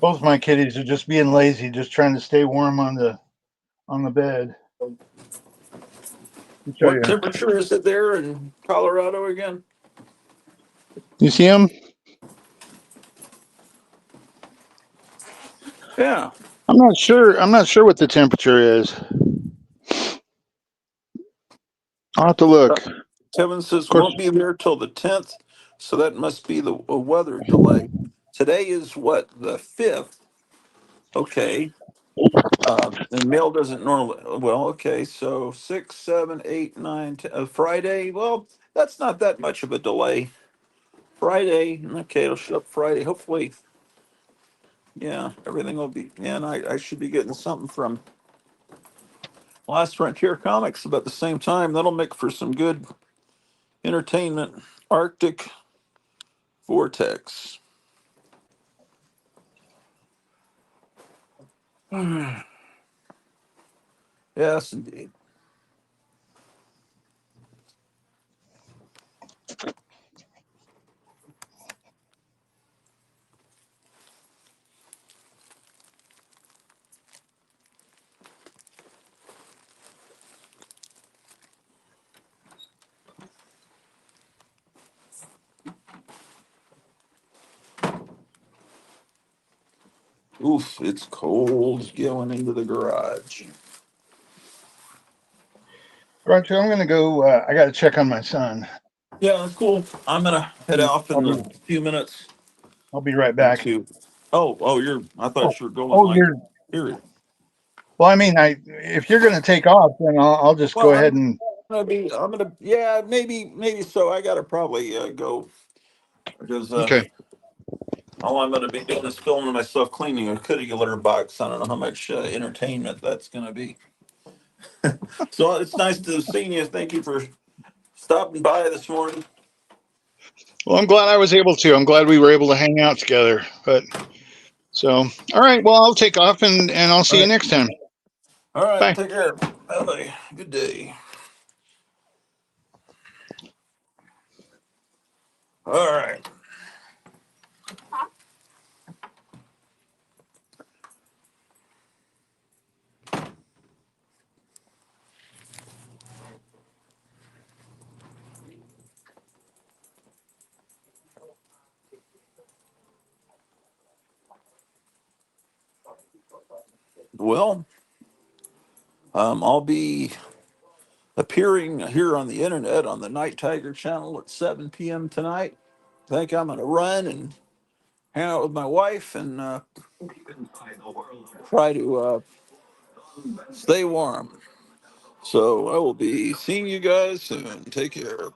Both my kitties are just being lazy, just trying to stay warm on the bed. Let me show What you. temperature is it there in Colorado again? You see them? Yeah. I'm not sure. I'm not sure what the temperature is. I'll have to Uh, look. Of Kevin says course. won't be there till the 10th, so that must be the a weather delay. Today is what, the 5th? Okay. And mail doesn't normally, well, okay, so 6, 7, 8, 9, 10, Friday. Well, that's not that much of a delay. Friday, okay, it'll show up Friday. Hopefully, yeah, everything will be, yeah, and I should be getting something from Last Frontier Comics about the same time. That'll make for some good entertainment. Arctic Vortex. Yes, indeed. Oof, it's cold going into the garage. Roger, I'm gonna go. I got to check on my son. Yeah, that's cool. I'm gonna head off I'll in be. a few minutes I'll be right back. into. Oh, I Oh, thought you were going oh, like, you're. period. Well, I mean, if you're gonna take off, then I'll just Well, go ahead and. yeah, maybe so. I gotta probably go because Okay. all I'm gonna be doing is filming myself cleaning a kitty litter box. I don't know how much entertainment that's gonna be. So it's nice to see you. Thank you for stopping by this morning. Well, I'm glad I was able to. I'm glad we were able to hang out together. But so, all right. Well, I'll take off and I'll All see you right, next time. all right. Bye. Take care. Bye. Good day. All right. Well, I'll be appearing here on the internet on the Night Tiger channel at 7 p.m. tonight. I think I'm going to run and hang out with my wife and try to stay warm. So I will be seeing you guys soon. Take care.